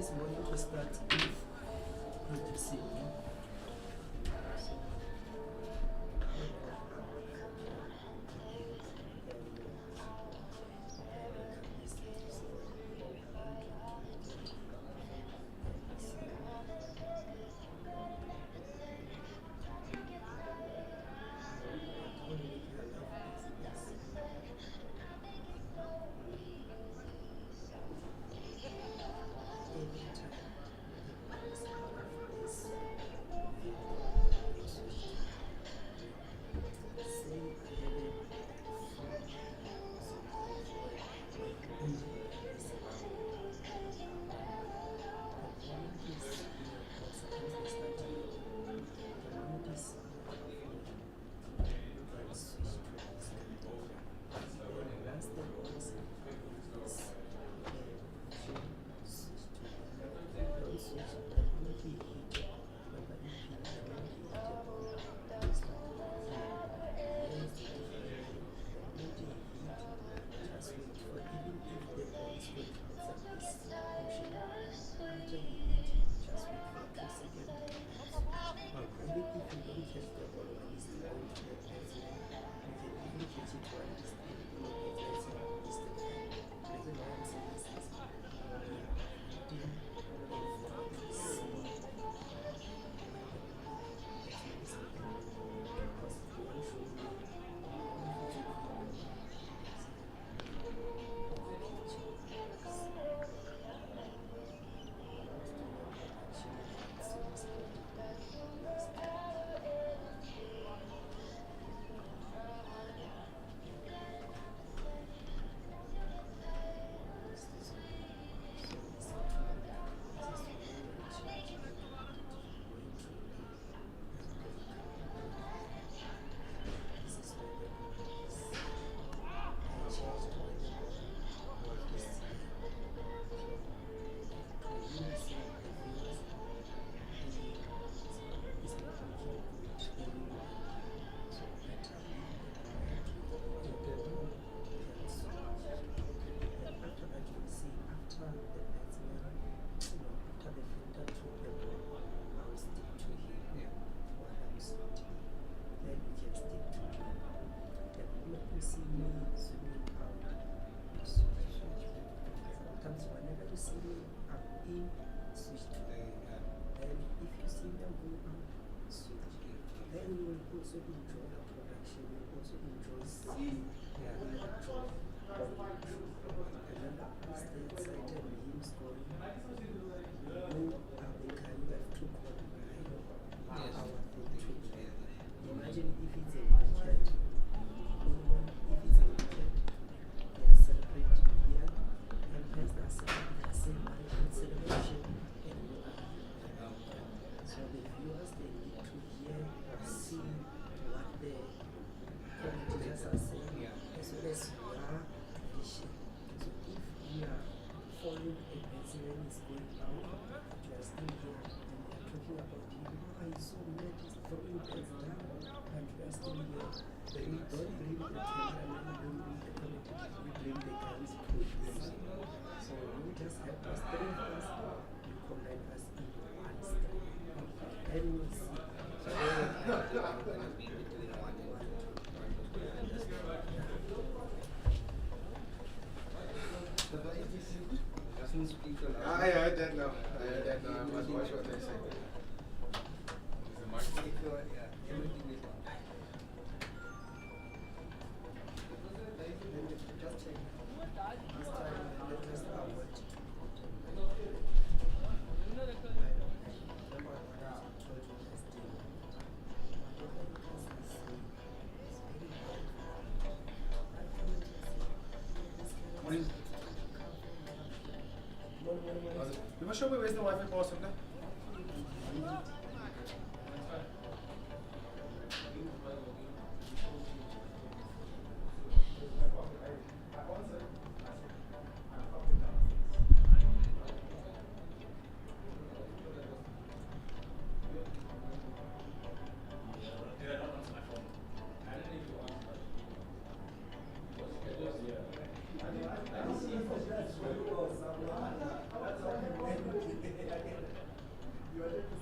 is going to start if producing. Also enjoy the production, you also enjoy seeing the electron and then the state side and him scoring who they kind of took what our thing took. Imagine if it's a wicket, they are celebrating here and players are celebrating the same celebration and so the viewers they need to hear see what the commentators are saying as well as your vision. So if you are following a batsman is going out, you are still here and they are talking about you. I saw Matt is throwing bats down and you are still here. Then you don't blame the cameraman, you don't blame the commentators, you blame the guys who is. So you just help us, three of us, you combine us in one step. And we'll see. Doesn't speak a lot. I heard that now. I must watch what they say. The market, yeah, everything is on. Just check. This time, the latest award. What is it? You must show me where's the Wi-Fi password now. Thank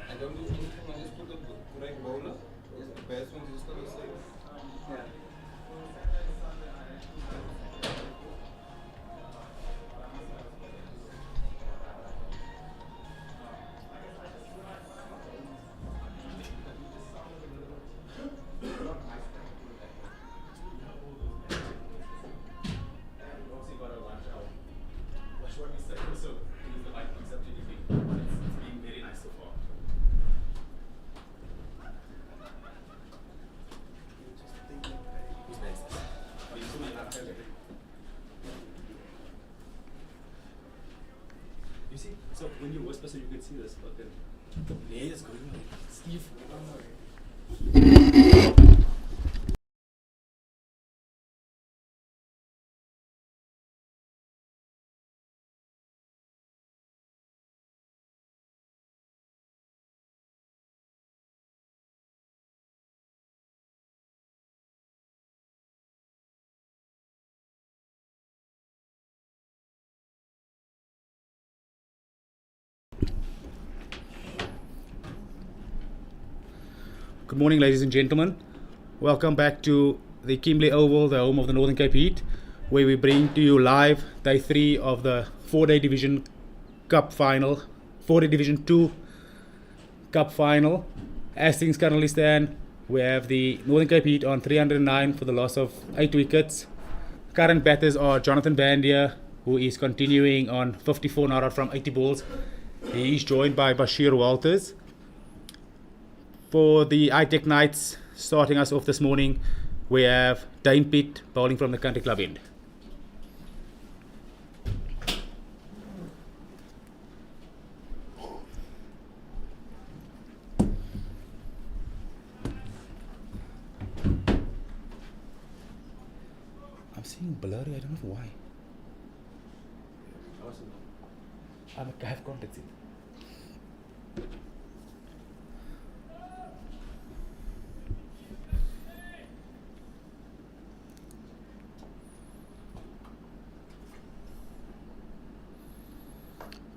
I don't do anything, I just put the correct bowler. Just the best ones just on the side. Yeah. You see? So when you whisper so you can see this, but then the blade is going like Steve. Good morning, ladies and gentlemen. Welcome back to the Kimberley Oval, the home of the Northern Cape Heat, where we bring to you live day 3 of the 4-day Division Cup final, 4-day Division 2 Cup final. As things currently stand, we have the Northern Cape Heat on 309 for the loss of 8 wickets. Current batters are Jonathan Bandia, who is continuing on 54 not out from 80 balls. He is joined by Bashir Walters. For the ITEC Knights, starting us off this morning, we have Dane Pitt bowling from the country club end. I'm seeing blurry, I don't know why. I have contacts in.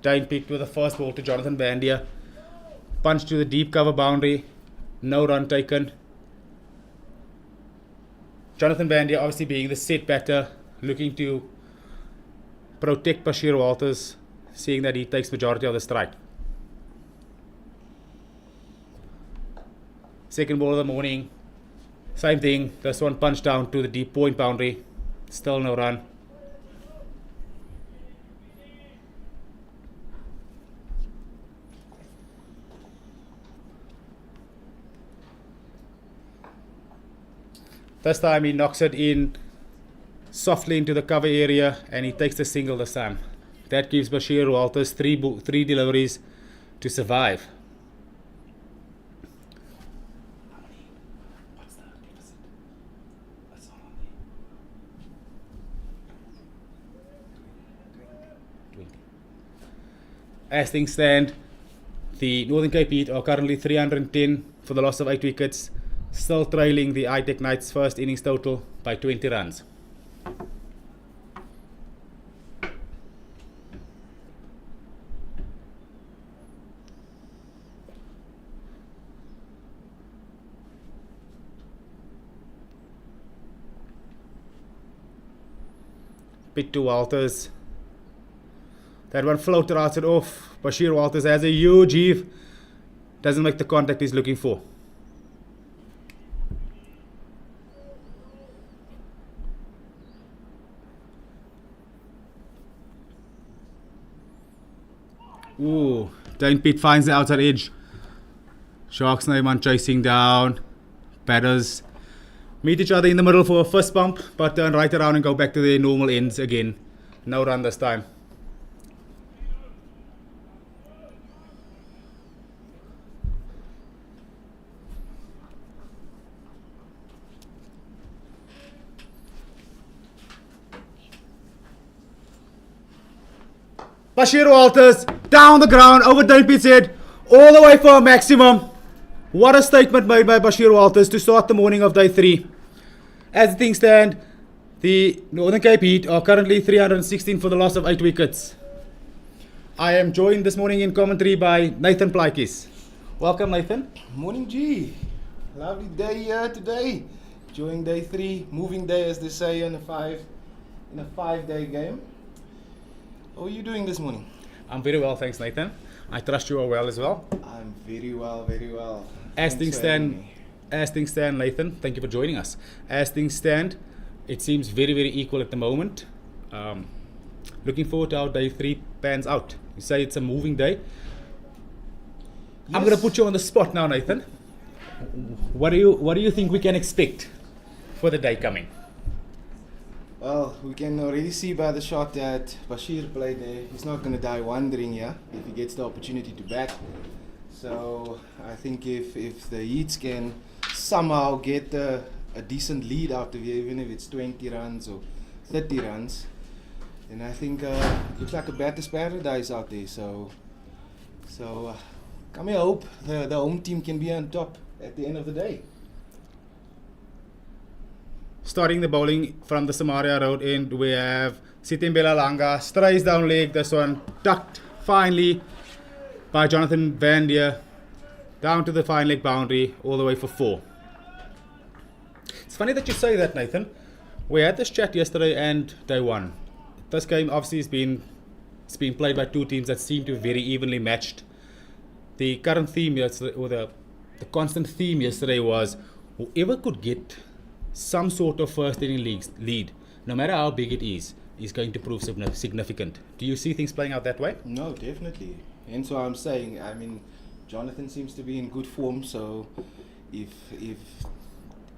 Dane picked with the first ball to Jonathan Bandia. Punch to the deep cover boundary. No run taken. Jonathan Bandia obviously being the set batter, looking to protect Bashir Walters, seeing that he takes majority of the strike. Second ball of the morning. Same thing. This one punched down to the deep point boundary. Still no run. This time he knocks it in softly into the cover area and he takes the single this time. That gives Bashir Walters three deliveries to survive. What's the deficit? That's all on there. 20. As things stand, the Northern Cape Heat are currently 310 for the loss of 8 wickets. Still trailing the ITEC Knights' first innings total by 20 runs. Bit to Walters. That one floated out it off. Bashir Walters has a huge heave. Doesn't make the contact he's looking for. Ooh, Dane Pitt finds the outside edge. Sharks Neyman chasing down. Batters meet each other in the middle for a fist bump, but turn right around and go back to their normal ends again. No run this time. Bashir Walters down the ground over Dane Pitt's head, all the way for a maximum. What a statement made by Bashir Walters to start the morning of day 3. As things stand, The Northern Cape Heat are currently 316 for the loss of 8 wickets. I am joined this morning in commentary by Nathan Plaikis. Welcome, Nathan. Morning, G. Lovely day here today. Enjoying day 3, moving day as they say in a 5-day game. How are you doing this morning? I'm very well, thanks, Nathan. I trust you are well as well. I'm very well, very well. As Thanks things for having stand, me. Nathan, thank you for joining us. As things stand, it seems very, very equal at the moment. Looking forward to how day 3 pans out. You say it's a moving day. I'm going to put you on the spot now, Nathan. What do you think we can expect for the day coming? Well, we can already see by the shot that Bashir played there. He's not going to die wondering here if he gets the opportunity to bat. So I think if the Heats can somehow get a decent lead out of here, even if it's 20 runs or 30 runs, then I think it looks like a batter's paradise out there. So come here, hope the home team can be on top at the end of the day. Starting the bowling from the Samaria Road end, we have Sitimbela Langa, strays down leg, this one tucked finally by Jonathan Van Dier, down to the fine leg boundary, all the way for 4. It's funny that you say that, Nathan. We had this chat yesterday and day 1. This game obviously it's been played by 2 teams that seem to be very evenly matched. The current theme yesterday, or the constant theme yesterday was whoever could get some sort of first inning lead, no matter how big it is going to prove significant. Do you see things playing out that way? No, definitely. Hence what I'm saying. I mean, Jonathan seems to be in good form. So if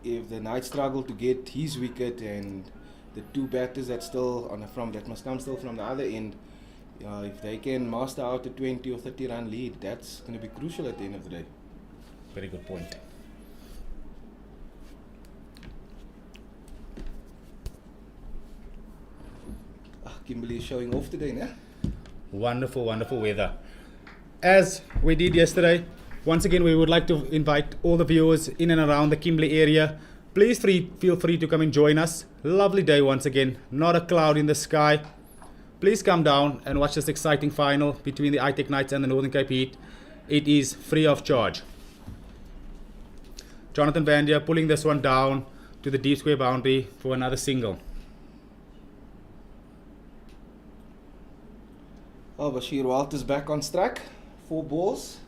the Knights struggle to get his wicket and the 2 batters that must come still from the other end, if they can master out a 20 or 30 run lead, that's going to be crucial at the end of the day. Very good point. Kimberley is showing off today, nah? Wonderful, wonderful weather. As we did yesterday, once again we would like to invite all the viewers in and around the Kimberley area. Please feel free to come and join us. Lovely day once again, not a cloud in the sky. Please come down and watch this exciting final between the ITEC Knights and the Northern Cape Heat. It is free of charge. Jonathan Van Dier pulling this one down to the deep square boundary for another single. Oh, Bashir Walters back on strike. 4 balls.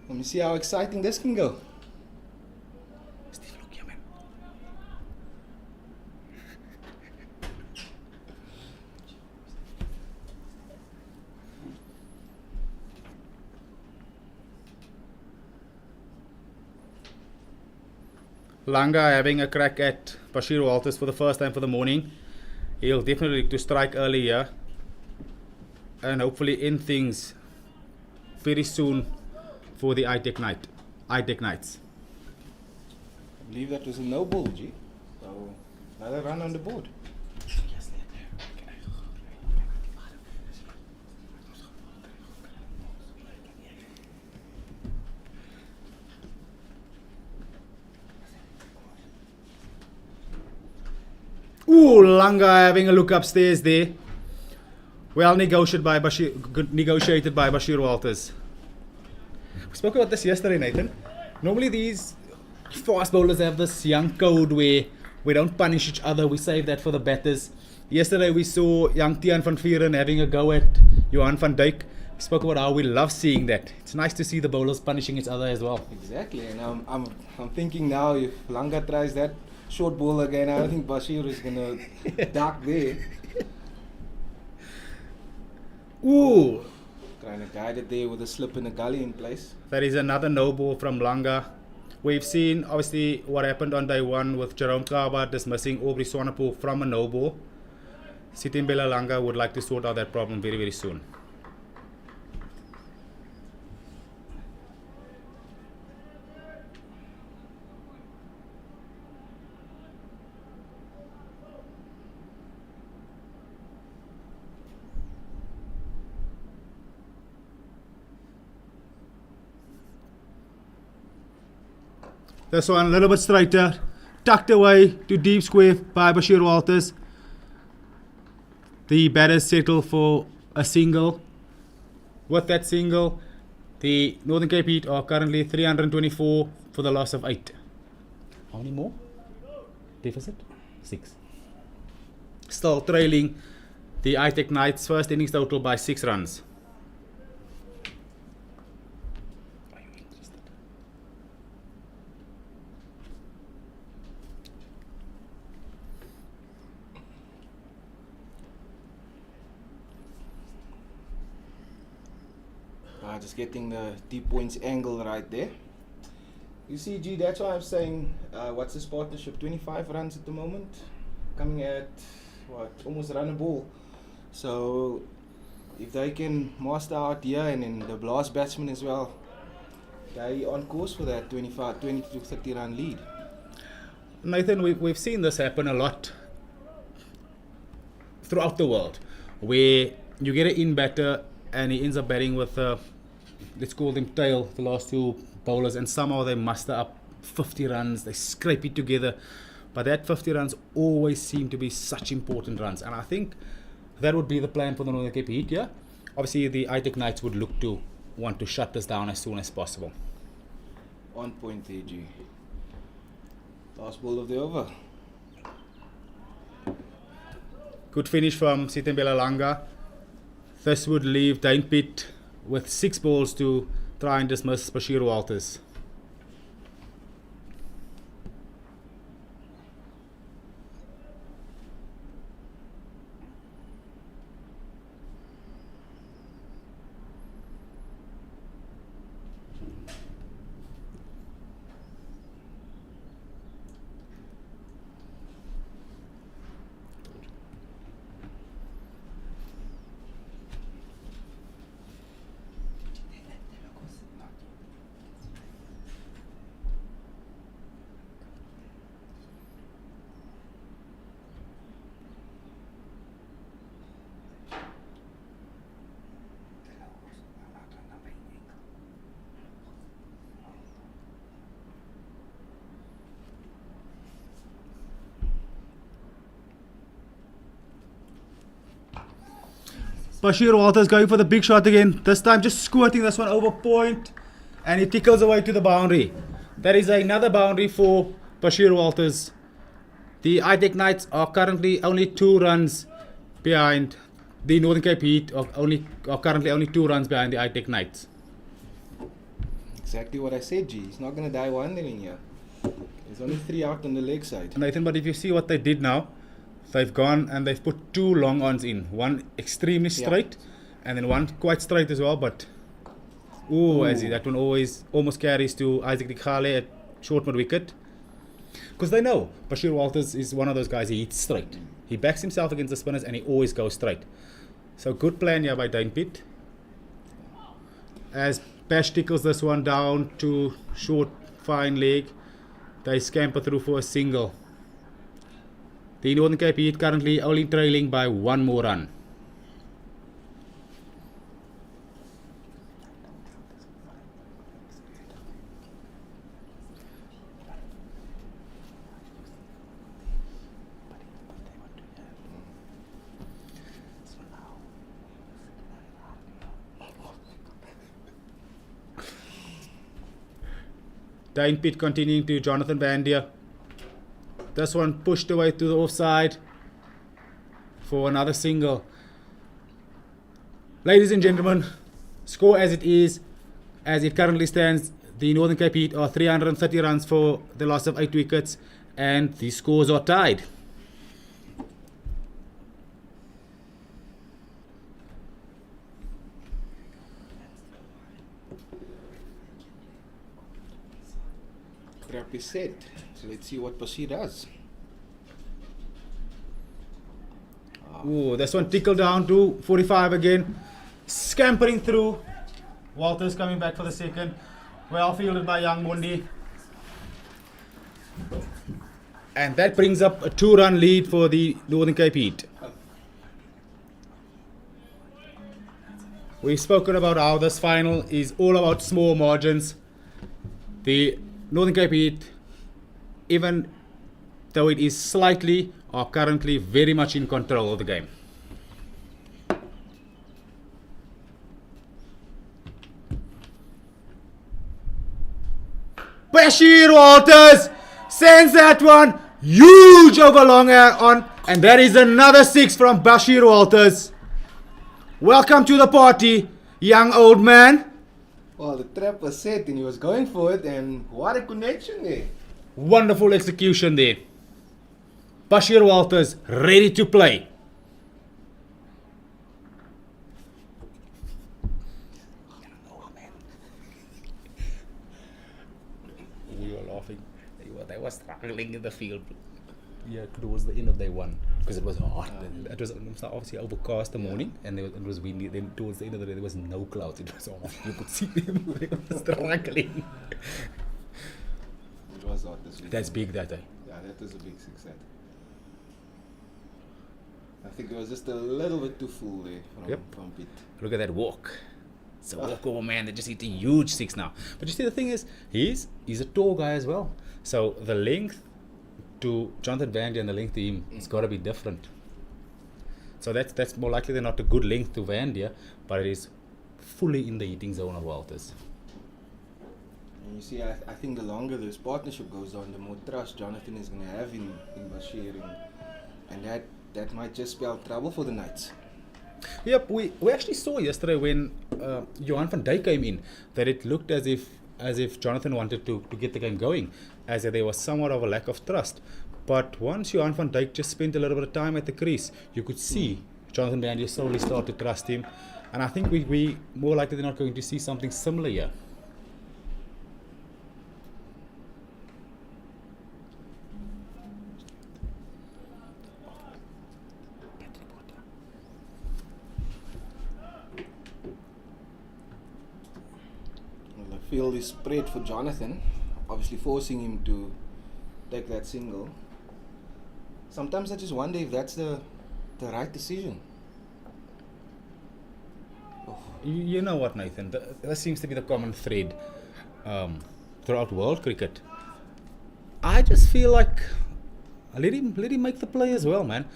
Let me see how exciting this can go. Steve, look here, man. Langa having a crack at Bashir Walters for the first time for the morning. He'll definitely look to strike early here and hopefully end things very soon for the ITEC Knights. I believe that was a no ball, G. So another run on the board. Ooh, Langa having a look upstairs there. Well negotiated by Bashir Walters. We spoke about this yesterday, Nathan. Normally these fast bowlers have this young code where we don't punish each other, we save that for the batters. Yesterday we saw young Tiaan van Vuren having a go at Johan van Dijk. We spoke about how we love seeing that. It's nice to see the bowlers punishing each other as well. Exactly, and I'm thinking now if Langa tries that short ball again, I don't think Bashir is gonna duck there. Ooh, Trying to guide it there with a slip in the gully in place. that is another no ball from Langa. We've seen obviously what happened on day 1 with Jerome Kaba dismissing Aubrey Swanepoel from a no ball. Sitimbela Langa would like to sort out that problem very, very soon. This one a little bit straighter tucked away to deep square by Bashir Walters. The batters settle for a single. With that single, the Northern Cape Heat are currently 324 for the loss of 8. How many more? Deficit? 6. Still trailing the ITEC Knights first innings total by 6 runs. Are you interested? Just getting the deep points angle right there. You see, G, that's why I'm saying, what's this partnership? 25 runs at the moment, coming at what, almost run a ball. So if they can master out here and then the blast batsmen as well, they on course for that 20 to 30 run lead. Nathan, we've seen this happen a lot throughout the world, where you get an in batter and he ends up batting with let's call them tail, the last two bowlers, and somehow they muster up 50 runs, they scrape it together. But that 50 runs always seem to be such important runs, and I think that would be the plan for the Northern Cape Heat. Yeah, obviously the ITEC Knights would look to want to shut this down as soon as possible. On point there, G. Last ball of the over. Good finish from Sitembela Langa. This would leave Dane Pitt with 6 balls to try and dismiss Bashir Walters. Bashir Walters going for the big shot again. This time just squirting this one over point, and he tickles away to the boundary. That is another boundary for Bashir Walters. The ITEC Knights are currently only 2 runs behind the Northern Cape Heat, are currently only 2 runs behind the ITEC Knights. Exactly what I said, G. He's not going to die wandering here. There's only 3 out on the leg side. Nathan, but if you see what they did now, they've gone and they've put 2 long ons in. One extremely straight, and then one quite straight as well. But that one almost carries to Isaac Dikgale at short mid wicket, because they know Bashir Walters is one of those guys. He hits straight. He backs himself against the spinners and he always goes straight. So good plan here by Dane Pitt. As Bash tickles this one down to short fine leg, they scamper through for a single. The Northern Cape Heat currently only trailing by 1 more run. Dane Pitt continuing to Jonathan Van Dier. This one pushed away to the offside for another single. Ladies and gentlemen, score as it is, as it currently stands, the Northern Cape Heat are 330 runs for the loss of 8 wickets, and the scores are tied. Trap is set. So let's see what Bashir does. This one tickled down to 45 again. Scampering through. Walters coming back for the second. Well fielded by Young Mundi. And that brings up a 2-run lead for the Northern Cape Heat. We've spoken about how this final is all about small margins. The Northern Cape Heat, even though it is slightly or currently very much in control of the game. Bashir Walters sends that one huge over long on, and that is another 6 from Bashir Walters. Welcome to the party, young old man. Well, the trap was set and he was going for it, and what a connection there. Wonderful execution there. Bashir Walters ready to play. We were laughing. They were struggling in the field. Yeah, towards the end of day one because it was hot. It was obviously overcast the morning, and it was windy. Then towards the end of the day, there was no clouds. It was hot. You could see them. They were struggling. It was hot this week. That's big that day. Yeah, that was a big success. I think it was just a little bit too full there from Pete. Look at that walk. It's a walkover, man. They're just hitting huge 6 now. But you see, the thing is, he's a tall guy as well. So the length to Jonathan Van Der and the length to him, it's got to be different. So that's more likely than not a good length to Van Der, but it is fully in the hitting zone of Walters. And you see, I think the longer this partnership goes on, the more trust Jonathan is going to have in Bashir, and that might just spell trouble for the Knights. Yep, we actually saw yesterday when Johan van Dijk came in that it looked as if Jonathan wanted to get the game going, as if there was somewhat of a lack of trust. But once Johan van Dijk just spent a little bit of time at the crease, you could see Jonathan Van Der slowly start to trust him, and I think we more likely than not going to see something similar here. The field is spread for Jonathan, obviously forcing him to take that single. Sometimes I just wonder if that's the right decision. You know what, Nathan? That seems to be the common thread throughout world cricket. I just feel like let him make the play as well, man,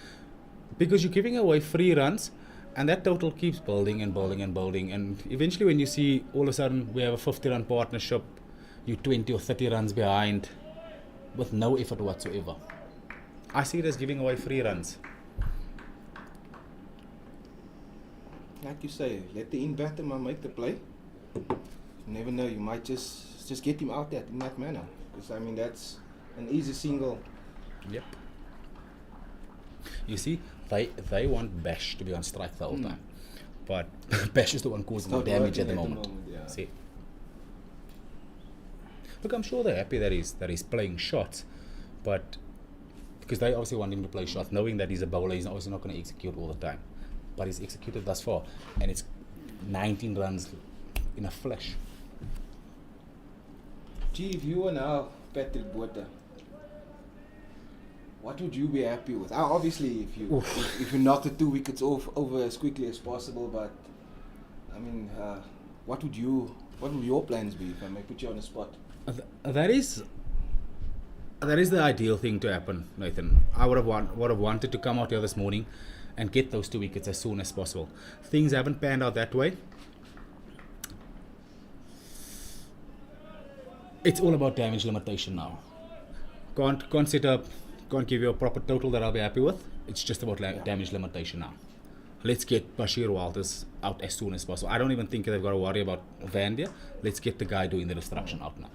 because you're giving away free runs. And that total keeps building and building and building. And eventually when you see all of a sudden we have a 50-run partnership, you're 20 or 30 runs behind with no effort whatsoever. I see it as giving away free runs. Like you say, let the in-batter make the play. You never know, you might just get him out in that manner. Because, I mean, that's an easy single. Yep. You see, they want Bash to be on strike the whole time. But Bash is the one causing the damage at the moment. Yeah. See. Look, I'm sure they're happy that he's playing shots, but because they obviously want him to play shots, knowing that he's a bowler, he's obviously not going to execute all the time. But he's executed thus far, and it's 19 runs in a flash. Gee, if you were now Patrick Botha, what would you be happy with? Obviously, if you knock the 2 wickets off over as quickly as possible, but I mean, what would your plans be, if I may put you on the spot? That is the ideal thing to happen, Nathan. I would have wanted to come out here this morning and get those 2 wickets as soon as possible. Things haven't panned out that way. It's all about damage limitation now. Can't set up. Can't give you a proper total that I'll be happy with. It's just about damage limitation now. Let's get Bashir Walters out as soon as possible. I don't even think they've got to worry about Van Der. Let's get the guy doing the destruction out now.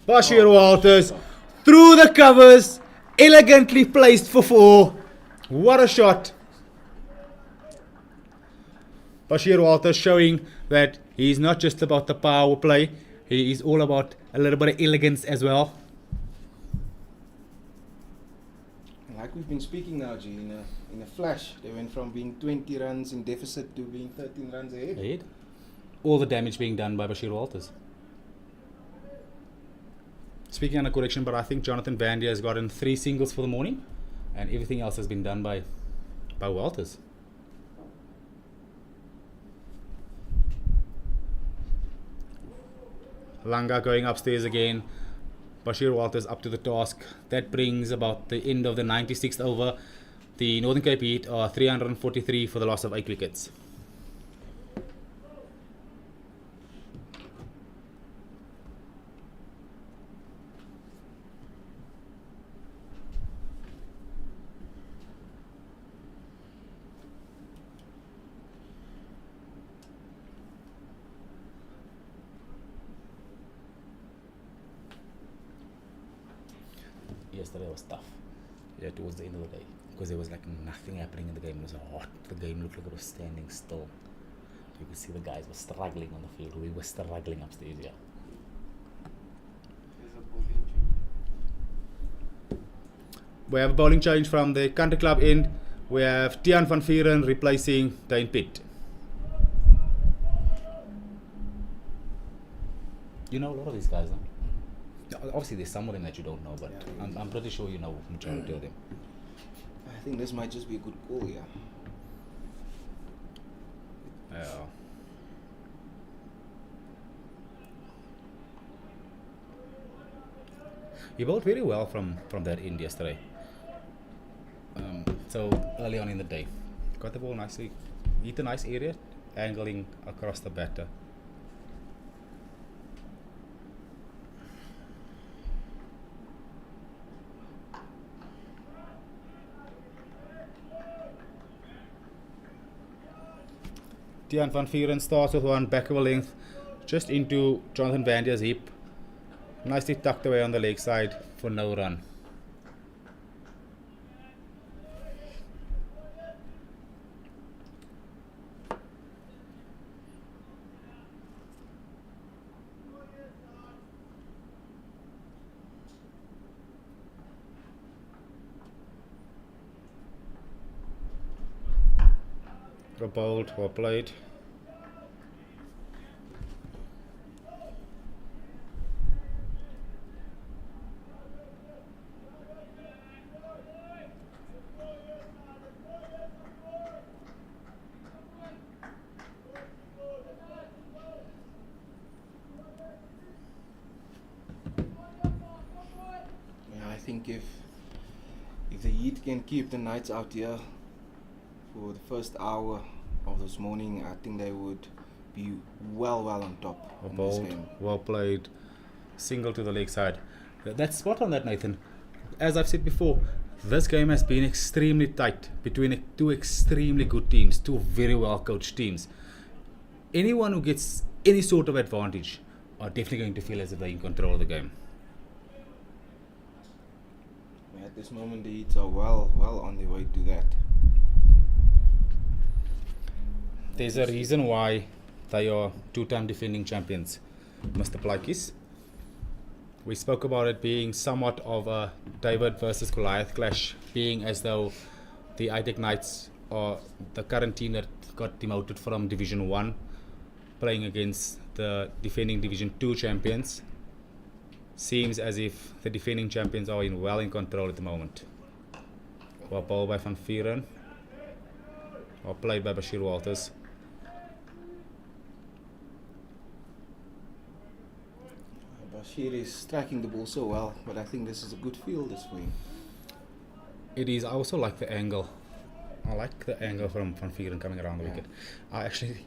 Bashir Walters through the covers, elegantly placed for 4. What a shot. Bashir Walters showing that he's not just about the power play, he is all about a little bit of elegance as well. Like we've been speaking now, G, in a flash, they went from being 20 runs in deficit to being 13 runs ahead. All the damage being done by Bashir Walters. Speaking under correction, but I think Jonathan Van Der has gotten 3 singles for the morning, and everything else has been done by Walters. Langa going upstairs again. Bashir Walters up to the task. That brings about the end of the 96th over. The Northern Cape Heat are 343 for the loss of 8 wickets. Yesterday was tough. Yeah, towards the end of the day, because there was like nothing happening in the game. It was hot. The game looked like it was standing still. You could see the guys were struggling on the field. We were struggling upstairs. Yeah. We have a bowling change from the country club end. We have Tiaan van Vuren replacing Dane Pitt. You know a lot of these guys, huh? Obviously, there's some of them that you don't know, but Yeah, I'm pretty sure you know majority of them. I think this might just be a good call, yeah. Yeah. He bowled very well from that end yesterday. So early on in the day, got the ball nicely, hit a nice area, angling across the batter. Tiaan van Vuren starts with one back of a length, just into Jonathan Vandier's hip. Nicely tucked away on the leg side for no run. Well bowled, well played. Yeah, I think if the Heat can keep the Knights out here for the first hour of this morning, I think they would be well on top Well in this bowled, game. well played. Single to the leg side. That's spot on that, Nathan. As I've said before, this game has been extremely tight between two extremely good teams, two very well coached teams. Anyone who gets any sort of advantage are definitely going to feel as if they're in control of the game. At this moment, the Heats are well on their way to that. There's a reason why they are two-time defending champions, Mr. Plaikis. We spoke about it being somewhat of a David versus Goliath clash, being as though the ITEC Knights are the current team that got demoted from Division 1, playing against the defending Division 2 champions. Seems as if the defending champions are well in control at the moment. Well bowled by Van Vuren. Well played by Bashir Walters. Bashir is striking the ball so well, but I think this is a good field this for him. It is. I also like the angle. I like the angle from Van Vuren coming around the wicket. I actually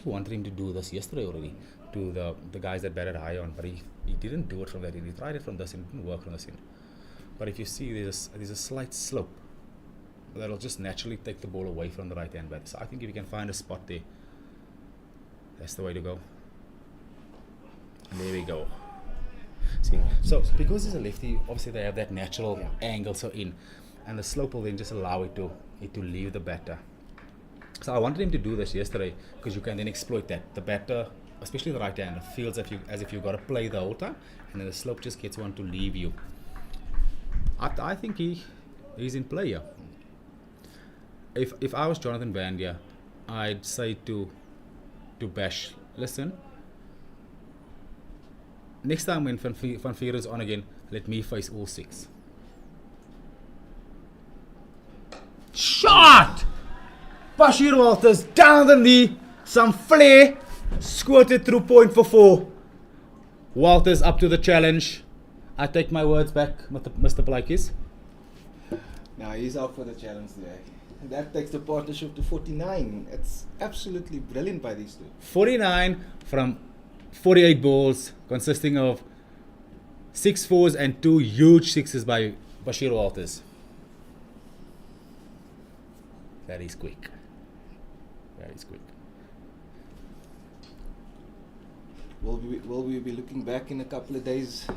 wanted him to do this yesterday already to the guys that batted high on, but he didn't do it from that end. He tried it from this end, it didn't work from this end. But if you see, there's a slight slope that'll just naturally take the ball away from the right hand batter. So I think if you can find a spot there, that's the way to go. And there we go. See, so because he's a lefty, obviously they have that natural angle so in, and the slope will then just allow it to leave the batter. So I wanted him to do this yesterday because you can then exploit that. The batter, especially the right hander, feels as if you've got to play the whole time, and then the slope just gets one to leave you. I think he's in play here. If I was Jonathan Vandier, I'd say to Bash, listen, next time when Van Vuren is on again, let me face all 6. Shot! Bashir Walters down the knee, some flair, squirted through point for 4. Walters up to the challenge. I take my words back, Mr. Plakies. Now he's up for the challenge today. And that takes the partnership to 49. It's absolutely brilliant by these two. 49 from 48 balls, consisting of 6 fours and 2 huge sixes by Bashir Walters. That is quick. That is quick. Will we be looking back in a couple of days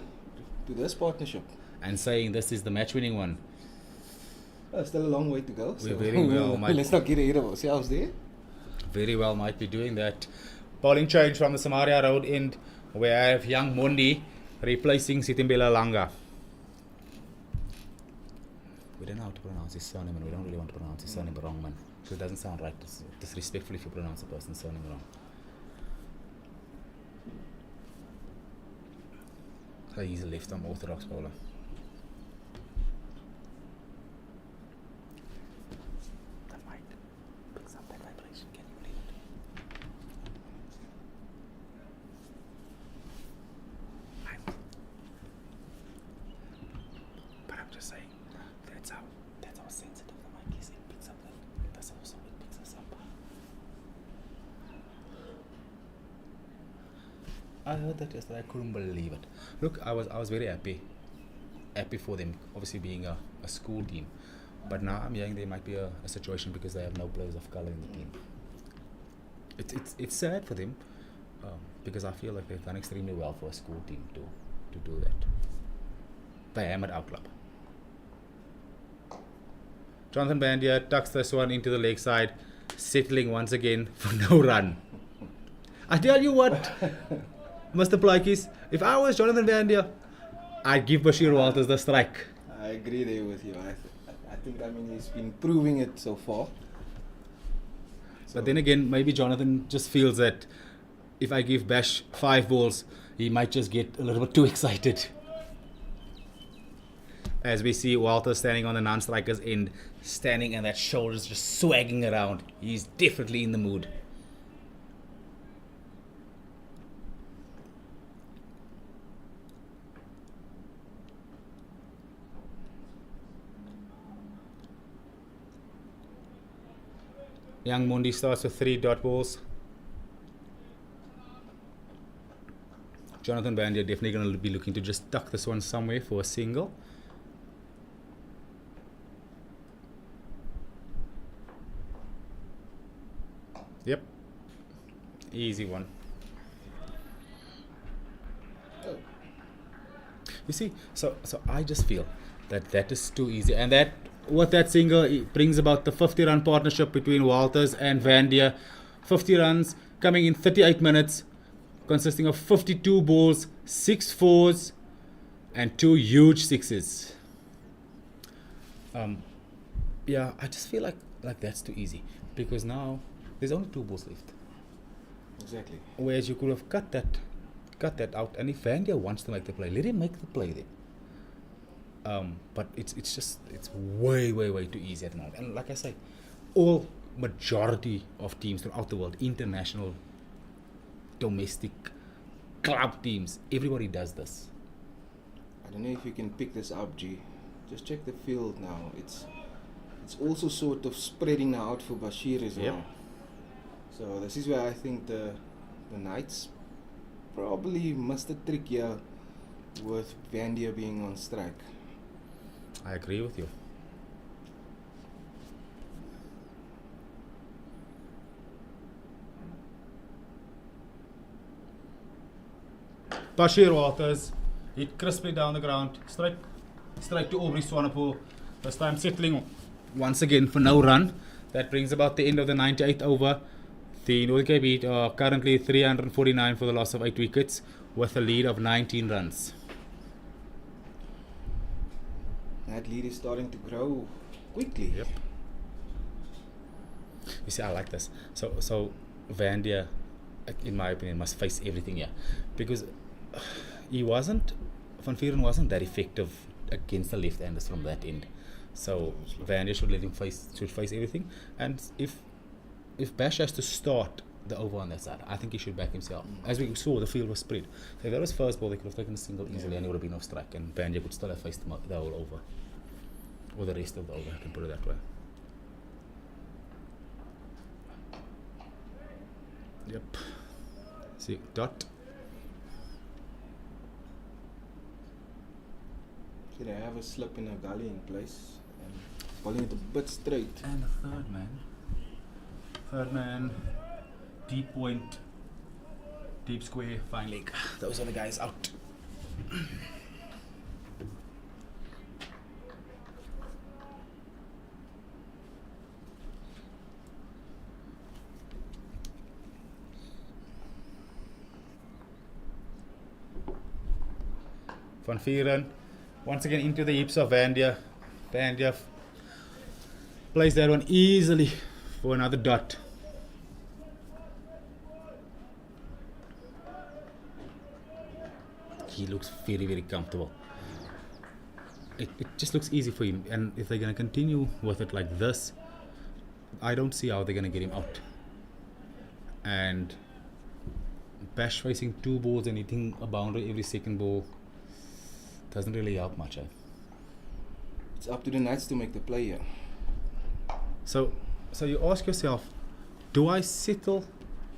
to this partnership? And saying this is the match-winning one. Still a long way to go. We very well might. Let's not get ahead of ourselves there. Very well might be doing that. Bowling change from the Samaria Road end, where I have young Mondi replacing Sitimbela Langa. We don't know how to pronounce his surname, and we don't really want to pronounce his surname wrong, man. Because it doesn't sound right. It's disrespectful if you pronounce a person's surname wrong. So he's a left-arm orthodox bowler. That mic picks up that vibration. Can you believe it? But I'm just saying, that's how sensitive the mic is. It picks up that. That's also it picks us up. I heard that yesterday. I couldn't believe it. Look, I was very happy for them. Obviously, being a school team, but now I'm hearing there might be a situation because they have no players of color in the team. It's sad for them because I feel like they've done extremely well for a school team to do that. They hammered our club. Jonathan Bandia tucks this one into the leg side, settling once again for no run. I tell you what, Mr. Plakies, if I was Jonathan Bandia, I'd give Bashir Walters the strike. I agree there with you. I think he's been proving it so far. But then again, maybe Jonathan just feels that if I give Bash 5 balls, he might just get a little bit too excited. As we see Walter standing on the non-striker's end, standing and that shoulders just swagging around. He's definitely in the mood. Young Mundi starts with 3 dot balls. Jonathan Bandia definitely going to be looking to just tuck this one somewhere for a single. Yep. Easy one. You see, so I just feel that is too easy, and that with that single it brings about the 50-run partnership between Walters and Vandia. 50 runs coming in 38 minutes, consisting of 52 balls, 6 fours, and 2 huge sixes. Yeah, I just feel like that's too easy because now there's only 2 balls left. Exactly. Whereas you could have cut that out, and if Vandia wants to make the play, let him make the play then. But it's way too easy at the moment. And like I say, all majority of teams throughout the world, international, domestic, club teams, everybody does this. I don't know if you can pick this up, G. Just check the field now. It's also sort of spreading out for Bashir as well. Yep. So this is where I think the Knights probably missed a trick here with Vandia being on strike. I agree with you. Bashir Walters hit crisply down the ground. Strike to Aubrey Swanepoel. This time settling once again for no run. That brings about the end of the 98th over. The Northern Cape Heat are currently 349 for the loss of 8 wickets with a lead of 19 runs. That lead is starting to grow quickly. Yep. You see, I like this. So Vandia, in my opinion, must face everything here because Van Vuuren wasn't that effective against the left-handers from that end. So Vandia should let him face everything. And if Bash has to start the over on that side. I think he should back himself. As we saw, the field was spread. So if that was first ball, they could have taken a single easily and it would have been off strike, and Vanya could still have faced the whole over. Or the rest of the over, I can put it that way. Yep. See, dot. See, they have a slip in a gully in place and bowling it a bit straight. And the third man. Third man, deep point, deep square, fine leg. Those are the guys out. Van Vieren, once again into the hips of Vandia. Vandia plays that one easily for another dot. He looks very, very comfortable. It just looks easy for him, and if they're going to continue with it like this, I don't see how they're going to get him out. And Bash facing 2 balls and hitting a boundary every second ball doesn't really help much. It's up to the Knights to make the play here. So you ask yourself, do I settle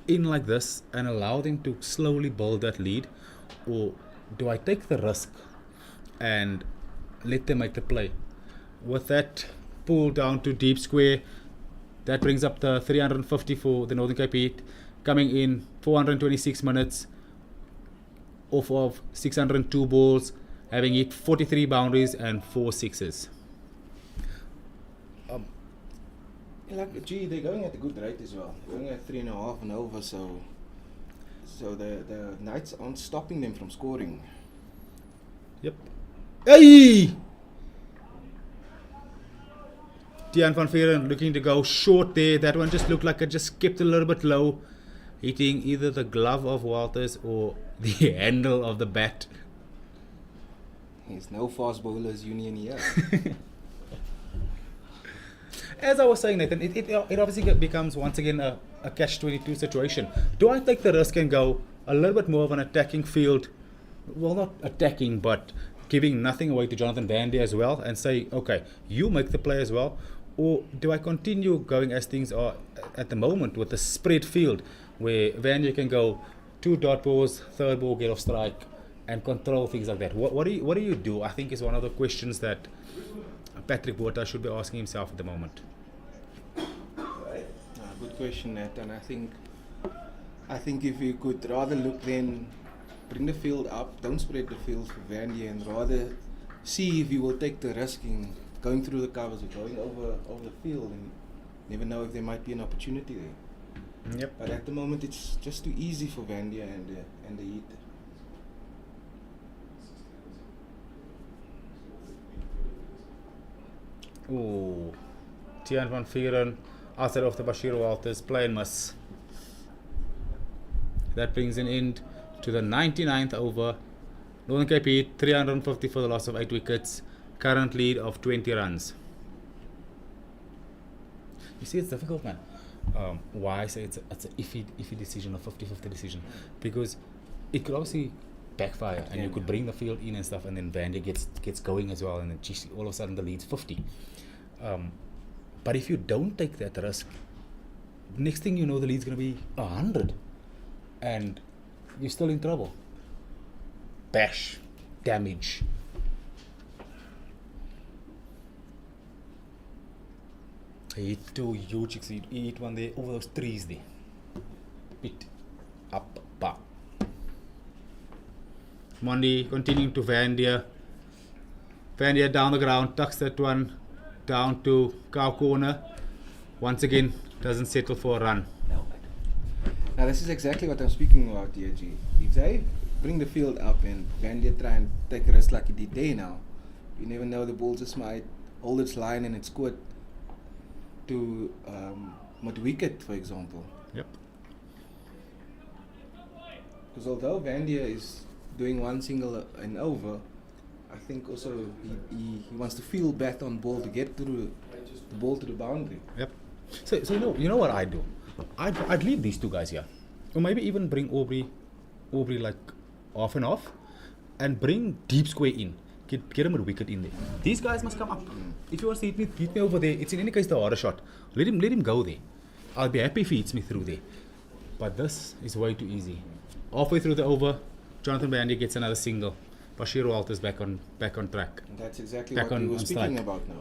in like this and allow them to slowly build that lead, or do I take the risk and let them make the play? With that pull down to deep square, that brings up the 350 for the Northern Cape Heat, coming in 426 minutes off of 602 balls, having hit 43 boundaries and 4 sixes. Like, gee, they're going at a good rate as well. They're going at 3.5 and over, so the Knights aren't stopping them from scoring. Yep. Hey! Tiaan van Vieren looking to go short there. That one just looked like it just kept a little bit low, hitting either the glove of Walters or the handle of the bat. There's no fast bowlers union here. As I was saying, Nathan, it obviously becomes once again a catch-22 situation. Do I take the risk and go a little bit more of an attacking field? Well, not attacking, but giving nothing away to Jonathan Vandy as well, and say, okay, you make the play as well? Or do I continue going as things are at the moment with the spread field, where Vandy can go 2 dot balls, third ball, get off strike, and control things like that? What do you do? I think is one of the questions that Patrick Botha should be asking himself at the moment. Good question, Nat. And I think if you could rather look then bring the field up, don't spread the field for Vandy, and rather see if you will take the risk in going through the covers or going over the field, and never know if there might be an opportunity there. Yep. But at the moment it's just too easy for Vandy and the Heat. Ooh, Tiaan van Vieren outside of the Bashir Walters, play and miss. That brings an end to the 99th over. Northern Cape Heat 350 for the loss of 8 wickets. Current lead of 20 runs. You see, it's difficult, man. Why I say it's an iffy decision, a 50-50 decision, because it could obviously backfire, and you could bring the field in and stuff, and then Vandy gets going as well, and then geez, all of a sudden the lead's 50. But if you don't take that risk, next thing you know, the lead's going to be 100, and you're still in trouble. Bash, damage. He hit 2 huge sixes. He hit one there over those trees there. Pit up, back. Monday continuing to Vandia. Vandia down the ground, tucks that one down to cow corner. Once again, doesn't settle for a run. Now this is exactly what I'm speaking about here, G. If they bring the field up and Vandia try and take a risk like he did there now, you never know, the ball just might hold its line and it's scored to mid-wicket, for example. Yep. Because although Vandia is doing one single and over, I think also he wants to feel bat on ball to get through the ball to the boundary. Yep. So you know what I do? I'd leave these two guys here, or maybe even bring Aubrey like off and off, and bring deep square in. Get him a wicket in there. These guys must come up. If he wants to hit me over there, it's in any case the harder shot. Let him go there. I'll be happy if he hits me through there. But this is way too easy. Halfway through the over, Jonathan Bandy gets another single. Bashir Walters back on track. And that's exactly Back what we on were speaking strike. about now.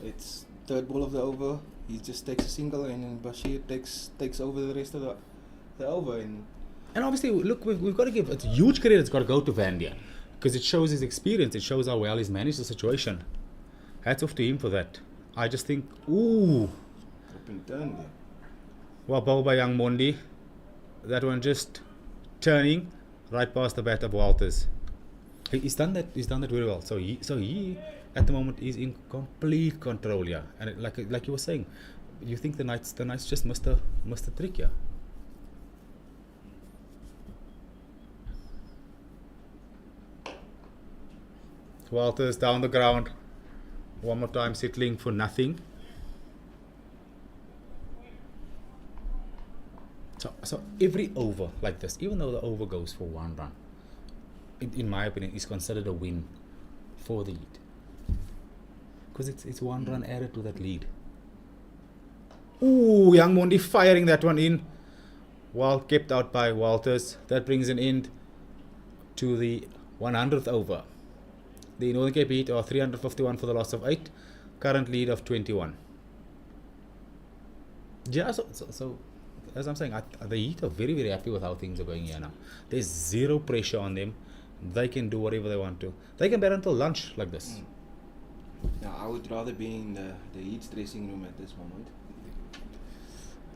It's third ball of the over. He just takes a single, and then Bashir takes over the rest of the over. And obviously, look, we've got to give a huge credit. It's got to go to Vandia, because it shows his experience. It shows how well he's managed the situation. Hats off to him for that. I just think, ooh, Up and turn there. well bowled by young Mondi. That one just turning right past the bat of Walters. He's done that. He's done that very well. So he at the moment is in complete control here. And like you were saying, you think the Knights just missed a trick here. Walters down the ground. One more time, settling for nothing. So every over like this, even though the over goes for 1 run, in my opinion, is considered a win for the Heat, because it's 1 run added to that lead. Ooh, young Mondi firing that one in, well kept out by Walters. That brings an end to the 100th over. The Northern Cape Heat are 351 for the loss of 8, current lead of 21. Yeah, so as I'm saying, the Heat are very, very happy with how things are going here now. There's zero pressure on them. They can do whatever they want to. They can bat until lunch like this. Now, I would rather be in the Heat's dressing room at this moment.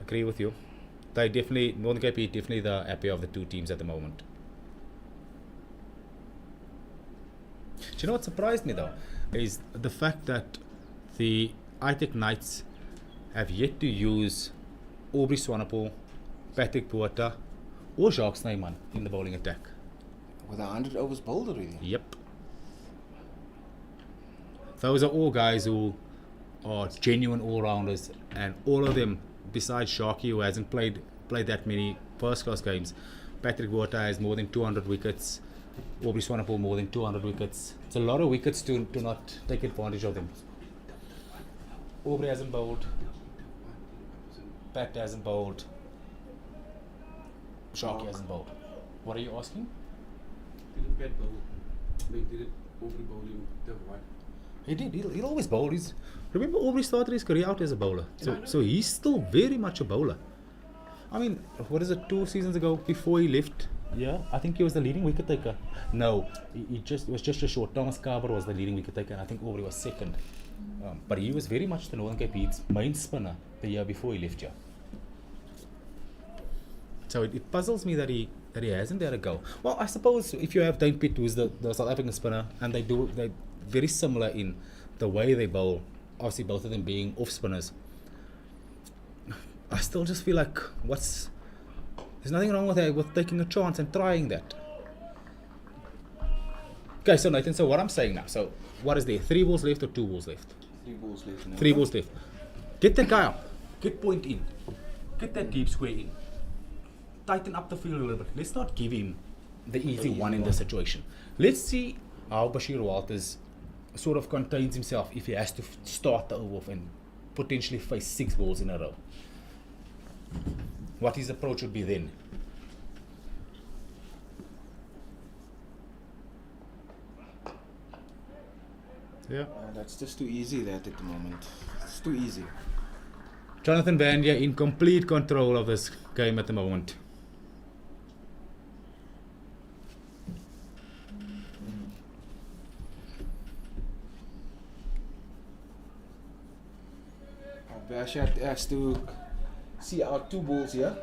Agree with you. They definitely, Northern Cape Heat, definitely the happier of the two teams at the moment. Do you know what surprised me though? Is the fact that the ITEC Knights have yet to use Aubrey Swanepoel, Patrick Botha, or Jacques Snyman in the bowling attack. With 100 overs bowled already. Yep. Those are all guys who are genuine all-rounders, and all of them, besides Sharky, who hasn't played that many first-class games, Patrick Botha has more than 200 wickets, Aubrey Swanepoel more than 200 wickets. It's a lot of wickets to not take advantage of them. Aubrey hasn't bowled, Pat hasn't bowled, Sharky hasn't bowled. What are you asking? Didn't Pat bowl? Did it Aubrey bowl him the one? He did. He'll always bowl. Remember, Aubrey started his career out as a bowler, so he's still very much a bowler. I mean, what is it? 2 seasons ago, before he left, yeah, I think he was the leading wicket taker. No, it was just a short. Thomas Carver was the leading wicket taker, and I think Aubrey was second. But he was very much the Northern Cape Heat's main spinner the year before he left here. So it puzzles me that he hasn't had a go. Well, I suppose if you have Dane Pitt, who's the South African spinner, and they're very similar in the way they bowl, obviously both of them being off spinners, I still just feel like there's nothing wrong with taking a chance and trying that. Okay, so Nathan, so what I'm saying now, so what is there, 3 balls left or 2 balls left? 3 balls left now. 3 balls left. Get that guy up, get point in, get that deep square in, tighten up the field a little bit. Let's not give him the easy one in this situation. Let's see how Bashir Walters sort of contains himself if he has to start the over and potentially face 6 balls in a row. What his approach would be then. Yeah. That's just too easy that at the moment. It's too easy. Jonathan Vandia in complete control of this game at the moment. Bashir has to see out 2 balls here.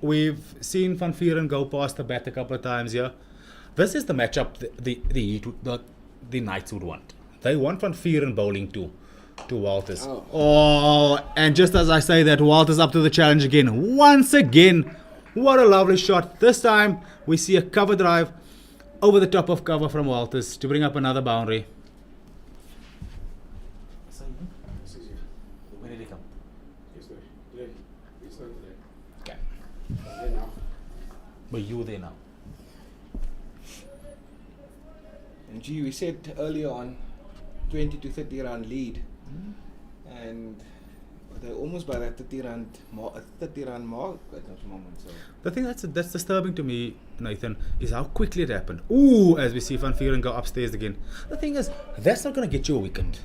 We've seen Van Vieren go past the bat a couple of times here. This is the matchup the Knights would want. They want Van Vieren bowling to Walters. Oh, and just as I say that, Walters up to the challenge again. Once again, what a lovely shot. This time we see a cover drive over the top of cover from Walters to bring up another boundary. But you're there now. And gee, we said earlier on 20 to 30 run lead, and they're almost by that 30 run mark at the moment. So The thing that's disturbing to me, Nathan, is how quickly it happened. Ooh, as we see Van Vieren go upstairs again. The thing is, that's not going to get you a wicket.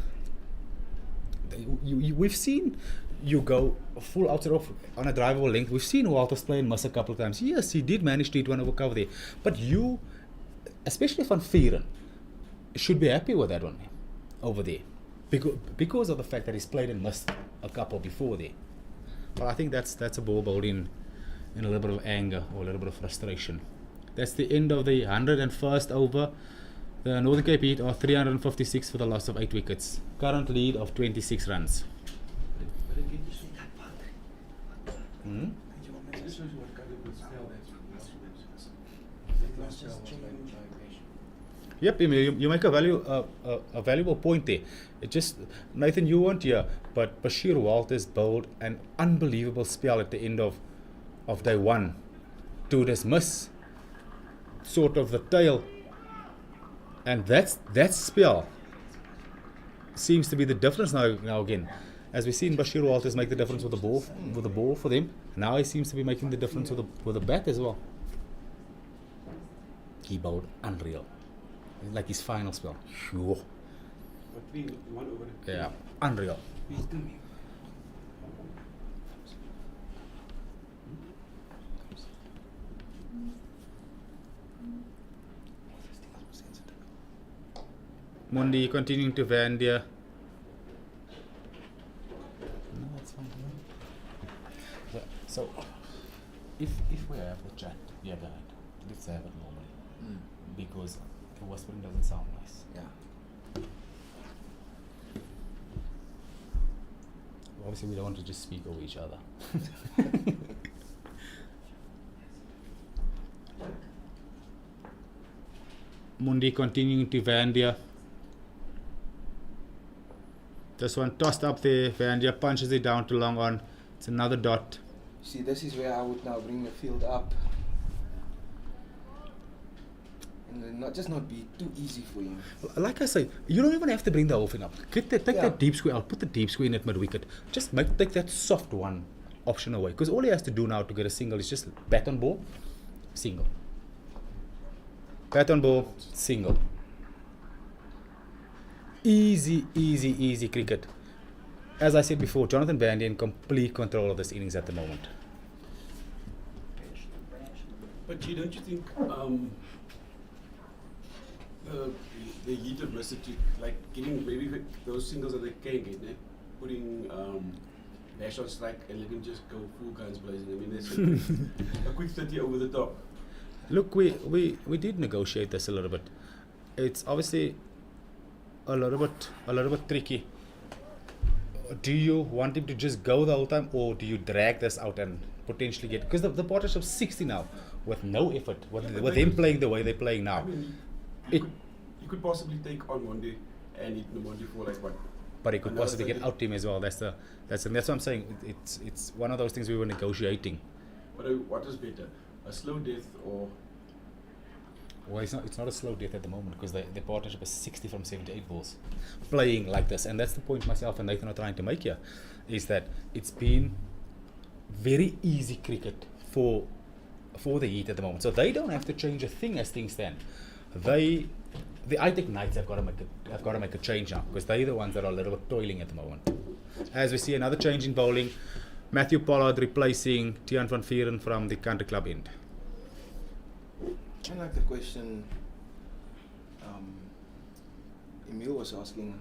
We've seen you go full outside off on a drivable length. We've seen Walters play and miss a couple of times. Yes, he did manage to hit one over cover there. But you, especially Van Vieren, should be happy with that one over there. Because of the fact that he's played and missed a couple before there. But I think that's a ball bowled in a little bit of anger or a little bit of frustration. That's the end of the 101st over. The Northern Cape Heat are 356 for the loss of 8 wickets. Current lead of 26 runs. Hmm? Yep, Emil, you make a valuable point there. It just, Nathan, you weren't here, but Bashir Walters bowled an unbelievable spell at the end of day one to dismiss sort of the tail, and that spell seems to be the difference now again. As we've seen Bashir Walters make the difference with the ball for them, now he seems to be making the difference with the bat as well. He bowled unreal. Like his final spell. Sure. Yeah, unreal. Mundi continuing to Vandia. No, that's fine. So, if we have the chat, yeah, go ahead. Let's have it normally. Because the whispering doesn't sound nice. yeah. Obviously, we don't want to just speak over each other. Mundi continuing to Vandia. This one tossed up there. Vandia punches it down to long on. It's another dot. See, this is where I would now bring the field up. And then not be too easy for him. Like I say, you don't even have to bring the whole thing up. Take that deep square out. Put the deep square in at mid wicket. Just take that soft one option away. Because all he has to do now to get a single is just bat on ball, single. Bat on ball, single. Easy cricket. As I said before, Jonathan Vandy in complete control of this innings at the moment. But gee, don't you think the Heat of message, like getting maybe those singles that they can get, putting Nash on strike and let him just go full guns blazing. I mean, there's a quick 30 over the top. Look, we did negotiate this a little bit. It's obviously a little bit tricky. Do you want him to just go the whole time, or do you drag this out and potentially get, because the partnership's 60 now with no effort, with them playing the way they're playing now. I mean, you could possibly take on Monday and hit the Monday for like what? But he could possibly get out team as well. That's what I'm saying. It's one of those things we were negotiating. But what is better, a slow death or? Well, it's not a slow death at the moment, because the partnership is 60 from 78 balls playing like this, and that's the point myself and Nathan are trying to make here, is that it's been very easy cricket for the Heat at the moment, so they don't have to change a thing as things stand. The ITEC Knights have got to make a change now, because they're the ones that are a little bit toiling at the moment. As we see another change in bowling, Matthew Pollard replacing Tiaan van Vieren from the country club end. I like the question Emil was asking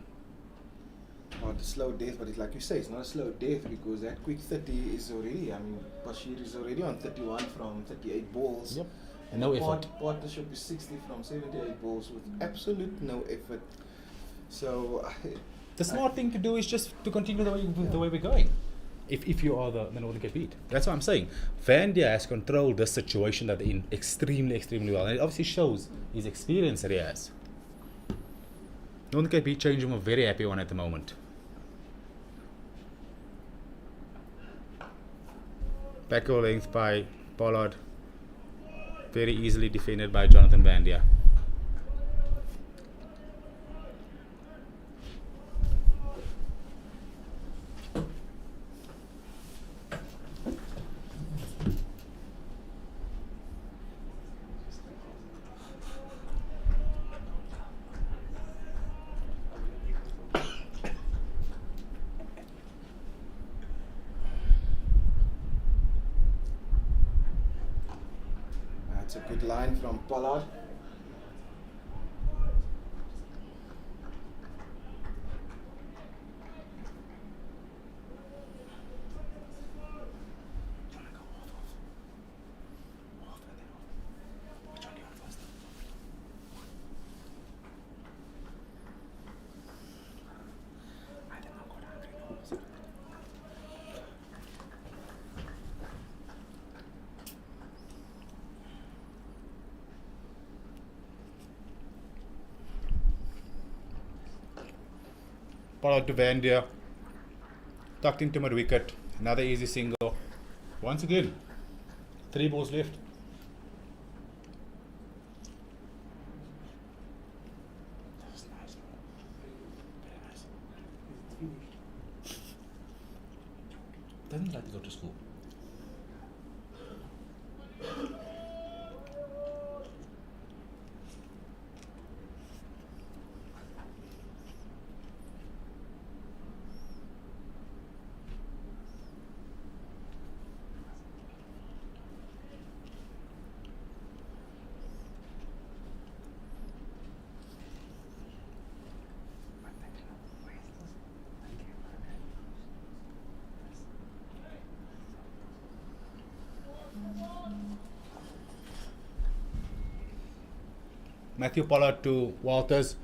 about the slow death, but it's like you say, it's not a slow death, because that quick 30 is already, Bashir is already on 31 from 38 balls. Yep. And no effort. Partnership is 60 from 78 balls with absolute no effort. So the smart thing to do is just to continue the way we're going. If you are the Northern Cape Heat. That's what I'm saying. Vandia has controlled this situation that they're in extremely well. And it obviously shows his experience that he has. Northern Cape Heat changing a very happy one at the moment. Back over length by Pollard. Very easily defended by Jonathan Bandia. That's a good line from Pollard. Pollard to Bandia. Tucked into mid wicket. Another easy single. Once again, 3 balls left. Doesn't like to go to school. Matthew Pollard to Walters.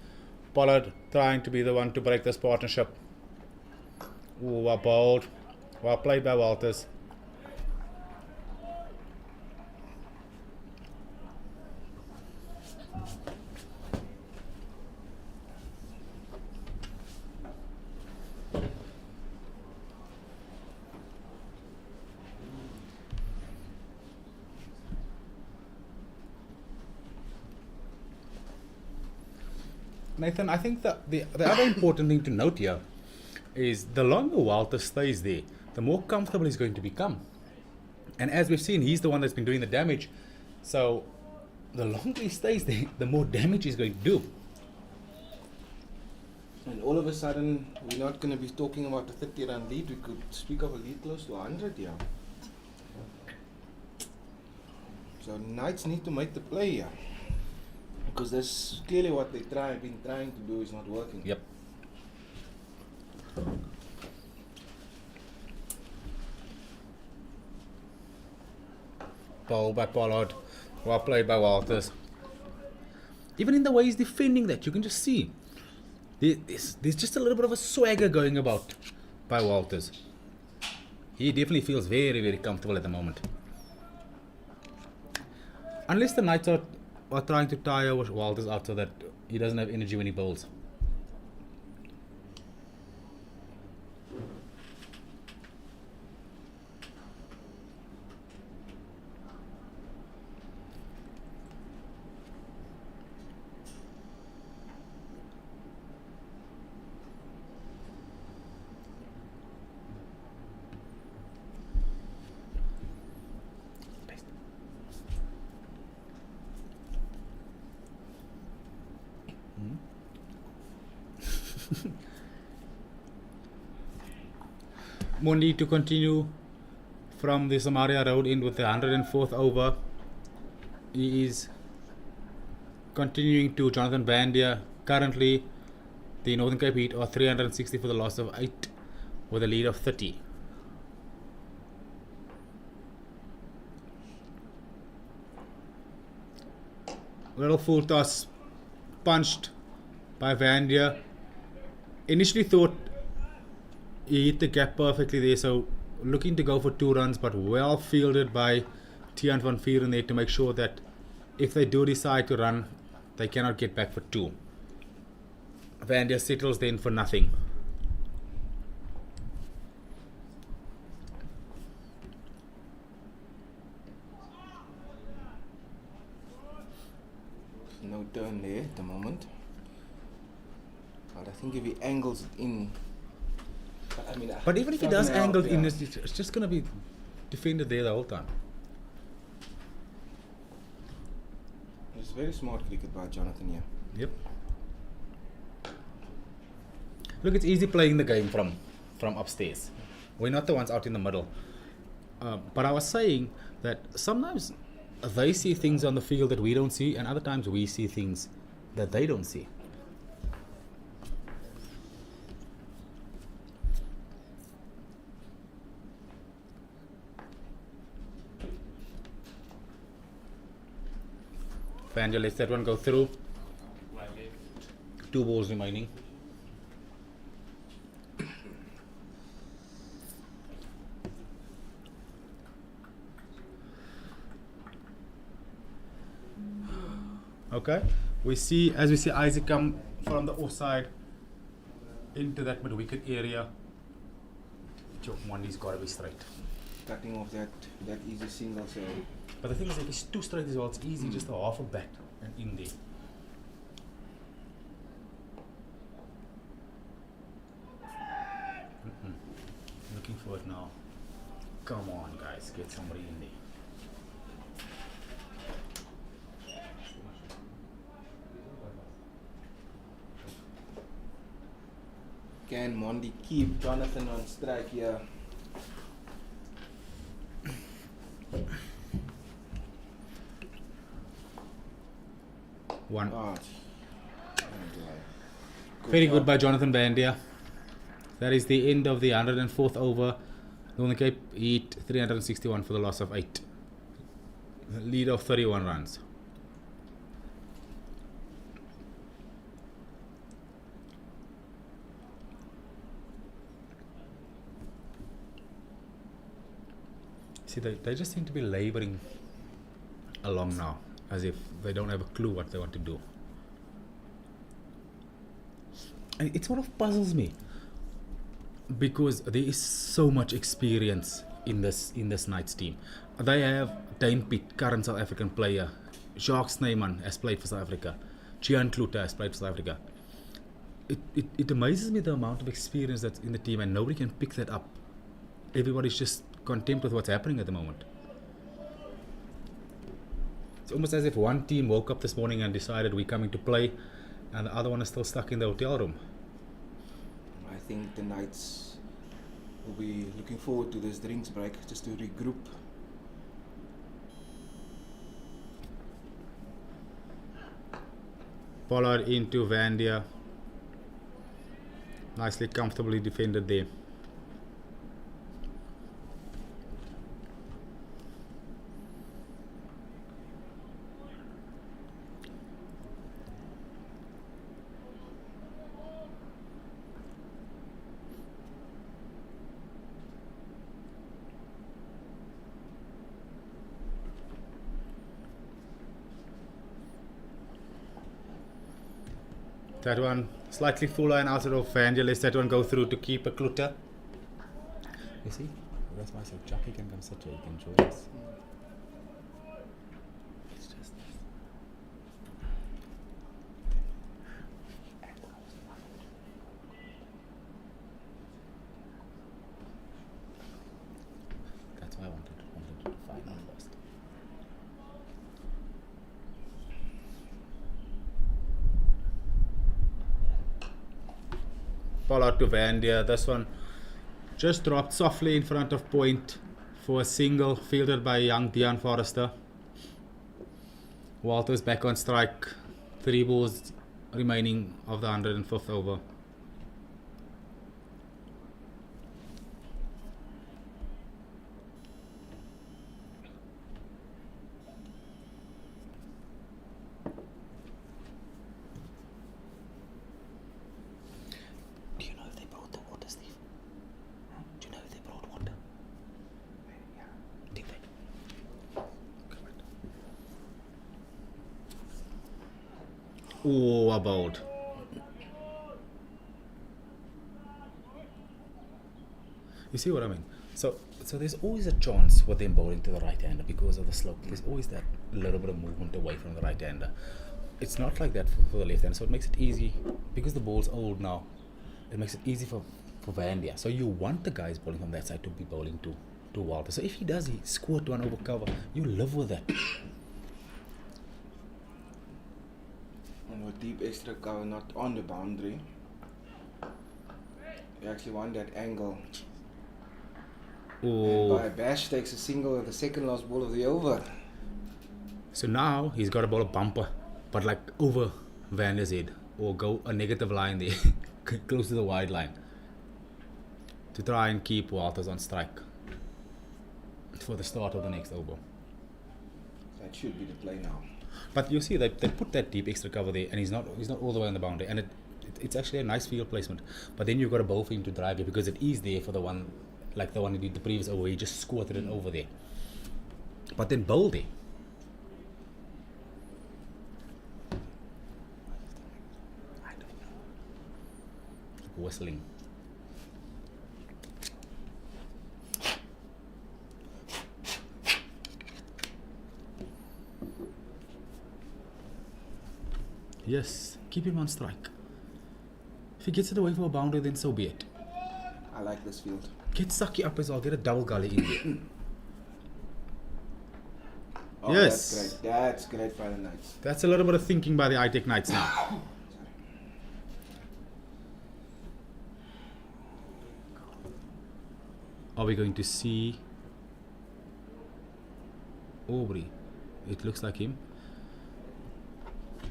Pollard trying to be the one to break this partnership. Ooh, well bowled. Well played by Walters. Nathan, I think that the other important thing to note here is the longer Walter stays there, the more comfortable he's going to become. And as we've seen, he's the one that's been doing the damage. So the longer he stays there, the more damage he's going to do. And all of a sudden, we're not going to be talking about a 30-run lead. We could speak of a lead close to 100 here. So Knights need to make the play here. Because that's clearly what they've been trying to do is not working. Yep. Ball by Pollard. Well played by Walters. Even in the way he's defending that, you can just see there's just a little bit of a swagger going about by Walters. He definitely feels very, very comfortable at the moment. Unless the Knights are trying to tire Walters out so that he doesn't have energy when he bowls. Mundi to continue from the Samaria Road end with the 104th over. He is continuing to Jonathan Bandia. Currently, the Northern Cape Heat are 360 for the loss of 8 with a lead of 30. Little full toss punched by Bandia. Initially thought he hit the gap perfectly there, so looking to go for 2 runs, but well fielded by Tian van Vieren there to make sure that if they do decide to run, they cannot get back for 2. Vandia settles then for nothing. no turn there at the moment. But I think if he angles it in. I mean, But even if he it's not does gonna help, angle in, yeah. it's just going to be defended there the whole time. It's very smart cricket by Jonathan here. Yep. Look, it's easy playing the game from upstairs. We're not the ones out in the middle. But I was saying that sometimes they see things on the field that we don't see, and other times we see things that they don't see. Vanja, let's that one go through. 2 balls remaining. Okay, as we see Isaac come from the offside into that mid-wicket area. Money's got to be straight. Cutting off that easy single, so But the thing is, if it's too straight as well, it's easy just a half a bat and in there. Looking for it now. Come on, guys, get somebody in there. can Mondi keep Jonathan on strike here? One. Oh, Very job. good by Jonathan Bandia. That is the end of the 104th over. Northern Cape Heat 361 for the loss of 8. Lead of 31 runs. See, they just seem to be labouring along now, as if they don't have a clue what they want to do. And it sort of puzzles me, because there is so much experience in this Knights team. They have Dane Pitt, current South African player. Jacques Snyman has played for South Africa. Gian Kluter has played for South Africa. It amazes me the amount of experience that's in the team, and nobody can pick that up. Everybody's just content with what's happening at the moment. It's almost as if one team woke up this morning and decided we're coming to play, and the other one is still stuck in the hotel room. I think the Knights will be looking forward to this drinks break just to regroup. Pollard into Vandia. Nicely, comfortably defended there. That one slightly fuller and outside of Vangelis. That one go through to keep a Kluter. You see? That's why I said Chucky can come sit here, he can join us. It's just this. That's why I wanted to find out first. Ball out to Vandia. This one just dropped softly in front of point for a single, fielded by young Dion Forrester. Walters back on strike. 3 balls remaining of the 105th over. Do you know if they brought the water, Steve? Do you know if they brought water? Yeah. Did they? Oh, a bowled. You see what I mean? So there's always a chance with them bowling to the right hander because of the slope. There's always that little bit of movement away from the right hander. it's not like that for the left hand, so it makes it easy because the ball's old now. It makes it easy for Vandia. So you want the guys bowling from that side to be bowling to Walter. So if he does, he squirt one over cover. You live with that. And with deep extra cover, not on the boundary, you actually want that angle. And Oh, by Bash takes a single at the second last ball of the over. so now he's got to bowl a bumper, but like over Vandia's head, or go a negative line there, close to the wide line, to try and keep Walters on strike for the start of the next over. That should be the play now. But you see, they put that deep extra cover there, and he's not all the way on the boundary, and it's actually a nice field placement. But then you've got to bowl for him to drive it, because it is there for the one, like the one he did the previous over. He just squirted it over there. But then bowl there. I don't know. Like whistling. Yes, keep him on strike. If he gets it away for a boundary, then so be it. I like this field. Get Saki up as well, get a double gully in there. Oh, Yes. That's great. That's great by the Knights. That's a little bit of thinking by the ITEC Knights now. Are we going to see Aubrey? It looks like him.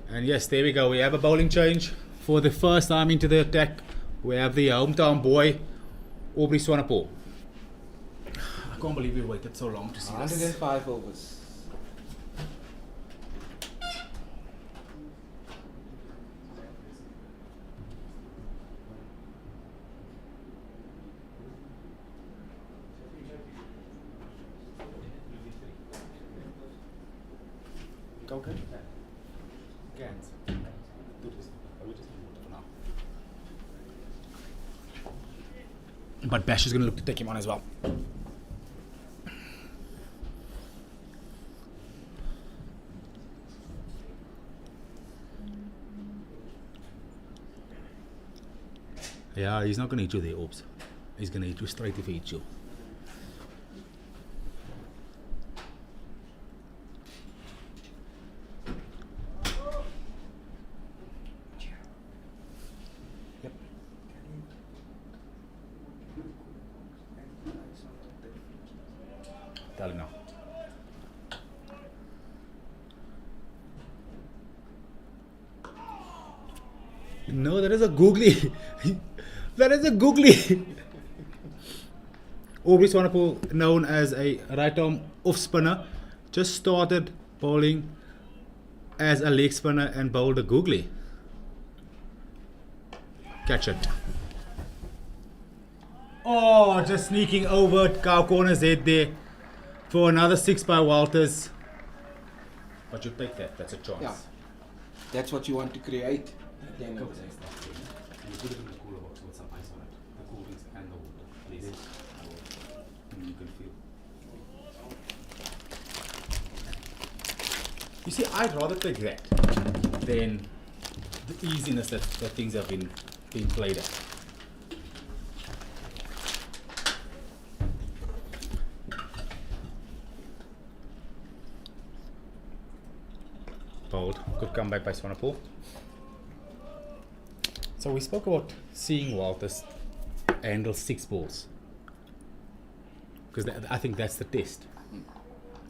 And yes, there we go. We have a bowling change for the first time into the attack. We have the hometown boy, Aubrey Swanepoel. I can't believe we waited so long to see this. 105 overs. Okay. Cans. Do this. I will just do it for now. But Bash is going to look to take him on as well. Yeah, he's not going to hit you there, Orbs. He's going to hit you straight if he hits you. Yep. Tell him now. No, that is a googly. That is a googly. Aubrey Swanepoel, known as a right arm off spinner, just started bowling as a leg spinner and bowled a googly. Catch it. Oh, just sneaking over cow corner's head there for another 6 by Walters. But you take that, that's a chance. Yeah. That's what you want to create. Then You put it in the cooler box with some ice on it. The cool drinks and the water, please. And you can feel. You see, I'd rather take that than the easiness that things have been played at. Bold. Good comeback by Swanepoel. So we spoke about seeing Walters handle 6 balls. Because I think that's the test.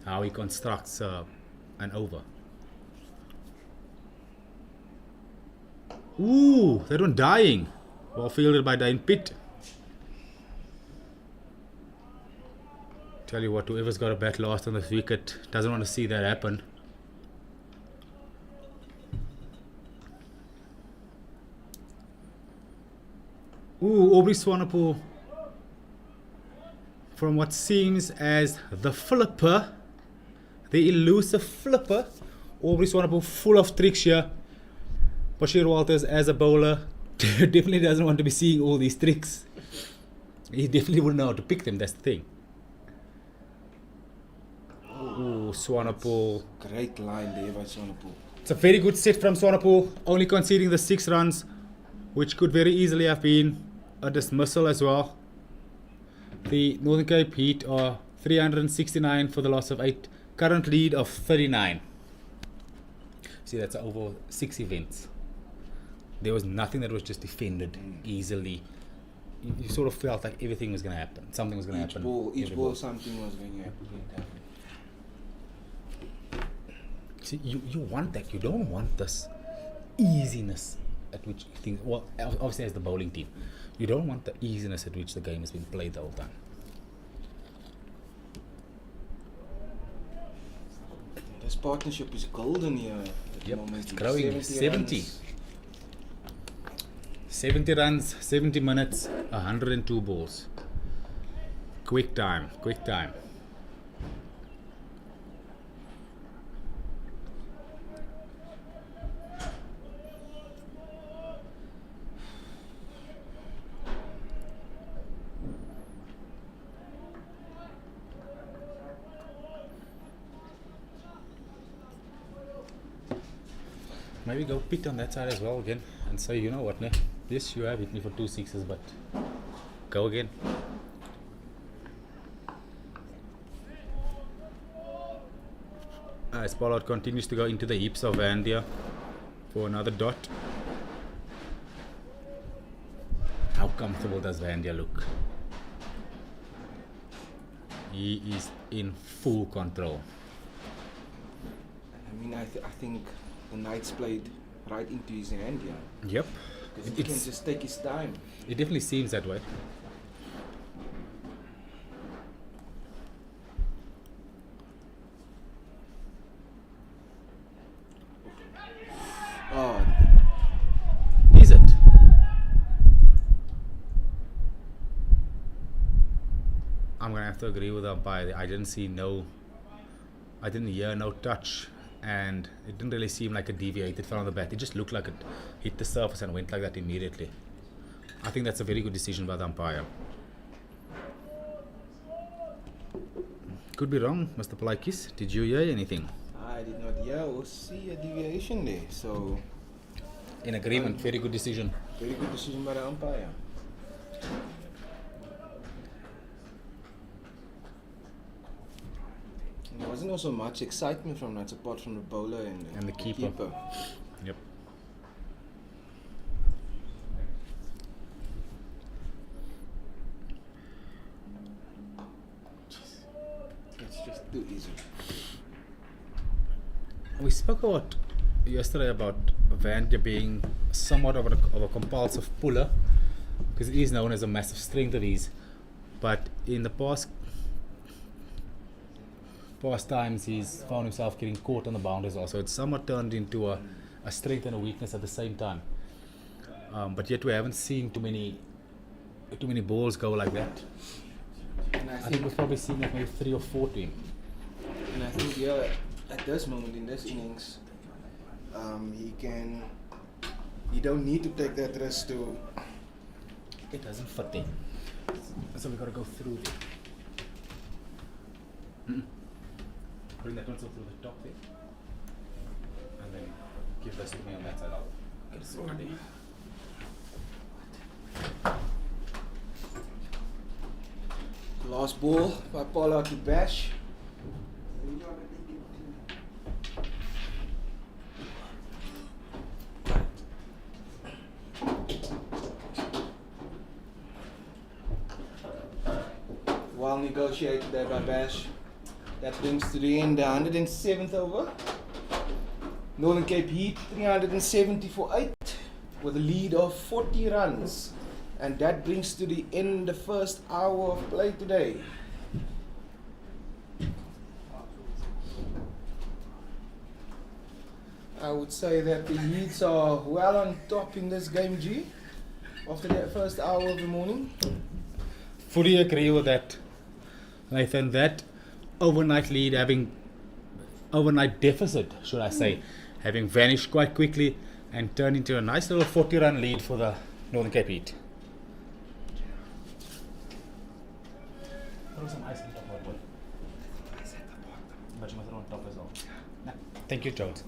How he constructs an over. Ooh, that one dying. Well fielded by Dane Pitt. Tell you what, whoever's got a bat last on this wicket doesn't want to see that happen. Ooh, Aubrey Swanepoel, from what seems as the flipper, the elusive flipper, Aubrey Swanepoel full of tricks here. Bashir Walters as a bowler definitely doesn't want to be seeing all these tricks. He definitely wouldn't know how to pick them, that's the thing. Ooh, Swanepoel. Great line there by Swanepoel. It's a very good set from Swanepoel, only conceding the 6 runs, which could very easily have been a dismissal as well. The Northern Cape Heat are 369 for the loss of 8, current lead of 39. See, that's over 6 events. There was nothing that was just defended easily. You sort of felt like everything was going to happen. Something was going to happen. Each ball, something was going to happen. See, you want that. You don't want this easiness at which things. Well, obviously, as the bowling team, you don't want the easiness at which the game has been played the whole time. This partnership is golden here at the moment. It's growing. 70. runs. 70 runs, 70 minutes, 102 balls. Quick time, quick time. Maybe go pit on that side as well again and say, you know what, ne? Yes, you have hit me for 2 6s, but go again. As Pollard continues to go into the hips of Vandia for another dot. How comfortable does Vandia look? He is in full control. I mean, I think the Knights played right into his hand here. Yep. Because he can just take his time. It definitely seems that way. Oh, Is it? I'm gonna have to agree with the umpire. I didn't hear no touch, and it didn't really seem like it deviated from the bat. It just looked like it hit the surface and went like that immediately. I think that's a very good decision by the umpire. Could be wrong, Mr. Palaikis. Did you hear anything? I did not hear or see a deviation there. So, In agreement, very good decision. very good decision by the umpire. There wasn't also much excitement from that, apart from the bowler and the keeper. Yep. It's just too easy. We spoke about yesterday about Vandia being somewhat of a compulsive puller, because it is known as a massive strength of his. But in the past times, he's found himself getting caught on the boundaries also. It's somewhat turned into a strength and a weakness at the same time. But yet we haven't seen too many balls go like that. And I think we've probably seen like maybe 3 or 4 to him. And I think yeah, at this moment in this innings, he don't need to take that risk to. It doesn't fit there. So we gotta go through there. Bring that pencil through the top there. And then give this to me on that side. I'll get it sorted there. Last ball by Pollard to Bash. Well negotiated there by Bash. That brings to the end the 107th over. Northern Cape Heat 370 for 8 with a lead of 40 runs. And that brings to the end the first hour of play today. I would say that the Heats are well on top in this game, G, after that first hour of the morning. Fully agree with that, Nathan. That overnight deficit, should I say, having vanished quite quickly and turned into a nice little 40-run lead for the Northern Cape Heat. Throw some ice on top of it. But you must throw on top as well. Thank you, Jones.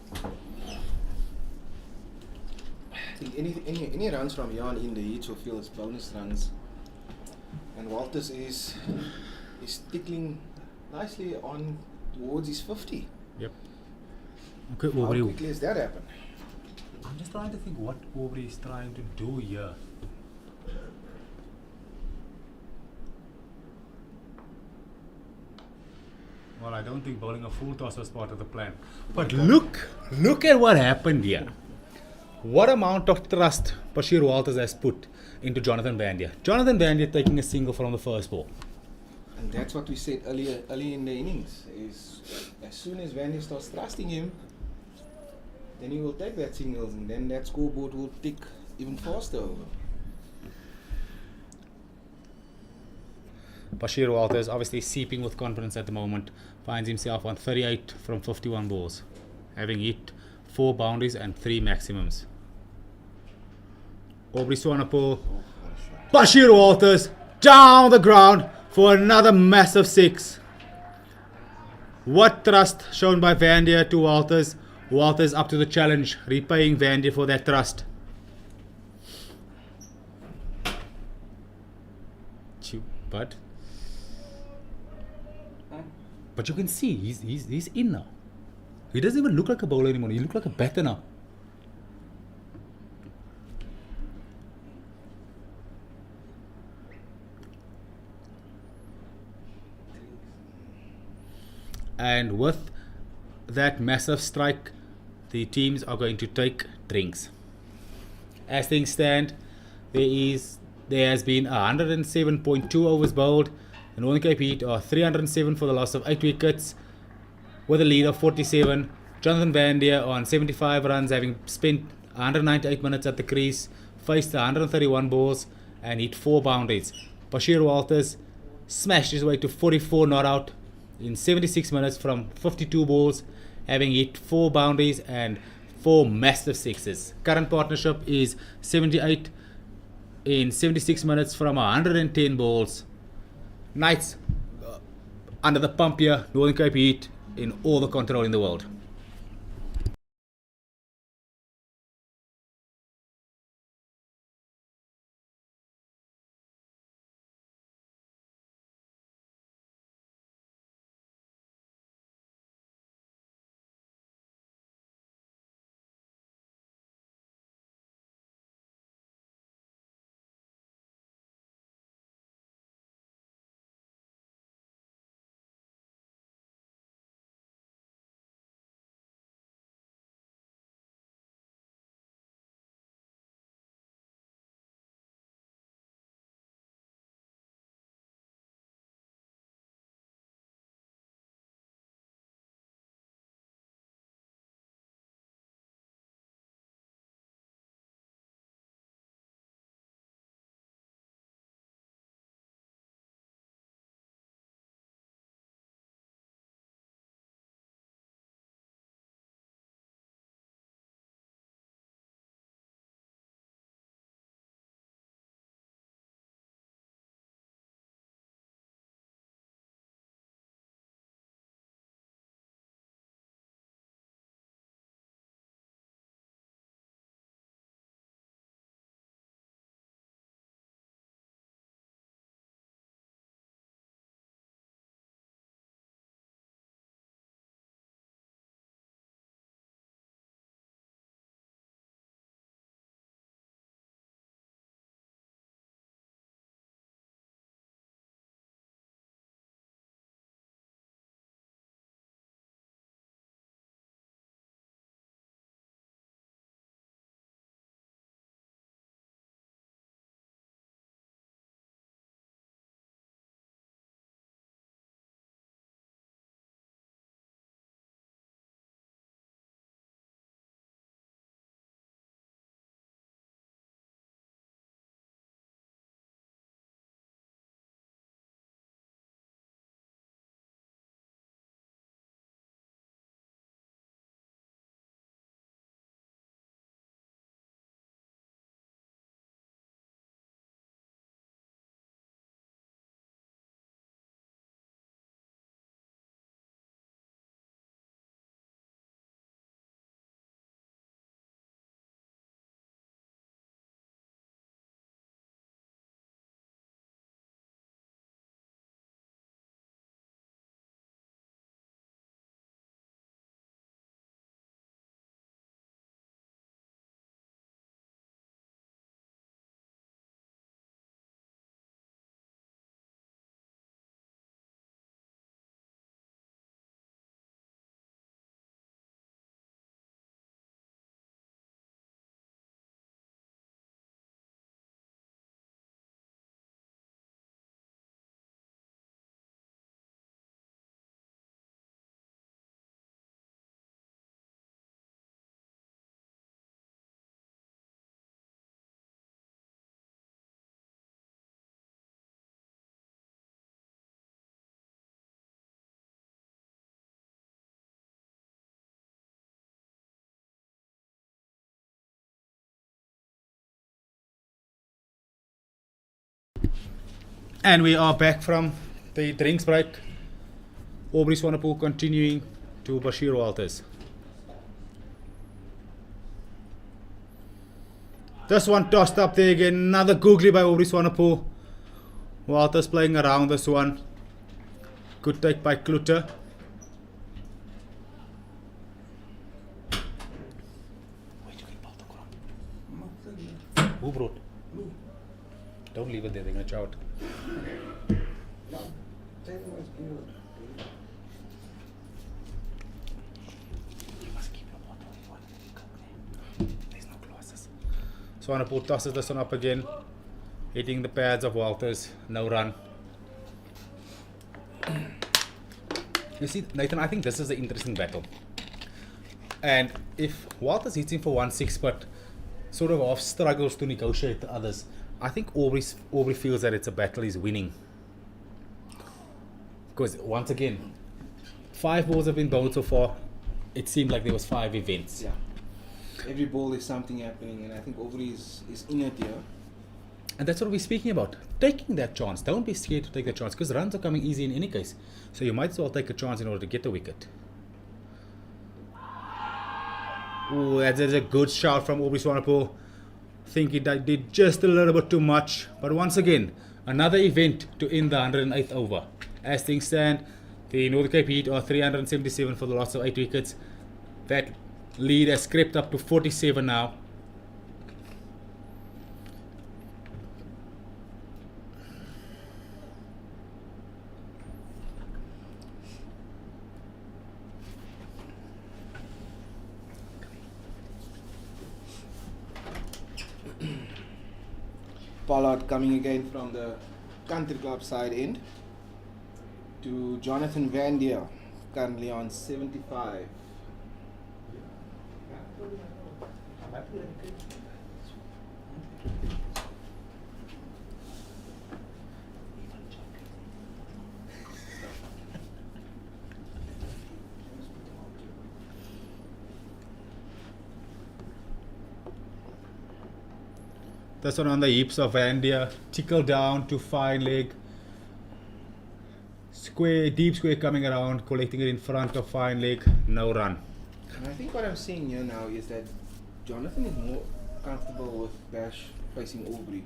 I think any runs from here on in the Heats will feel as bonus runs. And Walters is tickling nicely on towards his 50. Yep. Okay, How Aubrey. quickly has that happened? I'm just trying to think what Aubrey is trying to do here. Well, I don't think bowling a full toss was part of the plan. But look at what happened here. What amount of trust Bashir Walters has put into Jonathan Bandia. Jonathan Bandia taking a single from the first ball. And that's what we said early in the innings. Is as soon as Vandy starts trusting him, then he will take that singles, and then that scoreboard will tick even faster over. Bashir Walters obviously seeping with confidence at the moment, finds himself on 38 from 51 balls, having hit 4 boundaries and 3 maximums. Aubrey Swanepoel, Bashir Walters down the ground for another massive 6. What trust shown by Vandia to Walters. Walters up to the challenge, repaying Vandia for that trust. But you can see he's in now. He doesn't even look like a bowler anymore. He looks like a batter now. And with that massive strike, the teams are going to take drinks. As things stand, there has been 107.2 overs bowled. The Northern Cape Heat are 307 for the loss of 8 wickets, with a lead of 47. Jonathan Vandia on 75 runs, having spent 198 minutes at the crease, faced 131 balls and hit 4 boundaries. Bashir Walters smashed his way to 44 not out in 76 minutes from 52 balls, having hit 4 boundaries and 4 massive sixes. Current partnership is 78 in 76 minutes from 110 balls. Knights under the pump here, Northern Cape Heat in all the control in the world. And we are back from the drinks break. Aubrey Swanepoel continuing to Bashir Walters. This one tossed up there again. Another googly by Aubrey Swanepoel. Walters playing around this one. Good take by Kluter. Who brought? Don't leave it there, they're going to chow it. There's no glasses. Swanepoel tosses this one up again, hitting the pads of Walters. No run. You see, Nathan, I think this is an interesting battle. And if Walters hits him for 1-6, but sort of off struggles to negotiate the others, I think Aubrey feels that it's a battle he's winning. Because once again, 5 balls have been bowled so far. It seemed like there was 5 events. Yeah. Every ball is something happening, and I think Aubrey is in it here. And that's what we're speaking about. Taking that chance. Don't be scared to take that chance, because runs are coming easy in any case. So you might as well take a chance in order to get the wicket. Ooh, that's a good shout from Aubrey Swanepoel. Think he did just a little bit too much. But once again, another event to end the 108th over. As things stand, the Northern Cape Heat are 377 for the loss of 8 wickets. That lead has crept up to 47 now. Pollard coming again from the country club side end to Jonathan Van Dier, currently on 75. This one on the hips of Van Dier. Tickle down to fine leg. Square, deep square coming around, collecting it in front of fine leg. No run. And I think what I'm seeing here now is that Jonathan is more comfortable with Bash facing Aubrey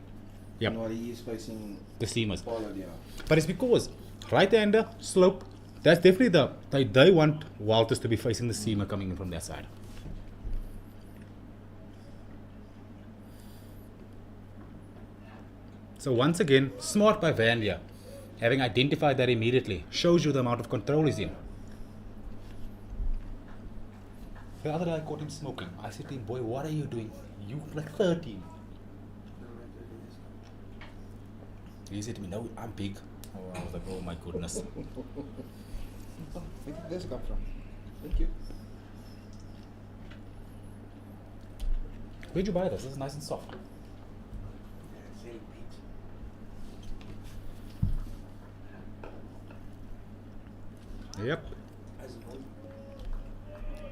Yep. than what he is facing The seamers. Pollard. Yeah. But it's because right-hander, slope, that's definitely they want Walters to be facing the seamer coming in from their side. So once again, smart by Van Dier. Having identified that immediately shows you the amount of control he's in. The other day I caught him smoking. I said to him, boy, what are you doing? You like 13. He said to me, no, I'm big. Oh, I was like, oh my goodness. Oh, where did this come from? Thank you. Where'd you buy this? This is nice and soft. Yep.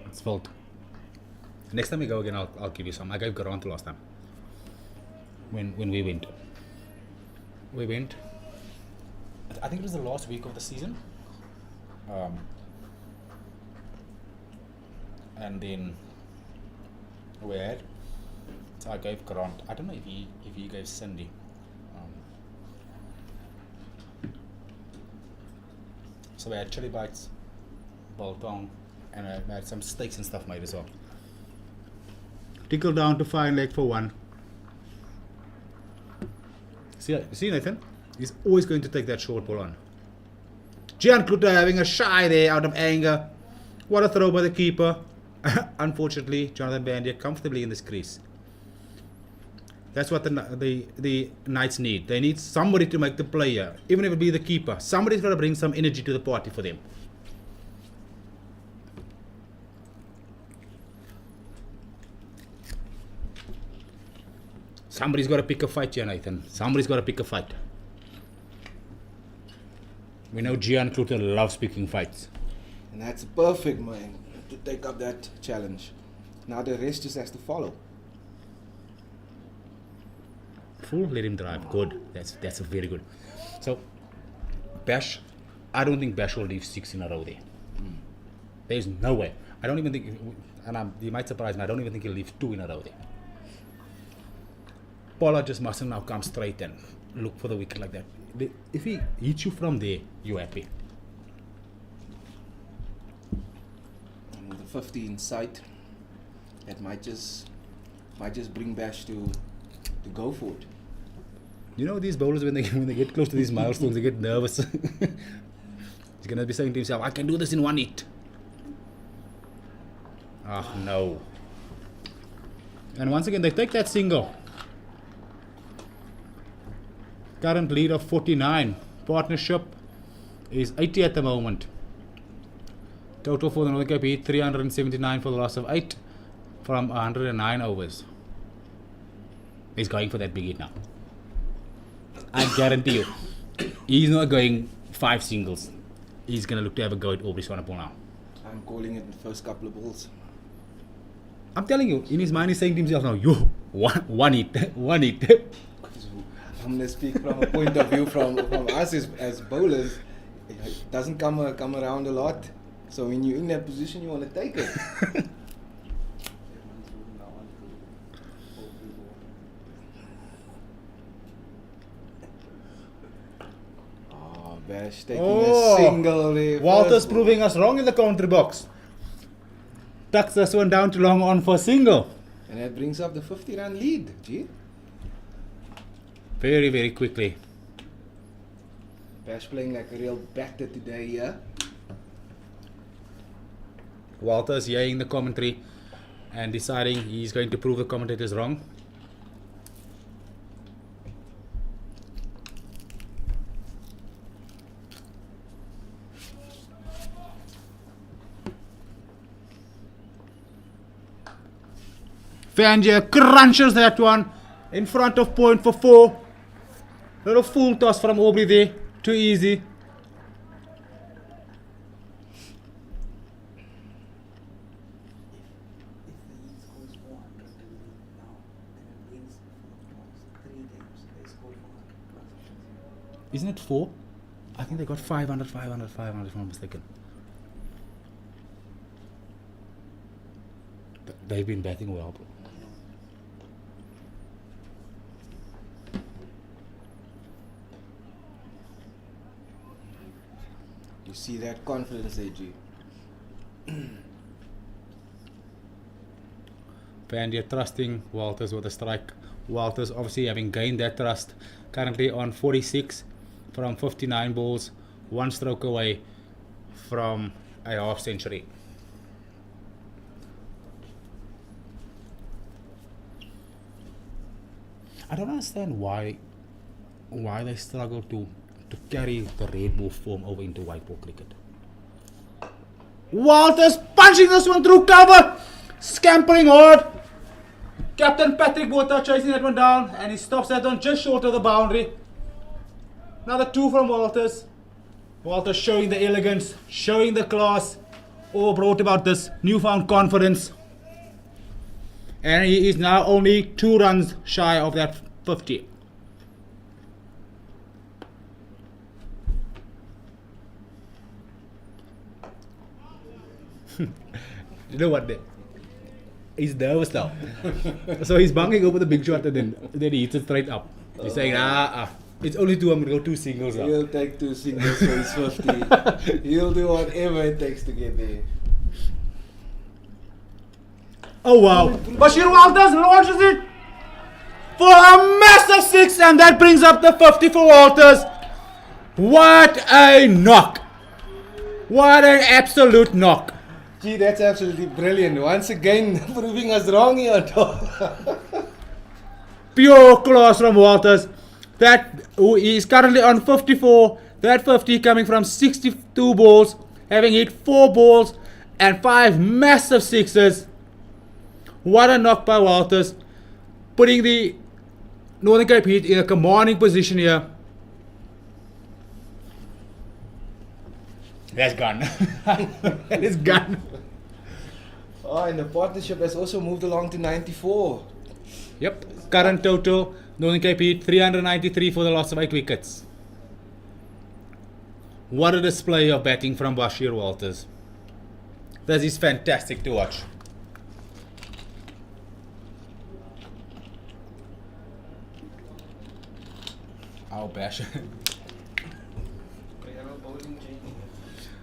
It's filled. Next time we go again, I'll give you some. I gave Garant last time. When we went. We went. I think it was the last week of the season. And then we had. So I gave Garant. I don't know if he gave Cindy. So we had chili bites, biltong, and I had some steaks and stuff made as well. Tickle down to fine leg for 1. See Nathan? He's always going to take that short ball on. Gian Kluter having a shy there out of anger. What a throw by the keeper. Unfortunately, Jonathan Van Dier comfortably in this crease. That's what the Knights need. They need somebody to make the play here. Even if it be the keeper. Somebody's got to bring some energy to the party for them. Somebody's got to pick a fight here, Nathan. Somebody's got to pick a fight. We know Gian Kluter loves picking fights. And that's perfect, man, to take up that challenge. Now the rest just has to follow. Full, let him drive. Good. That's a very good. So, Bash, I don't think Bash will leave 6 in a row there. There's no way. I don't even think, and you might surprise me, I don't even think he'll leave 2 in a row there. Pollard just mustn't now come straight and look for the wicket like that. If he hits you from there, you're happy. And with the 50 in sight, that might just bring Bash to go for it. You know these bowlers when they get close to these milestones, they get nervous. He's gonna be saying to himself, "I can do this in 1 hit." Ah, no. And once again, they take that single. Current lead of 49. Partnership is 80 at the moment. Total for the Northern Cape Heat 379 for the loss of 8 from 109 overs. He's going for that big hit now. I guarantee you, he's not going 5 singles. He's going to look to have a go at Aubrey Swanepoel now. I'm calling it the first couple of balls. I'm telling you, in his mind he's saying to himself now, yo, one hit, one hit. I'm going to speak from a point of view from us as bowlers. It doesn't come around a lot. So when you're in that position, you want to take it. Oh, Bash taking a single there. Walter's first proving us wrong in the commentary box. Tucks this one down to long on for a single. And that brings up the 50-run lead. Gee. Very, very quickly. Bash playing like a real batter today, yeah? Walter's hearing the commentary and deciding he's going to prove the commentators wrong. Fangio crunches that one in front of point for 4. Little full toss from Aubrey there. Too easy. Isn't it 4? I think they got 500 if I'm not mistaken. They've been batting well. You see that confidence there, G. Vandier trusting Walters with a strike. Walters obviously having gained that trust. Currently on 46 from 59 balls. 1 stroke away from a half century. I don't understand why they struggle to carry the red ball form over into white ball cricket. Walters punching this one through cover, scampering hard. Captain Patrick Botha chasing that one down, and he stops that one just short of the boundary. Another 2 from Walters. Walters showing the elegance, showing the class, all brought about this newfound confidence. And he is now only 2 runs shy of that 50. You know what? He's nervous now. So he's bunking over the big shot and then he hits it straight up. He's saying, it's only 2, I'm going to go 2 singles now. He'll take 2 singles for his 50. He'll do whatever it takes to get there. Oh wow. Bashir Walters launches it for a massive 6, and that brings up the 50 for Walters. What a knock. What an absolute knock. Gee, that's absolutely brilliant. Once again, proving us wrong here. Pure class from Walters. He is currently on 54. That 50 coming from 62 balls, having hit 4 balls and 5 massive 6s. What a knock by Walters, putting the Northern Cape Heat in a commanding position here. That's gone. That is gone. Oh, and the partnership has also moved along to 94. Yep. Current total, Northern Cape Heat 393 for the loss of 8 wickets. What a display of batting from Bashir Walters. This is fantastic to watch. Our Bash.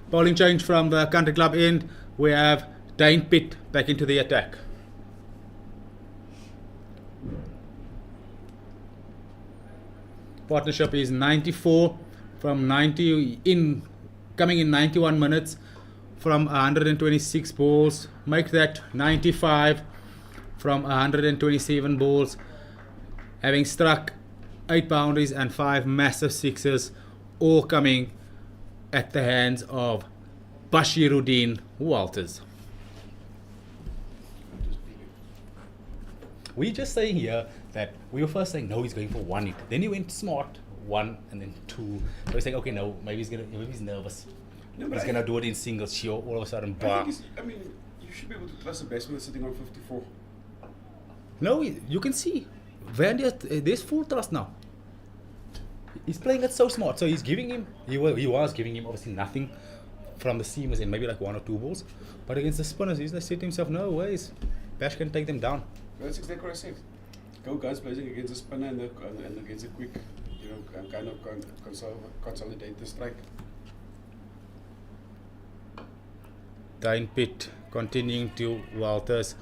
Bowling change from the country club end. We have Dane Pitt back into the attack. Partnership is 94 from 90 in coming in 91 minutes from 126 balls. Make that 95 from 127 balls, having struck 8 boundaries and 5 massive sixes, all coming at the hands of Bashiruddin Walters. We just saying here that we were first saying no, he's going for 1 hit. Then he went smart, 1 and then 2. We're saying okay, no, maybe he's nervous. No, but He's gonna do it in singles. Sure, all of a sudden, bah. I mean, you should be able to trust the batsman that's sitting on 54. No, you can see Vandia. There's full trust now. He's playing it so smart. So he's giving him. He was giving him obviously nothing from the seamers and maybe like 1 or 2 balls. But against the spinners, he's said to himself, no ways, Bash can take them down. That's exactly what I said. Go guys blazing against a spinner and against a quick, kind of consolidate the strike. Dane Pitt continuing to Walters.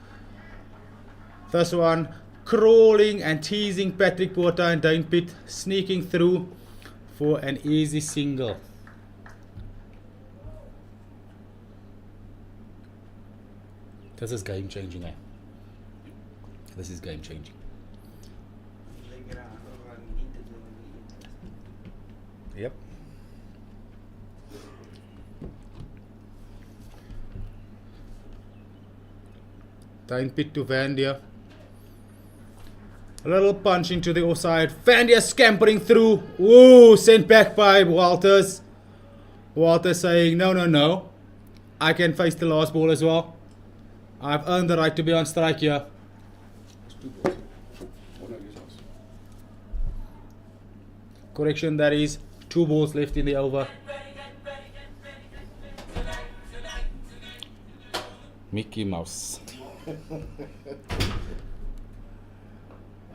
First one, crawling and teasing Patrick Porter, and Dane Pitt sneaking through for an easy single. This is game changing, eh? This is game changing. Yep. Dane Pitt to Vandia. A little punch into the offside. Vandia scampering through. Ooh, sent back by Walters. Walters saying, no. I can face the last ball as well. I've earned the right to be on strike here. It's 2 balls. One of his balls. Correction, that is 2 balls left in the over. Mickey Mouse.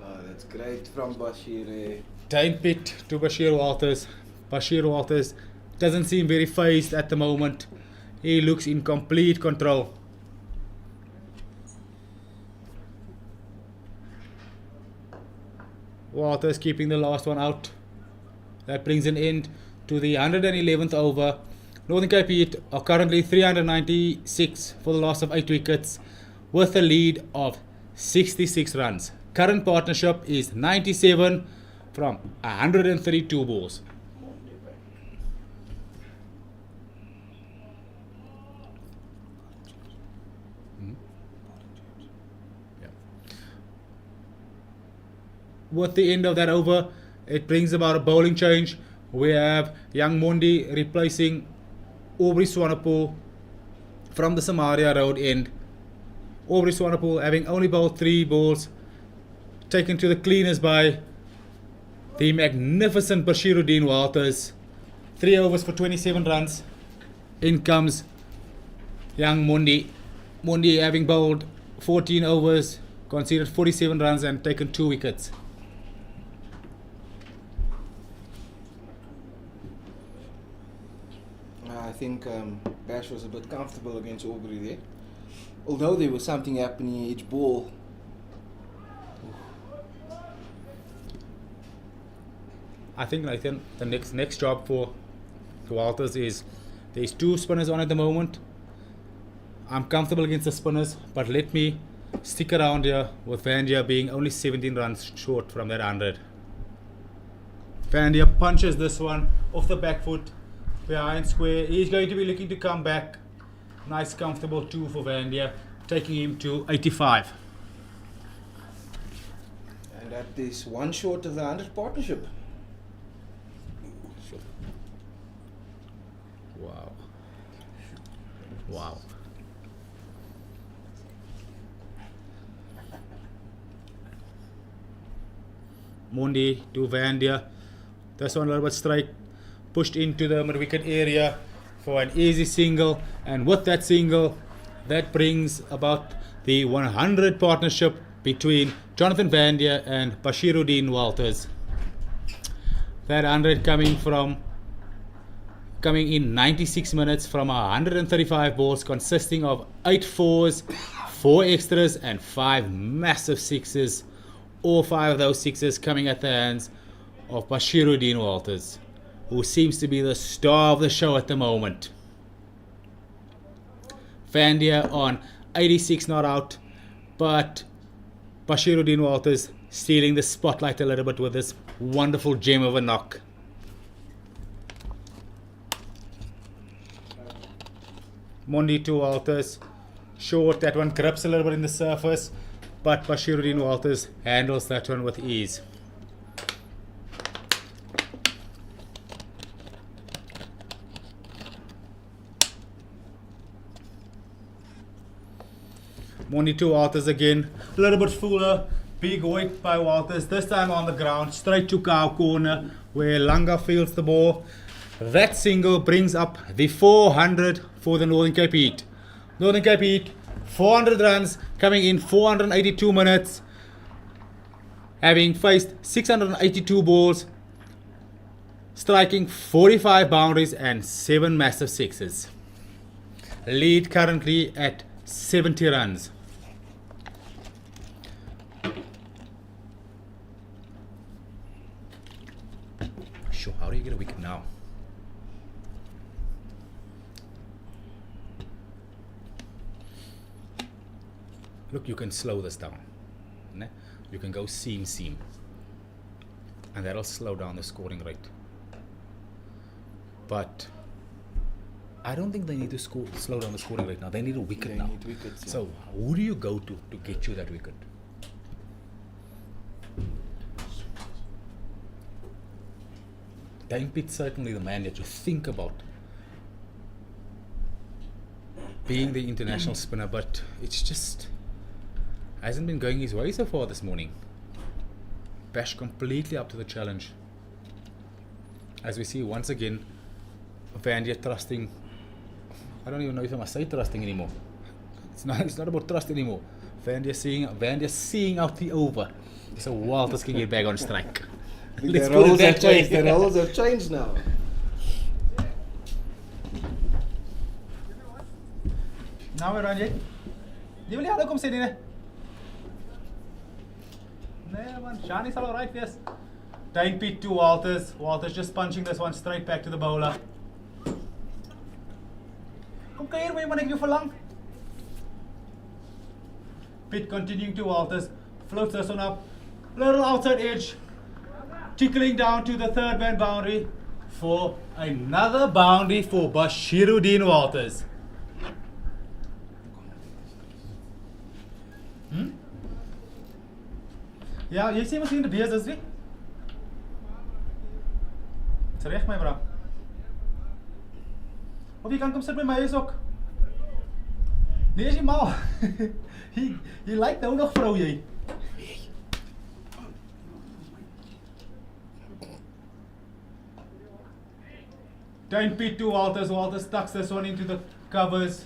That's great from Bashir. Dane Pitt to Bashir Walters. Bashir Walters doesn't seem very phased at the moment. He looks in complete control. Walters keeping the last one out. That brings an end to the 111th over. Northern Cape Heat are currently 396 for the loss of 8 wickets with a lead of 66 runs. Current partnership is 97 from 132 balls. With the end of that over, it brings about a bowling change. We have young Mondi replacing Aubrey Swanepoel from the Samaria Road end. Aubrey Swanepoel having only bowled 3 balls, taken to the cleaners by the magnificent Bashiruddin Walters. 3 overs for 27 runs. In comes young Mondi. Mondi having bowled 14 overs, conceded 47 runs and taken 2 wickets. I think Bash was a bit comfortable against Aubrey there. Although there was something happening each ball. I think like the next job for Walters is there's 2 spinners on at the moment. I'm comfortable against the spinners, but let me stick around here with Vandia being only 17 runs short from that 100. Vandia punches this one off the back foot behind square. He's going to be looking to come back. Nice comfortable 2 for Vandia, taking him to 85. And that is 1 short of the 100 partnership. Wow. Wow. Mondi to Vandia. This one a little bit straight. pushed into the mid-wicket area for an easy single, and with that single, that brings about the 100 partnership between Jonathan Vandia and Bashiruddin Walters. That 100 coming in 96 minutes from 135 balls, consisting of 8 fours, 4 extras and 5 massive sixes. All 5 of those sixes coming at the hands of Bashiruddin Walters, who seems to be the star of the show at the moment. Vandia on 86 not out, but Bashiruddin Walters stealing the spotlight a little bit with this wonderful gem of a knock. Mondi to Walters, short, that one grips a little bit in the surface, but Bashiruddin Walters handles that one with ease. Mondi to Walters again, a little bit fuller, big weight by Walters, this time on the ground, straight to cow corner where Langa fields the ball. That single brings up the 400 for the Northern Cape Heat. Northern Cape Heat, 400 runs coming in 482 minutes, having faced 682 balls, striking 45 boundaries and 7 massive sixes. Lead currently at 70 runs. Sure, how do you get a wicket now? Look, you can slow this down. Ne? You can go seam, and that'll slow down the scoring rate. But I don't think they need to slow down the scoring rate now. They need a wicket They now. need wickets, yeah. So who do you go to get you that wicket? Dane Pitt's certainly the man that you think about being the international spinner, but it's just hasn't been going his way so far this morning. Bash completely up to the challenge. As we see once again, Vandia trusting. I don't even know if I must say trusting anymore. It's not about trust anymore. Vandia seeing out the over, so Walters can get back on strike. Let's The put it roles have that way. changed. The roles have changed now. Nou weer Ranjit. Die wil jy hallo kom sê nie. Nee man, Shani sal alright wees. Dane Pitt to Walters. Walters just punching this one straight back to the bowler. Kom kuier my man, ek jou verlang. Pitt continuing to Walters. Floats this one up. Little outside edge. Tickling down to the third man boundary for another boundary for Bashiruddin Walters. Ja, jy sê miskien die bees is wie? Dis reg my bra. Of jy kan kom sit by my huis ook. Nee, is jy mal. Jy lyk nou nog vrou jy. Dane Pitt to Walters. Walters tucks this one into the covers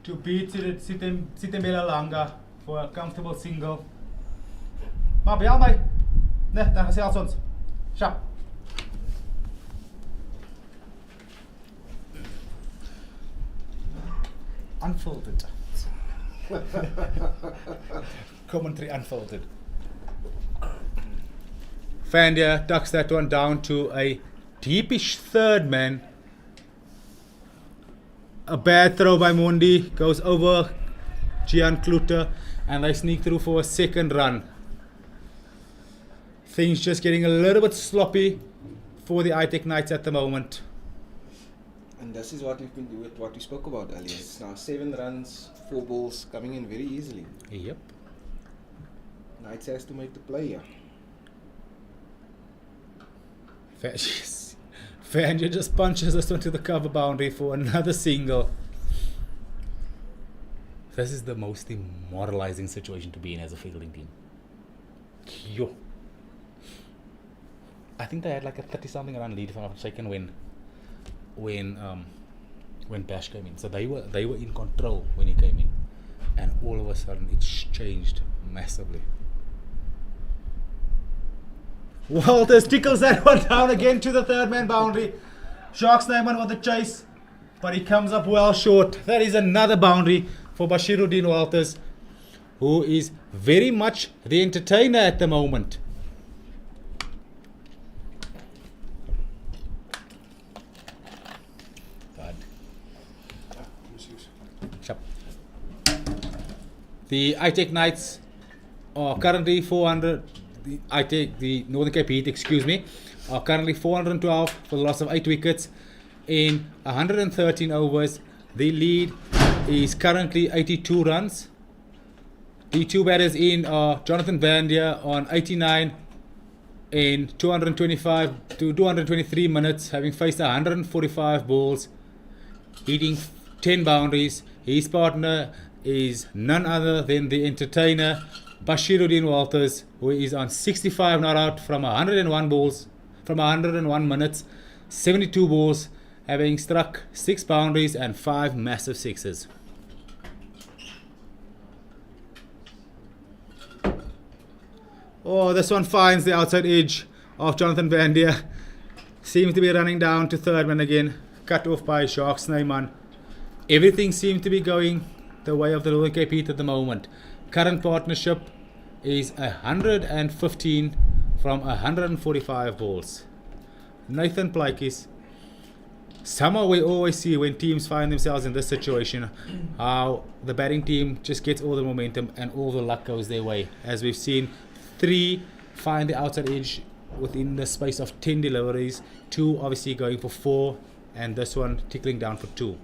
to beat Sitemela Langa for a comfortable single. Maar bel my. Nee, dan gesels ons. Sja. Unfiltered. Commentary unfiltered. Vandia ducks that one down to a deepish third man. A bad throw by Mondi goes over Gian Kluter, and they sneak through for a second run. Things just getting a little bit sloppy for the ITEC Knights at the moment. And this is what we've been doing, what we spoke about earlier. It's now 7 runs, 4 balls coming in very easily. Yep. Knights has to make the play here. Vandia just punches this one to the cover boundary for another single. This is the most demoralizing situation to be in as a fielding team. Yo. I think they had like a 30-something run lead, if I'm not mistaken, when Bash came in. So they were in control when he came in, and all of a sudden it's changed massively. Walters tickles that one down again to the third man boundary. Sharks Naiman on the chase, but he comes up well short. That is another boundary for Bashiruddin Walters, who is very much the entertainer at the moment. Sharp. The ITEC Knights are currently 400. The Northern Cape Heat, are currently 412 for the loss of 8 wickets in 113 overs. The lead is currently 82 runs. The two batters in are Jonathan Van Der on 89 in 225 to 223 minutes, having faced 145 balls, hitting 10 boundaries. His partner is none other than the entertainer Bashiruddin Walters, who is on 65 not out from 101 minutes, 72 balls, having struck 6 boundaries and 5 massive sixes. Oh, this one finds the outside edge of Jonathan Van Der. Seems to be running down to third man again, cut off by Sharks Naiman. Everything seems to be going the way of the Northern Cape Heat at the moment. Current partnership is 115 from 145 balls. Nathan Plykes. Somehow we always see when teams find themselves in this situation how the batting team just gets all the momentum and all the luck goes their way. As we've seen, 3 find the outside edge within the space of 10 deliveries, 2 obviously going for 4, and this one tickling down for 2.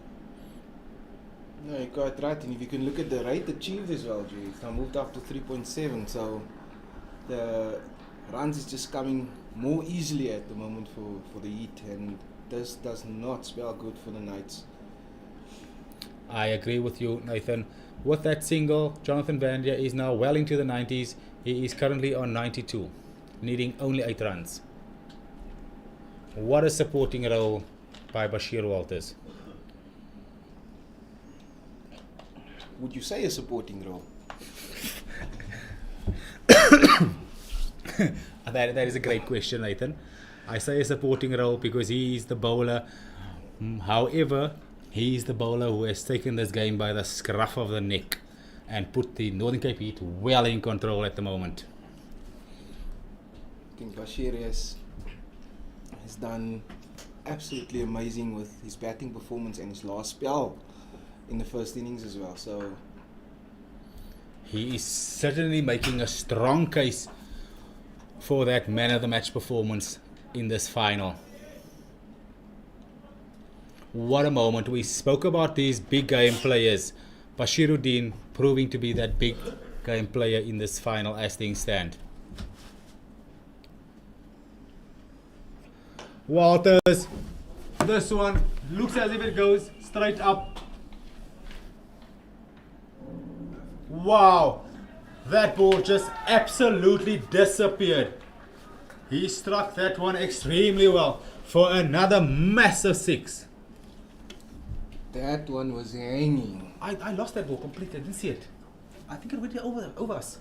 No, you're quite right. And if you can look at the rate achieved as well, it's now moved up to 3.7. So the runs is just coming more easily at the moment for the Heat, and this does not spell good for the Knights. I agree with you, Nathan. With that single, Jonathan Van Der is now well into the 90s. He is currently on 92, needing only 8 runs. What a supporting role by Bashir Walters. Would you say a supporting role? That is a great question, Nathan. I say a supporting role because he is the bowler. However, he is the bowler who has taken this game by the scruff of the neck and put the Northern Cape Heat well in control at the moment. I think Bashir has done absolutely amazing with his batting performance and his last spell in the first innings as well. So he is certainly making a strong case for that man of the match performance in this final. What a moment. We spoke about these big game players. Bashiruddin proving to be that big game player in this final as things stand. Walters, this one looks as if it goes straight up. Wow, that ball just absolutely disappeared. He struck that one extremely well for another massive 6. that one was hanging. I lost that ball completely. I didn't see it. I think it went over us.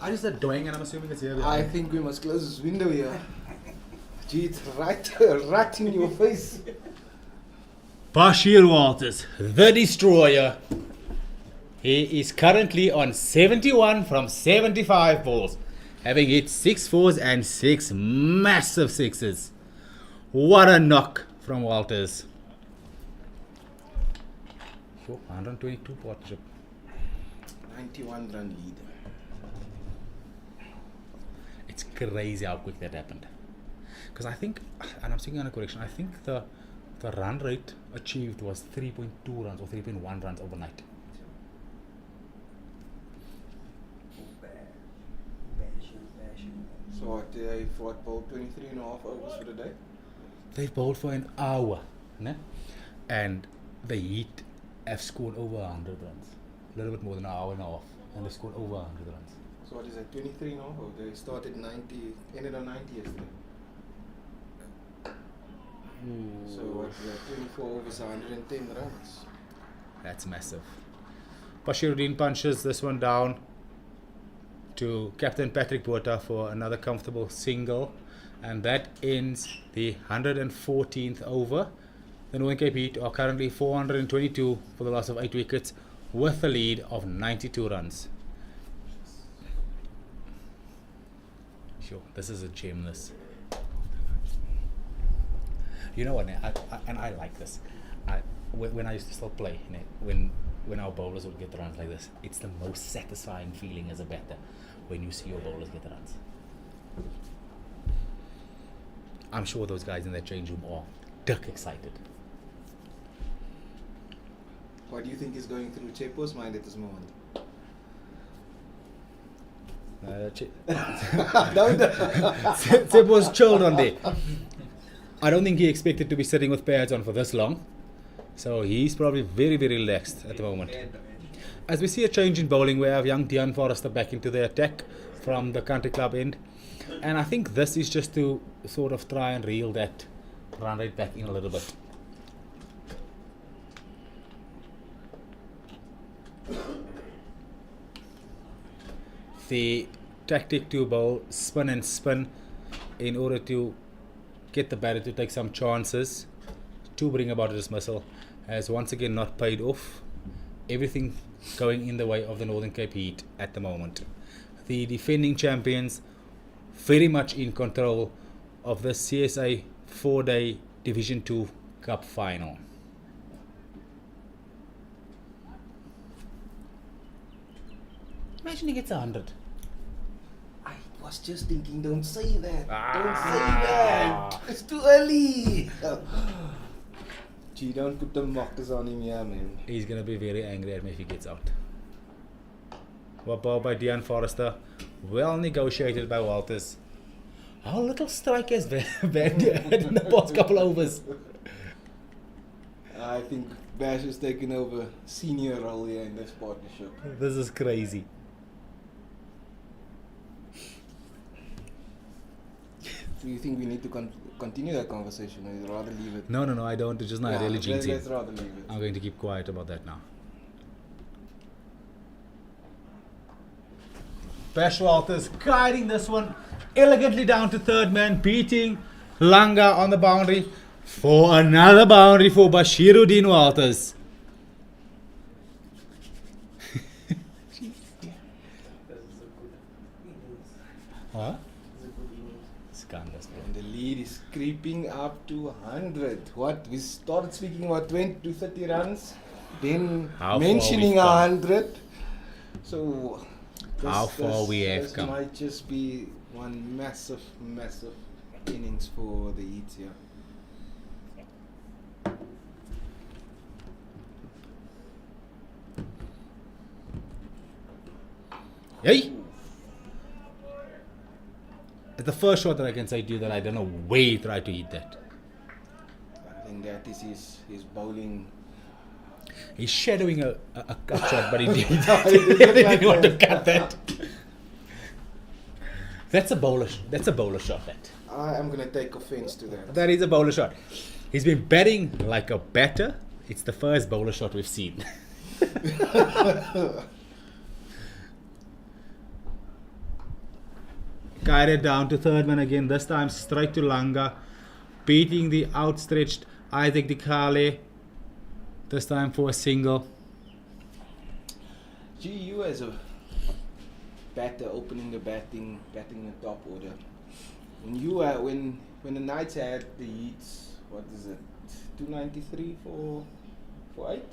I just said doing, and I'm assuming it's here. I think we must close this window here. Gee, it's right in your face. Bashir Walters, the destroyer. He is currently on 71 from 75 balls, having hit 6 fours and 6 massive sixes. What a knock from Walters. 122 partnership. 91 run lead. It's crazy how quick that happened. Because I think, and I'm seeing on a correction, I think the run rate achieved was 3.2 runs or 3.1 runs overnight. So what, they bowled 23 and a half overs for the day? They've bowled for an hour, né? And the Heat have scored over 100 runs. A little bit more than an hour and a half, and they scored over 100 runs. So what is that, 23 now? Or they started 90, ended on 90 yesterday. So what is that, 24 overs, 110 runs. That's massive. Bashiruddin punches this one down to Captain Patrick Botha for another comfortable single, and that ends the 114th over. The Northern Cape Heat are currently 422 for the loss of 8 wickets with a lead of 92 runs. Sure, this is a gem, this. You know what, I like this. When I used to still play, when our bowlers would get the runs like this, it's the most satisfying feeling as a batter when you see your bowlers get the runs. I'm sure those guys in that change room are duck excited. What do you think is going through Chepo's mind at this moment? Seb was chilled on there. I don't think he expected to be sitting with pads on for this long, so he's probably very, very relaxed at the moment. As we see a change in bowling, we have young Dean Forrester back into the attack from the country club end, and I think this is just to sort of try and reel that run rate back in a little bit. The tactic to bowl spin and spin in order to get the batter to take some chances to bring about a dismissal has once again not paid off. Everything going in the way of the Northern Cape Heat at the moment. The defending champions very much in control of the CSA 4-day Division 2 Cup final. Imagine he gets 100. I was just thinking, don't say that. Don't say that. It's too early. Gee, don't put the mockers on him here, man. He's going to be very angry at me if he gets out. Well, ball by Dean Forrester. Well negotiated by Walters. How little strike has Van had in the past couple overs. I think Bash has taken over senior role here in this partnership. This is crazy. Do you think we need to continue that conversation, or you'd rather leave it? No, I don't. It's just not really jinxing. Let's rather leave it. I'm going to keep quiet about that now. Bash Walters guiding this one elegantly down to third man, beating Langa on the boundary for another boundary for Bashiruddin Walters. Huh? Scandalous. And the lead is creeping up to 100. What? We started speaking about 20 to 30 runs, then How mentioning far we've 100. So How far we have come. This might just be one massive innings for the Heat here. Hey! It's the first shot that I can say to you that I don't know where he tried to hit that. I think that is his bowling. He's shadowing a cut shot, but he didn't want to cut that. That's a bowler shot, that. I am going to take offense to that. That is a bowler shot. He's been batting like a batter. It's the first bowler shot we've seen. Guided down to third man again, this time straight to Langa, beating the outstretched ITEC Dikale, this time for a single. Gee, you as a batter opening the batting in the top order. When you when the Knights had the Heats, what is it, 293 for 8?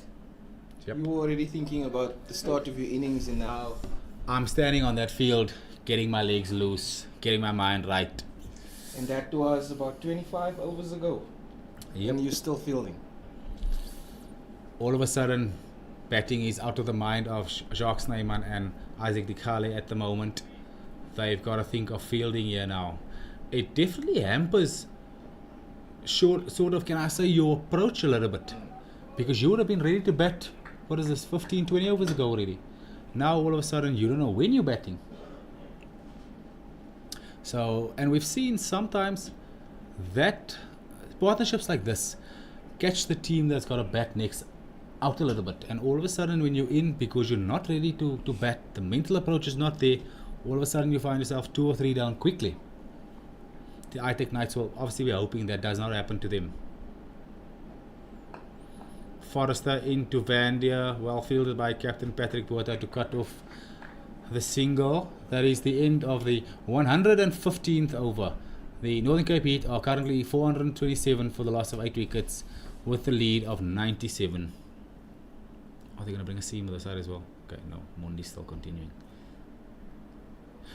Yep. You were already thinking about the start of your innings and now. I'm standing on that field, getting my legs loose, getting my mind right. And that was about 25 overs ago. Yep. And you're still fielding. All of a sudden, batting is out of the mind of Jacques Snyman and ITEC Dikale at the moment. They've got to think of fielding here now. It definitely hampers, sort of, can I say, your approach a little bit. Because you would have been ready to bat, what is this, 15, 20 overs ago already. Now all of a sudden, you don't know when you're batting. So, and we've seen sometimes that partnerships like this catch the team that's got a bat next out a little bit, and all of a sudden when you're in, because you're not ready to bat, the mental approach is not there, all of a sudden you find yourself 2 or 3 down quickly. The ITEC Knights will obviously be hoping that does not happen to them. Forrester into Vandier, well fielded by Captain Patrick Botha to cut off the single. That is the end of the 115th over. The Northern Cape Heat are currently 427 for the loss of 8 wickets with the lead of 97. Are they going to bring a seam on the side as well? Okay, no, Mondi's still continuing.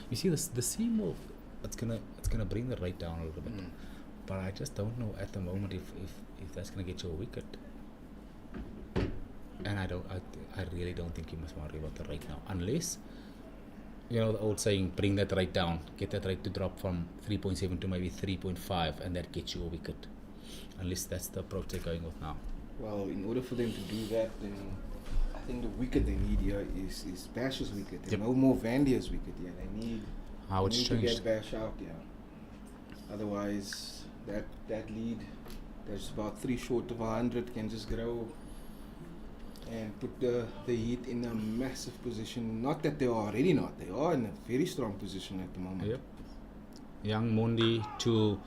You see, the seam will, it's gonna bring the rate down a little bit, but I just don't know at the moment if that's gonna get you a wicket. And I really don't think you must worry about the rate now, unless, you know, the old saying, bring that rate down, get that rate to drop from 3.7 to maybe 3.5, and that gets you a wicket. Unless that's the approach they're going with now. Well, in order for them to do that, then I think the wicket they need here is Bash's wicket. Yep. No more Vandier's wicket here. They need, How it's to changed. get Bash out here. Otherwise, that lead that's about 3 short of 100 can just grow and put the Heat in a massive position. Not that they are already not. They are in a very strong position at the moment. Yep. Young Mondi to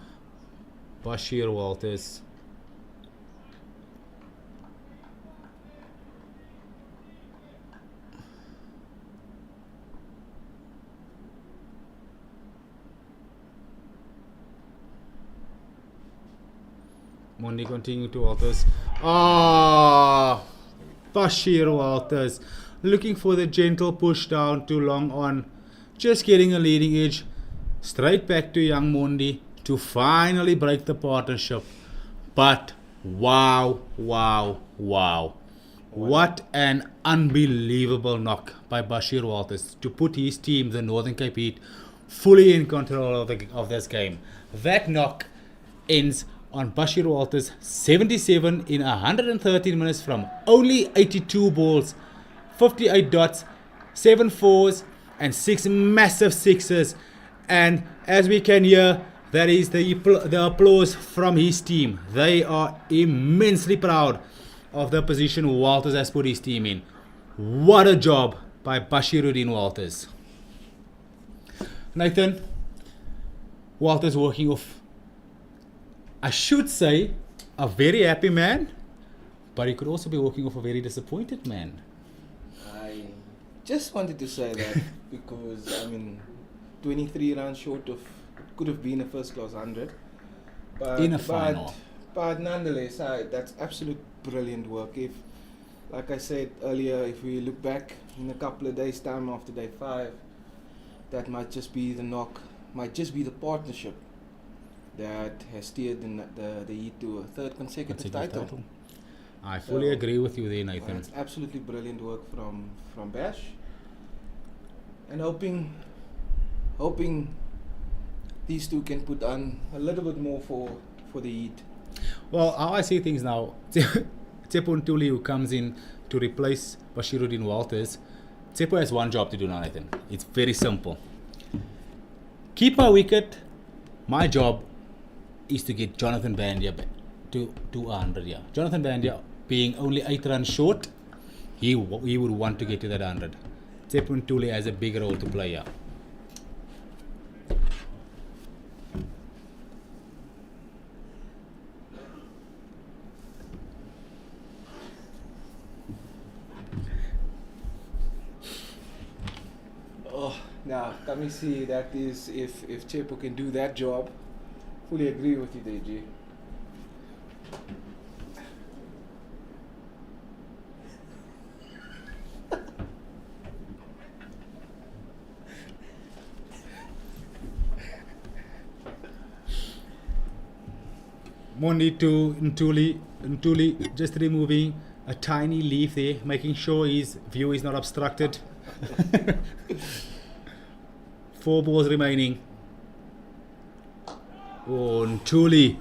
Bashir Walters. Mondi continuing to Walters. Bashir Walters looking for the gentle push down to long on. Just getting a leading edge. Straight back to young Mondi to finally break the partnership. But wow. What an unbelievable knock by Bashir Walters to put his team, the Northern Cape Heat, fully in control of this game. That knock ends on Bashir Walters 77 in 113 minutes from only 82 balls, 58 dots, 7 fours and 6 massive sixes. And as we can hear, that is the applause from his team. They are immensely proud of the position Walters has put his team in. What a job by Bashiruddin Walters. Nathan, Walters working off, I should say, a very happy man, but he could also be working off a very disappointed man. I just wanted to say that because, 23 runs short of, could have been a first class 100. But, In a final. But nonetheless, that's absolute brilliant work. If, like I said earlier, if we look back in a couple of days' time after day 5, that might just be the knock, might just be the partnership that has steered the Heat to a 3rd consecutive title. I fully agree with you there, Well, Nathan. it's absolutely brilliant work from Bash, and hoping these two can put on a little bit more for the Heat. Well, how I see things now, Tsepo Ntuli, who comes in to replace Bashiruddin Walters, Tsepo has one job to do now, Nathan. It's very simple. Keep my wicket. My job is to get Jonathan Vandier back to 100. Yeah. Jonathan Vandier being only 8 runs short, he would want to get to that 100. Tsepo Ntuli has a big role to play here. Now, can we see that is if Chepo can do that job? Fully agree with you, DG. Mondi to Ntuli just removing a tiny leaf there, making sure his view is not obstructed. 4 balls remaining. Oh, Ntuli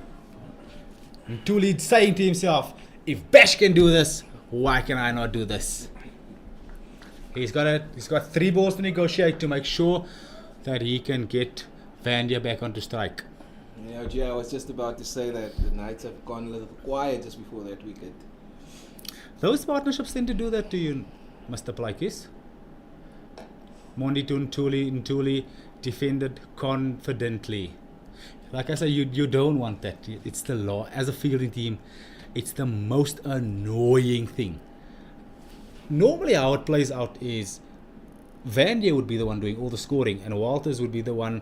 saying to himself, if Bash can do this, why can I not do this? He's got 3 balls to negotiate to make sure that he can get Vandia back onto strike. Yeah, Gee, I was just about to say that the Knights have gone a little quiet just before that wicket. Those partnerships tend to do that to you, Mr. Plykis. Mondi Ntuli defended confidently. Like I say, you don't want that. It's the law. As a fielding team, it's the most annoying thing. Normally how it plays out is Vandia would be the one doing all the scoring and Walters would be the one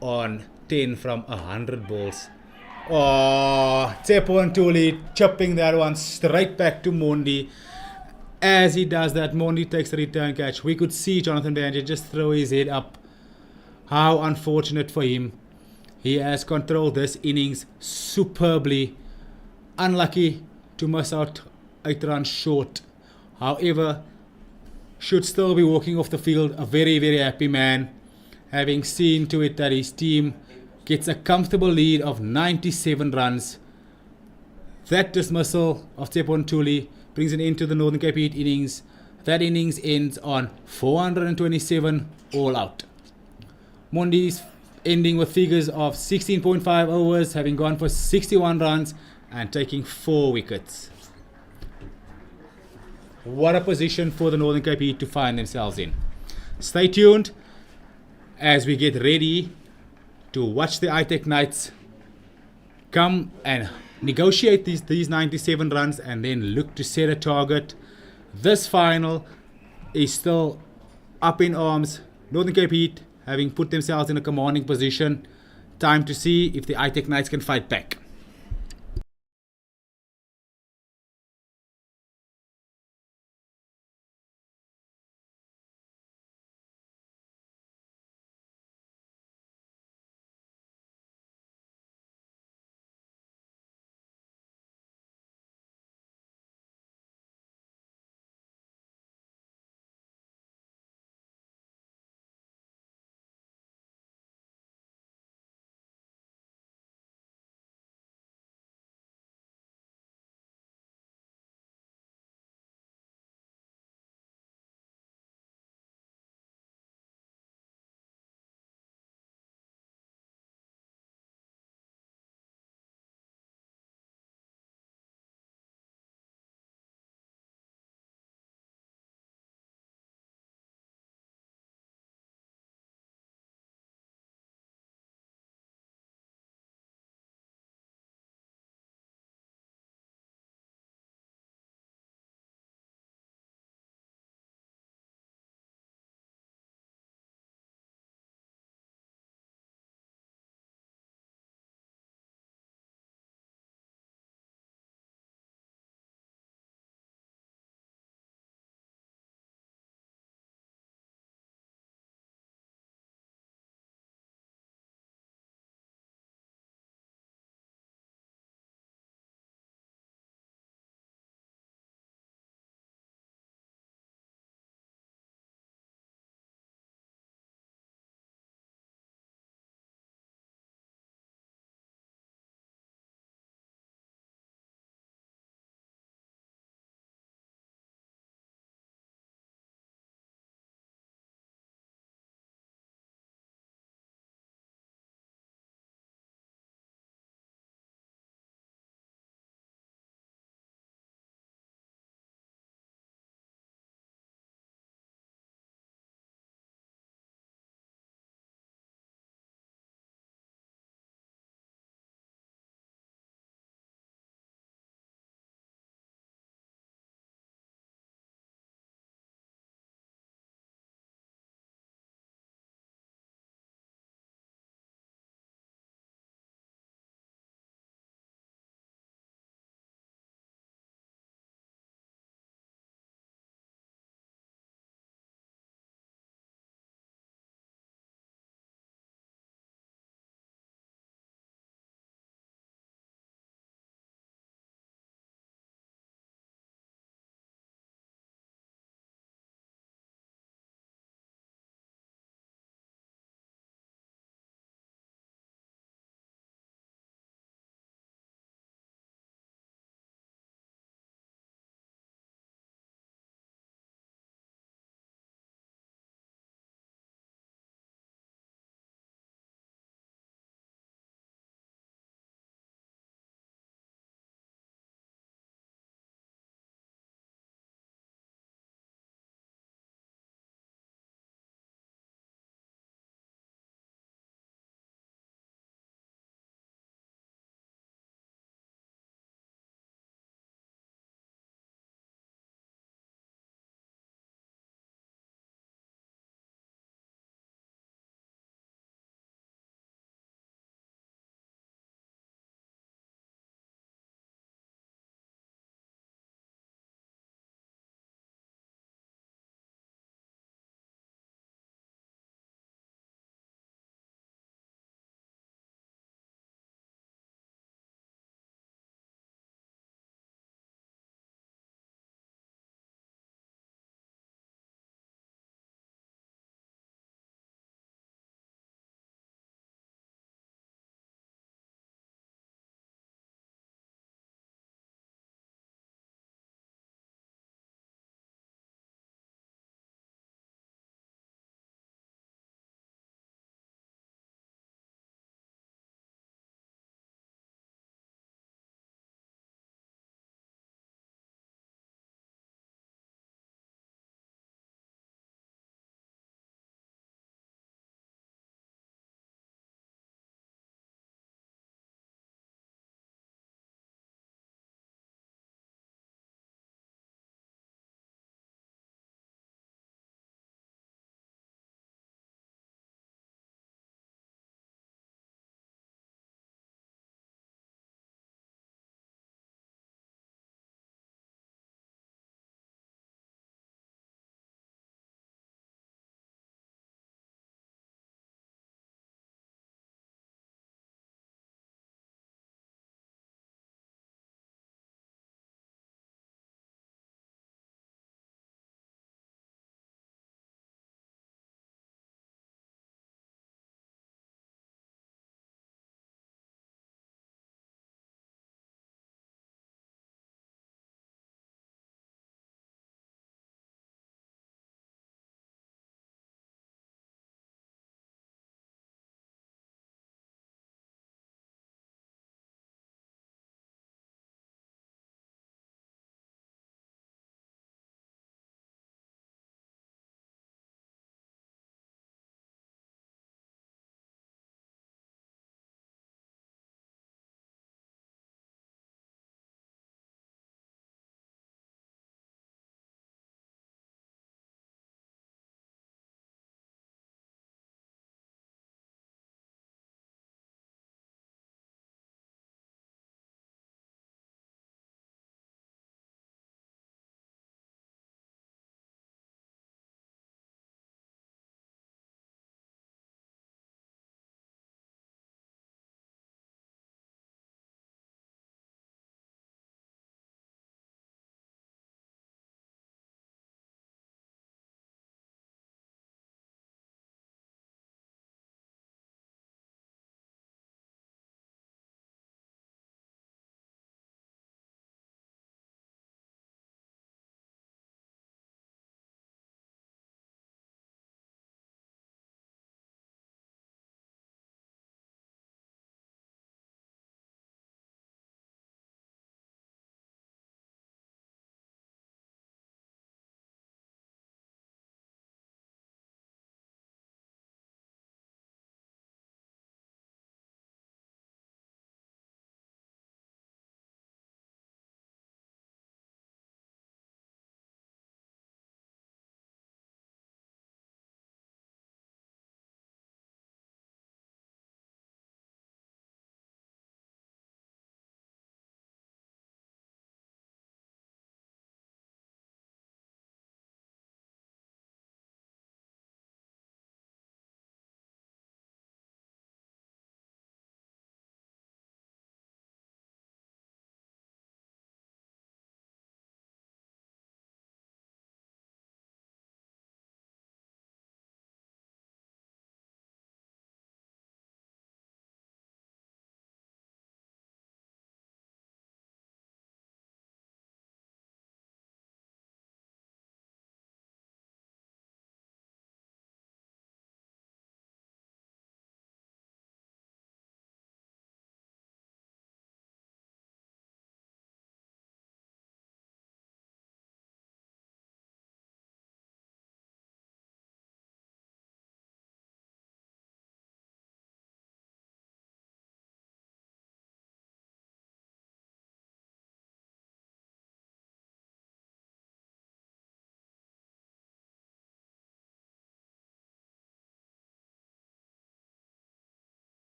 on 10 from 100 balls. Oh, Tsepo Ntuli chipping that one straight back to Mondi. As he does that, Mondi takes the return catch. We could see Jonathan Vandia just throw his head up. How unfortunate for him. He has controlled this innings superbly. Unlucky to miss out 8 runs short. However, should still be walking off the field a very, very happy man, having seen to it that his team gets a comfortable lead of 97 runs. That dismissal of Tsepo Ntuli brings an end to the Northern Cape Heat innings. That innings ends on 427 all out. Mondi's ending with figures of 16.5 overs, having gone for 61 runs and taking 4 wickets. What a position for the Northern Cape Heat to find themselves in. Stay tuned as we get ready to watch the ITEC Knights come and negotiate these 97 runs and then look to set a target. This final is still up in arms. Northern Cape Heat having put themselves in a commanding position. Time to see if the ITEC Knights can fight back.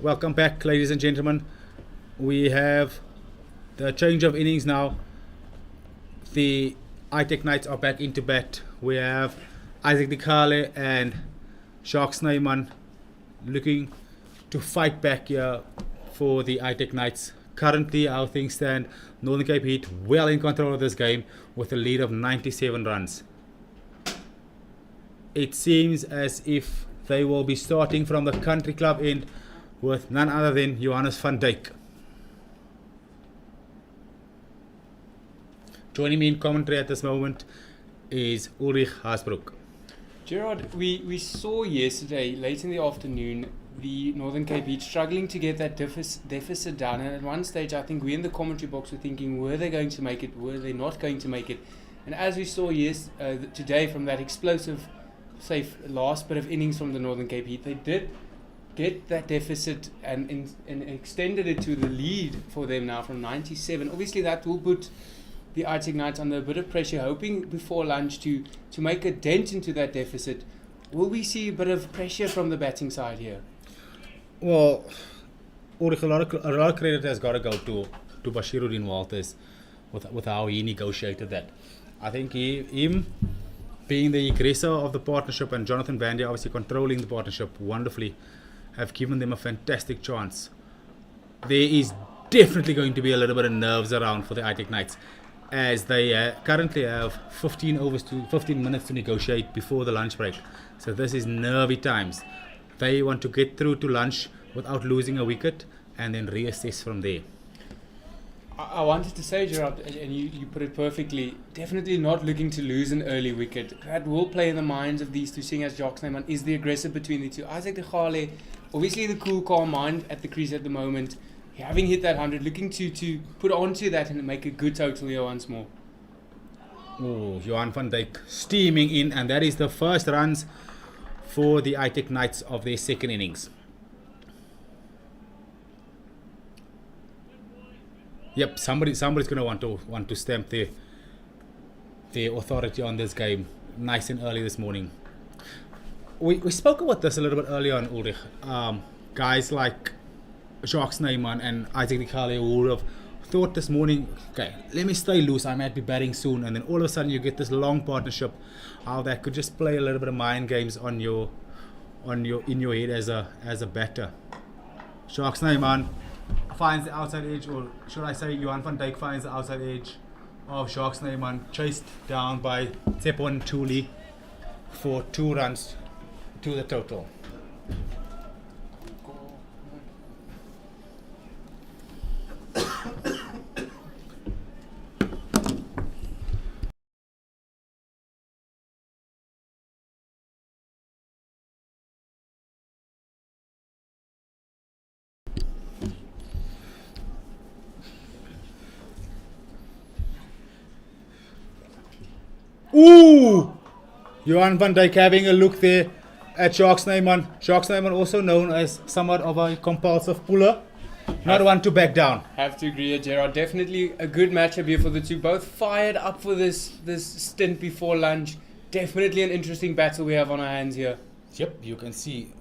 Welcome back, ladies and gentlemen. We have the change of innings now. The ITEC Knights are back into bat. We have Isaac Dikale and Jacques Snyman looking to fight back here for the ITEC Knights. Currently, how things stand, Northern Cape Heat well in control of this game with a lead of 97 runs. It seems as if they will be starting from the country club end with none other than Johannes van Dijk. Joining me in commentary at this moment is Ulrich Haasbroek. Gerard, we saw yesterday, late in the afternoon, the Northern Cape Heat struggling to get that deficit down. And at one stage, I think we in the commentary box were thinking, were they going to make it? Were they not going to make it? And as we saw today from that explosive, last bit of innings from the Northern Cape Heat, they did get that deficit and extended it to the lead for them now from 97. Obviously, that will put the ITEC Knights under a bit of pressure, hoping before lunch to make a dent into that deficit. Will we see a bit of pressure from the batting side here? Well, Ulrich, a lot of credit has got to go to Bashiruddin Walters with how he negotiated that. I think him being the aggressor of the partnership and Jonathan Van Der obviously controlling the partnership wonderfully have given them a fantastic chance. There is definitely going to be a little bit of nerves around for the ITEC Knights, as they currently have 15 minutes to negotiate before the lunch break. So this is nervy times. They want to get through to lunch without losing a wicket and then reassess from there. I wanted to say, Gerard, and you put it perfectly, definitely not looking to lose an early wicket. That will play in the minds of these two, seeing as Jacques Snyman is the aggressor between the two. Isaac Dikale, obviously the cool, calm mind at the crease at the moment, having hit that 100, looking to put onto that and make a good total here once more. Oh, Johan van Dijk steaming in, and that is the first runs for the ITEC Knights of their second innings. Yep, somebody's going to want to stamp their authority on this game nice and early this morning. We spoke about this a little bit earlier on, Ulrich. Guys like Jacques Snyman and Isaac Dikale who would have thought this morning, okay, let me stay loose, I might be batting soon, and then all of a sudden you get this long partnership, how that could just play a little bit of mind games in your head as a batter. Jacques Snyman finds the outside edge, or should I say Johan van Dijk finds the outside edge of Jacques Snyman, chased down by Tsepon Thuli for 2 runs to the total. Ooh! Johan van Dijk having a look there at Jacques Snyman. Jacques Snyman also known as somewhat of a compulsive puller. Not one to back down. Have to agree, Gerard. Definitely a good matchup here for the two. Both fired up for this stint before lunch. Definitely an interesting battle we have on our hands here. Yep, you can see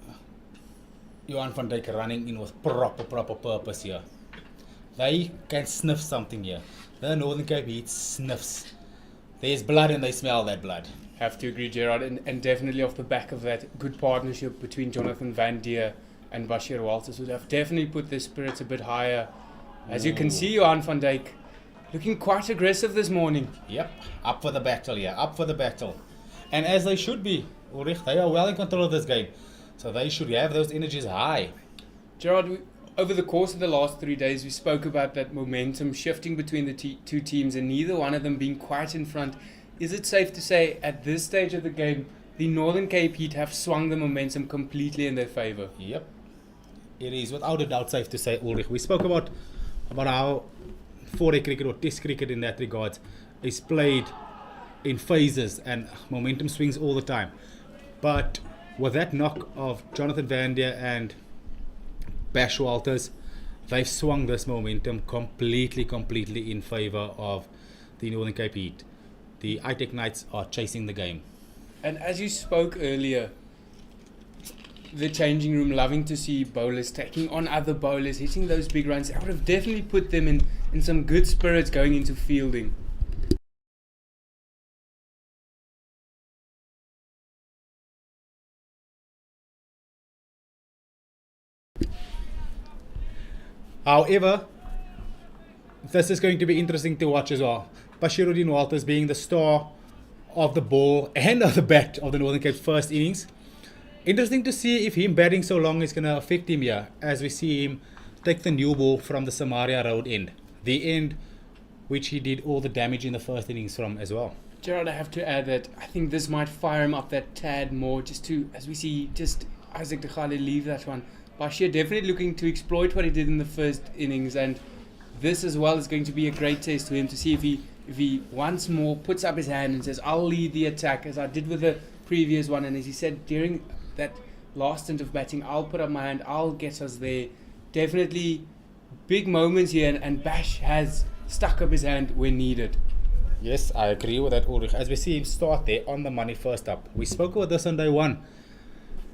Johan van Dijk running in with proper purpose here. They can sniff something here. The Northern Cape Heat sniffs. There's blood and they smell that blood. Have to agree, Gerard, and definitely off the back of that good partnership between Jonathan Van Der and Bashir Walters would have definitely put their spirits a bit higher. As you can see, Johan van Dijk looking quite aggressive this morning. Yep, up for the battle here, up for the battle. And as they should be, Ulrich, they are well in control of this game. So they should have those energies high. Gerard, over the course of the last 3 days, we spoke about that momentum shifting between the two teams and neither one of them being quite in front. Is it safe to say at this stage of the game, the Northern Cape Heat have swung the momentum completely in their favour? Yep. It is without a doubt safe to say, Ulrich. We spoke about how 4-day cricket or test cricket in that regard is played in phases and momentum swings all the time. But with that knock of Jonathan Van Der and Bash Walters, they've swung this momentum completely in favour of the Northern Cape Heat. The ITEC Knights are chasing the game. And as you spoke earlier, the changing room loving to see bowlers taking on other bowlers, hitting those big runs. I would have definitely put them in some good spirits going into fielding. However, this is going to be interesting to watch as well. Bashiruddin Walters being the star of the ball and of the bat of the Northern Cape's first innings. Interesting to see if him batting so long is going to affect him here, as we see him take the new ball from the Samaria Road end. The end which he did all the damage in the first innings from as well. Gerard, I have to add that I think this might fire him up that tad more, just to, as we see, just Isaac de Khale leave that one. Bashir definitely looking to exploit what he did in the first innings, and this as well is going to be a great test for him to see if he once more puts up his hand and says, I'll lead the attack as I did with the previous one, and as he said during that last stint of batting, I'll put up my hand, I'll get us there. Definitely big moments here, and Bash has stuck up his hand when needed. Yes, I agree with that, Ulrich. As we see him start there on the money first up. We spoke about this on day one.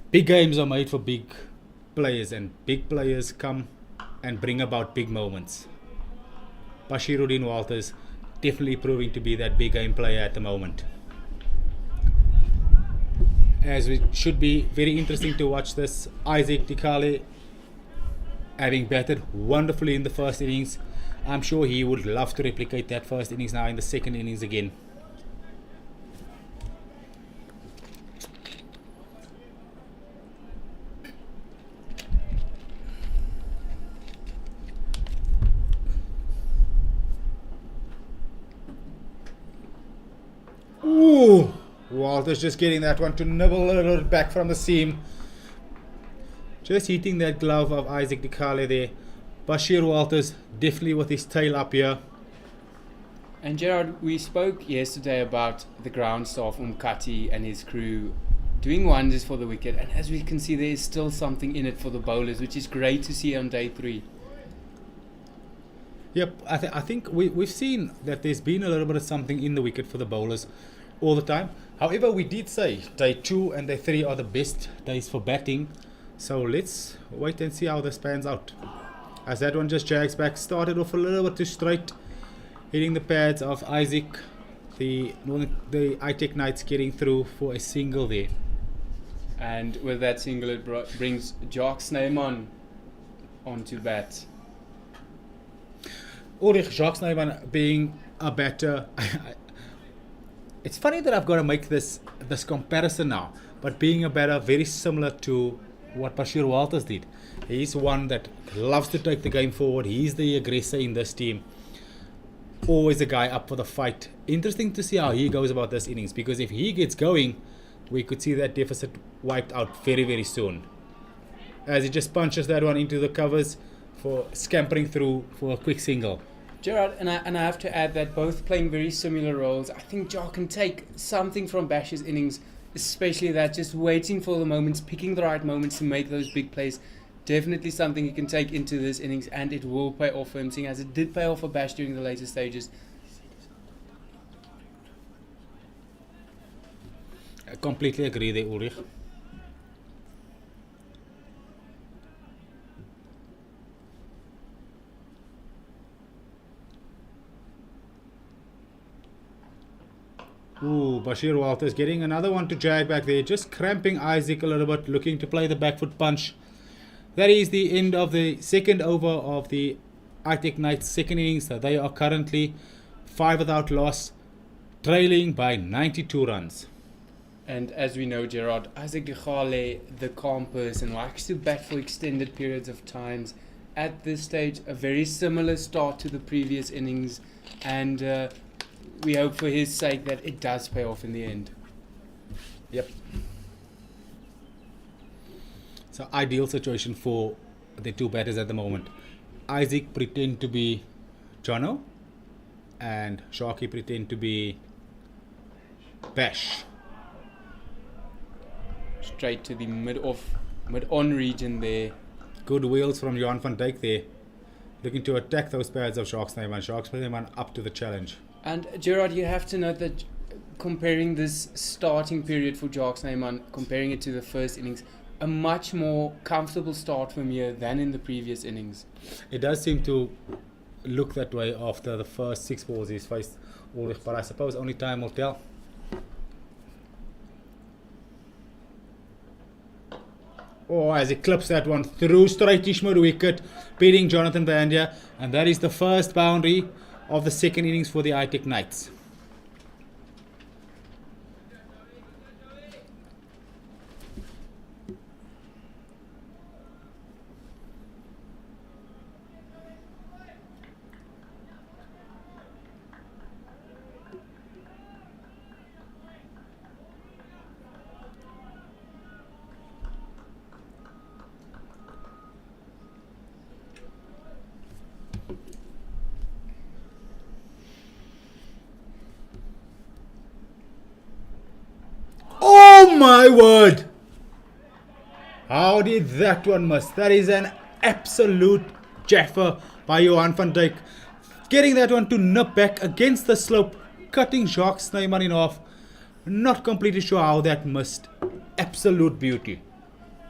Big games are made for big players, and big players come and bring about big moments. Bashiruddin Walters definitely proving to be that big game player at the moment. As it should be very interesting to watch this. Isaac de Khale having batted wonderfully in the first innings. I'm sure he would love to replicate that first innings now in the second innings again. Ooh, Walters just getting that one to nibble a little back from the seam. Just hitting that glove of Isaac de Khale there. Bashir Walters definitely with his tail up here. And Gerard, we spoke yesterday about the ground staff, Umkati and his crew doing wonders for the wicket, and as we can see there is still something in it for the bowlers, which is great to see on day 3. Yep, I think we've seen that there's been a little bit of something in the wicket for the bowlers all the time. However, we did say day 2 and day 3 are the best days for batting. So let's wait and see how this pans out. As that one just jags back, started off a little bit too straight, hitting the pads of Isaac. The ITEC Knights getting through for a single there. And with that single, it brings Jock Snyman onto bat. Ulrich Jacques Snyman being a batter. It's funny that I've got to make this comparison now, but being a batter very similar to what Bashir Walters did. He's one that loves to take the game forward. He's the aggressor in this team. Always a guy up for the fight. Interesting to see how he goes about this innings, because if he gets going, we could see that deficit wiped out very, very soon. As he just punches that one into the covers for scampering through for a quick single. Gerard, and I have to add that both playing very similar roles. I think Jock can take something from Bash's innings, especially that just waiting for the moments, picking the right moments to make those big plays. Definitely something he can take into this innings, and it will pay off for him, seeing as it did pay off for Bash during the later stages. I completely agree there, Ulrich. Ooh, Bashir Walters getting another one to jag back there, just cramping Isaac a little bit, looking to play the back foot punch. That is the end of the second over of the ITEC Knights second innings. So they are currently 5 without loss, trailing by 92 runs. And as we know, Gerard, Isaac de Khale, the calm person, likes to bat for extended periods of times. At this stage, a very similar start to the previous innings, and we hope for his sake that it does pay off in the end. Yep. So ideal situation for the two batters at the moment. Isaac pretend to be Jono, and Sharky pretend to be Bash. Straight to the mid-on region there. Good wheels from Johan van Dijk there, looking to attack those pads of Jacques Snyman. Jacques Snyman up to the challenge. And Gerard, you have to note that comparing this starting period for Jacques Snyman, comparing it to the first innings, a much more comfortable start from here than in the previous innings. It does seem to look that way after the first 6 balls he's faced Ulrich, but I suppose only time will tell. Oh, as he clips that one through straightish mid wicket, beating Jonathan Bandia, and that is the first boundary of the second innings for the ITEC Knights. Oh my word! How did that one miss? That is an absolute jaffer by Johan van Dijk. Getting that one to nip back against the slope, cutting Jacques Snyman in half. Not completely sure how that missed. Absolute beauty.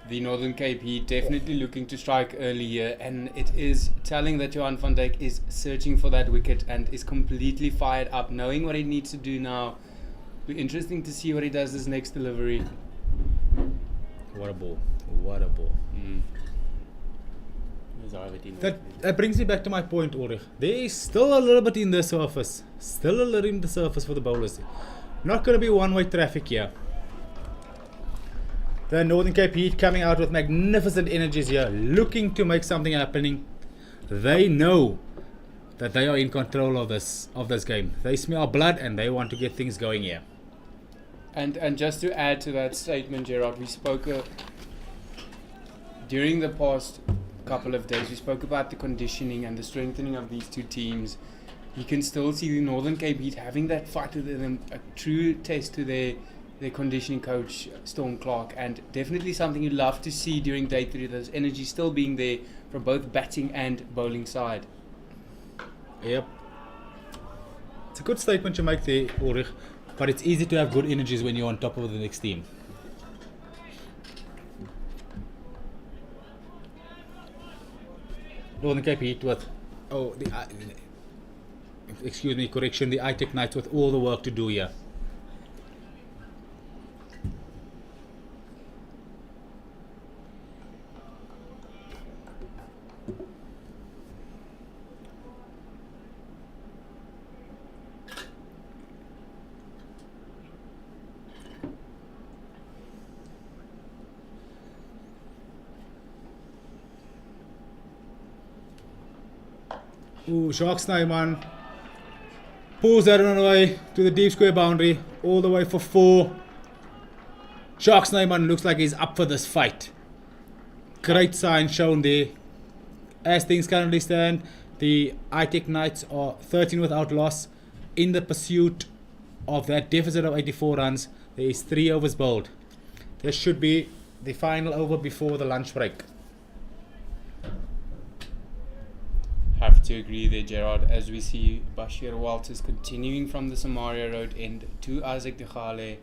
The Northern Cape Heat definitely looking to strike early here, and it is telling that Johan van Dijk is searching for that wicket and is completely fired up, knowing what he needs to do now. Be interesting to see what he does this next delivery. What a ball. What a ball. That brings me back to my point, Ulrich. There is still a little bit in the surface. Still a little in the surface for the bowlers. Not going to be one-way traffic here. The Northern Cape Heat coming out with magnificent energies here, looking to make something happening. They know that they are in control of this game. They smell blood and they want to get things going here. And just to add to that statement, Gerard, we spoke during the past couple of days, we spoke about the conditioning and the strengthening of these two teams. You can still see the Northern Cape Heat having that fight with them, a true test to their conditioning coach, Storm Clark, and definitely something you'd love to see during day 3, those energy still being there from both batting and bowling side. Yep. It's a good statement you make there, Ulrich, but it's easy to have good energies when you're on top of the next team. Northern Cape Heat with, excuse me, correction, the ITEC Knights with all the work to do here. Ooh, Jacques Snyman pulls that one away to the deep square boundary, all the way for 4. Jacques Snyman looks like he's up for this fight. Great sign shown there. As things currently stand, the ITEC Knights are 13 without loss in the pursuit of that deficit of 84 runs. There is 3 overs bowled. This should be the final over before the lunch break. Have to agree there, Gerard, as we see Bashir Walters continuing from the Samaria Road end to Isaac de Gale.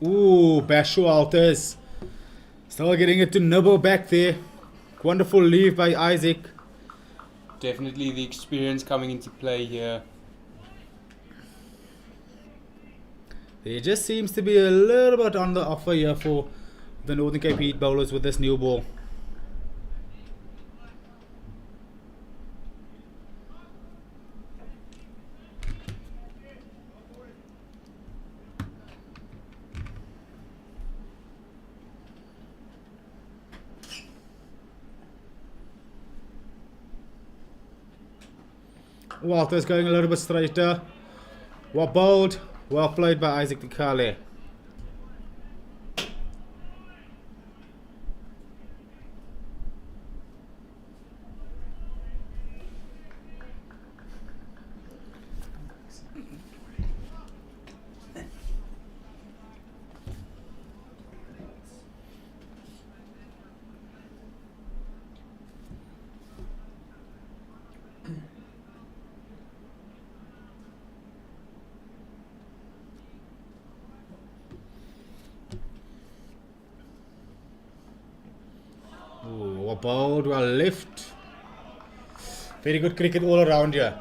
Ooh, Bash Walters still getting it to nibble back there. Wonderful leave by Isaac. Definitely the experience coming into play here. There just seems to be a little bit on the offer here for the Northern Cape Heat bowlers with this new ball. Walters going a little bit straighter. Well bowled. Well played by Isaac de Gale. bowled, well left. Very good cricket all around here.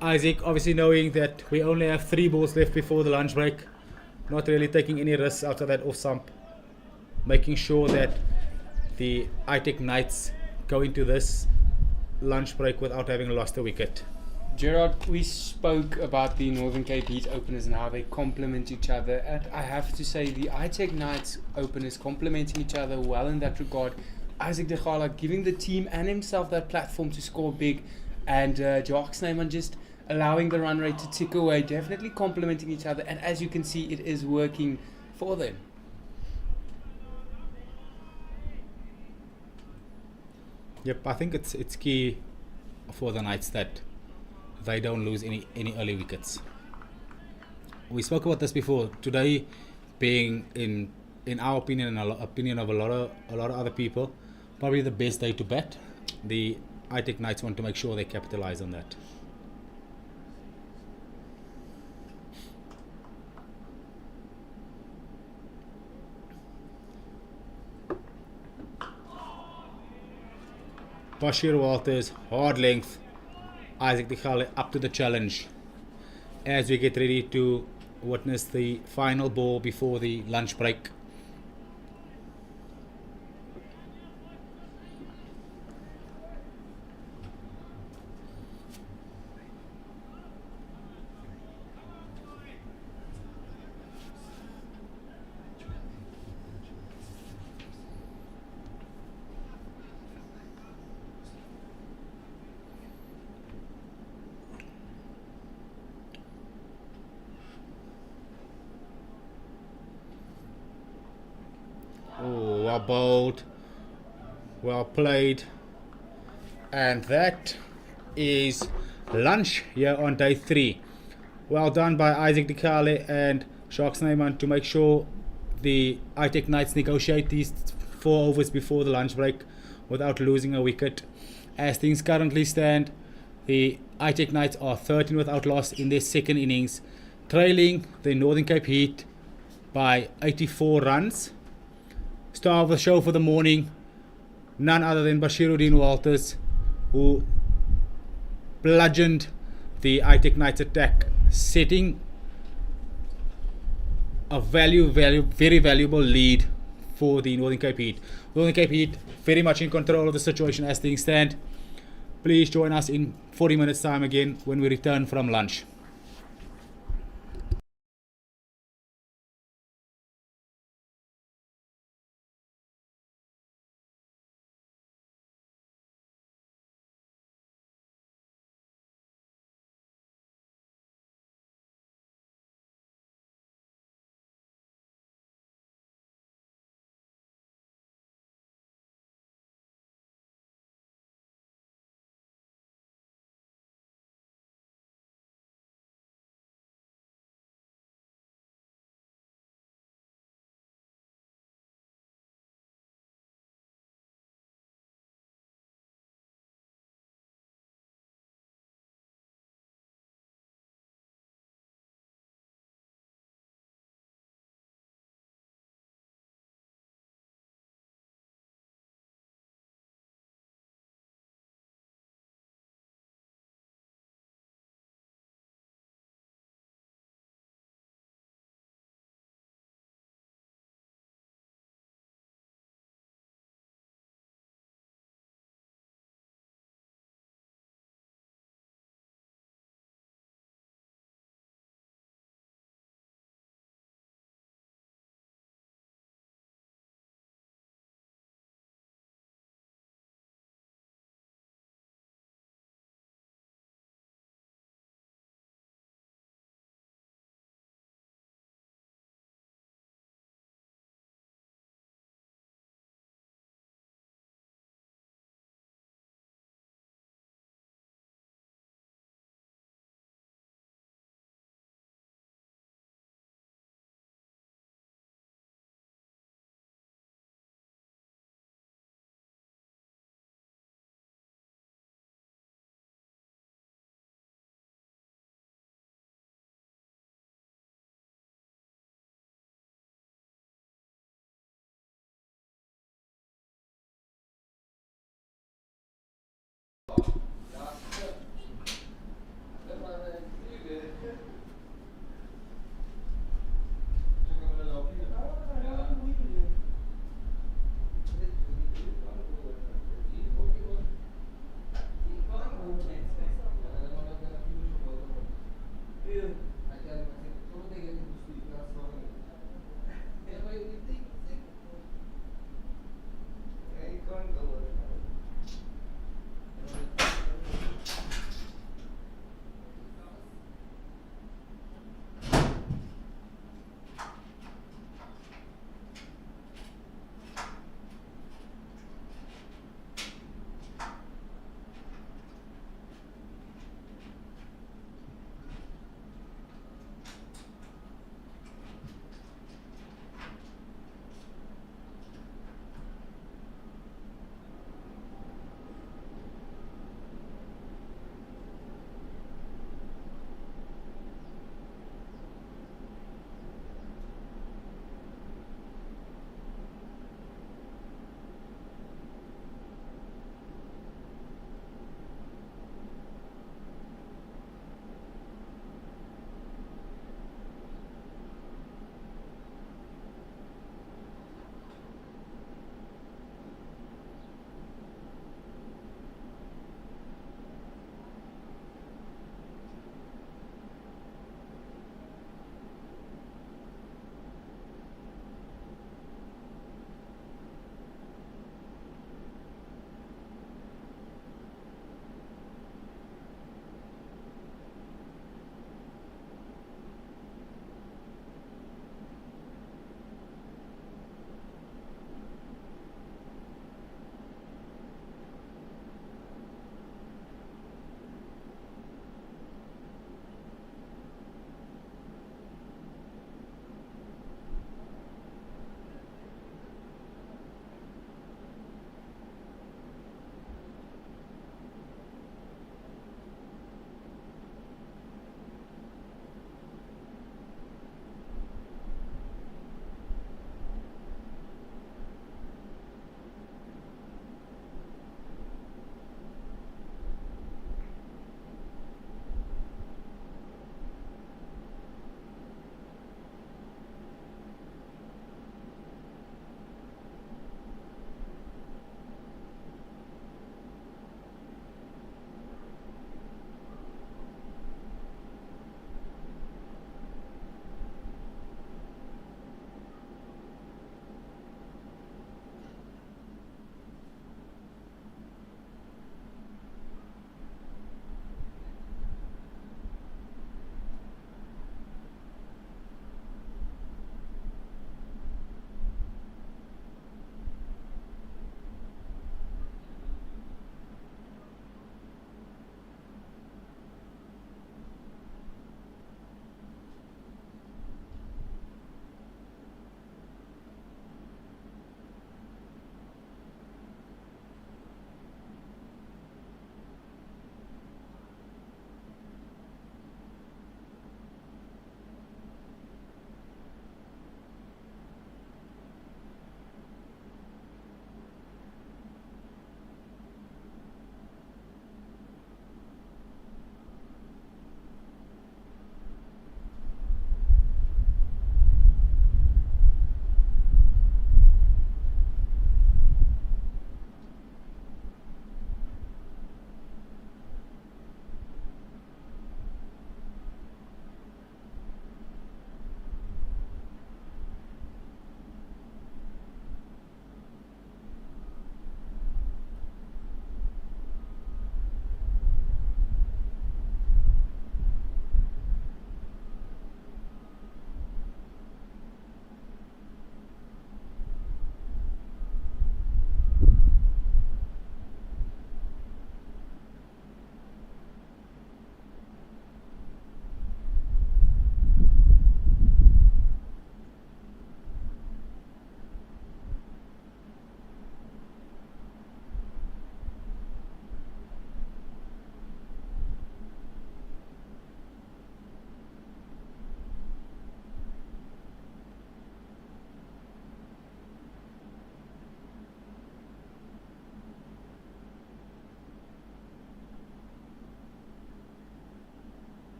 Isaac obviously knowing that we only have 3 balls left before the lunch break. Not really taking any risks out of that off stump. Making sure that the ITEC Knights go into this lunch break without having lost a wicket. Gerard, we spoke about the Northern Cape Heat openers and how they complement each other, and I have to say the ITEC Knights openers complementing each other well in that regard. Isaac de Gala giving the team and himself that platform to score big, and Jacques Snyman just allowing the run rate to tick away, definitely complementing each other, and as you can see, it is working for them. Yep, I think it's key for the Knights that they don't lose any early wickets. We spoke about this before. Today being in our opinion and opinion of a lot of other people, probably the best day to bat. The ITEC Knights want to make sure they capitalize on that. Bashir Walters, hard length. Isaac Dikhale up to the challenge as we get ready to witness the final ball before the lunch break. Oh, well bowled, well played, and that is lunch here on day 3. Well done by Isaac Dikhale and Jacques Snyman to make sure the ITEC Knights negotiate these 4 overs before the lunch break without losing a wicket. As things currently stand, the ITEC Knights are 13 without loss in their second innings, trailing the Northern Cape Heat by 84 runs. Star of the show for the morning, none other than Bashiruddin Walters, who bludgeoned the ITEC Knights attack, setting a very valuable lead for the Northern Cape Heat. Northern Cape Heat very much in control of the situation as things stand. Please join us in 40 minutes time again when we return from lunch.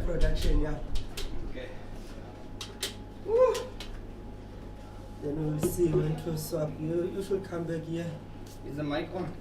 production, yeah. Okay. Woo. Then we'll see when to swap. You should come back here. Is the mic on?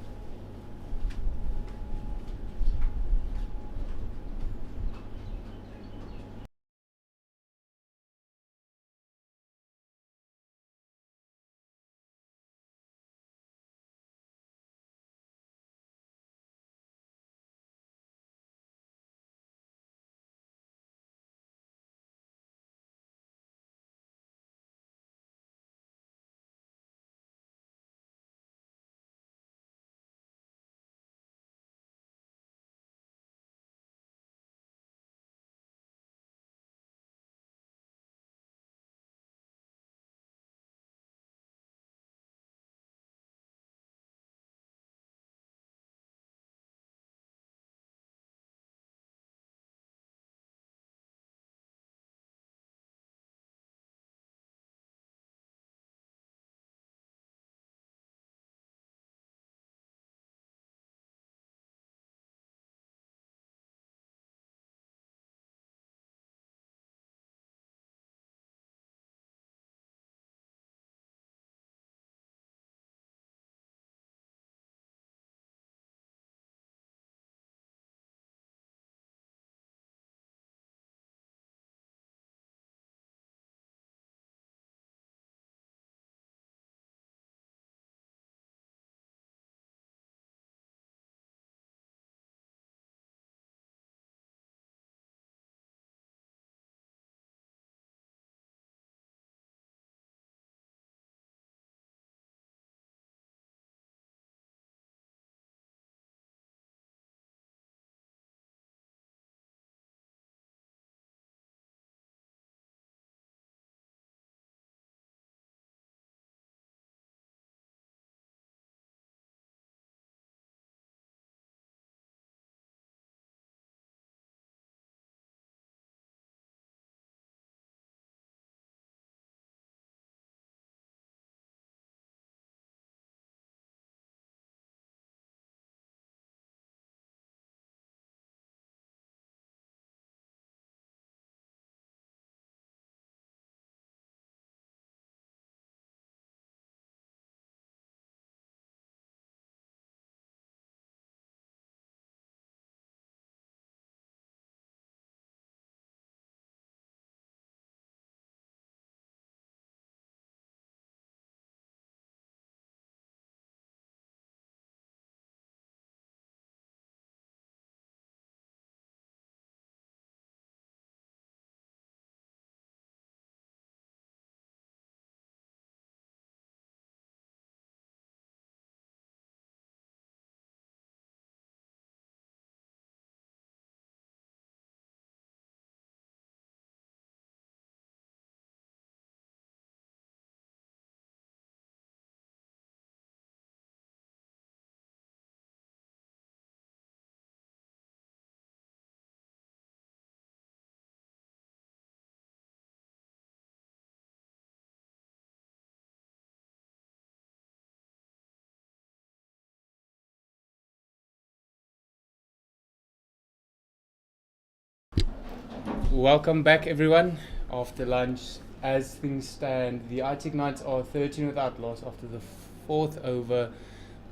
Welcome back, everyone. After lunch, as things stand, the ITEC Knights are 13 without loss after the fourth over,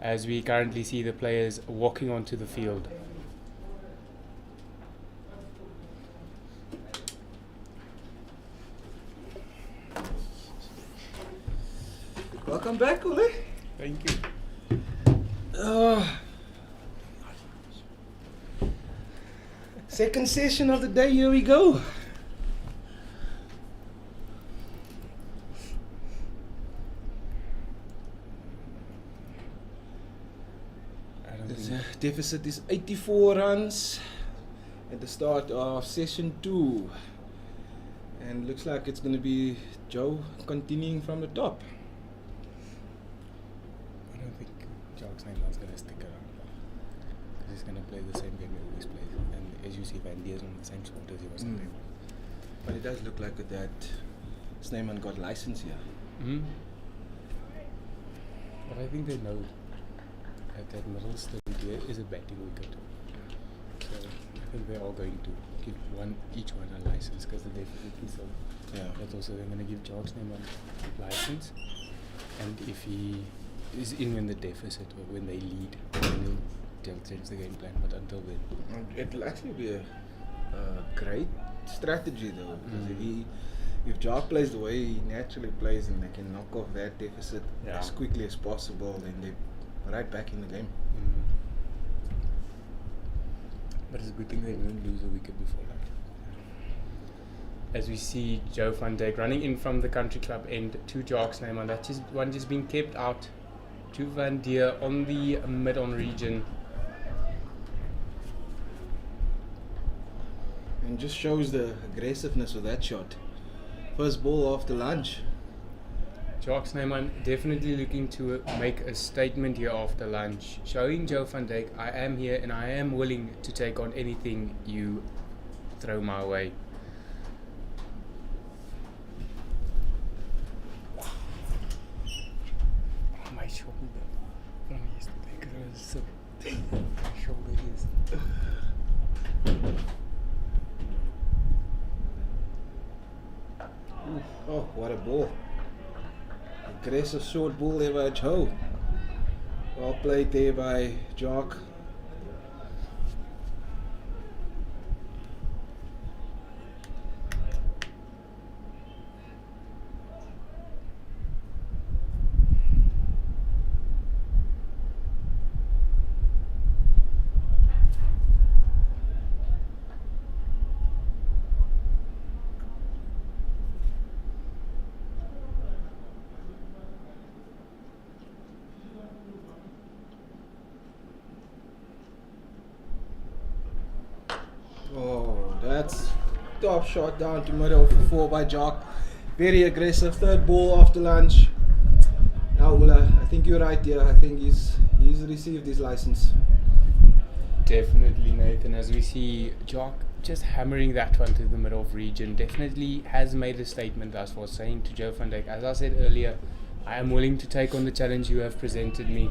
as we currently see the players walking onto the field. Welcome back, Ule. Thank you. Second session of the day, here we go. The deficit is 84 runs at the start of session 2. And looks like it's going to be Joe continuing from the top. I don't think Jock's name is going to stick around, because he's going to play the same game he always plays. And as you see, Van is on the same spot as he was on day one. But it does look like that Snyman got license here. Mm-hmm. But I think they know that middle stint here is a batting wicket. So think they're all going to give each one a license because the deficit is so. Yeah. But also they're going to give George's name a license, and if he is in when the deficit or when they lead, then they'll change the game plan. But until then, It'll actually be a great strategy though, because if Jock plays the way he naturally plays and they can knock off that deficit as quickly as possible, then they're right back in the game. But it's a good thing they didn't lose a wicket before that. As we see Joe van Dijk running in from the country club end to Jock's name on that one just being kept out to Van Deer on the mid-on region. And just shows the aggressiveness of that shot. First ball after lunch. Jock's name on definitely looking to make a statement here after lunch, showing Joe van Dijk, I am here and I am willing to take on anything you throw my way. My shoulder from yesterday, because I was so my shoulder is. Oh, what a ball. Aggressive short ball there by Joe. Well played there by Jock. Oh, that's top shot down to middle for 4 by Jock. Very aggressive. Third ball after lunch. Now, Ula, I think you're right here. I think he's received his license. Definitely, Nathan. As we see Jock just hammering that one to the middle of region, definitely has made a statement thus far, saying to Joe van Dijk, as I said earlier, I am willing to take on the challenge you have presented me.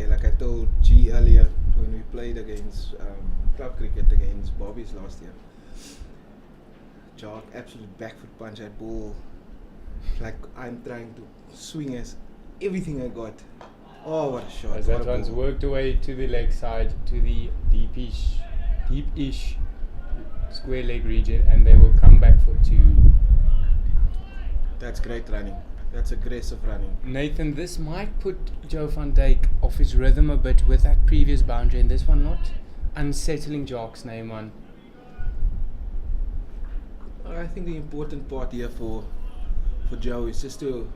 Like I told G earlier when we played against club cricket against Bobby's last year. Jock absolute back foot punch that ball. Like I'm trying to swing as everything I got. Oh, what a shot! As that one's worked away to the leg side, to the deep-ish square leg region, and they will come back for 2. That's great running. That's aggressive running. Nathan, this might put Joe van Dijk off his rhythm a bit with that previous boundary, and this one not unsettling Jock's name on. I think the important part here for Joe is just to,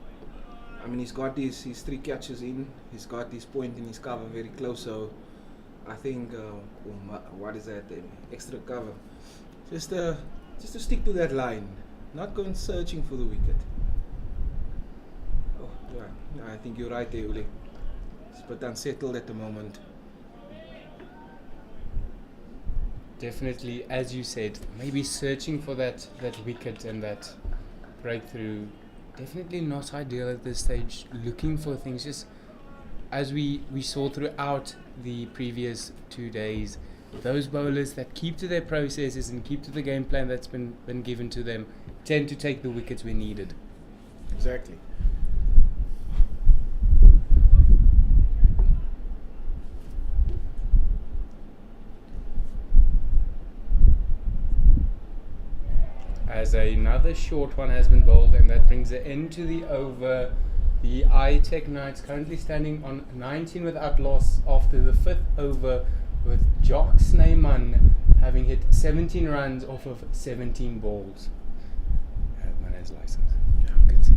I mean, he's got his 3 catches in, he's got his point in his cover very close, so I think, what is that, extra cover. Just to stick to that line, not going searching for the wicket. Oh, yeah, I think you're right there, Uli. It's a bit unsettled at the moment. Definitely, as you said, maybe searching for that wicket and that breakthrough. Definitely not ideal at this stage. Looking for things, just as we saw throughout the previous 2 days, those bowlers that keep to their processes and keep to the game plan that's been given to them tend to take the wickets when needed. Exactly. As another short one has been bowled, and that brings an end to the over. The ITEC Knights currently standing on 19 without loss after the 5th over, with Jock Snyman having hit 17 runs off of 17 balls. That man has license. Yeah, you can see.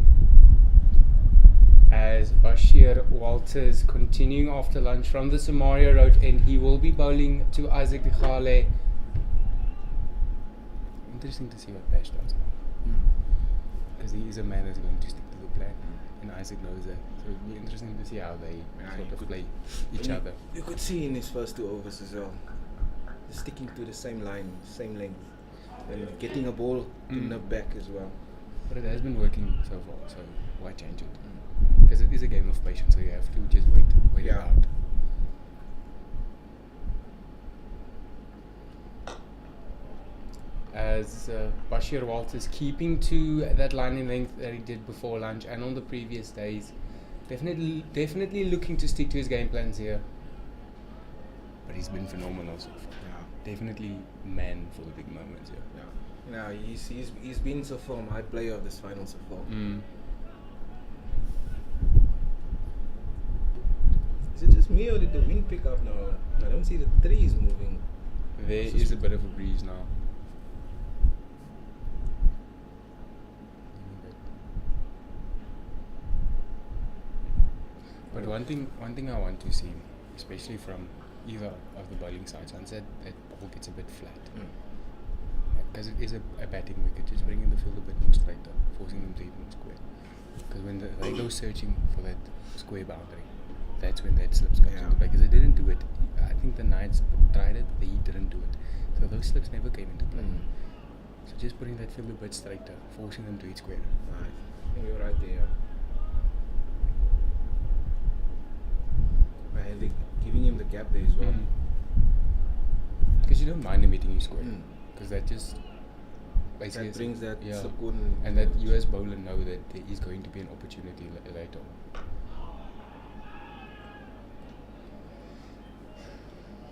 As Bashir Walters continuing after lunch from the Samaria Road end, he will be bowling to Isaac Dikhale. Interesting to see what Bash does, because he is a man that's going to stick to the plan, and Isaac knows that. So it'll be interesting to see how they sort of play each other. You could see in his first 2 overs as well, sticking to the same line, same length. and getting a ball to nip back as well. But it has been working so far, so why change it? Because it is a game of patience, so you have to just wait it Yeah. out. As Bashir Walters keeping to that line in length that he did before lunch and on the previous days, definitely looking to stick to his game plans here. But he's been phenomenal so far. Yeah. Definitely man for the big moments here. Yeah. No, he's been so far my player of this final so far. Is it just me or did the wind pick up now? I don't see the trees moving. There is a bit of a breeze now. But one thing I want to see, especially from either of the bowling sides, once that ball gets a bit flat, because it is a batting wicket, just bringing the field a bit more straighter, forcing them to hit more square. Because when they go searching for that square boundary, that's when that slips comes into play. Because they didn't do it. I think the Knights tried it, the Heat didn't do it. So those slips never came into play. So just putting that field a bit straighter, forcing them to hit square. Right. I think you're right there. And they're giving him the gap there as well. Because you don't mind him hitting you square. Because that just basically That brings that yeah. support And that you as bowler know that there is going to be an opportunity later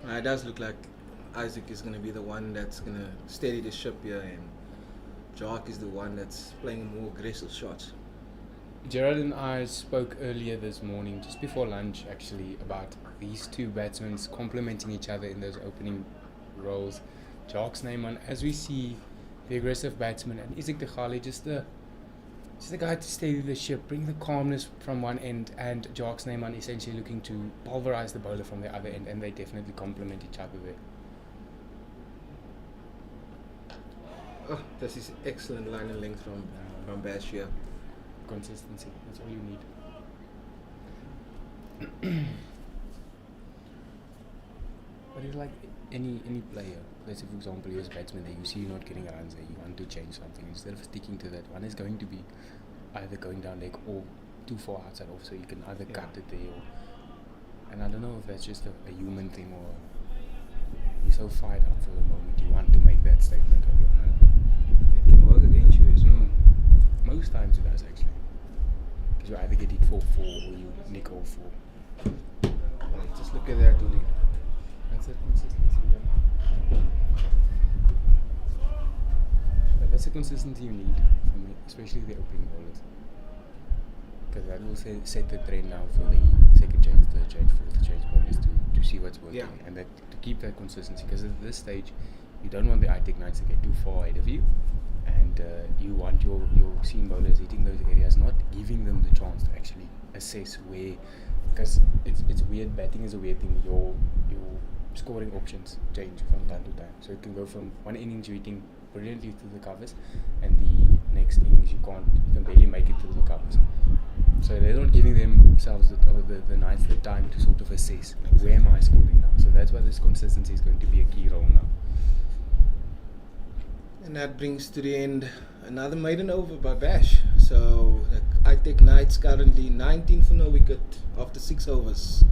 on. It does look like ITEC is going to be the one that's going to steady the ship here, and Jock is the one that's playing more aggressive shots. Gerard and I spoke earlier this morning, just before lunch actually, about these two batsmen complementing each other in those opening roles. Jock's name on, as we see the aggressive batsman, and Isaac Deghali just the guy to steady the ship, bring the calmness from one end, and Jock's name on essentially looking to pulverize the bowler from the other end, and they definitely complement each other there. Oh, this is excellent line and length from Bash here. Consistency, that's all you need. But it's like any player, let's say for example you're a batsman there, you see you're not getting runs there, you want to change something, instead of sticking to that, one is going to be either going down leg or too far outside off, so you can either cut it there or, and I don't know if that's just a human thing or you're so fired up for the moment, you want to make that statement early on. It can work against you as well. Most times it does actually. Because you either get hit 4-4 or you nick all 4. Just look at that, Uli. That's that consistency, yeah. But that's the consistency you need from it, especially the opening bowlers. Because that will set the trend now for the second change, third change, fourth change bowlers to see what's working. Yeah. And that to keep that consistency. Because at this stage, you don't want the ITEC Knights to get too far ahead of you. And you want your seam bowlers hitting those areas, not giving them the chance to actually assess where, because it's weird, batting is a weird thing, your scoring options change from time to time. So it can go from one innings you're hitting brilliantly through the covers, and the next innings you can barely make it through the covers. So they're not giving themselves the Knights the time to sort of assess, where am I scoring now? So that's why this consistency is going to be a key role now. And that brings to the end another maiden over by Bash. So the ITEC Knights currently 19 for no wicket after 6 overs.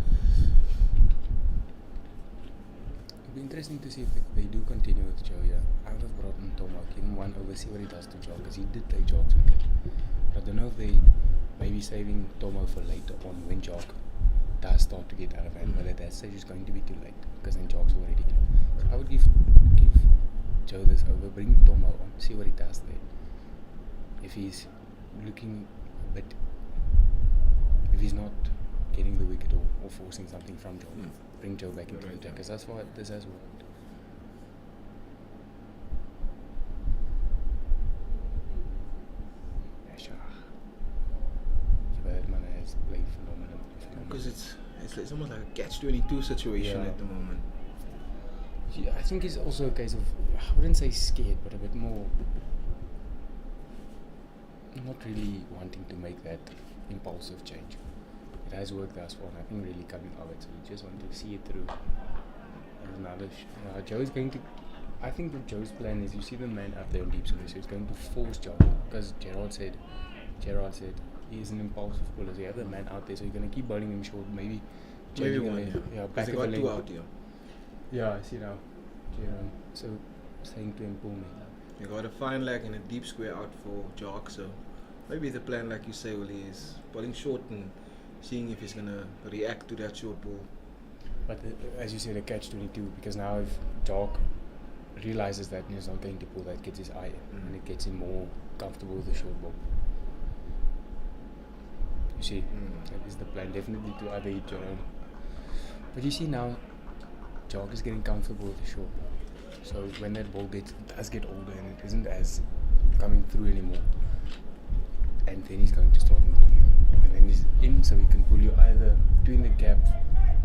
It'll be interesting to see if they do continue with Joe here. I would have brought in Tomo, give him one over, see what he does to Jock, because he did play Jock's wicket. But I don't know if they may be saving Tomo for later on when Jock does start to get out of hand. But at that stage it's going to be too late, because then Jock's already in. So I would give Joe this over, bring Tomo on, see what he does there. If he's looking a bit, if he's not getting the wicket or forcing something from Joe, bring Joe back into the attack, because that's why this has worked. Birdman has played phenomenal. Because it's almost like a catch-22 situation at the moment. Yeah, I think it's also a case of, I wouldn't say scared, but a bit more not really wanting to make that impulsive change. It has worked thus far, nothing really coming of it, so you just want to see it through. And another Joe is going to I think that Joe's plan is, you see the man up there on deep square, so he's going to force Jock, because Gerard said he's an impulsive bowler. So you have the man out there, so you're going to keep bowling him short, maybe changing one, the yeah. back They of got the two leg. out here. Yeah, I see now. Gerard. So saying to him, pull me. You got a fine leg and a deep square out for Jock, so maybe the plan, like you say, Oli, is bowling short and seeing if he's gonna react to that short ball. But as you said, a catch-22, because now if Jock realizes that he's not going to pull, that gets his eye in, and it gets him more comfortable with the short ball. You see, that is the plan, definitely to either hit Jerome. But you see now, Jock is getting comfortable with the short ball. So when that ball does get older and it isn't as coming through anymore, and then he's going to start to pull you. And then he's in, so he can pull you either between the gap,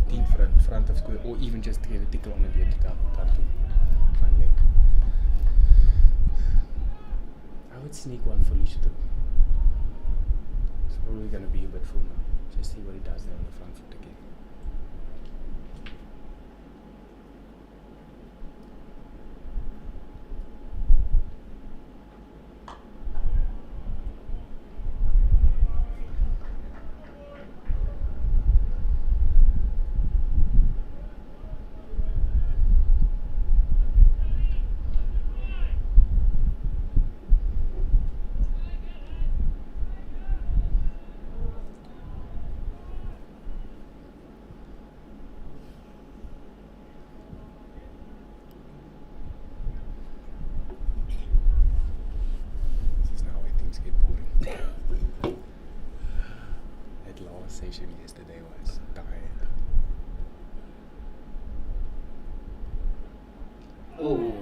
deep front of square, or even just get a tickle on it yet to down to fine leg. I would sneak one for each through. It's probably going to be a bit full now. Just see what he does there on the front foot again. Session yesterday was tired. Oh,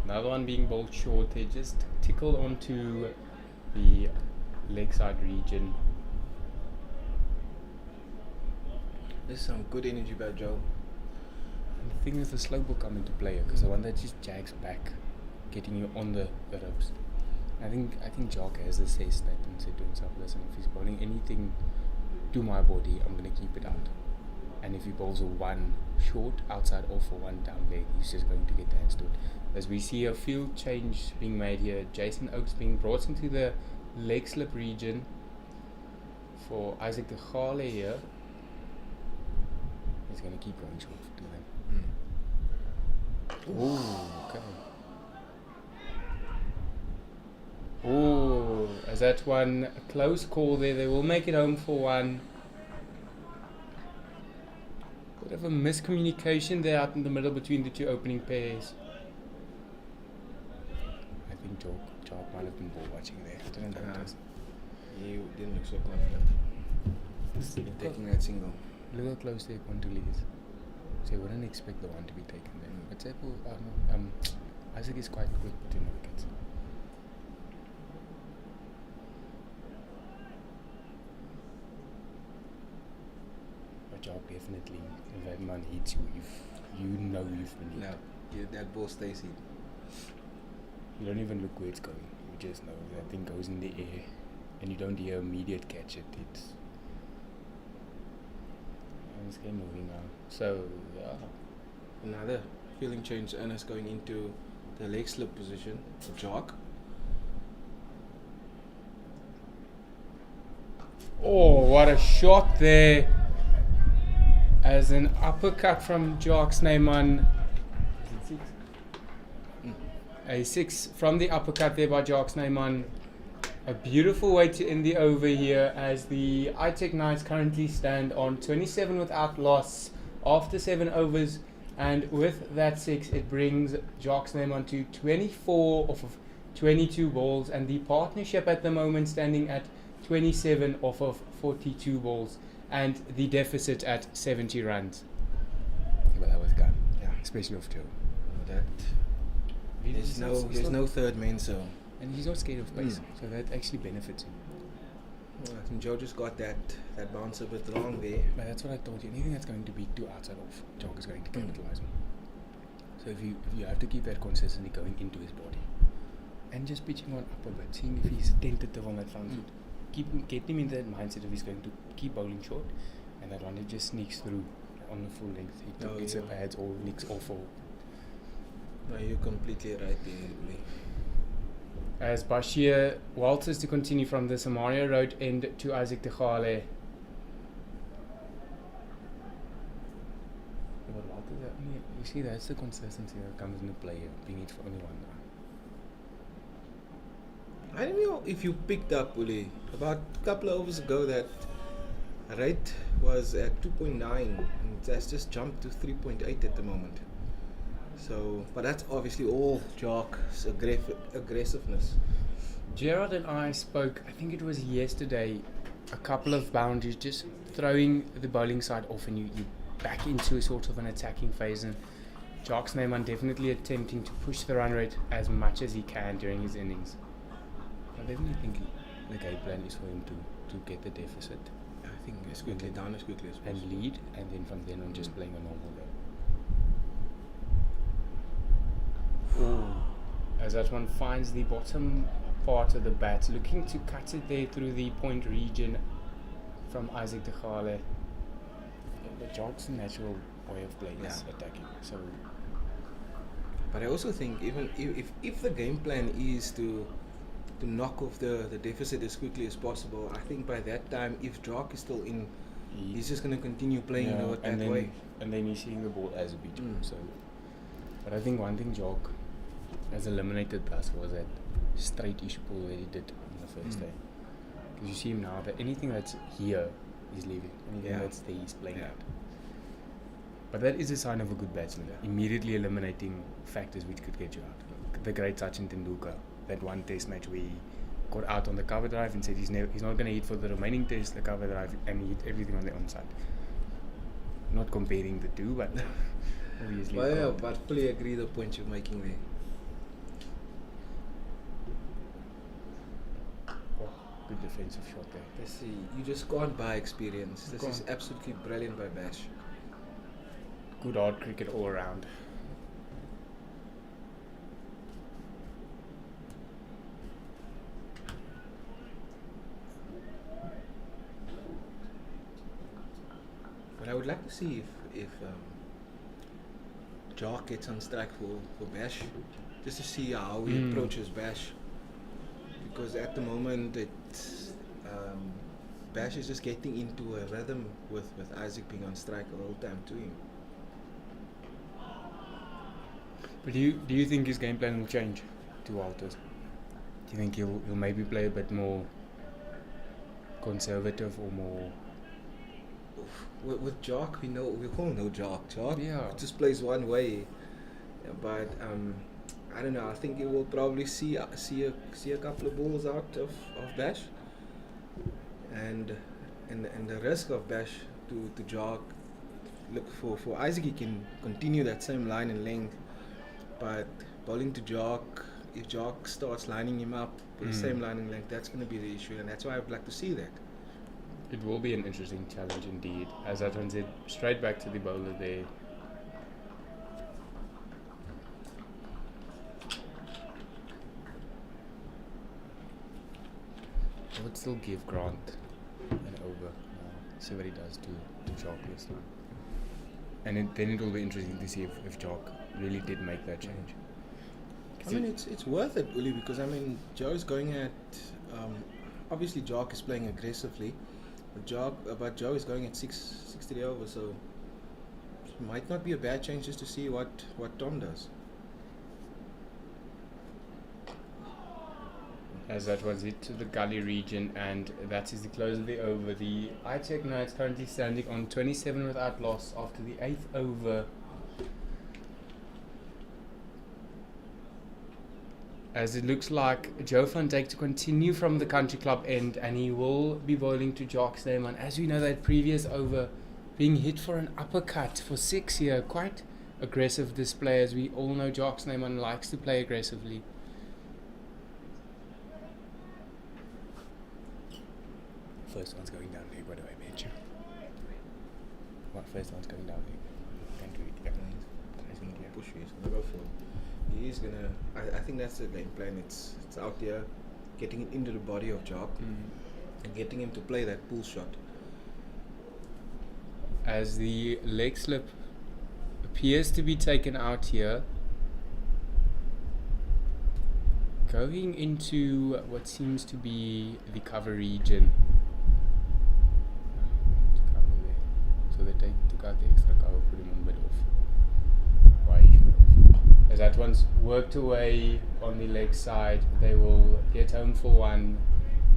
another one being bowled short. They just tickled onto the leg side region. There's some good energy by Joe. And the thing is, the slow ball come into play, because the one that just jags back, getting you on the ribs. I think Jock has assessed that and said to himself, listen, if he's bowling anything to my body, I'm going to keep it out. And if he bowls a one short outside off or one down leg, he's just going to get the hands to it. As we see a field change being made here, Jason Oakes being brought into the leg slip region for Isaac de Gale here. He's going to keep going short to them. Oh, okay. Oh, is that one a close call there? They will make it home for one. Bit of a miscommunication there out in the middle between the two opening pairs. I think Jock might have been ball watching there. I didn't notice. He didn't look so confident in taking that single. Look how close their control is. So I wouldn't expect the one to be taken there. But Zeppel, Isaac is quite quick to knock it. Job definitely, if that man hits you, you know you've been hit. No, that ball stays hit. You don't even look where it's going. You just know that thing goes in the air, and you don't hear immediate catch it. It's game moving on. So yeah, another feeling change. Anna's going into the leg slip position for Jock. Oh, what a shot there! As an uppercut from Jock's name on. Is it 6? A 6 from the uppercut there by Jock's name on. A beautiful way to end the over here, as the ITEC Knights currently stand on 27 without loss after 7 overs, and with that 6 it brings Jock's name on to 24 off of 22 balls, and the partnership at the moment standing at 27 off of 42 balls. And the deficit at 70 runs. Well, that was gone. Yeah, especially off Joe. There's no third man, so. And he's not scared of pace, so that actually benefits him. Well, I think Joe just got that bounce a bit long there. But that's what I told you. Anything that's going to be too outside off, Jock is going to capitalize on. So if you have to keep that consistency going into his body, and just pitching one up a bit, seeing if he's tentative on that front foot. Get him in that mindset if he's going to keep bowling short, and that one it just sneaks through on the full length. He gets the pads or nicks off or No, you're completely right there, Uli. As Bashir waltzes to continue from the Samaria Road end to Isaac de Gale. You see, that's the consistency that comes into play here. We need for only one now. I don't know if you picked up, Uli, about a couple of overs ago that rate was at 2.9 and that's just jumped to 3.8 at the moment. So, but that's obviously all Jock's aggressiveness. Gerard and I spoke, I think it was yesterday, a couple of boundaries, just throwing the bowling side off and you back into a sort of an attacking phase. And Jock Snyman definitely attempting to push the run rate as much as he can during his innings. I definitely think the game plan is for him to get the deficit I think as quickly down as quickly as possible. and lead, and then from then on just playing a normal game. As that one finds the bottom part of the bat, looking to cut it there through the point region from Isaac de Gale. But Jock's natural way of playing is attacking. So, But I also think even if the game plan is to knock off the deficit as quickly as possible, I think by that time, if Jock is still in, he's just going to continue playing that way. And then you're seeing the ball as a beat. So, but I think one thing Jock has eliminated thus was that straight-ish ball that he did on the first day. Because you see him now, that anything that's here, he's leaving. Anything that's there, he's playing out. But that is a sign of a good batsman. Immediately eliminating factors which could get you out. The great Sachin Tendulkar, that one test match where he got out on the cover drive and said he's not going to hit for the remaining test, the cover drive, and he hit everything on the onside. Not comparing the two, but obviously. Well, yeah, but fully agree the point you're making there. Good defensive shot there. Let's see, you just can't buy experience. This is absolutely brilliant by Bash. Good hard cricket all around. But I would like to see if Jock gets on strike for Bash, just to see how he approaches Bash. Because at the moment, Bash is just getting into a rhythm with Isaac being on strike the whole time to him. But do you think his game plan will change to Walters? Do you think he'll maybe play a bit more conservative or more? With Jock, we all know Jock. Jock just plays one way, but I don't know. I think he will probably see a couple of balls out of Bash, and the risk of Bash to Jock. Look for Isaac, he can continue that same line and length, but bowling to Jock, if Jock starts lining him up with the same line and length, that's going to be the issue, and that's why I would like to see that. It will be an interesting challenge indeed. As that one said, straight back to the bowler there. I would still give Grant an over. See what he does to Jock this time. And then it will be interesting to see if Jock really did make that change. I mean, it's worth it, Uli, because I mean, Joe's going at obviously Jock is playing aggressively, but Joe is going at 6-3 over, so it might not be a bad change just to see what Tom does. As that was it to the gully region, and that is the close of the over. The ITEC now is currently standing on 27 without loss after the 8th over. As it looks like Joe van Dijk to continue from the country club end, and he will be bowling to Jock Snyman. As we know, that previous over being hit for an uppercut for 6 here, quite aggressive display, as we all know Jock Snyman likes to play aggressively. First one's going down leg, by the way, mate. What, first one's going down leg? Can't do it, yeah. He's going to push you, he's going to go for it. He is going to, I think that's the game plan. It's out there, getting it into the body of Jock and getting him to play that pull shot. As the leg slip appears to be taken out here, Going into what seems to be the cover region. To cover there. So they took out the extra cover, put him on mid off. Why mid off? As that one's worked away on the leg side, they will get home for one,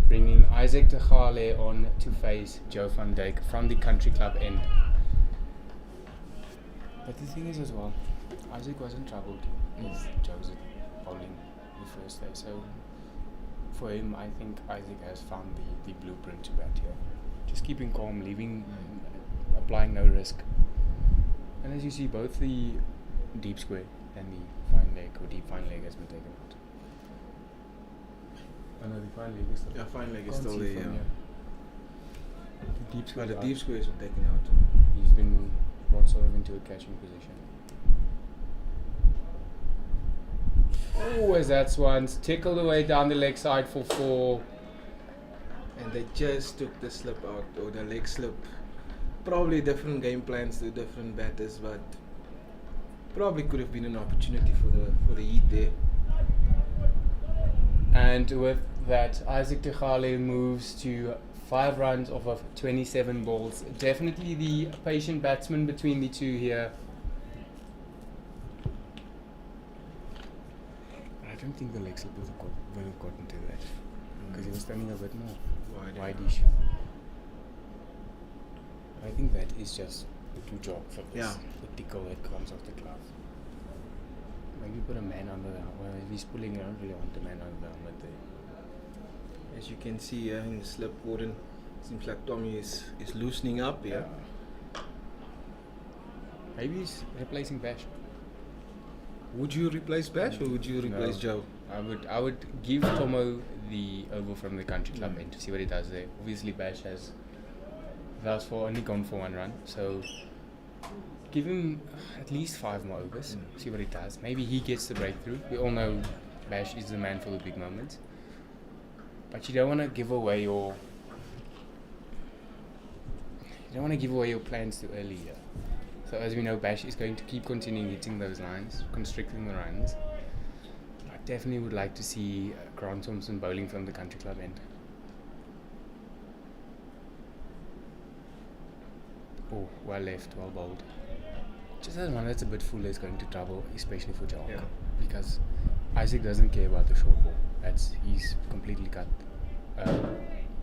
bringing Isaac de Gale on to face Joe van Dijk from the country club end. But the thing is as well, Isaac wasn't troubled with Joe's bowling the first day, so for him I think Isaac has found the blueprint to bat here. Just keeping calm, applying no risk. And as you see, both the deep square and the fine leg or deep fine leg has been taken out. Oh no, the fine leg is still Yeah, fine leg is Can't still see there. from Yeah. here. The deep square. But the deep square is taken out. He's been brought sort of into a catching position. Oh, as that's once tickled away down the leg side for 4. And they just took the slip out, or the leg slip. Probably different game plans to different batters, but probably could have been an opportunity for the heat there. And with that, Isaac de Gale moves to 5 runs off of 27 balls. Definitely the patient batsman between the two here. I don't think the leg slip would have gotten to that, because he was standing a bit more wide-ish. I think that is just too jog for this. Yeah. The tickle that comes off the glove. Maybe put a man under the helmet. Well, if he's pulling, I don't really want a man under the helmet there. As you can see here in the slip, Gordon, seems like Tommy is loosening up here. Maybe he's replacing Bash. Would you replace Bash or would you replace Joe? I would give Tomo the over from the country club end to see what he does there. Obviously Bash has thus far only gone for 1 run, so give him at least 5 more overs, see what he does. Maybe he gets the breakthrough. We all know Bash is the man for the big moments, but you don't want to give away your plans too early here. So as we know, Bash is going to keep continuing hitting those lines, constricting the runs. I definitely would like to see Grant Thompson bowling from the country club end. Oh, well left, well bowled. Just as one that's a bit full is going to trouble, especially for Jock. Yeah. Because Isaac doesn't care about the short ball. He's completely cut.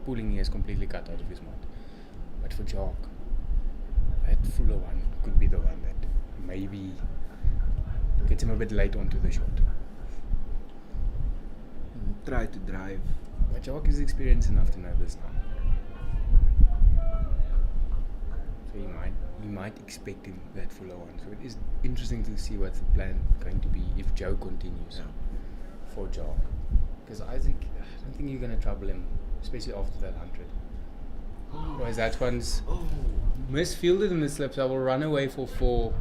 Pulling here is completely cut out of his mind. But for Jock, that fuller one could be the one that maybe gets him a bit late onto the shot. Try to drive. But Jock is experienced enough to know this now. So we might expect him that fuller one. So it is interesting to see what's the plan going to be if Joe continues for Jock. Because Isaac, I don't think you're going to trouble him, especially after that 100. Whereas that one's misfielded in the slip, so I will run away for 4.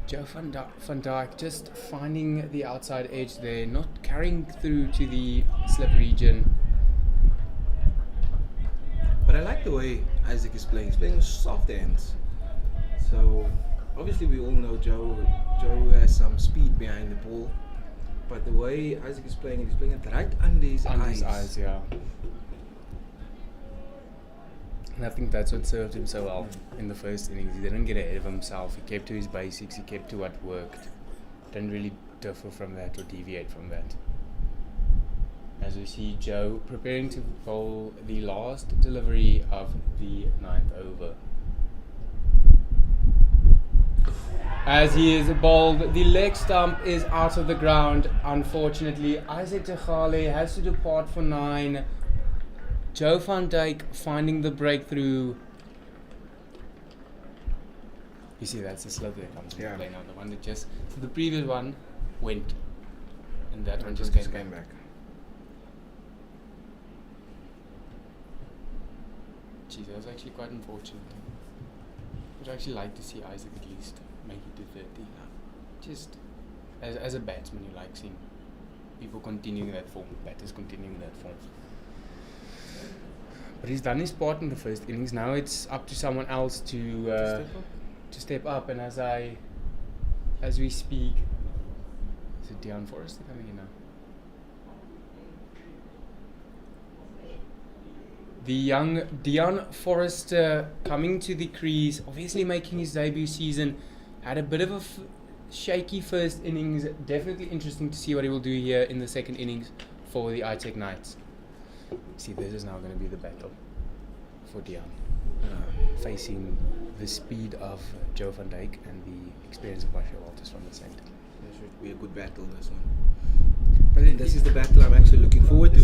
Joe van Dijk just finding the outside edge there, not carrying through to the slip region. But I like the way Isaac is playing. He's playing with soft hands. So obviously we all know Joe has some speed behind the ball. But the way Isaac is playing, he's playing it right under his eyes. Yeah. And I think that's what served him so well in the first innings. He didn't get ahead of himself. He kept to his basics. He kept to what worked. Didn't really differ from that or deviate from that. As we see Joe preparing to bowl the last delivery of the 9th over. As he is bowled, the leg stump is out of the ground. Unfortunately, Isaac de Gale has to depart for 9. Joe van Dijk finding the breakthrough. You see, that's the slip that comes into play now. The one that just, the previous one went, and that one just came back. Geez, that was actually quite unfortunate. I'd actually like to see Isaac at least make it to 30. Just as a batsman, you like seeing people continuing that form, batters continuing that form. But he's done his part in the first innings. Now it's up to someone else to step up. And as we speak, Dion Forrester coming in now. The young Dion Forrester coming to the crease, obviously making his debut season. Had a bit of a shaky first innings. Definitely interesting to see what he will do here in the second innings for the ITEC Knights. See, this is now going to be the battle for Dion. Facing the speed of Joe van Dijk and the experience of Bashir Walters from the centre. This should be a good battle, this one. But this is the battle I'm actually looking forward to.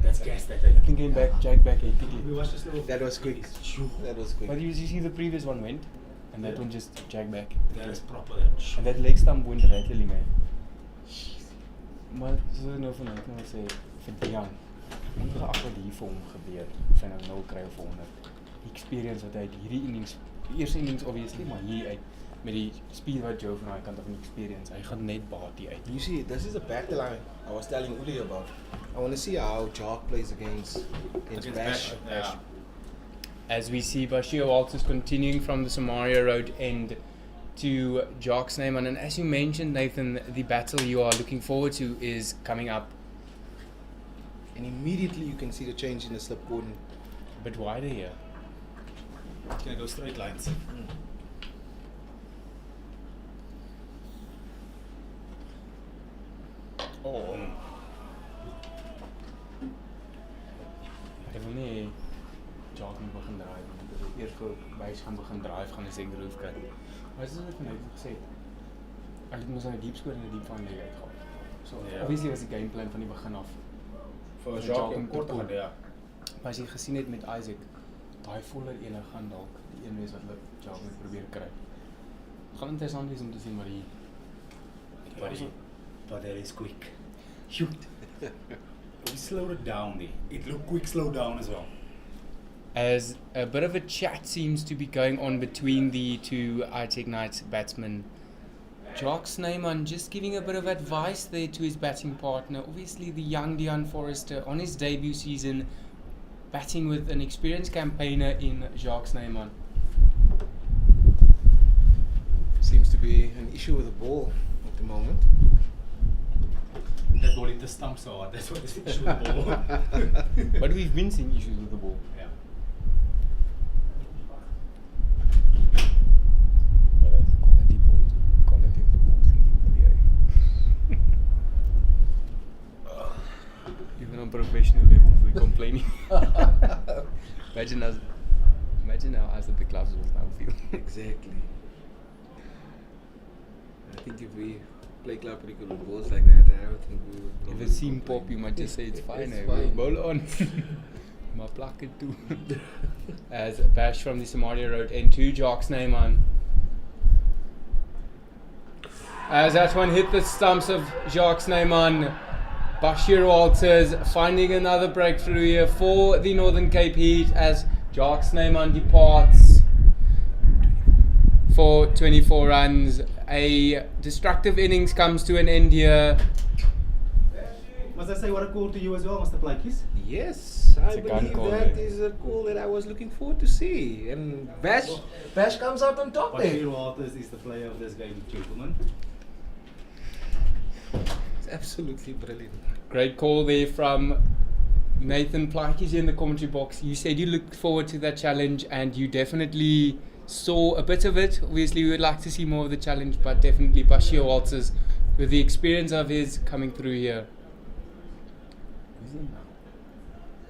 That's gas that I think getting back, Jack back hectically. We watched this little. That was quick. That was quick. But you see the previous one went, and that one just jagged back. That is proper. And that leg stump went rattling, man. Maar so nou van ek wil sê vir Dion. Ons het agter hier vir hom gebeur. Of hy nou kry of honderd. Die experience wat hy uit hierdie innings, die eerste innings obviously, maar hier uit met die speed wat Joe van daai kant af in experience, hy gaan net baat hier uit. You see, this is a battle I was telling Uli about. I want to see how Jock plays against Bash. Yeah. As we see Bashir Walters continuing from the Samaria Road end to Jock's name, and as you mentioned, Nathan, the battle you are looking forward to is coming up And immediately you can see the change in the slip cordon. a bit wider here. Can I go straight lines? Oh. Ek wil nie Jock moet begin draai want as ek eers voor bys gaan begin draai, gaan ek seker roof kry. Maar dis wat ek net gesê het. Ek het mos 'n diep skoor en 'n diep van leg uitgehaal. So obviously was die game plan van die begin af. Voor Jock Jacques om en te kort te gaan, pull. ja. Maar as jy gesien het met Isaac, daai voller ene gaan dalk die een wees wat hulle Jock moet probeer kry. Gaan interessant wees om te sien wat die But that is quick. Shoot. We slowed it down there. It looked quick slow down as well. as a bit of a chat seems to be going on between the two ITEC Knights batsmen. Jock Snyman just giving a bit of advice there to his batting partner. Obviously the young Dion Forrester on his debut season, batting with an experienced campaigner in Jock Snyman. Seems to be an issue with the ball at the moment. That ball hit the stump so hard. That's what is the issue with the ball. But we've been seeing issues with the ball. Yeah. But that's quality balls. Quality of the balls in Kimberley. Even on professional levels we're complaining. Imagine how us at the clubs will now feel. Exactly. I think if we play club cricket with balls like that, I don't think we would. If probably a seam complain. pop, you might just say it's fine. It's eh, fine. Bowl on. My pluck it too. As Bash from the Samaria Road into Jock's name on. As that one hit the stumps of Jock's name on. Bashir Walters finding another breakthrough here for the Northern Cape Heat as Jock's name on departs for 24 runs. A destructive innings comes to an end here. Must I say what a call to you as well, Mr. Plakies? Yes, I It's a gun believe call that there. is a call that I was looking forward to see. And Bash comes out on top there. Bashir Walters is the player of this game, gentlemen. It's absolutely brilliant. Great call there from Nathan Plakies in the commentary box. You said you looked forward to that challenge and you definitely saw a bit of it. Obviously we would like to see more of the challenge, but definitely Bashir Walters with the experience of his coming through here.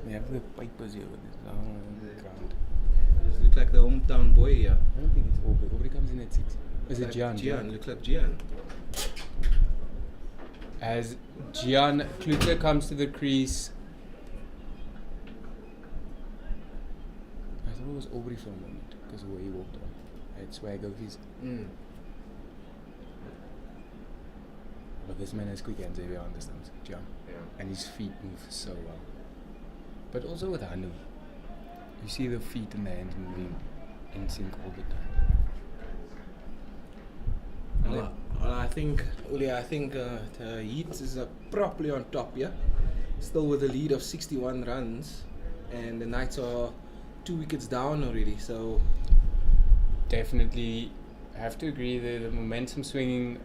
They have the papers here with this long ground. Does look like the hometown boy here. I don't think it's Aubrey. Aubrey comes in at 6. Is it Like Gian? Gian, looks like Gian. As Gian Kluter comes to the crease. I thought it was Aubrey for a moment because of the way he walked on. I had swag of his. But this man has quick hands, everyone understands. Gian. Yeah. And his feet move so well. But also with Hanu. You see the feet and the hands moving in sync all the time. I think the Heat is properly on top, yeah? Still with a lead of 61 runs. And the Knights are 2 wickets down already, so... Definitely have to agree the momentum swinging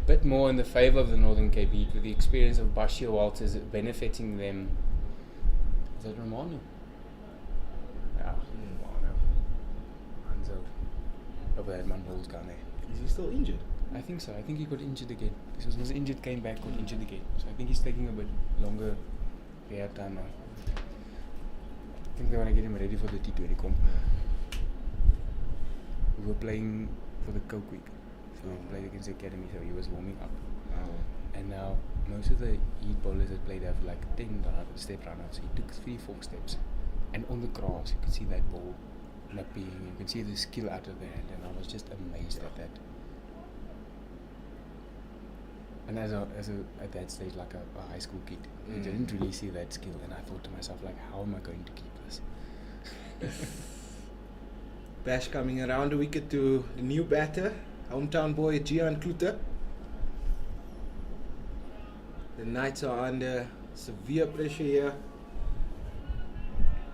bit more in the favour of the Northern Cape Heat, with the experience of Bashir Walters benefiting them. Is that Romano? Yeah, Romano. Hanzo. Over that man holds gun there. Is he still injured? I think so. I think he got injured again. He was injured, came back, got injured again. So I think he's taking a bit longer rehab time now. I think they want to get him ready for the T20 comp. We were playing for the Coke Week. So we played against the academy, so he was warming up. And now most of the Heat bowlers that played have like 10 step run-outs. He took 3-4 steps. And on the grass, you could see that ball napping. You could see the skill out of the hand. And I was just amazed at that. And at that stage, like a high school kid, I didn't really see that skill. And I thought to myself, like, how am I going to keep this? Bash coming around the wicket to the new batter, hometown boy Gian Kluter. The Knights are under severe pressure here.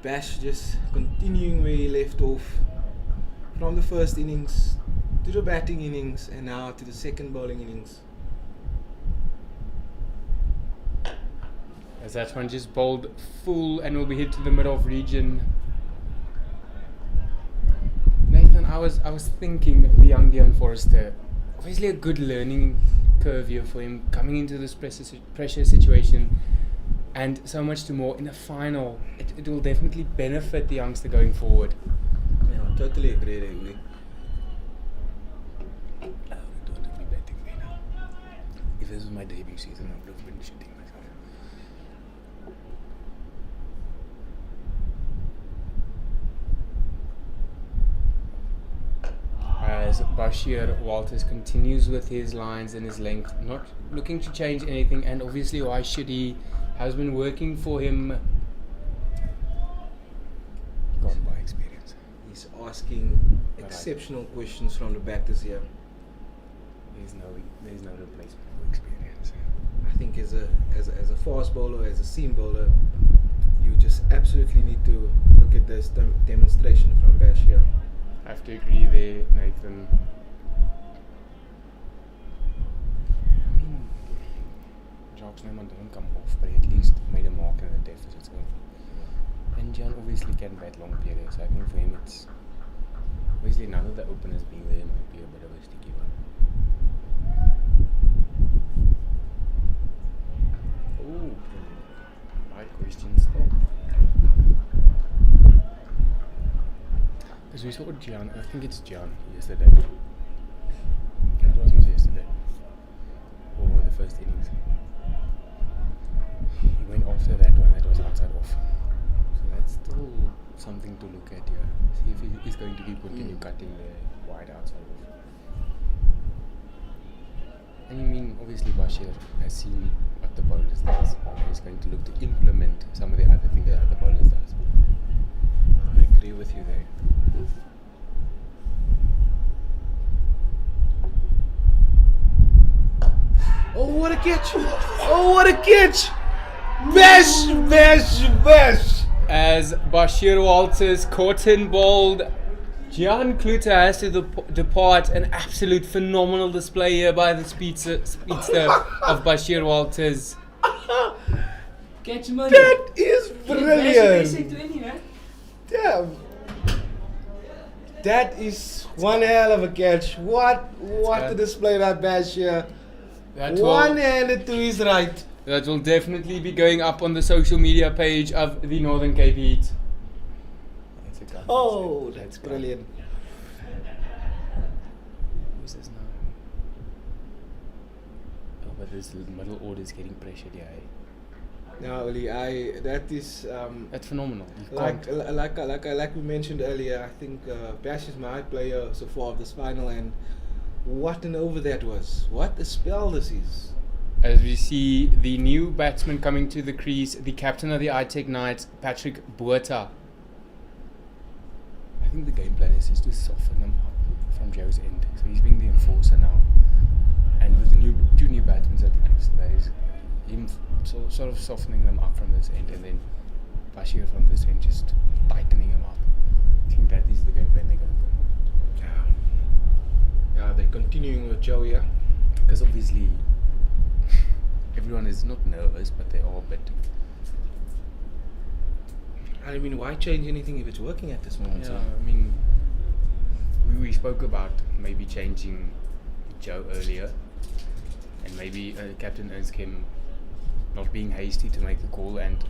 Bash just continuing where he left off, from the first innings to the batting innings and now to the second bowling innings. As that one just bowled full and will be hit to the mid-off region. Nathan, I was thinking the young Dion Forrester, obviously a good learning curve here for him, coming into this pressure situation, and so much to more in a final. It will definitely benefit the youngster going forward. Yeah, I totally agree there, Nick. Don't let me betting me now. If this was my debut season, I would have been shooting myself. As Bashir Walters continues with his lines and his length, not looking to change anything, and obviously why should he? Has been working for him. Gone by experience. He's asking exceptional questions from the batters here. There's no replacement for experience. I think as a fast bowler, as a seam bowler, you just absolutely need to look at this demonstration from Bash here. I have to agree there, Nathan. I mean, Jacques Neumann didn't come off, but he at least made a mark in the deficits. And Jan obviously can bat long periods, so I think for him it's obviously none of the openers being there might be a bit of a sticky one. Ooh, right question stop. Because we saw Gian, I think it's Gian yesterday. It wasn't yesterday. Or the first innings. He went after that one that was outside off. So that's still something to look at here. See if he is going to keep continue cutting the wide outside off. And I mean, obviously Bashir has seen what the bowlers does. He's going to look to implement some of the other things that the bowlers does. I agree with you there. Oh, what a catch! Oh, what a catch! Bash, bash, bash! As Bashir Walters caught and bowled, Gian Kluter has to depart. An absolute phenomenal display here by the speedster of Bashir Walters. Catch money. That is brilliant! Damn! That is one hell of a catch. What a display by Bash here. One-handed to his right. That will definitely be going up on the social media page of the Northern Cape Heat. Oh, that's brilliant. Who's this now? Oh, but this middle order is getting pressured here. Now, Oli, that is That's phenomenal. You like we mentioned earlier. I think Bash is my player so far of this final, and what an over that was! What a spell this is! As we see the new batsman coming to the crease, the captain of the ITEC Knights, Patrick Botha. I think the game plan is just to soften them up from Joe's end. So he's being the enforcer now, and with the two new batsmen at the crease, that is him sort of softening them up from this end, and then Bashir from this end just tightening him up. I think that is the game plan they're going for. Yeah, they're continuing with Joe here. Because obviously everyone is not nervous, but they are a bit. I mean, why change anything if it's working at this moment? Yeah, So? I mean, we spoke about maybe changing Joe earlier, and maybe Captain Ernskem not being hasty to make the call, and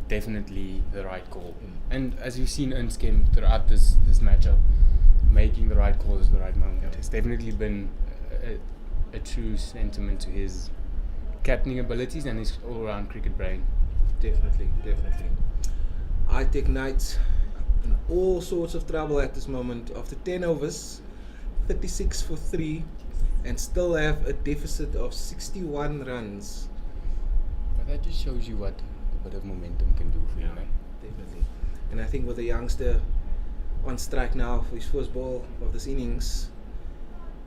definitely the right call. And as you've seen Ernskem throughout this matchup, making the right call is the right moment. It's definitely been a true sentiment to his captaining abilities and his all-round cricket brain. Definitely. ITEC Knights in all sorts of trouble at this moment. After 10 overs, 36 for 3, and still have a deficit of 61 runs. But that just shows you what a bit of momentum can do for you, man. Definitely. And I think with the youngster on strike now for his first ball of this innings,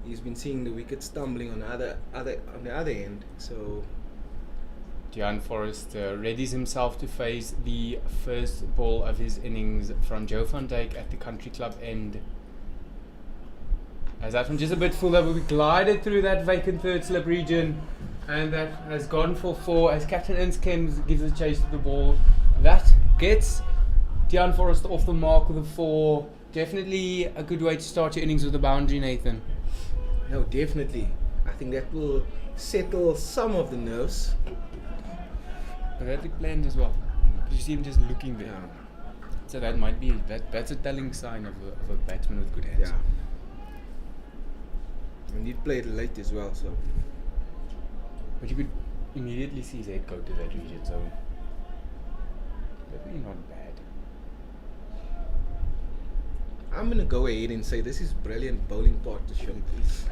he's been seeing the wicket stumbling on the other end. So Dejan Forrest readies himself to face the first ball of his innings from Joe van Dijk at the country club end. As that one just a bit full, that we glided through that vacant third slip region, and that has gone for 4 as Captain Ernskem gives a chase to the ball. That gets Dejan Forrest off the mark with a 4. Definitely a good way to start your innings with a boundary, Nathan. no, definitely. I think that will settle some of the nerves. But that looked planned as well. You see him just looking there. So that might be that's a telling sign of a batsman with good hands. Yeah. And he played late as well, so But you could immediately see his head go to that region, so definitely not bad. I'm gonna go ahead and say this is brilliant bowling partnership.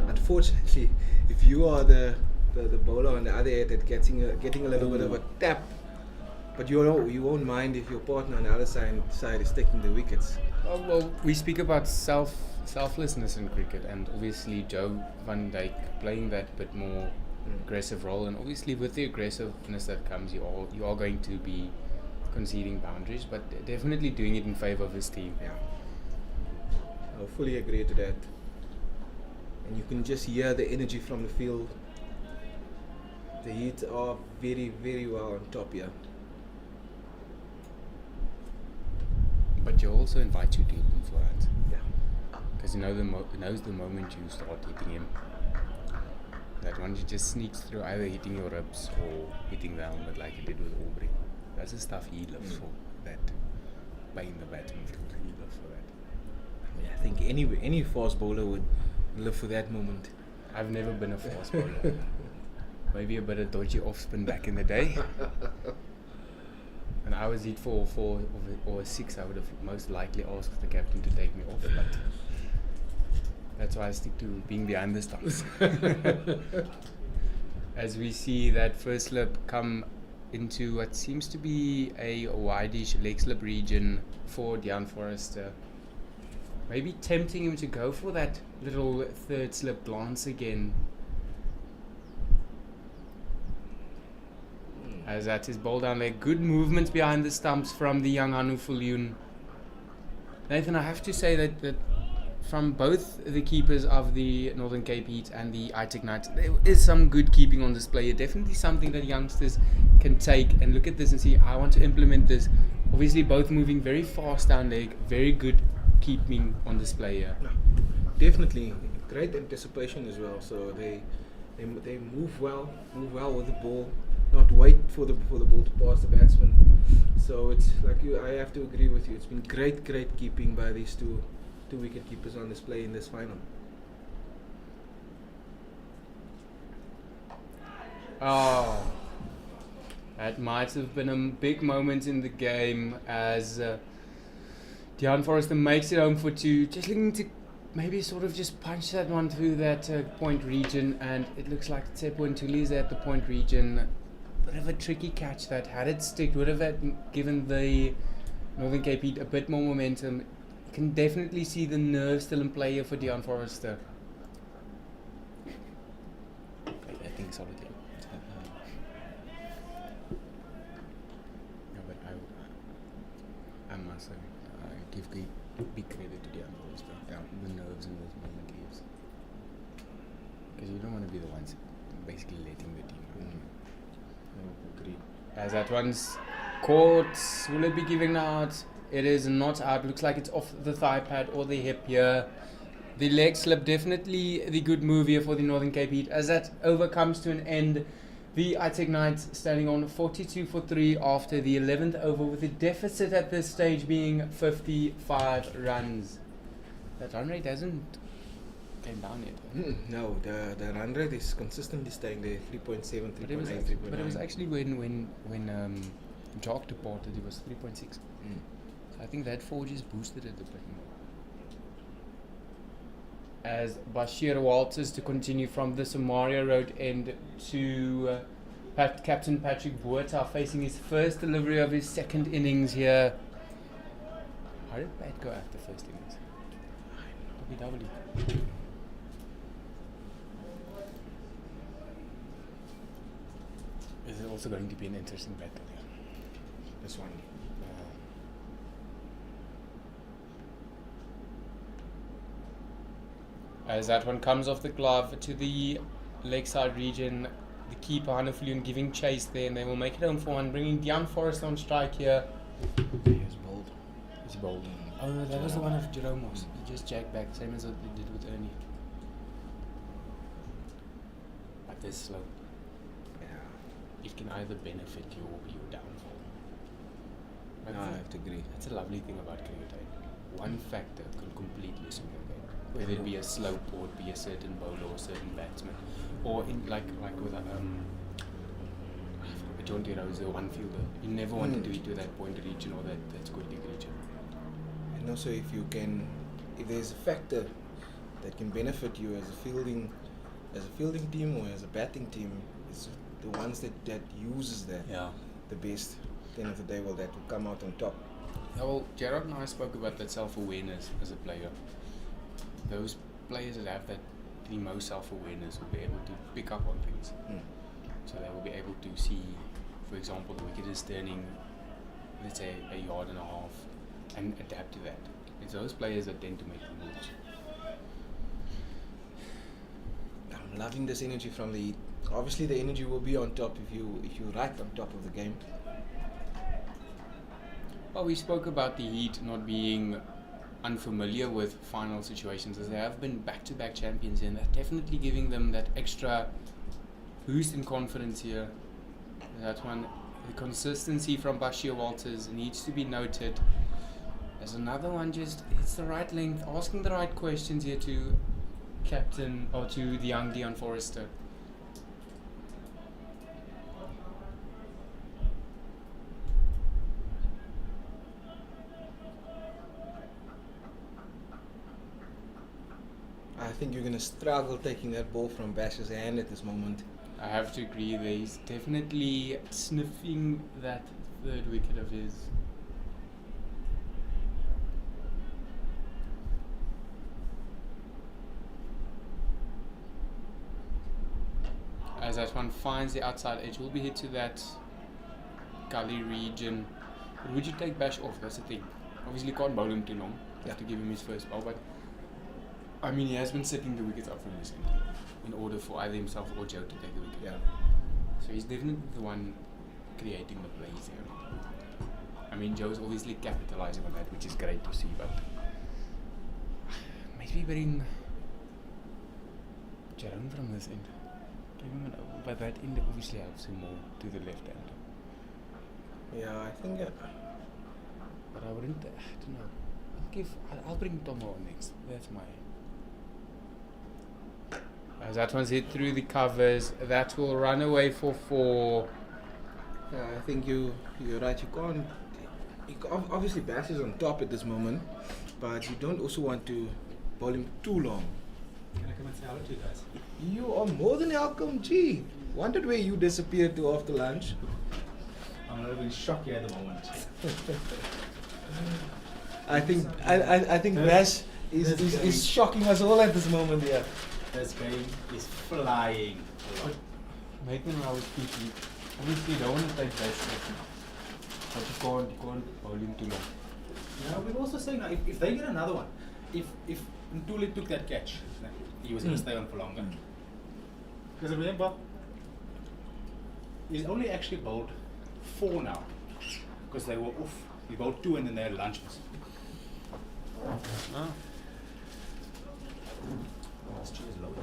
Unfortunately, if you are the bowler on the other end that getting a little bit of a tap, but you won't mind if your partner on the other side is taking the wickets. Well, we speak about selflessness in cricket, and obviously Joe van Dijk playing that bit more aggressive role, and obviously with the aggressiveness that comes, you are going to be conceding boundaries, but definitely doing it in favour of his team. Yeah, I fully agree to that. And you can just hear the energy from the field. The Heat are very, very well on top here. But you also invite you to hit him for runs, Yeah. because he knows the moment you start hitting him, that once he just sneaks through, either hitting your ribs or hitting the helmet like he did with Aubrey. That's the stuff he lives for, that playing the batsman field. He lives for that. I mean, I think any fast bowler would live for that moment. I've never been a fast bowler. Maybe a bit of dodgy off spin back in the day. And I was hit for 4 or a 6, I would have most likely asked the captain to take me off, but that's why I stick to being behind the stumps. As we see that first slip come into what seems to be a wideish leg slip region for Dejan Forrest. Maybe tempting him to go for that little third slip glance again. As that is bowled down there. Good movements behind the stumps from the young Hanu Viljoen. Nathan, I have to say that from both the keepers of the Northern Cape Heat and the ITEC Knights, there is some good keeping on display. Definitely something that youngsters can take and look at this and see, I want to implement this. Obviously both moving very fast down leg, very good keeping on display here. No, definitely great anticipation as well. So they move well with the ball, not wait for the ball to pass the batsman. So it's like I have to agree with you. It's been great keeping by these two wicket keepers on display in this final. Oh, that might have been a big moment in the game as Dejan Forrest makes it home for 2. Just looking to maybe sort of just punch that one through that point region, and it looks like Tsepo Ntuli is at the point region. Bit of a tricky catch that, had it stick, would have given the Northern Cape Heat a bit more momentum. Can definitely see the nerve still in play here for Dejan Forrester. I think solidly. No, but I must say, I give big credit to Dejan Forrester. Yeah. The nerves in this moment gives. Because you don't want to be the ones basically letting the team go. No, agree. As that one's caught, will it be given out? It is not out. Looks like it's off the thigh pad or the hip here. The leg slip, definitely the good move here for the Northern Cape Heat. As that over comes to an end, the ITEC Knights standing on 42 for 3 after the 11th over, with the deficit at this stage being 55 runs. That run rate hasn't came down yet. No, the run rate is consistently staying there, 3.7, 3.8, 3.9. But it was actually when Jock departed, it was 3.6. So I think that 4 just boosted it a bit more. As Bashir Walters to continue from the Samaria Road end to Captain Patrick Botha facing his first delivery of his second innings here. How did Pat go after first innings? WW. Is it also going to be an interesting battle here? This one. As that one comes off the glove to the lakeside region, the keeper Hanufliun giving chase there, and they will make it home for one, bringing Dion Forrest on strike here. He's bold. He's bold. Oh, that was the one of Jerome Moss. He just jacked back, same as what they did with Ernie. But this slow. Yeah. It can either benefit you or be your downfall. No, I have to agree. That's a lovely thing about cricket. One factor can completely swing a game. Whether it be a slope or it be a certain bowler or a certain batsman, or in like with John Deere was the one fielder. You never want to do it to that point region or that squatting region. And also, if there's a factor that can benefit you as a fielding team or as a batting team, it's the ones that uses that the best. At the end of the day, that will come out on top. Yeah, well, Gerard and I spoke about that self-awareness as a player. Those players that have the most self-awareness will be able to pick up on things. So they will be able to see, for example, the wicket is turning, let's say, a yard and a half, and adapt to that. It's those players that tend to make the moves. I'm loving this energy from the Heat. Obviously, the energy will be on top if you're right on top of the game. Well, we spoke about the Heat not being unfamiliar with final situations, as they have been back-to-back champions here, and that's definitely giving them that extra boost in confidence here. That one, the consistency from Bashir Walters needs to be noted. There's another one, just it's the right length, asking the right questions here to captain or to the young Dion Forrester. I think you're going to struggle taking that ball from Bash's hand at this moment. I have to agree, he's definitely sniffing that third wicket of his. As that one finds the outside edge, will be hit to that gully region. But would you take Bash off? That's the thing. Obviously can't bowl him too long. Have to give him his first bowl, but I mean, he has been setting the wickets up from this end in order for either himself or Joe to take the wicket. Yeah. So he's definitely the one creating the plays here. I mean, Joe's obviously capitalizing on that, which is great to see, but maybe bring Jerome from this end. Give him an over, but that end obviously helps him more to the left hand. Yeah, I think. But I wouldn't. I don't know. I'll bring Tomo on next. That's my. As that one's hit through the covers, that will run away for 4. Yeah, I think you're right. Obviously, Bash is on top at this moment, but you don't also want to bowl him too long. Can I come and say hello to you guys? You are more than welcome. Gee, wondered where you disappeared to after lunch. I'm a little bit shocked here at the moment. I think Bash is shocking us all at this moment here. This game is flying. Maitland and I was speaking. Obviously, you don't want to take Bash off now. But you can't bowl him too long. Yeah, we're also saying now, if they get another one, if Ntuli took that catch, he was going to stay on for longer. Because remember, he's only actually bowled 4 now. Because they were off. He bowled 2 and then they had lunches. Ah. This chair is low.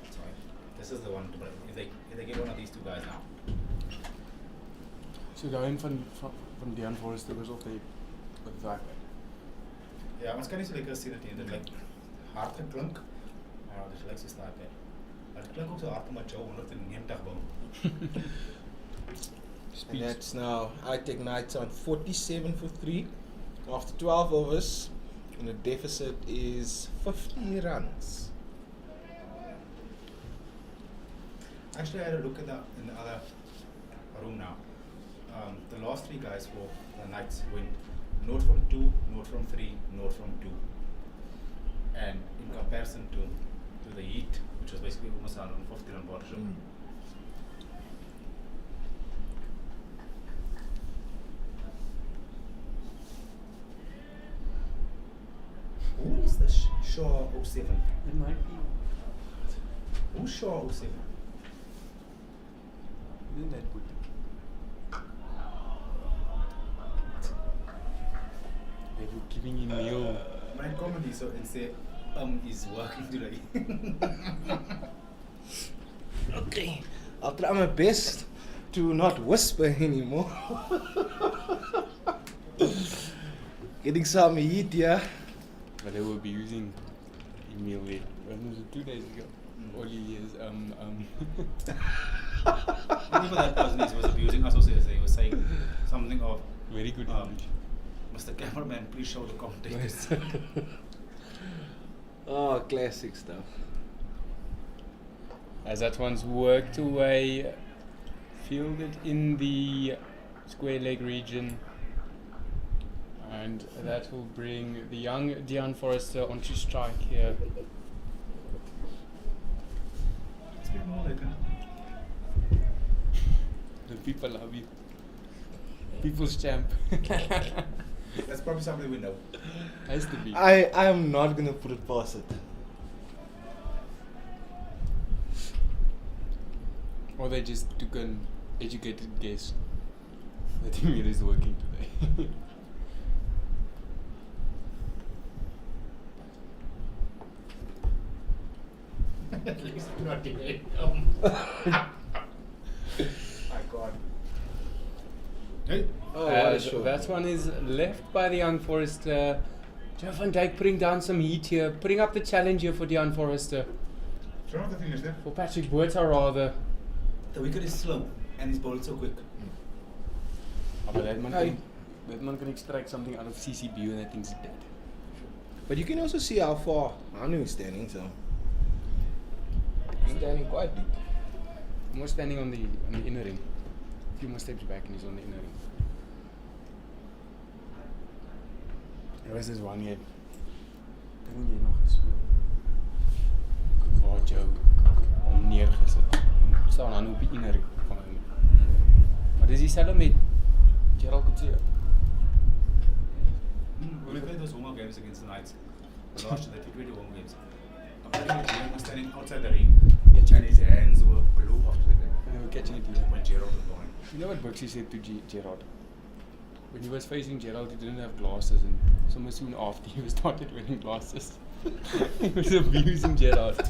Sorry. This is the one to play. If they get one of these 2 guys now. So daarin van Dean Forrester was op die werk. Ja, ons kan nie so lekker sê dat dit like hard geklink. Maar dit lyk so sterk hè. Maar dit klink ook so hard omdat Joe 190 bom. And that's now ITEC Knights on 47 for 3 after 12 overs, and the deficit is 50 runs. Actually, I had a look at in the other room now. The last 3 guys for the Knights went note from 2, note from 3, note from 2. And in comparison to the Heat, which was basically almost 150 run partnership. Who is the Shaw 07? It might be. Who's Shaw 07? Isn't that good? They were giving him meal. My comedy so and say is working today. Okay, I'll try my best to not whisper anymore. Getting some heat, yeah. But they were abusing Emil there. When was it 2 days ago? All he is Even that person was abusing us also. He was saying something of very good English. Mr. Cameraman, please show the commentators. Oh, classic stuff. As that one's worked away, fielded in the square leg region, and that will bring the young Dean Forrester onto strike here. It's a bit more like The people love you. People's champ. that's probably something we know. Has to be. I am not gonna put it past it. Or they just took an educated guess that Emil is working today. At least not today. My God. Hey. Oh, what a show. That one is left by the young Forrester. Joe van Dijk putting down some heat here, putting up the challenge here for Dean Forrester. Show what the thing is there. For Patrick Botha rather. The wicket is slow and he's bowled so quick. But that man can extract something out of CCB and that thing's dead. But you can also see how far Anu is standing, so he's standing quite deep. More standing on the inner ring. A few more steps back and he's on the inner ring. Where's this one here? Dink jy nog gespeel? Waar Joe hom neergesit. Staan aan op die inner ring van hom. Maar dis dieselfde met Gerald Coetzee. When we played those home games against the Knights, the last of the T20 home games, apparently Jalen was standing outside the ring and his hands were blue after the game. And they were catching it here. When Gerald was bowling. You know what Buxy said to Gerald? When he was facing Gerald, he didn't have glasses, and somewhere soon after he started wearing glasses. He was abusing Gerald.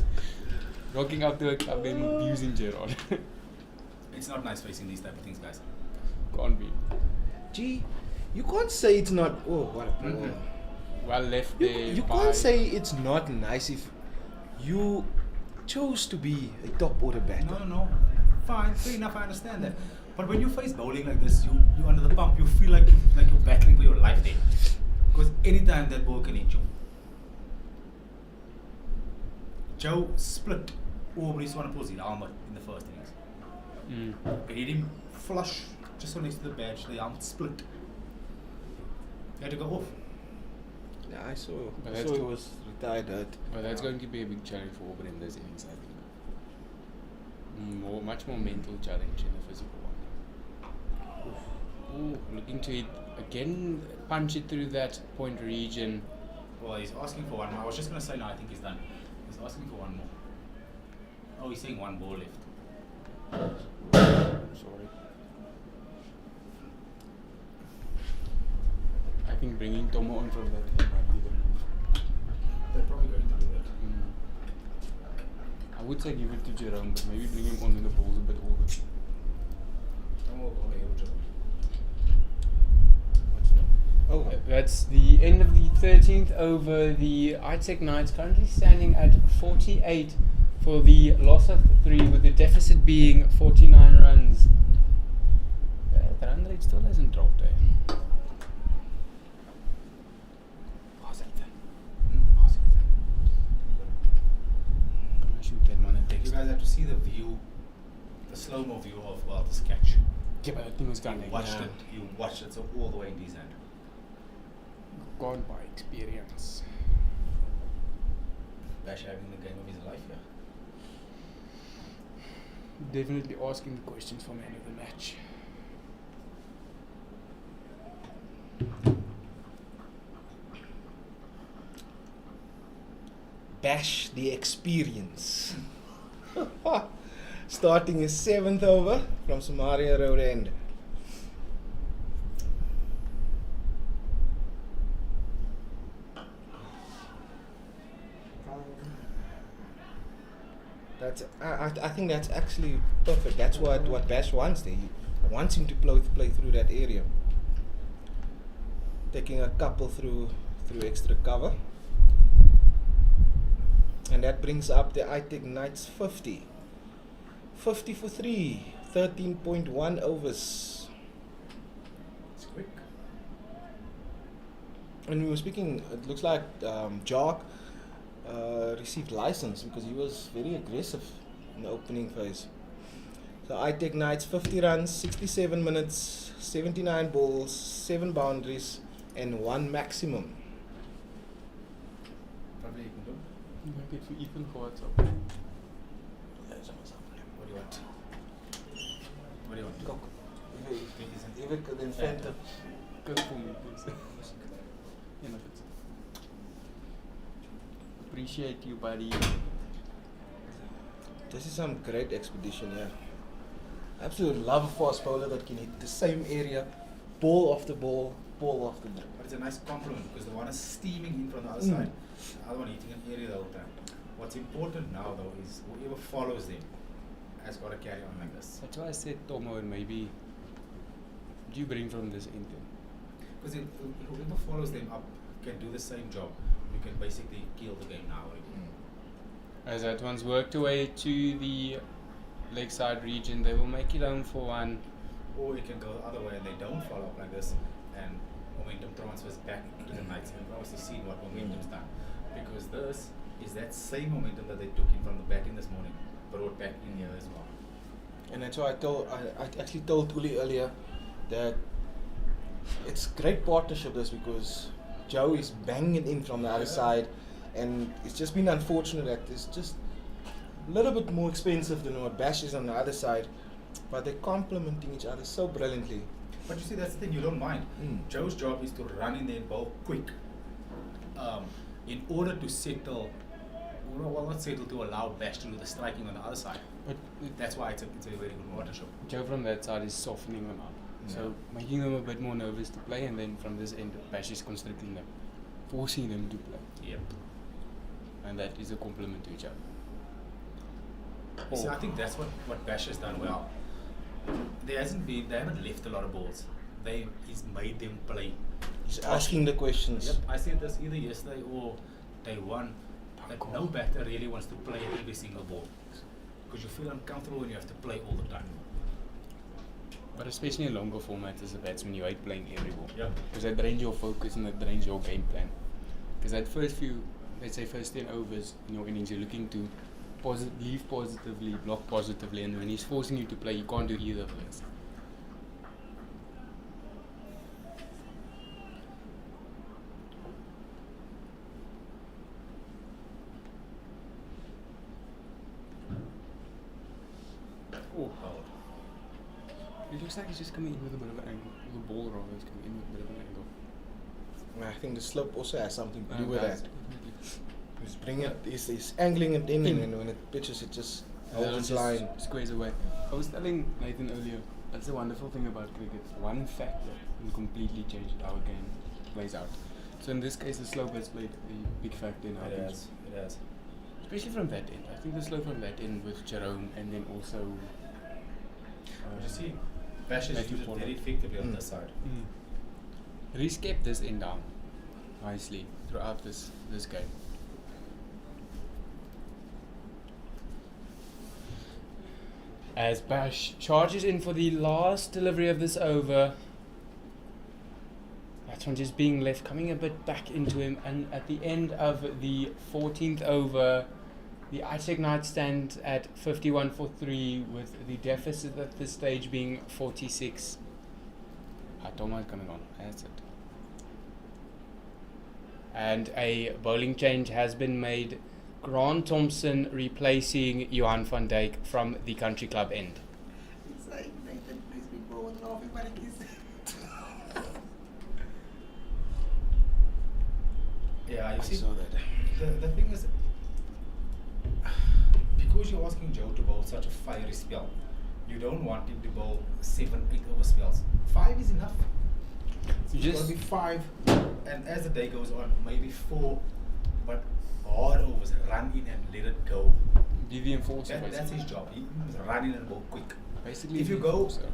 Rocking up to a club and abusing Gerald. It's not nice facing these type of things, guys. Can't be. Gee, you can't say it's not. Oh, what a ball. Well left You, there. you by- can't say it's not nice if you chose to be a top order batter. No. Fine, fair enough, I understand that. But when you face bowling like this, you under the pump, you feel like you're battling for your life there. Because anytime that ball can hit you. Joe split Aubrey Swanepoel's helmet in the first innings. It hit him flush, just so next to the badge, the helmet split. He had to go off. Yeah, I saw. But I that's saw he cool. was retired. But that's going to be a big challenge for Auburn in those innings, I think. Much more mental challenge than the physical one. Ooh, looking to it again, punch it through that point region. Well, he's asking for one more. I was just going to say, no, I think he's done. He's asking for one more. Oh, he's saying one ball left. Sorry. I think bringing Tomo on from that might be the move. They're probably going to do that. I would say give it to Jerome, but maybe bring him on when the ball's a bit older. Oh, That's the end of the 13th over. The ITEC Knights currently standing at 48 for the loss of 3, with the deficit being 49 runs. The run rate still hasn't dropped, eh? Gonna shoot that man at You text. guys have to see the view, the slow-mo view of Walter's catch. Yeah, but that thing was gone. You watched it so all the way in his hand. Gone by experience. Bash having the game of his life, yeah. Definitely asking the questions for man of the match. Bash the experience. Starting his 7th over from Samaria Road End. That's I think that's actually perfect. That's what Bash wants there. He wants him to play through that area. Taking a couple through extra cover. And that brings up the ITEC Knights 50. 50 for 3, 13.1 overs. It's quick. And we were speaking, it looks like Jock received license because he was very aggressive in the opening phase. So ITEC Knights 50 runs, 67 minutes, 79 balls, 7 boundaries, and 1 maximum. Probably you can do. Maybe for Ethan for what's up. What do you want? What do you want? Kijk, even de Inventor. Good for me, please. Appreciate you, buddy. This is some great expedition here. Absolutely love a fast bowler that can hit the same area, ball after ball, ball after ball. But it's a nice compliment because the one is steaming in from the other side, the other one hitting an area the whole time. What's important now though is whoever follows them has got to carry on like this. That's why I said Tomo and maybe you bring from this end then. Because if whoever follows them up can do the same job, you can basically kill the game now already. As that one's worked away to the leg side region, they will make it home for 1. Or it can go the other way and they don't follow up like this and momentum transfers back to the Knights. And we've obviously seen what momentum's done. Because this is that same momentum that they took in from the batting this morning, brought back in here as well. And that's why I actually told Uli earlier that it's great partnership this because Joe is banging in from the other side, and it's just been unfortunate that it's just a little bit more expensive than what Bash is on the other side, but they're complementing each other so brilliantly. But you see, that's the thing, you don't mind. Joe's job is to run in there and bowl quick in order to settle, well, not settle, to allow Bash to do the striking on the other side. But That's why it's a very good partnership. Joe from that side is softening them up. So making them a bit more nervous to play, and then from this end, Bash is constricting them, forcing them to play. Yep. And that is a compliment to each other. See, I think that's what Bash has done well. They haven't left a lot of balls. He's made them play. He's asking the questions. Yep, I said this either yesterday or day one, that no batter really wants to play every single ball. Because you feel uncomfortable when you have to play all the time. But especially in longer formats as a batsman, you hate playing every ball. Yep. Because that drains your focus and that drains your game plan. Because that first few, let's say first 10 overs in your innings, you're looking to leave positively, block positively, and when he's forcing you to play, you can't do either of those. Oh. It looks like he's just coming in with a bit of an angle. The ball rather is coming in with a bit of an angle. I think the slope also has something to do with Does, that. definitely. He's bringing it, he's angling it in, and when it pitches, it just And then holds it its just line. squares away. I was telling Nathan earlier, that's the wonderful thing about cricket. One factor can completely change how a game plays out. So in this case, the slope has played a big factor in how It things. has. Especially from that end. I think the slope from that end with Jerome and then also. You see, Bash has Matthew used it Pollard. very effectively on this side. He's kept this end down nicely throughout this game. As Bash charges in for the last delivery of this over. That one just being left, coming a bit back into him, and at the end of the 14th over, the ITEC Knights stand at 51 for 3, with the deficit at this stage being 46. I don't mind coming on, that's it. And a bowling change has been made. Grant Thompson replacing Johan van Dijk from the Country Club end. He's like, Nathan, please be born laughing, but it is. Yeah, you I see, saw that. the thing is, because you're asking Joe to bowl such a fiery spell, you don't want him to bowl 7-8 over spells. 5 is enough. You It's just got to be 5, and as the day goes on, maybe 4, but hard overs, run in and let it go. be the enforcer. That's his job. He must run in and bowl quick. Basically, If you the go, enforcer.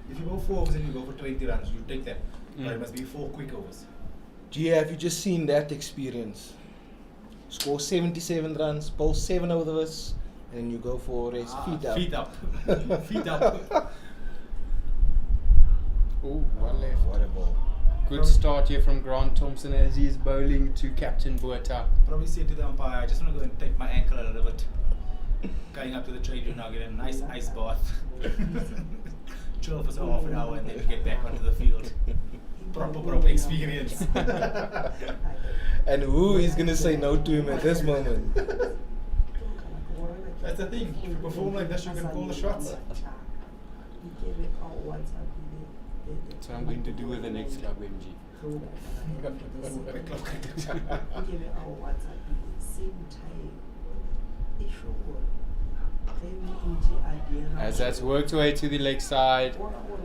if you go 4 overs and you go for 20 runs, you take that. But Mm. it must be 4 quick overs. Gia, have you just seen that experience? Score 77 runs, bowl 7 overs, and then you go for a race. Feet up. Feet up. Feet up. Oh, one left. What a ball. Good start here from Grant Thompson as he is bowling to Captain Buerta. Probably say to the umpire, I just want to go and take my ankle a little bit. Going up to the trade room now, get a nice ice bath. Chill for so half an hour and then get back onto the field. Proper experience. And who is going to say no to him at this moment? That's the thing. If you perform like this, you can call the shots. That's what I'm going to do with the next club, MG. As that's worked away to the leg side,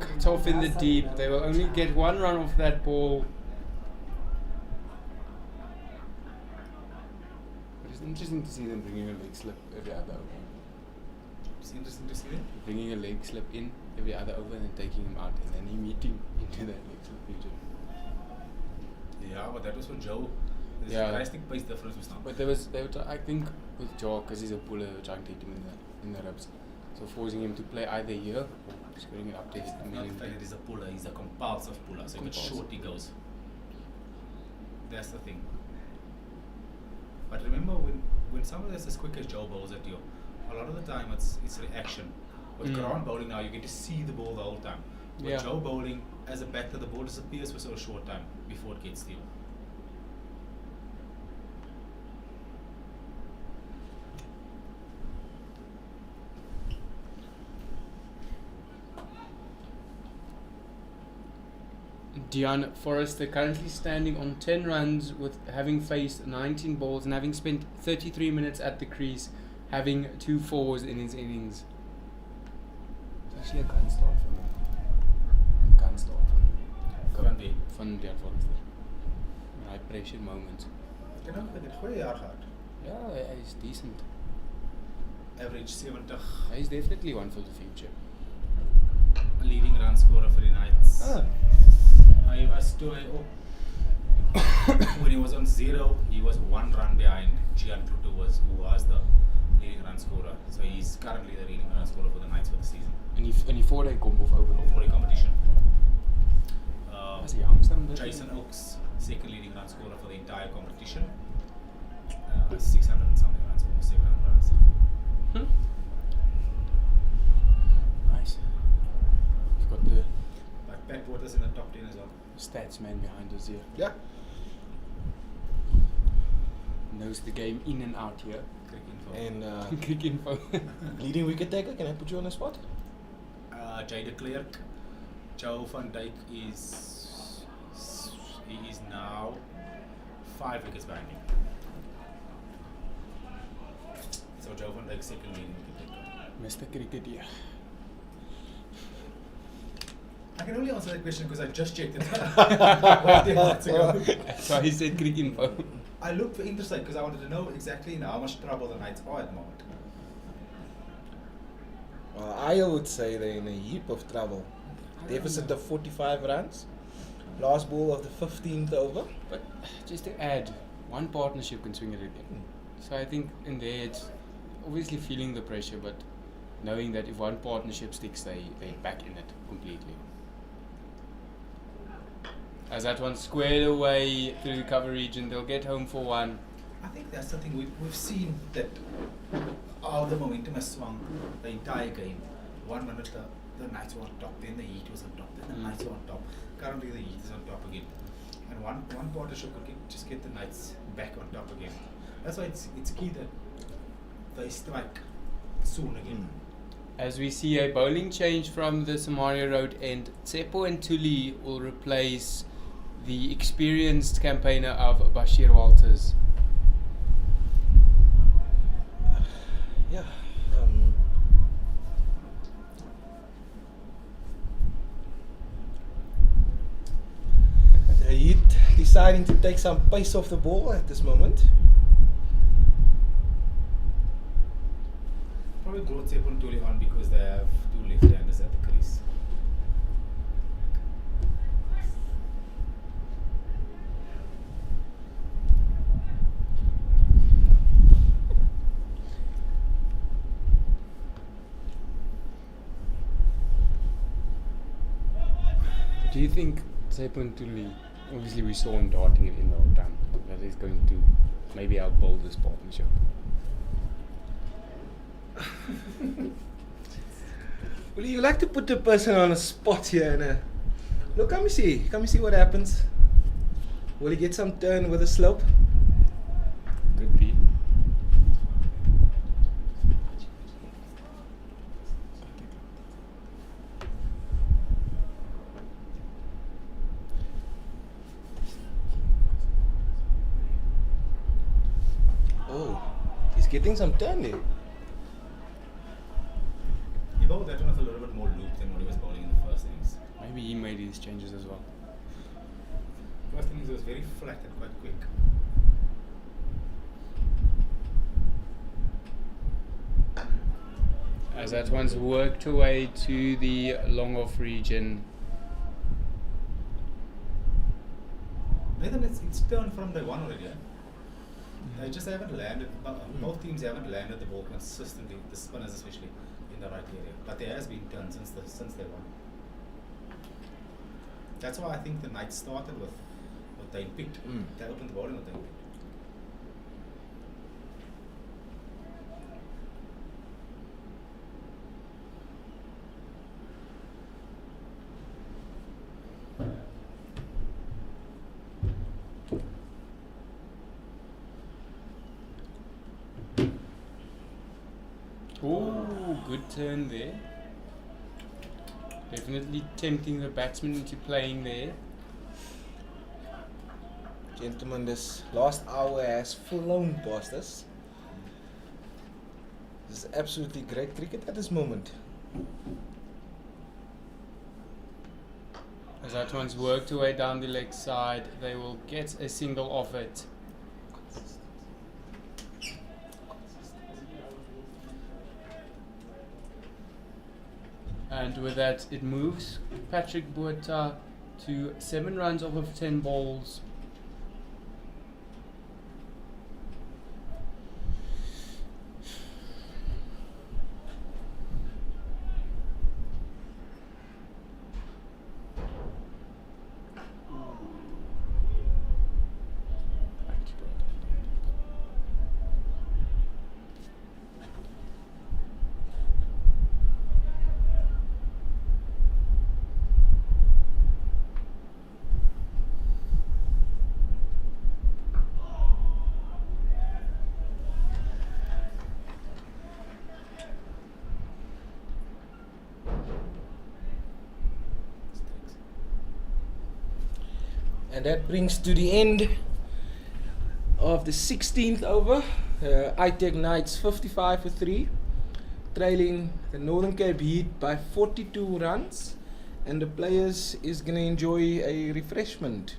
cut off in the deep. They will only get one run off that ball. But it's interesting to see them bringing a leg slip every other over. It's interesting to see that. Bringing a leg slip in every other over and then taking him out and then him eating into that leg slip region. Yeah, but that was for Joe. There's Yeah. a drastic pace difference with now. But they were I think with Joe, because he's a puller, trying to hit him in the ribs. So forcing him to play either here or scoring it up to hit It's him not in the fact that he's a puller, he's a compulsive puller. So if it's Compulsive. short, he goes. That's the thing. But remember, when someone that's as quick as Joe bowls at you, a lot of the time it's reaction. With Grant bowling now, you get to see the ball the whole time. With Yeah. Joe bowling, as a batter, the ball disappears for so a short time before it gets to you. Dion Forrester currently standing on 10 runs with having faced 19 balls and having spent 33 minutes at the crease, having 2 fours in his innings. It's actually a gun start from him. Gun start from him. Van wie? Van Dion Forrester. High pressure moment. Ek dink dit het goeie jaar gehad. Yeah, he's decent. Average 70. He's definitely one for the future. Leading run scorer for the Knights. He was when he was on 0, he was 1 run behind Gian Pluto who was the leading run scorer. So he's currently the leading run scorer for the Knights for the season. And he fought a combo overall. For the competition. As a youngster, Jason Oakes, second leading run scorer for the entire competition. 600 and something runs, almost 700 runs. Nice. He's got the But Pat Waters in the top 10 as well. stats man behind us here. Yeah. Knows the game in and out here. Crick info. And Quick info. leading wicket taker, can I put you on the spot? Jada Klerk. Joe van Dijk is now 5 wickets behind him. So Joe van Dijk second leading wicket taker. Mr. Cricketer. I can only answer that question because I just checked it 10 minutes ago. That's why he said cricket info. I looked for interstate because I wanted to know exactly how much trouble the Knights are at the moment. I would say they're in a heap of trouble. Deficit of 45 runs. Last ball of the 15th over. But just to add, one partnership can swing it again. So I think in there it's obviously feeling the pressure, but knowing that if one partnership sticks, they're back in it completely. As that one squared away through the cover region, they'll get home for one. I think that's the thing we've seen, that how the momentum has swung the entire game. 1 minute the Knights were on top, then the Heat was on top, then the Knights were on top. Currently the Heat is on top again. And one partnership could just get the Knights back on top again. That's why it's key that they strike soon again. As we see a bowling change from the Samaria Road end, Tsepo and Tuli will replace the experienced campaigner of Bashir Walters. Yeah. The Heat deciding to take some pace off the ball at this moment. Probably brought Tsepo and Tuli on because they have 2 left-handers at the crease. Do you think Tsepo and Tuli, obviously we saw him darting it in the whole time, that he's going to maybe outbowl this partnership? Well, you like to put the person on a spot here and look, come and see what happens. Will he get some turn with a slope? Could be. Oh, he's getting some turn there. He bowled that one with a little bit more loop than what he was bowling in the first innings. Maybe he made these changes as well. First innings was very flat and quite quick. As that one's worked away to the long off region. Nathan, it's turned from day one already. They just haven't landed, both teams haven't landed the ball consistently, the spinners especially, in the right area. But there has been turns since they won. That's why I think the Knights started with what they picked. They opened the bowling with what they picked. Oh, good turn there. Definitely tempting the batsman into playing there. Gentlemen, this last hour has flown past us. This is absolutely great cricket at this moment. As that one's worked away down the leg side, they will get a single off it. And with that, it moves Patrick Botha to 7 runs off of 10 balls. And that brings to the end of the 16th over. ITEC Knights 55 for 3, trailing the Northern Cape Heat by 42 runs. And the players is going to enjoy a refreshment.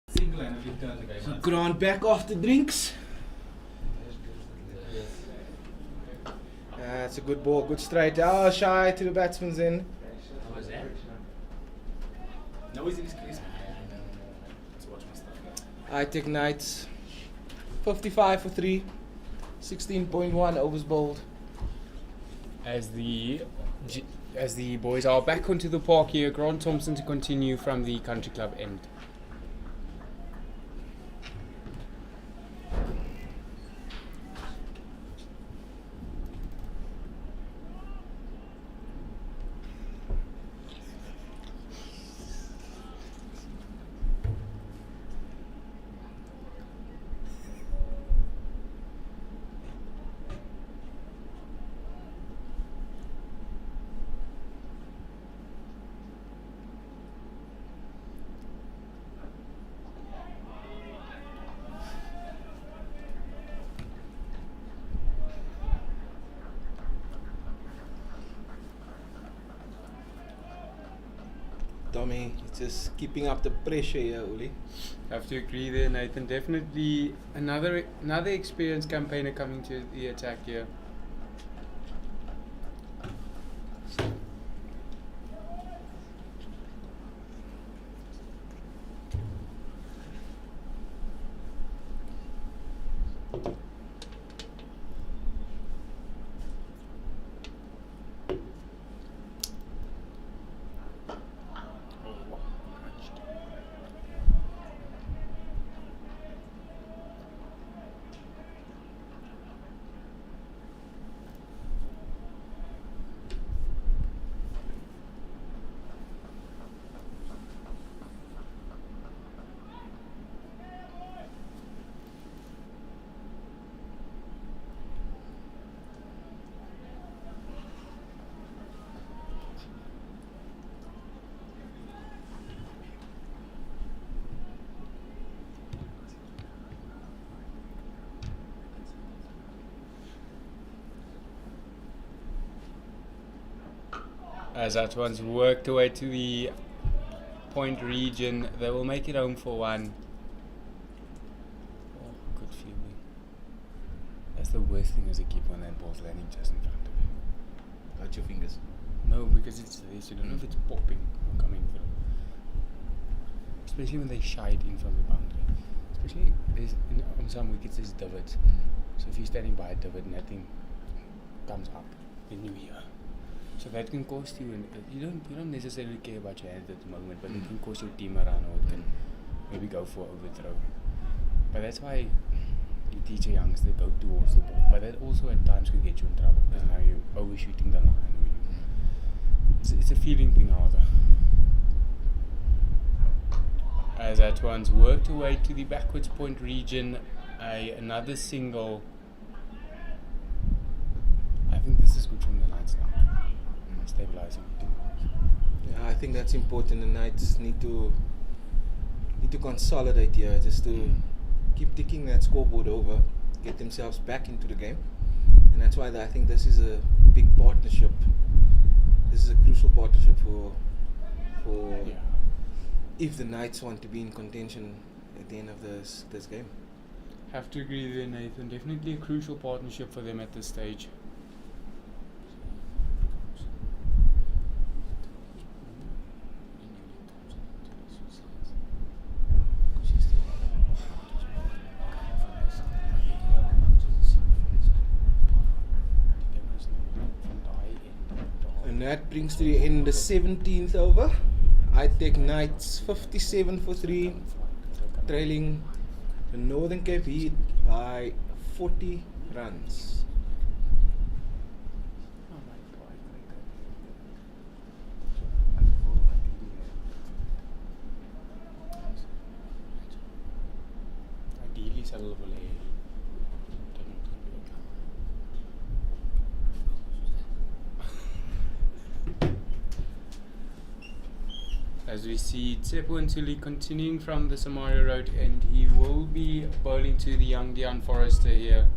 Single and a big turn the guy. Grant back off the drinks. It's a good ball, good straight. Oh, shy to the batsman's end. How was that? No, he's in his crease. Let's watch my stuff. ITEC Knights 55 for 3, 16.1 overs bowled. As the boys are back onto the park here, Grant Thompson to continue from the country club end. Tommy, just keeping up the pressure here, Uli. Have to agree there, Nathan. Definitely another experienced campaigner coming to the attack here. As that one's worked away to the point region, they will make it home for one. Oh, good fielding. That's the worst thing as a keeper when that ball's landing just in front of you. Hurt your fingers. No, because it's there, so you don't know if it's popping or coming through. Especially when they shy it in from the boundary. Especially on some wickets there's divots. So if you're standing by a divot and that thing comes up, then you hear. So that can cost you, and you don't necessarily care about your hands at the moment, but it can cost your team a run, or it can maybe go for overthrow. But that's why you teach a youngster to go towards the ball. But that also at times can get you in trouble, because now you're overshooting the line. It's a feeling thing rather. As that one's worked away to the backwards point region, another single. I think this is good from the lines now. Stabilizing. Yeah, I think that's important. The Knights need to consolidate here, just to keep ticking that scoreboard over, get themselves back into the game, and that's why I think this is a big partnership. This is a crucial partnership for if the Knights want to be in contention at the end of this game. Have to agree there, Nathan. Definitely a crucial partnership for them at this stage. And that brings to the end the 17th over. ITEC Knights 57 for 3, trailing the Northern Cape Heat by 40 runs. Ideally, settle over layer. As we see Tsepo Ntuli continuing from the Samaria Road, and he will be bowling to the young Deon Forrester here.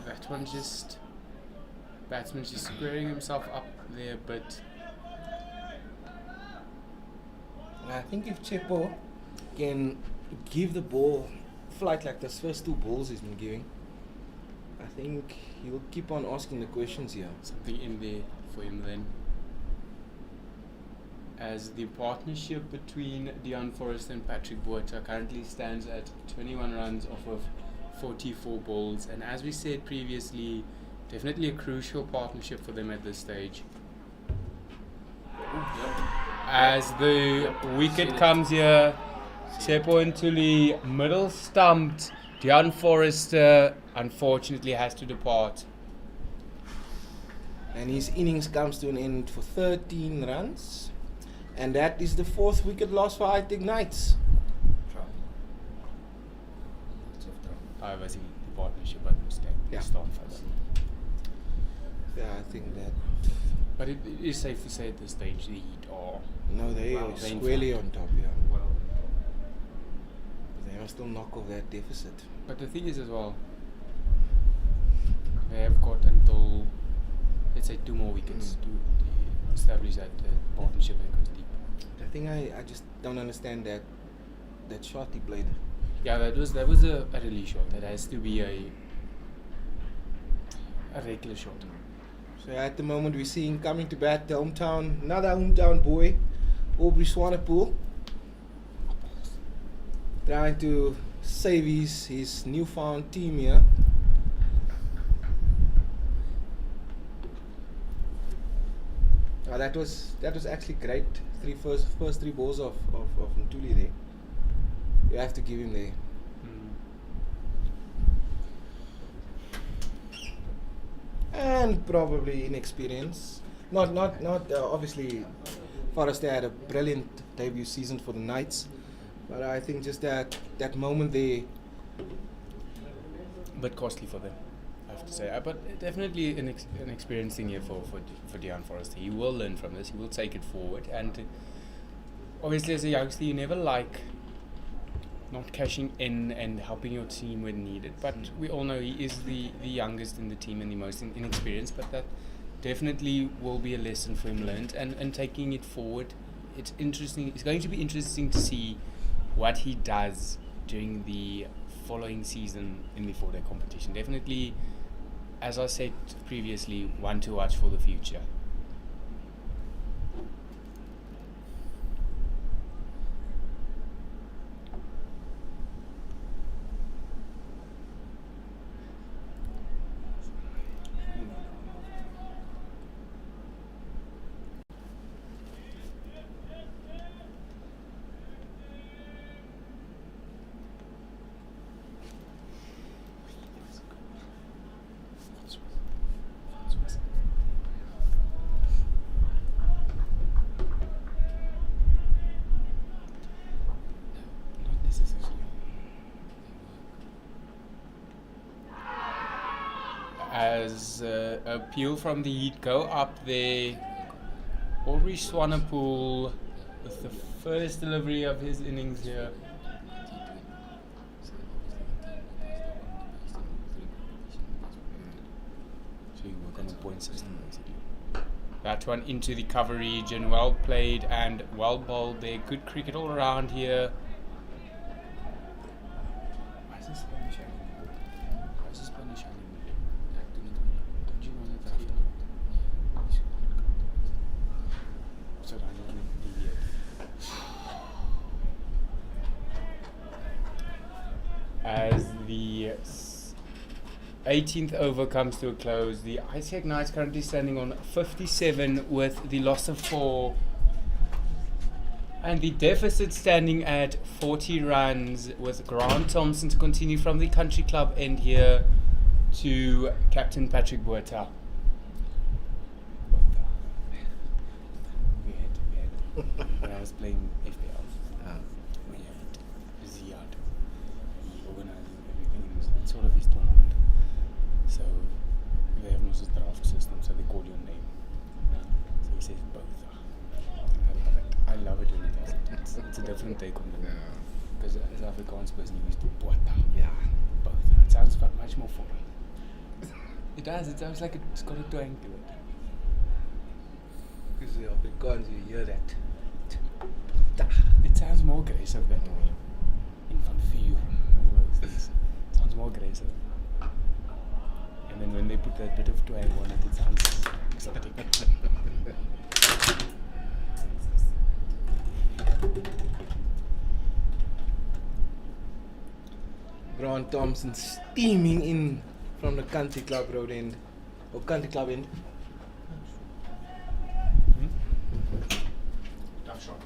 That one just, batsman just squaring himself up there, but I think if Tsepo can give the ball flight like those first two balls he's been giving, I think he'll keep on asking the questions here. something in there for him then. As the partnership between Deon Forrester and Patrick Botha currently stands at 21 runs off of 44 balls, and as we said previously, definitely a crucial partnership for them at this stage. As the wicket comes here, Tsepo Ntuli middle stumped. Deon Forrester unfortunately has to depart. And his innings comes to an end for 13 runs, and that is the fourth wicket loss for ITEC Knights. However, the partnership at the start for them. Yeah, I think that. But it is safe to say at this stage the Heat are No, they are they're in squarely front. on top, yeah. But they must still knock off that deficit. But the thing is as well, they have got until, let's say, 2 more wickets to establish that partnership that goes deep. I think I just don't understand that shot he played. Yeah, that was a release shot. That has to be a regular shot. So at the moment we're seeing coming to bat the another hometown boy, Aubrey Swanepoel, trying to save his newfound team here. That was actually great. First three balls of Ntuli there. You have to give him there. and probably inexperience. Not obviously. Forrester had a brilliant debut season for the Knights, but I think just that moment there. Bit costly for them, I have to say. But definitely an experiencing year for Deon Forrester. He will learn from this. He will take it forward. And obviously, as a youngster, you never like not cashing in and helping your team when needed. But we all know he is the youngest in the team and the most inexperienced. But that definitely will be a lesson for him learned. And taking it forward, it's interesting. It's going to be interesting to see what he does during the following season in the 4-day competition. Definitely, as I said previously, one to watch for the future. As appeal from the Heat go up there, Aubrey Swanepoel with the first delivery of his innings here. So you work on the point system basically. That one into the cover region, well played and well bowled there. Good cricket all around here. Why is this Spanish animal? Why is this Spanish animal? Don't you want it here? So I don't need the as the 18th over comes to a close, the ITEC Knights currently standing on 57 with the loss of 4. And the deficit standing at 40 runs with Grant Thompson to continue from the country club end here to Captain Patrick Botha. We had when I was playing FPL, we had Ziad. He organizing everything. It was sort of his tournament. So they have no draft system, so they call your name. So he says Botha. I love it when he does it. It's a different take on the name. Because as an Afrikaans person, you used to Botha. Yeah. Botha. It sounds much more foreign. It does. It sounds like it's got a twang to it. Because the Afrikaans, you hear that. It sounds more aggressive that way. In van vuur. All those things. It sounds more aggressive. And then when they put that bit of twang on it, it sounds exotic. Grant Thompson steaming in from the country club road end, or country club end. Tough shot.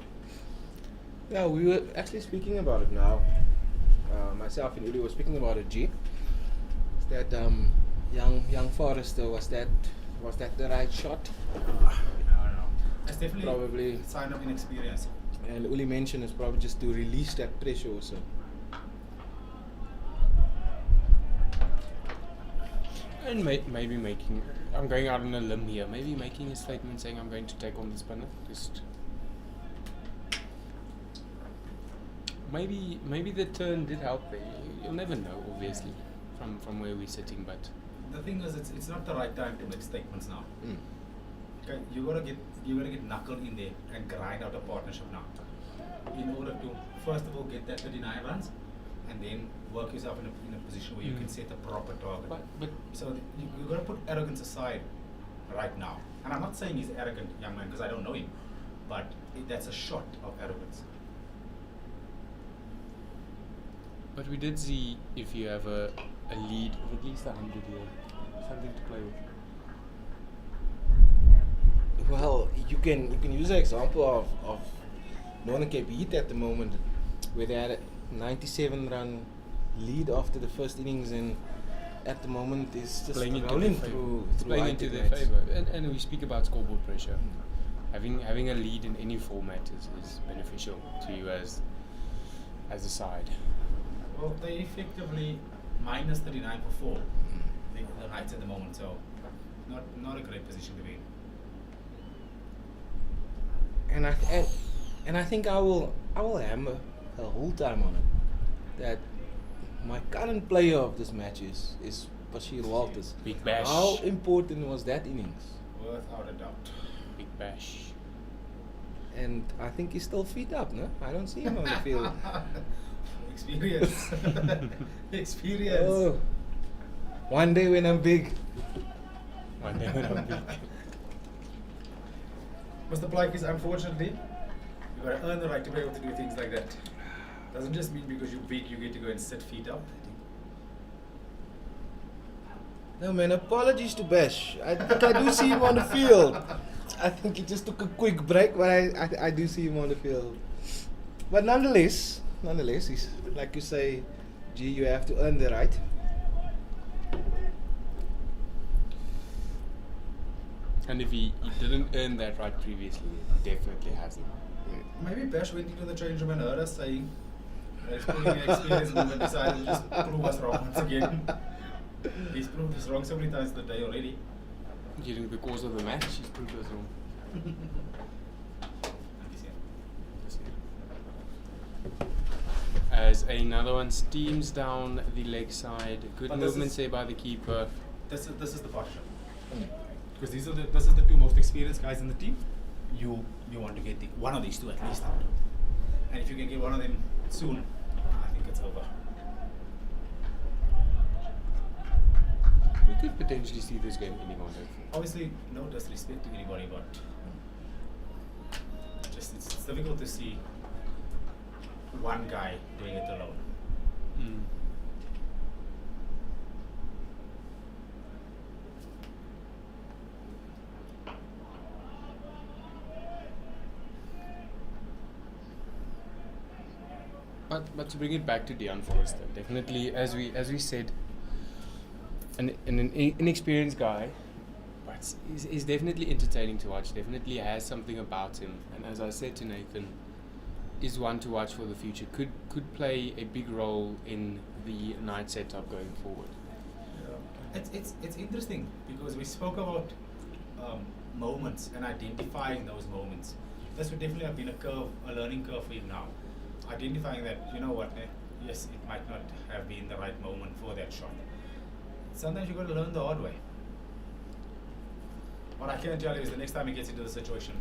Yeah, we were actually speaking about it now. Myself and Uli were speaking about it. G. Is that young Forrester, was that the right shot? I don't know. That's definitely Probably. a sign of inexperience. And Uli mentioned it's probably just to release that pressure also. And maybe making, I'm going out on a limb here, maybe making a statement saying I'm going to take on the spinner. Just maybe the turn did help there. You'll never know, obviously, from where we're sitting, but The thing is, it's not the right time to make statements now. Mm. Okay, you gotta get knuckled in there and grind out a partnership now, in order to first of all get that 39 runs, and then work yourself in a position where you can set a proper target. but So you gotta put arrogance aside right now. And I'm not saying he's an arrogant young man because I don't know him, but that's a shot of arrogance. But we did see if you have a lead of at least 100 here, something to play with. Well, you can use the example of Northern Cape Heat at the moment, where they had a 97 run lead after the first innings, and at the moment is just playing into rolling their favour. through It's playing into ITEC their nights. favour. And we speak about scoreboard pressure. Having a lead in any format is beneficial to you as a side. Well, they effectively minus 39 for 4. The Knights at the moment, so not a great position to be in. And I think I will hammer the whole time on it that my current player of this match is Bashir Walters. Big bash. How important was that innings? Without a doubt. Big bash. And I think he's still feet up, no? I don't see him on the field. Experience. Experience. Oh, one day when I'm big. One day when I'm big. Mr. Blake, unfortunately, you've got to earn the right to be able to do things like that. Doesn't just mean because you're big you get to go and sit feet up. No man, apologies to Bash. I think I do see him on the field. I think he just took a quick break, but I do see him on the field. But nonetheless, he's like you say, gee, you have to earn the right. And if he didn't earn that right previously, he definitely hasn't. Maybe Bash went into the change room and heard us saying, he's putting an experience move and decided to just prove us wrong once again. He's proved us wrong so many times today already. During the course of the match, he's proved us wrong. As another one steams down the leg side, good But this movement is- there by the keeper. This is the posture. Because this is the two most experienced guys in the team. You want to get one of these two at least out. And if you can get one of them soon, I think it's over. We could potentially see this game ending on it. Obviously, no disrespect to anybody, but just it's difficult to see one guy doing it alone. Mm. But to bring it back to Deon Forrester, definitely as we said, an inexperienced guy, but he's definitely entertaining to watch. Definitely has something about him, and as I said to Nathan, is one to watch for the future. Could play a big role in the night setup going forward. It's interesting because we spoke about moments and identifying those moments. This would definitely have been a learning curve for him now. Identifying that, you know what, yes, it might not have been the right moment for that shot. Sometimes you've got to learn the hard way. What I can tell you is the next time he gets into the situation,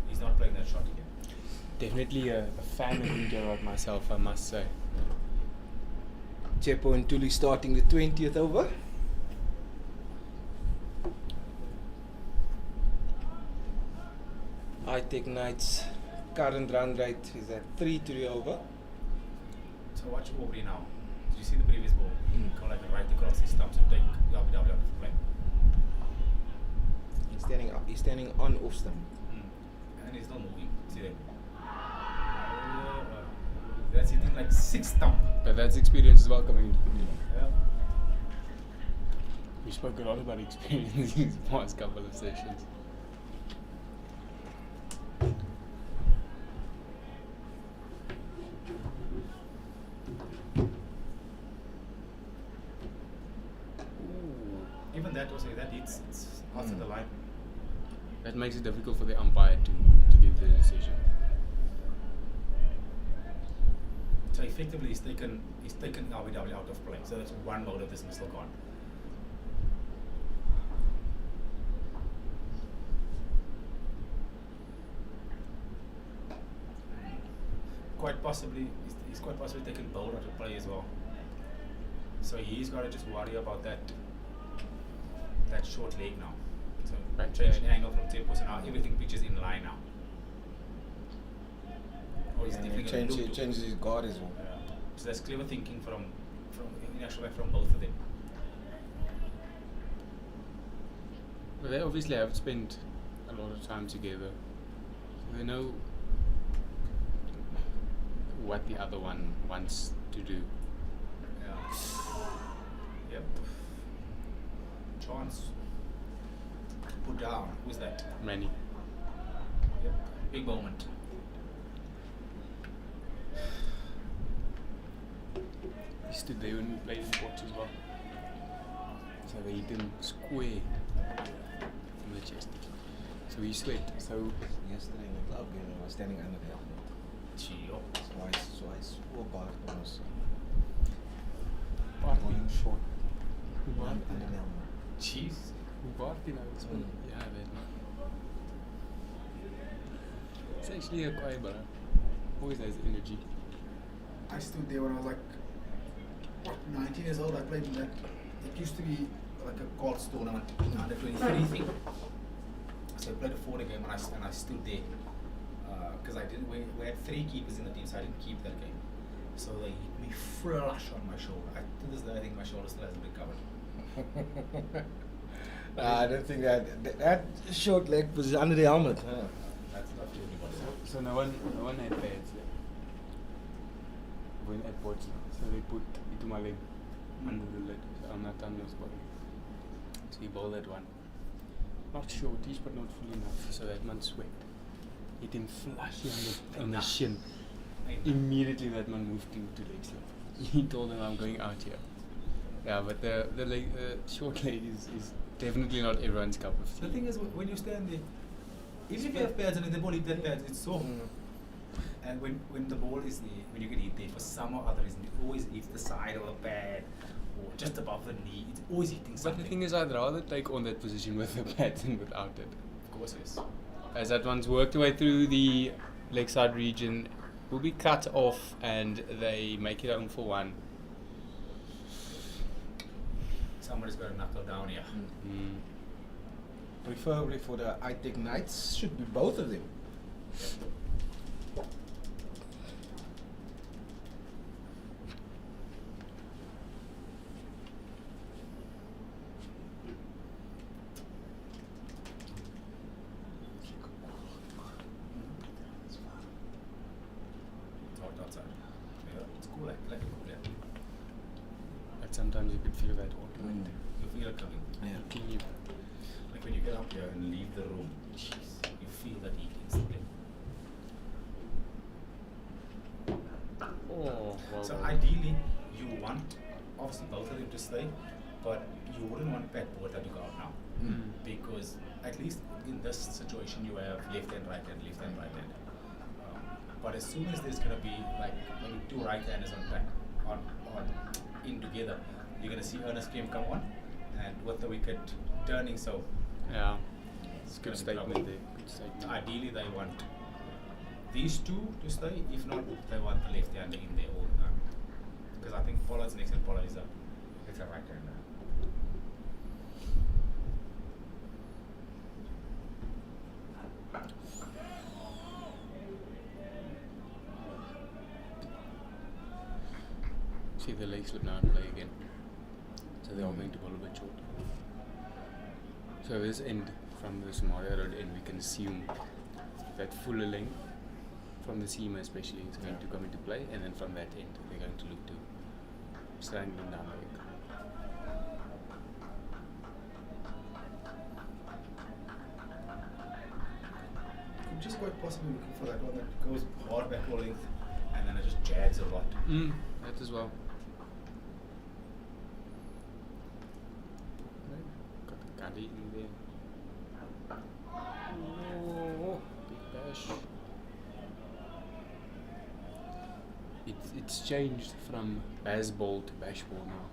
he's not playing that shot again. Definitely a fan of Gerard myself, I must say. Chepo and Tuli starting the 20th over. ITEC Knights current run rate is at 3-3 over. So watch Aubrey now. Did you see the previous ball? Go like right across his stumps and take WW out of play. He's standing on off stump. And he's not moving. See that? That's hitting like 6 stump. But that's experience as well coming into the game. Yeah. We spoke a lot about experience in the past couple of sessions. Even that also, that hits it's after the line. That makes it difficult for the umpire to give the decision. So effectively he's taken RBW out of play. So that's one mode of dismissal gone. Quite possibly he's quite possibly taken bowl out of play as well. So he's got to just worry about that short leg now. So Right. change the angle from tempo, so now everything pitches in line now. Or he's definitely going to Changes his guard as well. So that's clever thinking from in actual fact from both of them. But they obviously have spent a lot of time together. So they know what the other one wants to do. Yeah. Yep. chance put down. Who's that? Many. Yep. Big moment. He stood there when we played in Ports as well. So they hit him square from the chest. So he sweat. So Yesterday in the club game, I was standing under the helmet. Gio. So I swore back when I was Party. going short Who under barked? the helmet. Jeez. Who barked, you know? It's Mm. Yeah, that man. It's actually a quiet brother. Always has energy. I stood there when I was like, what, 19 years old. I played in that. It used to be like a Colts tournament, under 23 thing. So I played a 4-day game and I stood there because I didn't. We had 3 keepers in the team, so I didn't keep that game. So they hit me flush on my shoulder. To this day, I think my shoulder still hasn't recovered. I don't think that short leg was under the helmet. Huh? That's not to anybody. So no one had pads there. When at Ports, so they put into my leg under the lid. So I'm not on your spot. So he bowled that one. Not shortish, but not full enough. So that man sweat. Hit him flush on the shin. Immediately that man moved to leg slip. He told him, I'm going out here. Yeah, but the short leg is definitely not everyone's cup of tea. The thing is, when you stand there, even if you have pads and if the ball hit that pads, it's soft. And when the ball is there, when you get hit there, for some or other reason, it always hits the side of the pad or just above the knee. It's always hitting something. But the thing is, I'd rather take on that position with the pads than without it. Of course, yes. As that one's worked away through the leg side region, will be cut off and they make it home for 1. Somebody's got to knuckle down here. Mm. Preferably for the ITEC nights, should be both of them. It's hot outside. Yeah, it's cool, like cool, yeah. But sometimes you could feel that automatic. You feel it coming. Yeah. Can you? Like when you get up here and leave the room, you feel that heat instantly. Oh, So ideally, you want obviously both of them to stay, but you wouldn't want Pat Porter to go out now. Because at least in this situation you have left and right hand, left and right hand. But as soon as there's gonna be like maybe 2 right-handers on track, on in together, you're gonna see Ernest Kim come on, and with the wicket turning, so Yeah, it's a good gonna be statement trouble. there. Good statement. Ideally they want these 2 to stay. If not, they want the left-hander in there all the time. Because I think Pollard's next, and Pollard is a right-hander. See the leg slip now and play again. So they're all going to bowl a bit short. So this end from the Somalia Road end, we can assume that fuller length from the seamer especially is going to come into play, and then from that end they're going to look to strangling down the leg. I'm just quite possibly looking for that one that goes hard back full length and then it just jags a lot. That as well. Got the Gandhi in there. Oh, big bash. It's changed from bash ball to bash ball now.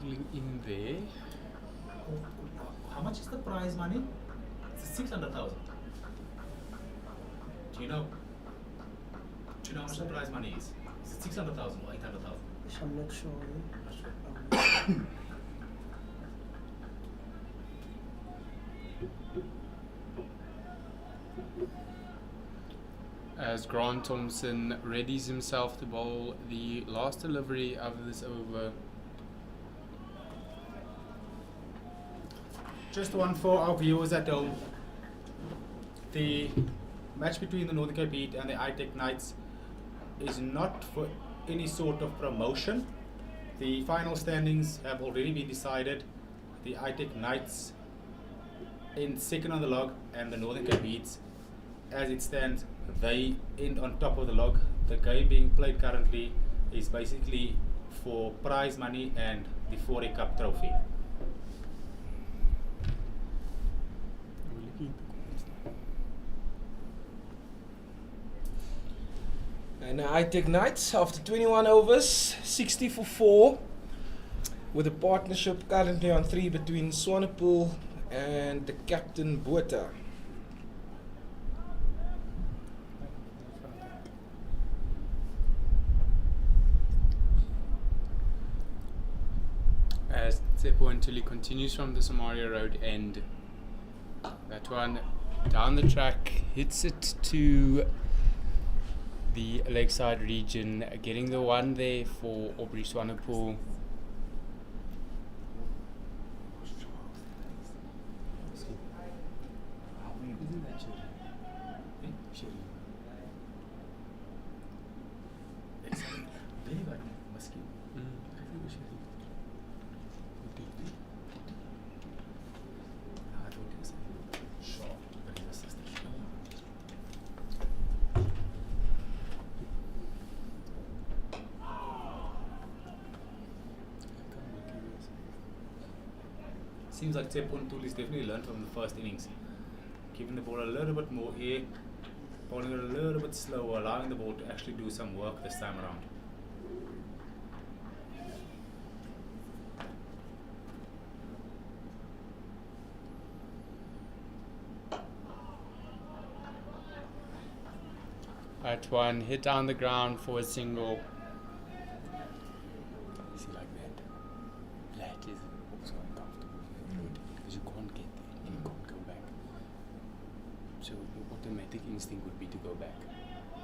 Handling in there. How much is the prize money? It's 600,000. Do you know? Do you know how much the prize money is? Is it 600,000 or 800,000? I'm not sure. As Grant Thompson readies himself to bowl the last delivery of this over. Just one for our viewers at home. The match between the Northern Cape Heat and the ITEC Knights is not for any sort of promotion. The final standings have already been decided. The ITEC Knights in second on the log, and the Northern Cape Heats, as it stands, they end on top of the log. The game being played currently is basically for prize money and the 4A Cup trophy. And the ITEC Knights, after 21 overs, 60 for 4, with a partnership currently on 3 between Swanepoel and the captain Botha. As Tsepo Ntuli continues from the Samaria Road end, that one down the track, hits it to the Lakeside region, getting the one there for Aubrey Swanepoel. Seems like Tsepo Ntuli definitely learned from the first innings, giving the ball a little bit more air, bowling it a little bit slower, allowing the ball to actually do some work this time around. That one hit down the ground for a single. See, like that. That is also uncomfortable because you can't get there and you can't go back. So your automatic instinct would be to go back,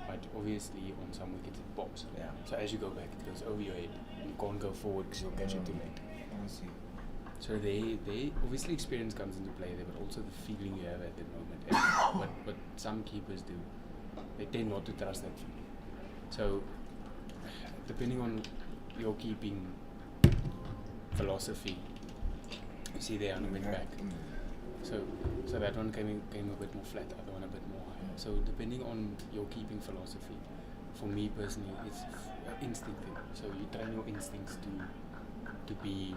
but obviously on some wickets it pops. Yeah. So as you go back, it goes over your head. You can't go forward because you'll catch it too late. I see. So they obviously experience comes into play there, but also the feeling you have at that moment. And what some keepers do, they tend not to trust that feeling. So depending on your keeping philosophy, you see there and went back. So that one came a bit more flat, the other one a bit more higher. So depending on your keeping philosophy, for me personally, it's instinctive. So you train your instincts to be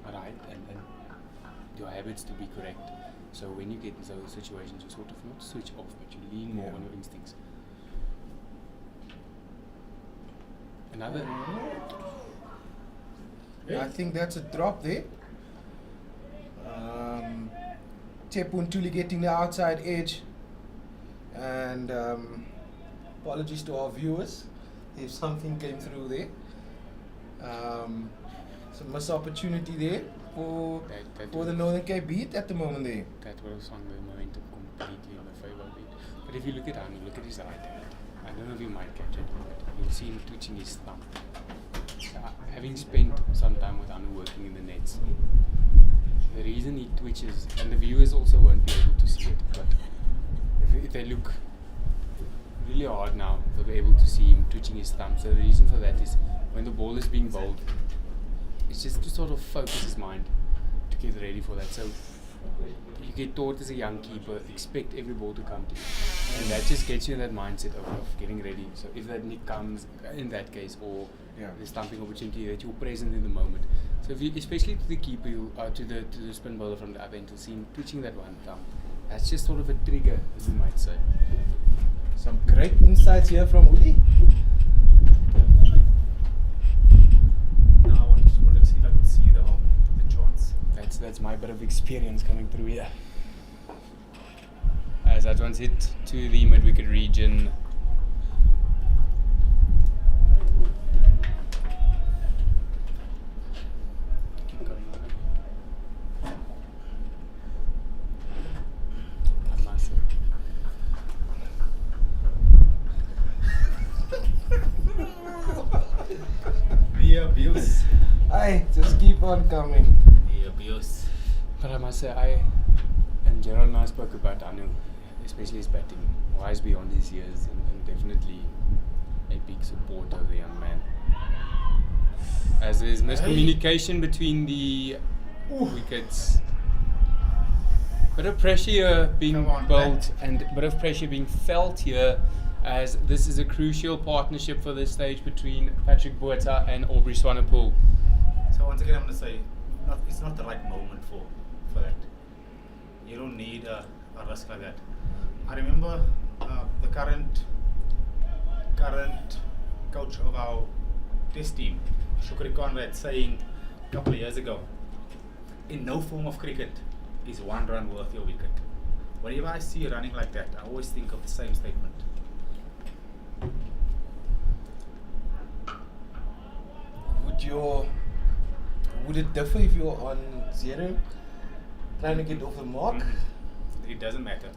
right and your habits to be correct. So when you get in those situations, you sort of not switch off, but you lean more on your instincts. Another. I think that's a drop there. Tsepo Ntuli getting the outside edge. And apologies to our viewers if something came through there. Some missed opportunity there for the Northern Cape Heat at the moment there. That was on the momentum completely on the favour of it. But if you look at Anu, look at his right hand. I don't know if you might catch it, but you'll see him twitching his thumb. Having spent some time with Anu working in the nets, the reason he twitches, and the viewers also won't be able to see it, but if they look really hard now, they'll be able to see him twitching his thumb. So the reason for that is when the ball is being bowled, it's just to sort of focus his mind to get ready for that. So you get taught as a young keeper, expect every ball to come to you, and that just gets you in that mindset of getting ready. So if that nick comes in that case, or the stumping opportunity, that you're present in the moment. So if you, especially to the keeper, to the spin bowler from the other end, to see him twitching that one thumb, that's just sort of a trigger, as you might say. Some great insights here from Uli. Now I wanted to see if I could see the chance. That's my bit of experience coming through here. As that one's hit to the mid-wicket region. Aye, just keep on coming. Yeah, Bios. But I must say, and Gerald and I spoke about Anu, especially his batting, wise beyond his years, and definitely a big supporter of the young man. As there's miscommunication between the wickets, bit of pressure here being Come on, built and a bit of pressure being felt here, as this is a crucial partnership for this stage between Patrick Botha and Aubrey Swanepoel. So once again, I'm going to say, it's not the right moment for that. You don't need a risk like that. I remember the current coach of our test team, Shukri Conrad, saying a couple of years ago, in no form of cricket is one run worth your wicket. Whenever I see you running like that, I always think of the same statement. Would it differ if you're on 0, trying to get off the mark? It doesn't matter.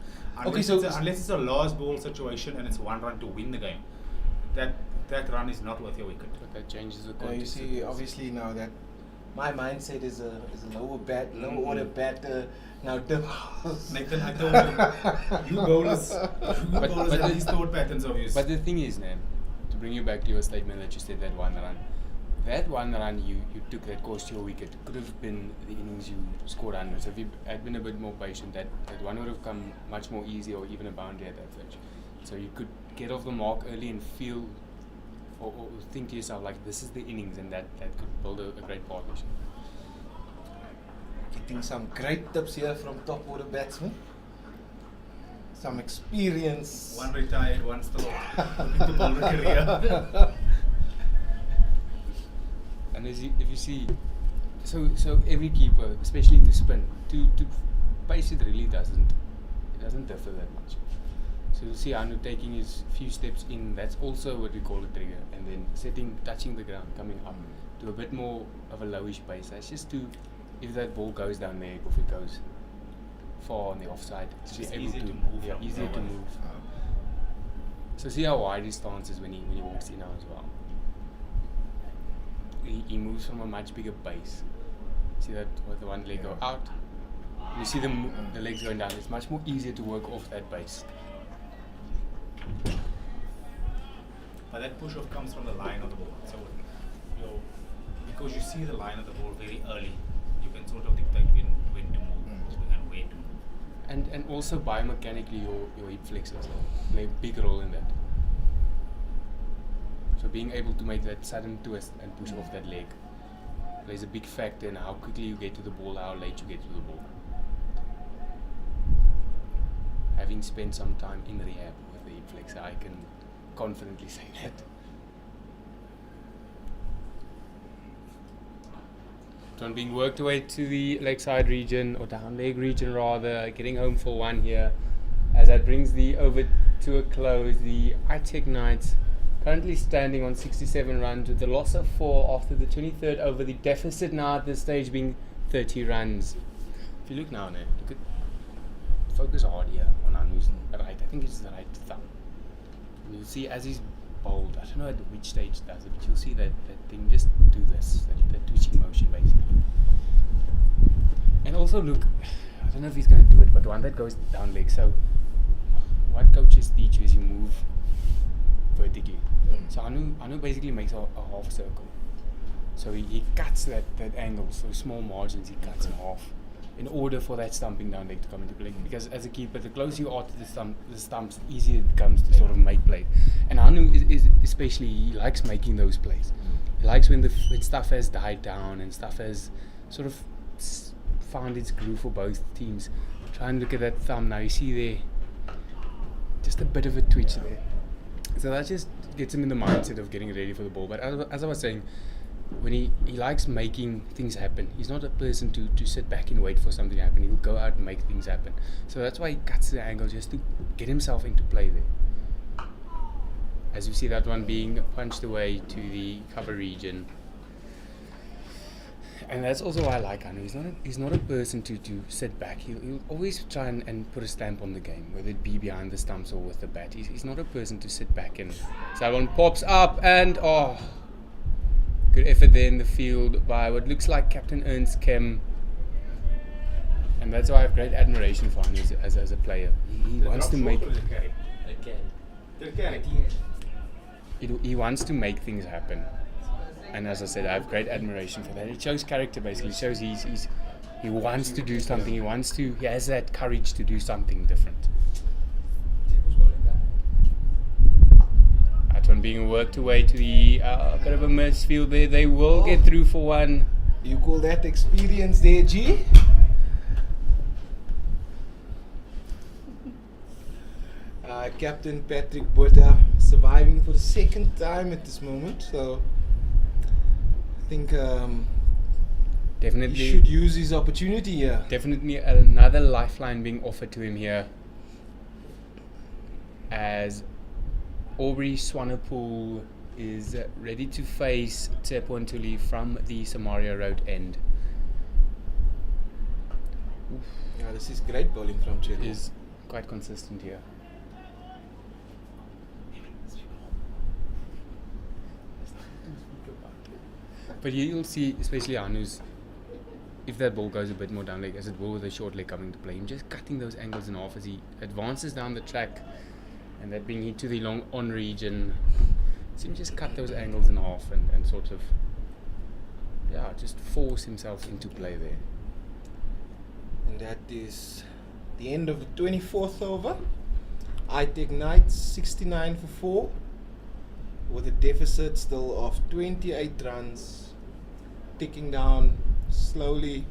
Okay, Unless it's a last ball situation and it's one run to win the game, that run is not worth your wicket. But that changes the You context. see, obviously now that my mindset is a lower order batter now. Nathan, I told you bowlers have these thought patterns of yours. But the thing is, man, to bring you back to your statement that you said that one run you took that cost your wicket could have been the innings you scored under. So if you had been a bit more patient, that one would have come much more easy, or even a boundary at that stage. So you could get off the mark early and feel or think to yourself like, this is the innings, and that could build a great partnership. Getting some great tips here from top order batsmen. Some experience. One retired, one still looking to bowl a career. And if you see, so every keeper, especially to spin, to pace, it really doesn't differ that much. So you'll see Anu taking his few steps in, that's also what we call a trigger, and then touching the ground, coming up to a bit more of a lowish pace. That's just to, if that ball goes down there, or if it goes far on the offside, It's to be just able easier to to move yeah, from easier to nowhere. move. So see how wide his stance is when he walks in now as well. He moves from a much bigger base. See that with the one leg go out. You see the legs going down. It's much more easier to work off that base. But that push off comes from the line of the ball. So because you see the line of the ball very early, you can sort of dictate when to move and where to move. And also biomechanically your hip flexors play a big role in that. So being able to make that sudden twist and push off that leg plays a big factor in how quickly you get to the ball, how late you get to the ball. Having spent some time in rehab with the hip flexor, I can confidently say that. John being worked away to the leg side region, or down leg region rather, getting home for one here. As that brings the over to a close, the ITEC Knights currently standing on 67 runs with the loss of 4 after the 23rd over, the deficit now at this stage being 30 runs. If you look now, look at, focus hard here on Anu's right, I think it's the right thumb. And you'll see as he's bowled, I don't know at which stage it does it, but you'll see that thing just do this, that twitching motion basically. And also look, I don't know if he's going to do it, but one that goes down leg. So what coaches teach you is you move vertically. So Anu basically makes a half circle. So he cuts that angle, so small margins he cuts in half, in order for that stumping down leg to come into play. Because as a keeper, the closer you are to the stumps, the easier it becomes to sort of make play. And Anu is especially, he likes making those plays. He likes when stuff has died down and stuff has sort of found its groove for both teams. Try and look at that thumb now. You see there, just a bit of a twitch there. So that just gets him in the mindset of getting ready for the ball. But as I was saying, when he likes making things happen. He's not a person to sit back and wait for something to happen. He'll go out and make things happen. So that's why he cuts the angle, just to get himself into play there. As you see that one being punched away to the cover region. And that's also why I like Anu. He's not a person to sit back. He'll always try and put a stamp on the game, whether it be behind the stumps or with the bat. He's not a person to sit back and so that one pops up and Good effort there in the field by what looks like Captain Ernst Kem. And that's why I have great admiration for him as a player. He wants to make he wants to make things happen. And as I said, I have great admiration for that. It shows character basically. It shows he wants to do something. He has that courage to do something different. That one being worked away to the bit of a misfield there. They will get through for one. You call that experience there, G? Captain Patrick Botha surviving for the second time at this moment, so I think Definitely he should use his opportunity here. Definitely another lifeline being offered to him here, as Aubrey Swanepoel is ready to face Tsepo Ntuli from the Samaria Road end. Yeah, this is great bowling from Tsepo. Is quite consistent here. But you'll see, especially Anu's, if that ball goes a bit more down leg, as it will with the short leg coming to play, him just cutting those angles in half as he advances down the track, and that being hit to the long on region, so him just cut those angles in half and sort of, just force himself into play there. And that is the end of the 24th over. ITEC Knights 69 for 4, with a deficit still of 28 runs, ticking down slowly.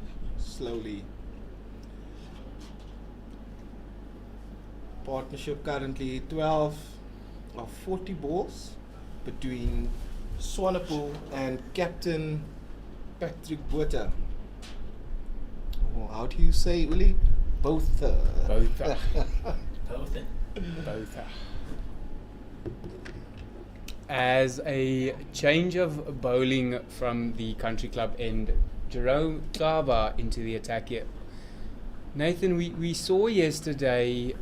Partnership currently 12 of 40 balls between Swanepoel and Captain Patrick Botha. Oh, how do you say, Uli? Botha. Botha. Both. Botha. As a change of bowling from the country club end, Jerome Kaba into the attack here. Nathan, we saw yesterday,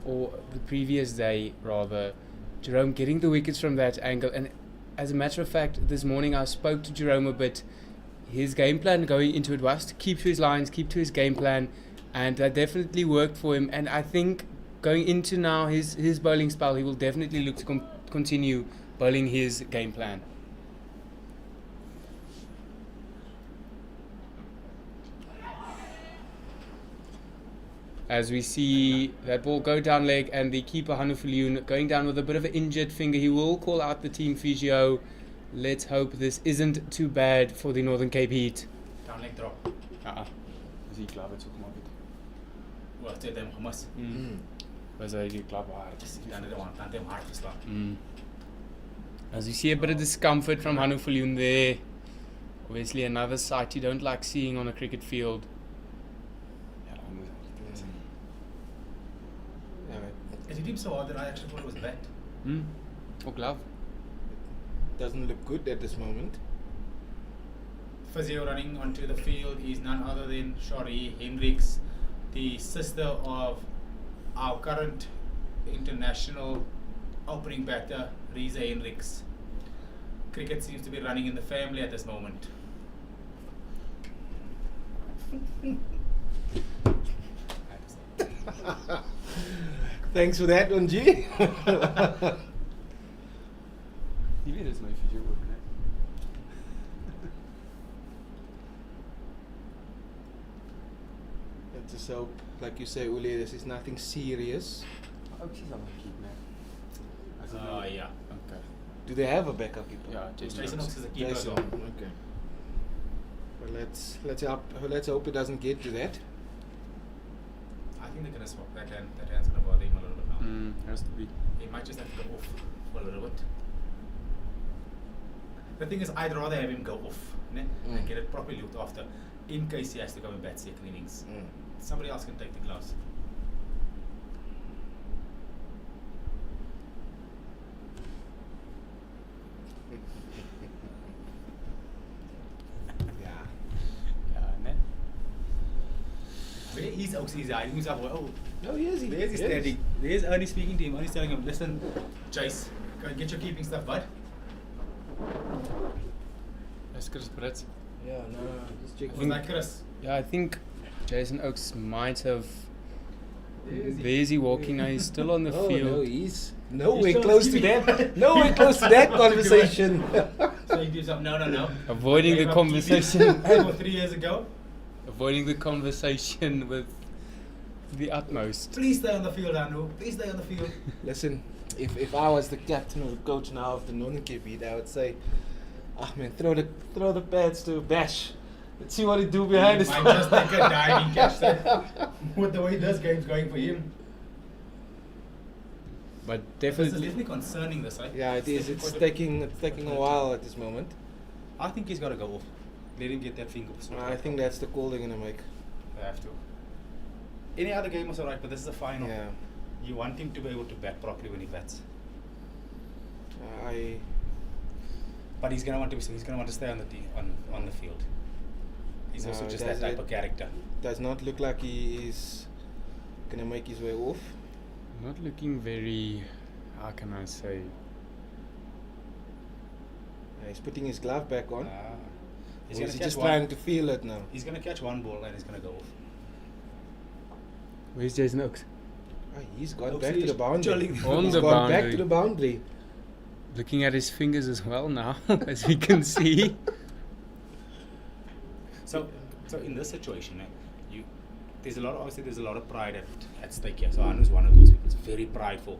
or the previous day rather, Jerome getting the wickets from that angle, and as a matter of fact, this morning I spoke to Jerome a bit. His game plan going into it was to keep to his lines, keep to his game plan, and that definitely worked for him. And I think going into now his bowling spell, he will definitely look to continue bowling his game plan. As we see that ball go down leg, and the keeper Hanu Viljoen going down with a bit of an injured finger. He will call out the team physio. Let's hope this isn't too bad for the Northern Cape Heat. Down leg drop. Is he klaar met so gemaak het? Wel, het hem gemis. Was hy die klap hard? Dan het hem hard geslaan. As you see a bit of discomfort from Hanu Viljoen there. Obviously another sight you don't like seeing on a cricket field. It hit him so hard that I actually thought it was bat. Or glove. Doesn't look good at this moment. Physio running onto the field is none other than Shari Hendricks, the sister of our current international opening batter, Riza Hendricks. Cricket seems to be running in the family at this moment. Thanks for that one, G. Jy weet dis my physio ook, né? Let's just hope, like you say, Uli, this is nothing serious. Outsies aan my keep, né? Yeah. Okay. Do they have a backup keeper? Yeah, Jason Oaks is a keeper. Jason. Okay. Well, let's hope it doesn't get to that. I think they're going to swap that hand. That hand's going to bother him a little bit now. Has to be. He might just have to go off for a little bit. The thing is, I'd rather have him go off and get it properly looked after in case he has to go and bat second innings. Somebody else can take the gloves. He's actually hiding himself. Oh, No, he is. there's he standing. There's Ernie speaking to him. Ernie's telling him, listen, Jace, go and get your keeping stuff, bud. That's Chris Brits. Yeah, no, just checking. Was that Chris? Yeah, I think Jason Oakes might have. There's he walking now. He's still on the Oh, field. no, he's nowhere still close to keeping- that. Nowhere close to that conversation. So he gives up. No. Avoiding the Gave up conversation. keeping 3 years ago. Avoiding the conversation with the utmost. Please stay on the field, Anu. Please stay on the field. Listen, if I was the captain or the coach now of the Northern Cape Heat, I would say, man, throw the pads to Bash. Let's see what he do behind He his. might just take a diving catch there. With the way this game's going for him. But This is definitely. definitely concerning this, right? Yeah, it is. It's taking a while at this moment. I think he's got to go off. Let him get that finger. I think that's the call they're gonna make. They have to. Any other game was alright, but this is a final. Yeah, You want him to be able to bat properly when he bats. But he's gonna want to stay on the field. He's No, also just that's that type it. of character. Does not look like he is gonna make his way off. Not looking very. How can I say? He's putting his glove back on. He's Or gonna is he catch just one. trying to feel it now? He's gonna catch one ball and he's gonna go off. Where's Jason Oakes? He's gone Looks back to he's the boundary. jolly. On He's the gone back boundary. to the boundary. Looking at his fingers as well now, as we can see. So in this situation, there's a lot of pride at stake here. So Anu's one of those people. He's very prideful.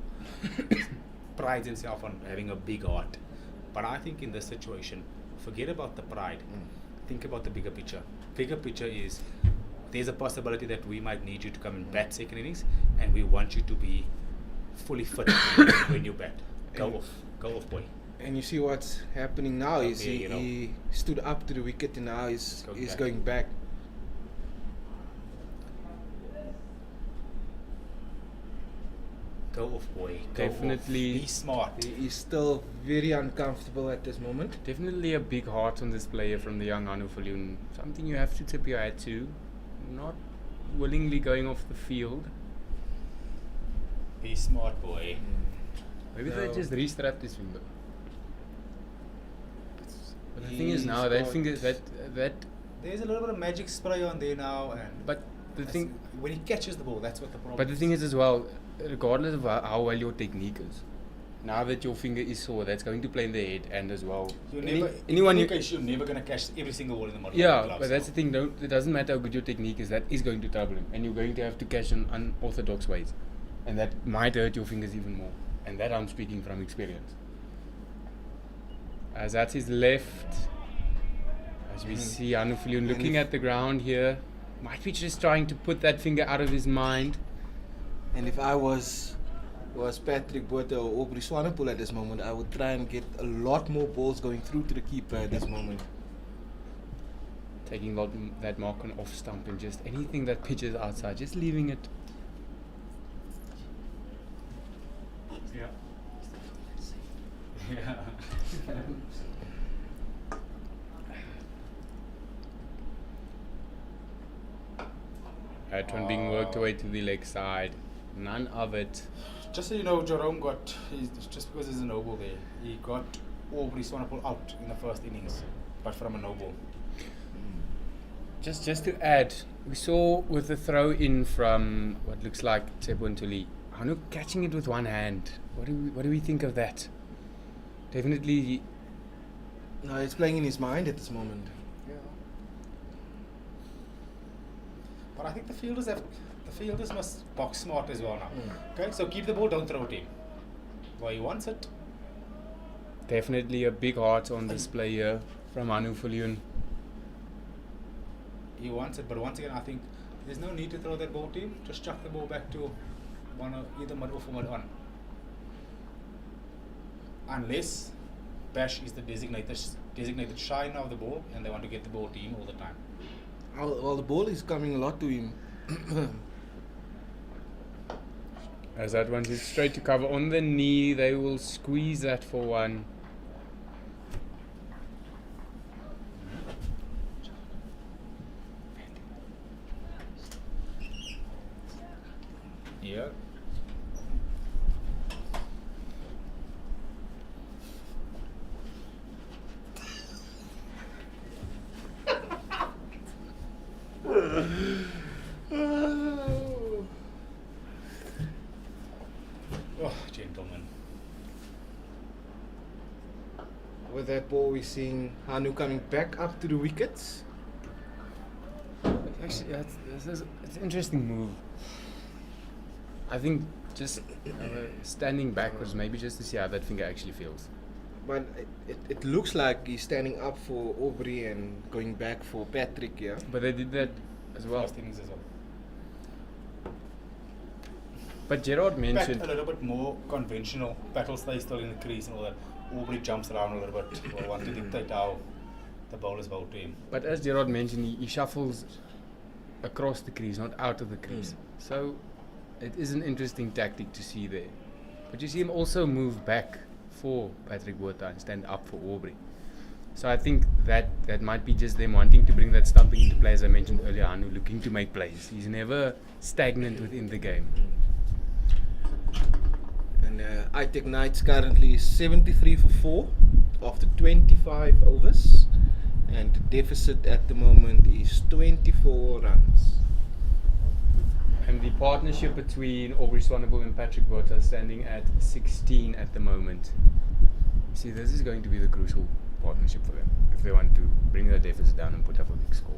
Prides himself on having a big heart. But I think in this situation, forget about the pride. Think about the bigger picture. Bigger picture is there's a possibility that we might need you to come and bat second innings, and we want you to be fully fit when you bat. Go off, boy. And you see what's happening now is Okay, you know. he stood up to the wicket and now he's Going going back. back. Go off, boy. Go Definitely. off. Be smart. He is still very uncomfortable at this moment. Definitely a big heart on this player from the young Anu Viljoen. Something you have to tip your hat to. Not willingly going off the field. Be smart, boy. Maybe No. they just restrapped his finger. But the thing is He's now that got- finger that There's a little bit of magic spray on there now, and but the thing when he catches the ball, that's what the problem. but the thing is as well, regardless of how well your technique is, now that your finger is sore, that's going to play in the head and as well. you're Any- never, anyone in you, any case, you're never gonna catch every single ball in the model. yeah, but that's the thing. It doesn't matter how good your technique is. That is going to trouble him, and you're going to have to catch in unorthodox ways, and that might hurt your fingers even more. And that I'm speaking from experience. As that's his left, as we see Anu Viljoen looking at the ground here, might be just trying to put that finger out of his mind. And if I was Patrick Botha or Aubrey Swanepoel at this moment, I would try and get a lot more balls going through to the keeper at this moment. Taking that mark on off stump and just anything that pitches outside, just leaving it. Yeah. Yeah. That one being worked away to the leg side. None of it. Just so you know, Jerome just because he's a noble there, he got Aubrey Swanepoel out in the first innings, but from a noble. Just to add, we saw with the throw in from what looks like Tsepo Ntuli, Anu catching it with one hand. What do we think of that? Definitely. No, it's playing in his mind at this moment. Yeah. But I think the fielders must box smart as well now. Okay, so keep the ball, don't throw it in. Where he wants it. Definitely a big heart on display here from Anu Viljoen. He wants it, but once again, I think there's no need to throw that ball to him. Just chuck the ball back to either mid off or mid on. Unless Bash is the designated shiner of the ball and they want to get the ball to him all the time. Well, the ball is coming a lot to him. As that one is straight to cover on the knee, they will squeeze that for one. Yeah. with that ball, we're seeing Hanu coming back up to the wickets. Actually, it's an interesting move. I think just standing back was maybe just to see how that finger actually feels. But it looks like he's standing up for Aubrey and going back for Patrick, yeah. But they did that as well. First innings as well. But Gerard Pat mentioned a little bit more conventional. Pat will stay still in the crease and all that. Aubrey jumps around a little bit. Will want to dictate how the bowlers bowl to him. But as Gerard mentioned, he shuffles across the crease, not out of the crease. So it is an interesting tactic to see there. But you see him also move back for Patrick Botha and stand up for Aubrey. So I think that might be just them wanting to bring that stumping into play, as I mentioned earlier, Hanu looking to make plays. He's never stagnant within the game. And ITEC Knights currently is 73 for 4 after 25 overs. And the deficit at the moment is 24 runs. And the partnership between Aubrey Swanepoel and Patrick Botha standing at 16 at the moment. See, this is going to be the crucial partnership for them if they want to bring their deficit down and put up a big score.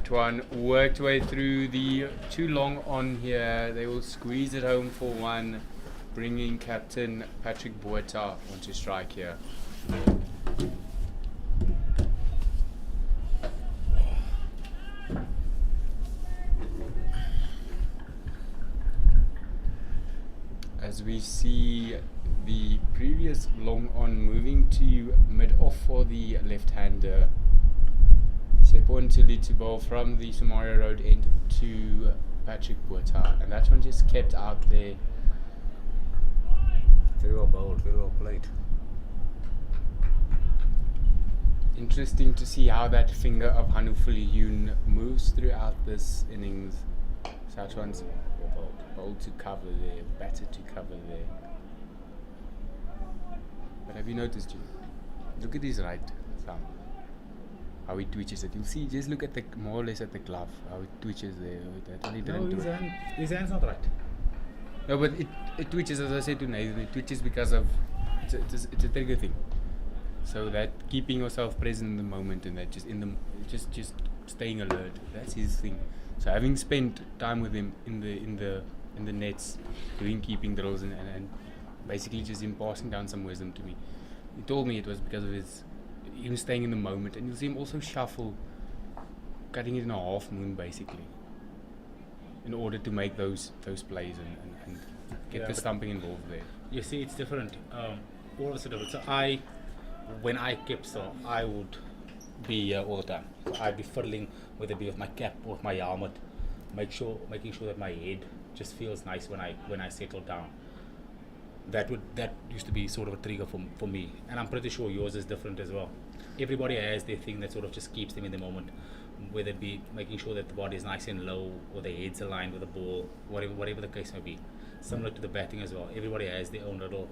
One worked way through the too long on here. They will squeeze it home for one, bringing captain Patrick Botha onto strike here. As we see the previous long on moving to mid off for the left-hander. Sepon to bowl from the Samaria Road end to Patrick Botha, and that one just kept out there. Very well bowled, very well played. Interesting to see how that finger of Hanu Viljoen moves throughout this innings. So that one's bowled to cover there, batted to cover there. But have you noticed, Jim? Look at his right thumb. How he twitches it. You'll see, just look at the more or less at the glove, how it twitches there. That one he didn't do it. His hand's not right. No, but it twitches, as I said to Nathan, it twitches because of, it's a trigger thing. So that keeping yourself present in the moment and that just staying alert, that's his thing. So having spent time with him in the nets, doing keeping drills and basically just him passing down some wisdom to me. He told me it was because of him staying in the moment, and you'll see him also shuffle, cutting it in a half moon basically, in order to make those plays and get the stumping involved there. You see, it's different. All of us are different. So when I kept still, I would be here all the time. So I'd be fiddling, whether it be with my cap or with my helmet, making sure that my head just feels nice when I settle down. That used to be sort of a trigger for me, and I'm pretty sure yours is different as well. Everybody has their thing that sort of just keeps them in the moment, whether it be making sure that the body is nice and low or the head's aligned with the ball, whatever the case may be. Similar to the batting as well. Everybody has their own little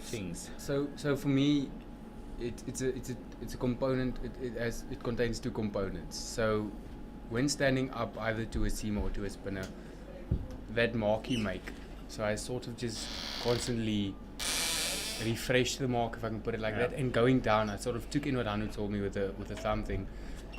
things. So for me, it's a component. It contains two components. So when standing up either to a seamer or to a spinner, that mark you make. So I sort of just constantly refresh the mark, if I can put it like that, and going down, I sort of took in what Hanu told me with the thumb thing,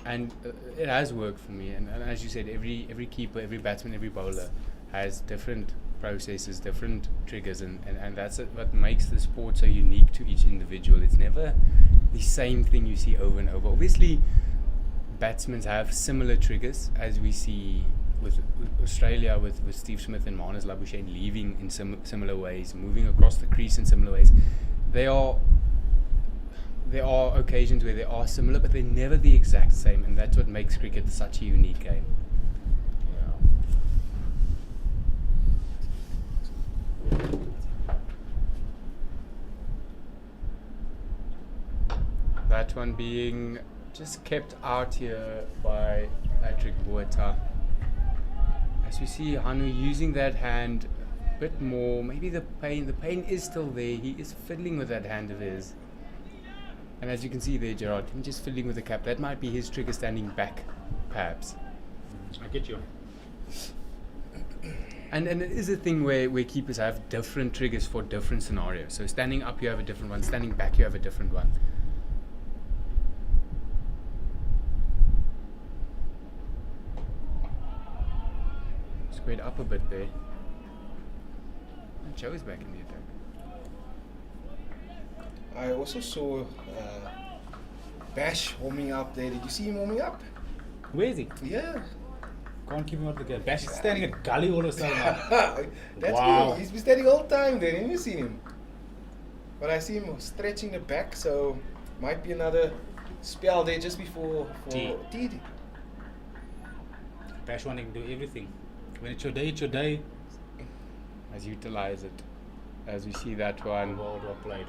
and it has worked for me. And as you said, every keeper, every batsman, every bowler has different processes, different triggers, and that's what makes the sport so unique to each individual. It's never the same thing you see over and over. Obviously, batsmen have similar triggers, as we see with Australia, with Steve Smith and Marnus Labuschagne leaving in similar ways, moving across the crease in similar ways. There are occasions where they are similar, but they're never the exact same, and that's what makes cricket such a unique game. That one being just kept out here by Patrick Botha. As we see Hanu using that hand a bit more, maybe the pain is still there. He is fiddling with that hand of his. And as you can see there, Gerard, him just fiddling with the cap, that might be his trigger standing back, perhaps. I get you. And it is a thing where keepers have different triggers for different scenarios. So standing up, you have a different one. Standing back, you have a different one. Squared up a bit there. And Joe is back in the attack. I also saw Bash warming up there. Did you see him warming up? Where is he? Yeah. Can't keep him out of the game. Bash is standing at gully all of a sudden now. That's Wow. good. He's been standing all the time there. Haven't you seen him? But I see him stretching the back, so might be another spell there just before Tea. tea. Bash wanting to do everything. When it's your day, it's your day. As utilize it. As we see that one. Well played.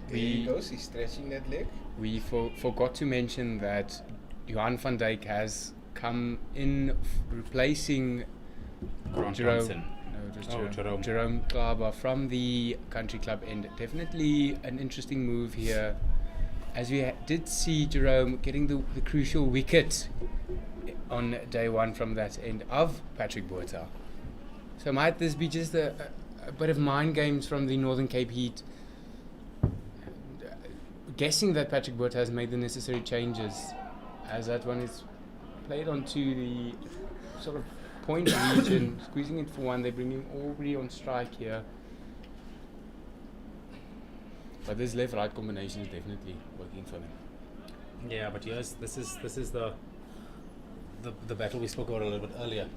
There he goes. He's stretching that leg. We forgot to mention that Johan van Dijk has come in replacing Grant Jerome. Johnson. No, just Oh, Jerome. Jerome Klaber from the country club end. Definitely an interesting move here. As we did see Jerome getting the crucial wicket on day one from that end of Patrick Botha. So might this be just a bit of mind games from the Northern Cape Heat? Guessing that Patrick Botha has made the necessary changes as that one is played onto the sort of point region, squeezing it for one. They're bringing Aubrey on strike here. But this left-right combination is definitely working for them. Yeah, but yes, this is the battle we spoke about a little bit earlier,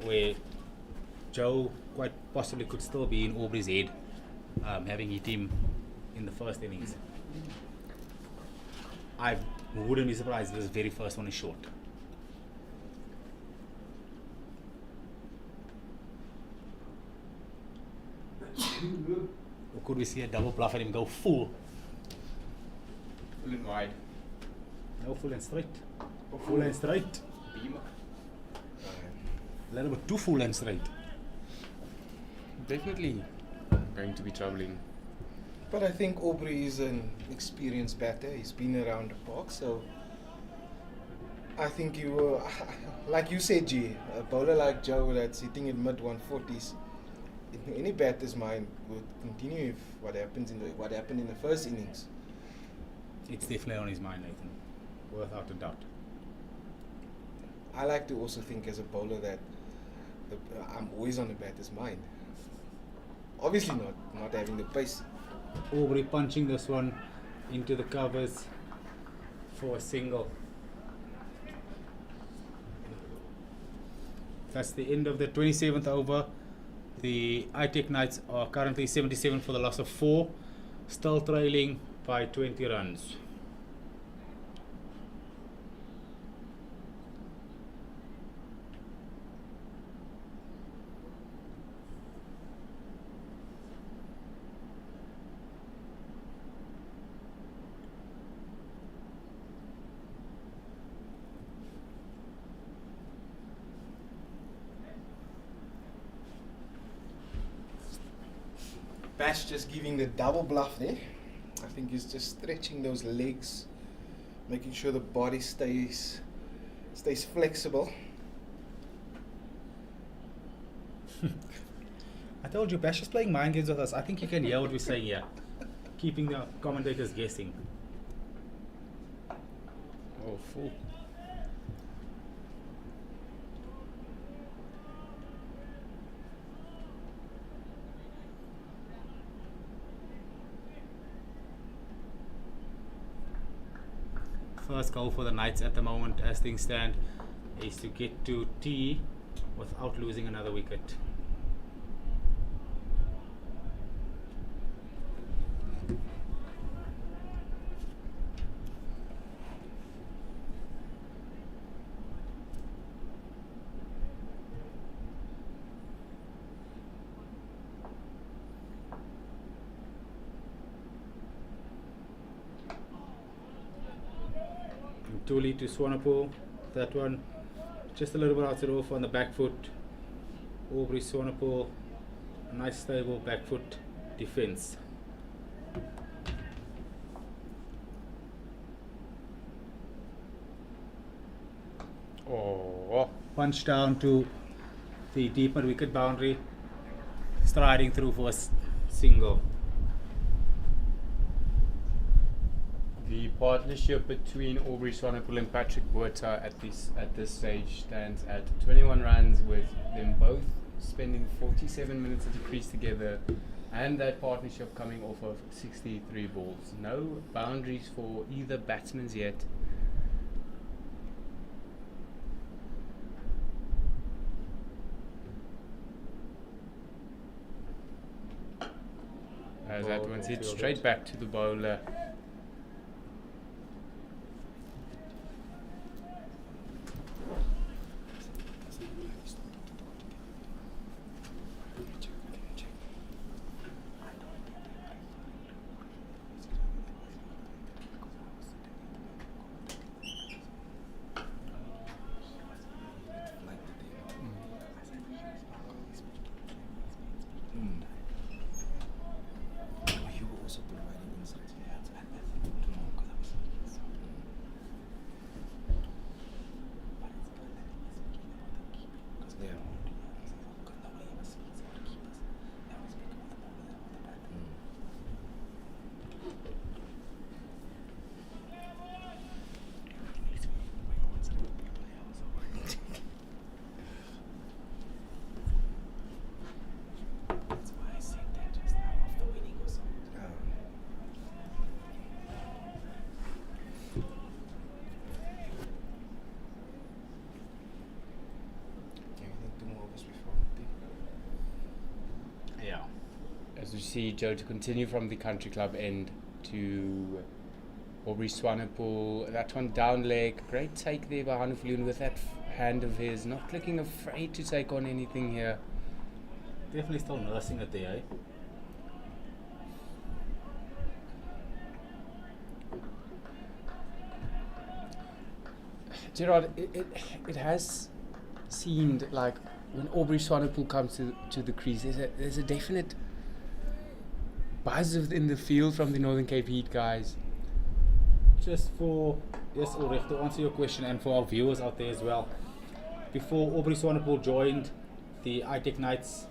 where Joe quite possibly could still be in Aubrey's head, having hit him in the first innings. I wouldn't be surprised if this very first one is short. Or could we see a double bluff and him go full? Full and wide. No, full and straight. Full and straight. Beamer. A little bit too full and straight. Definitely going to be troubling. But I think Aubrey is an experienced batter. He's been around the park, so I think you were, like you said, G, a bowler like Joe that's hitting in mid 140s. In any batter's mind would continue if what happened in the first innings. It's definitely on his mind, Nathan. Without a doubt. I like to also think as a bowler that I'm always on the batter's mind. Obviously not having the pace. Aubrey punching this one into the covers for a single. That's the end of the 27th over. The ITEC Knights are currently 77 for the loss of 4, still trailing by 20 runs. Bash just giving the double bluff there. I think he's just stretching those legs, making sure the body stays flexible. I told you, Bash is playing mind games with us. I think you can hear what we say here, keeping the commentators guessing. Oh, full. First goal for the Knights at the moment, as things stand, is to get to tea without losing another wicket. Tuli to Swanepoel, that one just a little bit outside off on the back foot. Aubrey Swanepoel, a nice stable back foot defense. Oh, Punch down to the deep mid wicket boundary, striding through for a single. the partnership between Aubrey Swanepoel and Patrick Botha at this stage stands at 21 runs, with them both spending 47 minutes at the crease together, and that partnership coming off of 63 balls. No boundaries for either batsmen yet. As that one's hit straight back to the bowler. As we see Joe to continue from the country club end to Aubrey Swanepoel, that one down leg, great take there by Hanufloon with that hand of his, not looking afraid to take on anything here. Definitely still nursing it there, eh? Gerard, it has seemed like when Aubrey Swanepoel comes to the crease, there's a definite buzz in the field from the Northern Cape Heat guys. Just for, yes, Ulrich, to answer your question, and for our viewers out there as well, before Aubrey Swanepoel joined the ITEC Knights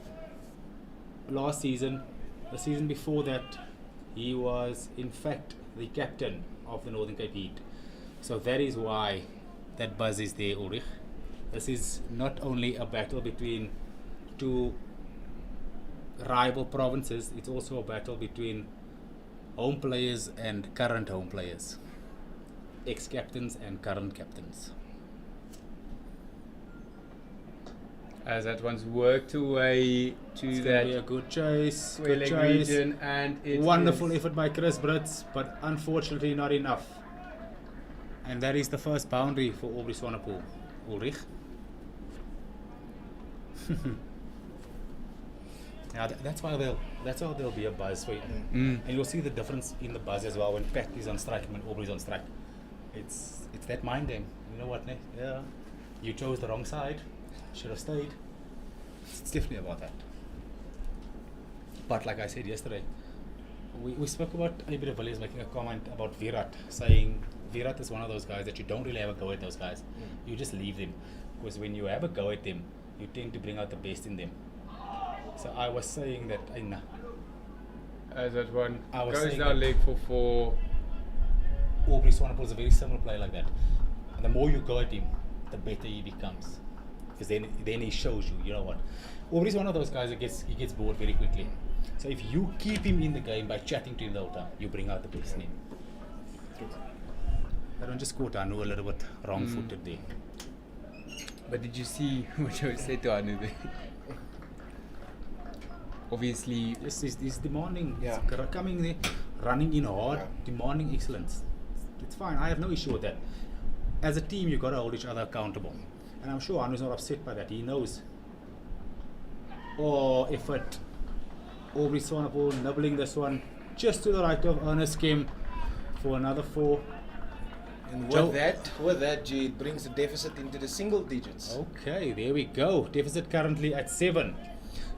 last season, the season before that, he was in fact the captain of the Northern Cape Heat. So that is why that buzz is there, Ulrich. This is not only a battle between two rival provinces, it's also a battle between home players and current home players, ex-captains and current captains. As that one's worked away to It's that gonna be a good chase, square good leg chase. region, and it Wonderful is effort by Chris Brits, but unfortunately not enough. And that is the first boundary for Aubrey Swanepoel. Ulrich. Yeah, that's why there'll be a buzz for you. And you'll see the difference in the buzz as well when Pat is on strike and when Aubrey's on strike. It's that mind game. You know what, ne? Yeah. You chose the wrong side. Should have stayed. It's definitely about that. But like I said yesterday, we spoke about a bit of Villiers making a comment about Virat, saying Virat is one of those guys that you don't really have a go at those guys. You just leave them. Because when you have a go at them, you tend to bring out the best in them. So I was saying that as that one I was goes saying down that- leg for 4. Aubrey Swanepoel is a very similar player like that. And the more you go at him, the better he becomes. Because then he shows you, you know what. Aubrey's one of those guys that he gets bored very quickly. So if you keep him in the game by chatting to him the whole time, you bring out the best in him. I don't just quote Anu a little bit wrong-footed there. But did you see what Joe said to Anu there? Obviously, Yes, he's demanding. Yeah. He's coming there, running in hard, Yeah. demanding excellence. It's fine. I have no issue with that. As a team, you've got to hold each other accountable. And I'm sure Anu's not upset by that. He knows. Or effort. Aubrey Swanepoel nibbling this one just to the right of Ernest Kim for another 4. And Joe- with that, G, it brings the deficit into the single digits. Okay, there we go. Deficit currently at 7.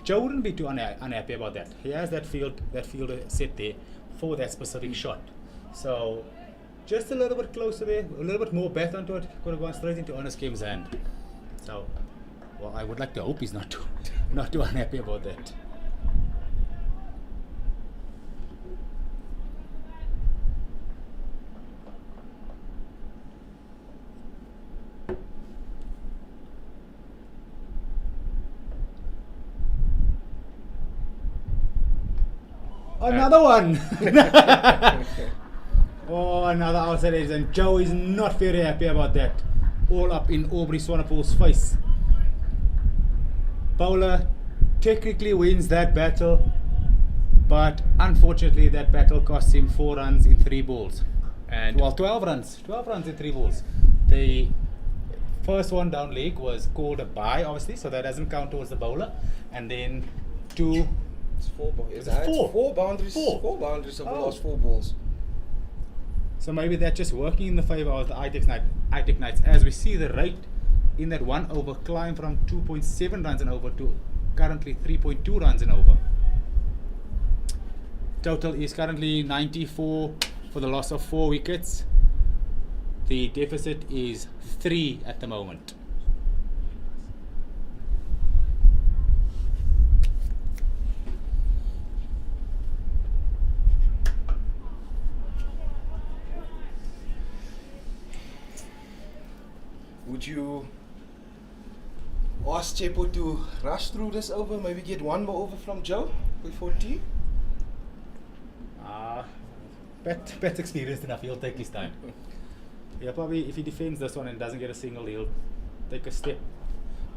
Joe wouldn't be too unhappy about that. He has that fielder set there for that specific shot. So just a little bit closer there, a little bit more bat onto it, could have gone straight into Honest Game's hand. So, well, I would like to hope he's not too unhappy about that. Another one! Oh, another outside edge, and Joe is not very happy about that. All up in Aubrey Swanepoel's face. Bowler technically wins that battle, but unfortunately that battle cost him 4 runs in 3 balls. And well, 12 runs in 3 balls. The first one down leg was called a bye, obviously, so that doesn't count towards the bowler. And then 2. It's 4 balls. It's four. 4 boundaries. Four. 4 boundaries of the Oh. last 4 balls. So maybe that's just working in the favour of the ITEC Knights, as we see the rate in that 1 over climb from 2.7 runs and over to currently 3.2 runs and over. Total is currently 94 for the loss of 4 wickets. The deficit is 3 at the moment. Would you ask Chepo to rush through this over, maybe get one more over from Joe before tea? Pat's experienced enough, he'll take his time. Yeah, probably if he defends this one and doesn't get a single, he'll take a step,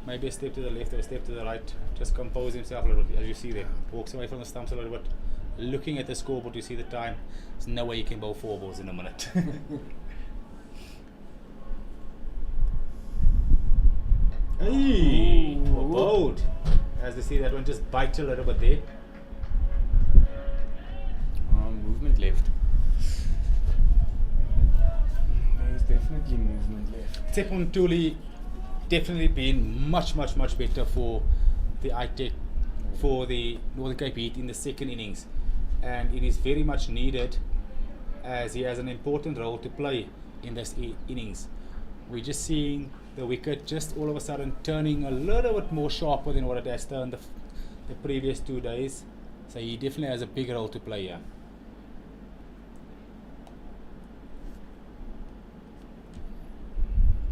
maybe a step to the left or a step to the right, just compose himself a little bit, as you see there. Walks away from the stumps a little bit, looking at the scoreboard, you see the time. There's no way you can bowl 4 balls in a minute. Hey, bold. As you see, that one just bites a little bit there. Movement left. There's definitely movement left. Tepon Tuli definitely been much better for the ITEC, for the Northern Cape Heat in the second innings, and it is very much needed as he has an important role to play in this innings. We're just seeing the wicket just all of a sudden turning a little bit more sharper than what it has turned the previous 2 days, so he definitely has a big role to play here.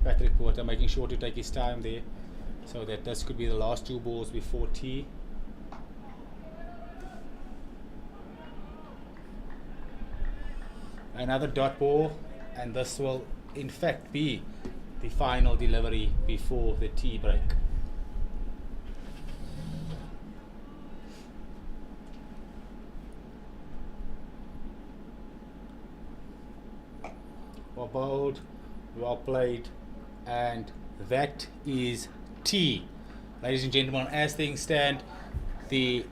Patrick Porter making sure to take his time there, so that this could be the last 2 balls before tea. Another dot ball, and this will in fact be the final delivery before the tea break. Well bowled, well played, and that is tea. Ladies and gentlemen, as things stand, the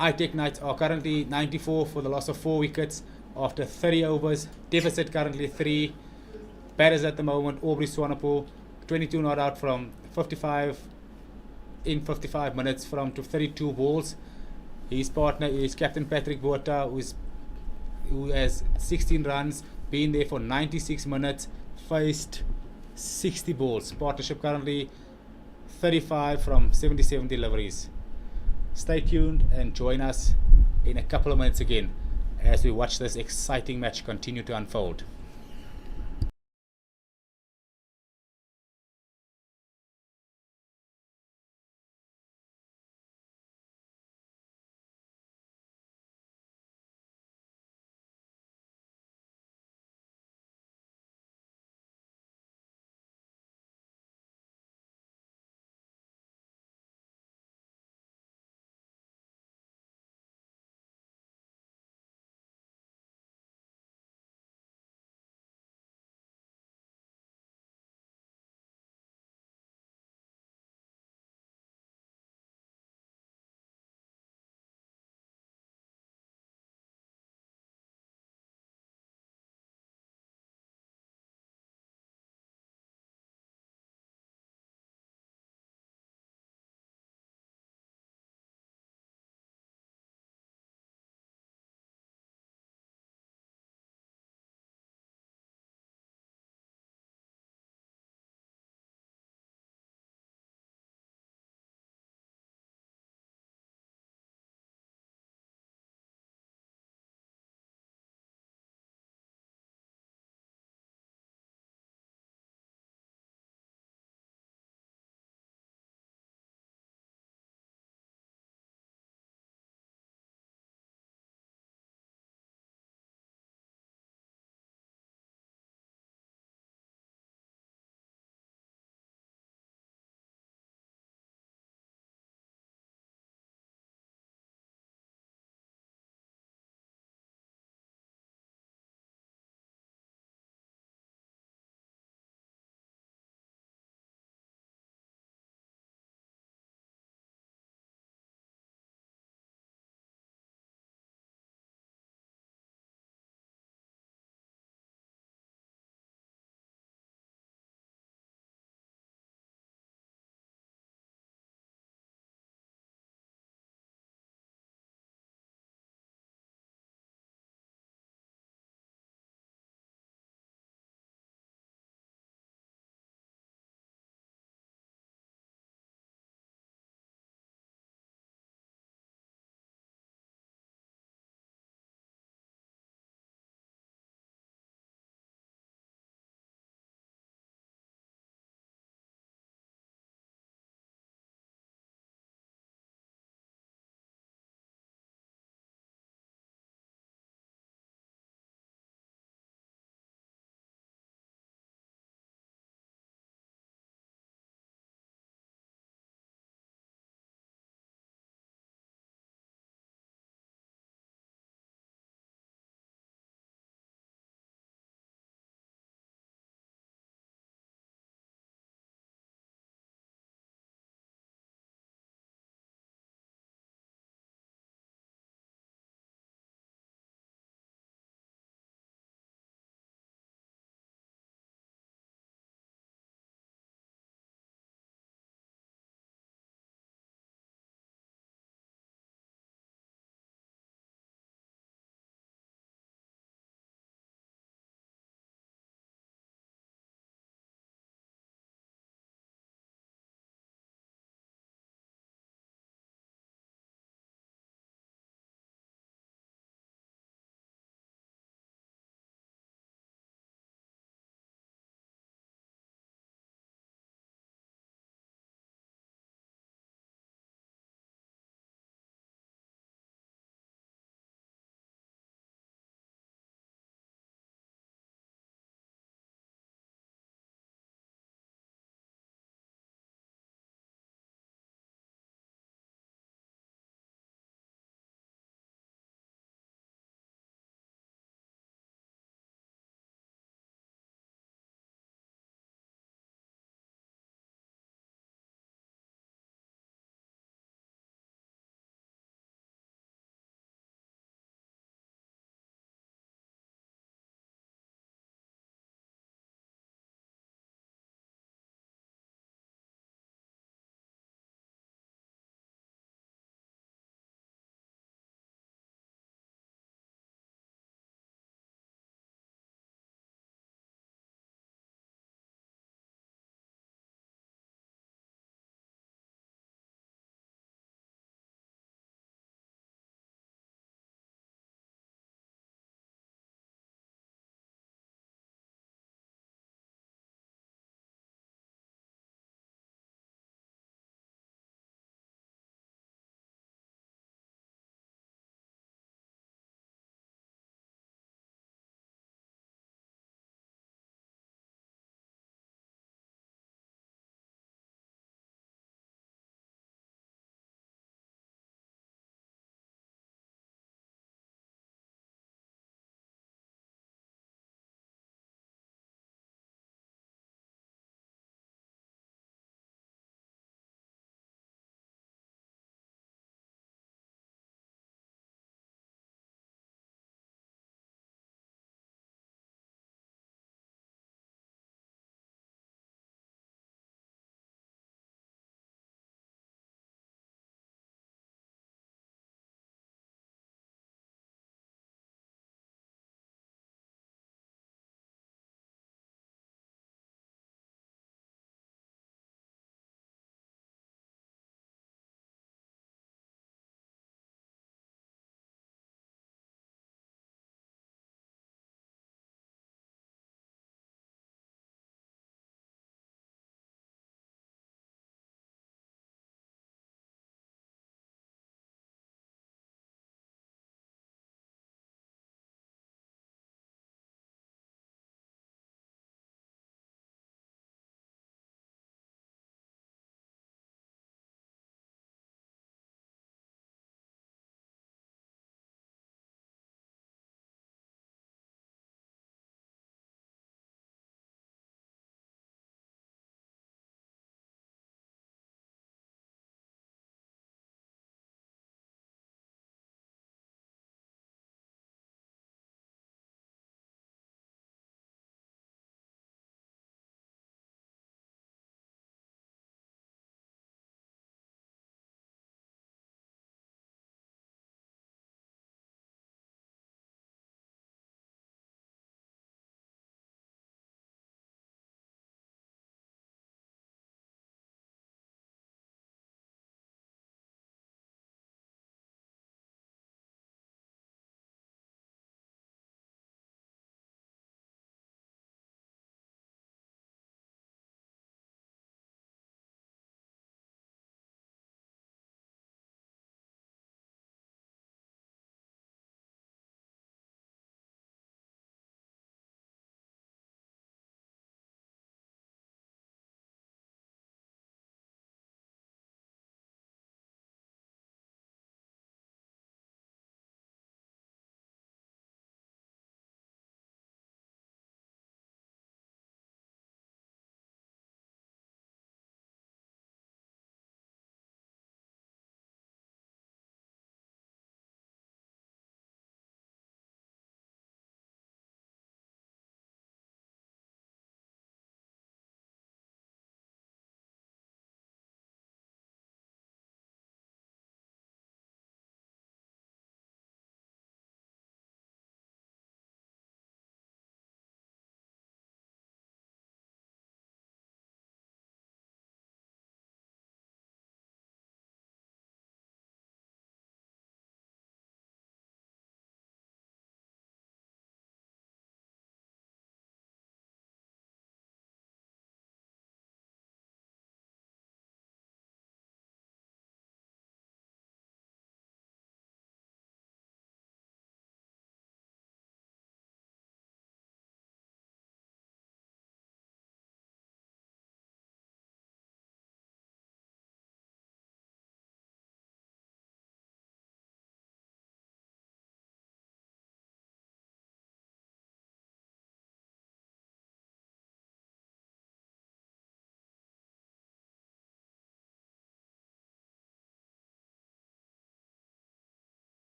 ITEC Knights are currently 94 for the loss of 4 wickets after 30 overs. Deficit currently 3. Batters at the moment, Aubrey Swanepoel, 22 not out from 55 minutes from 32 balls. His partner is Captain Patrick Botha, who has 16 runs, been there for 96 minutes, faced 60 balls. Partnership currently 35 from 77 deliveries. Stay tuned and join us in a couple of minutes again as we watch this exciting match continue to unfold.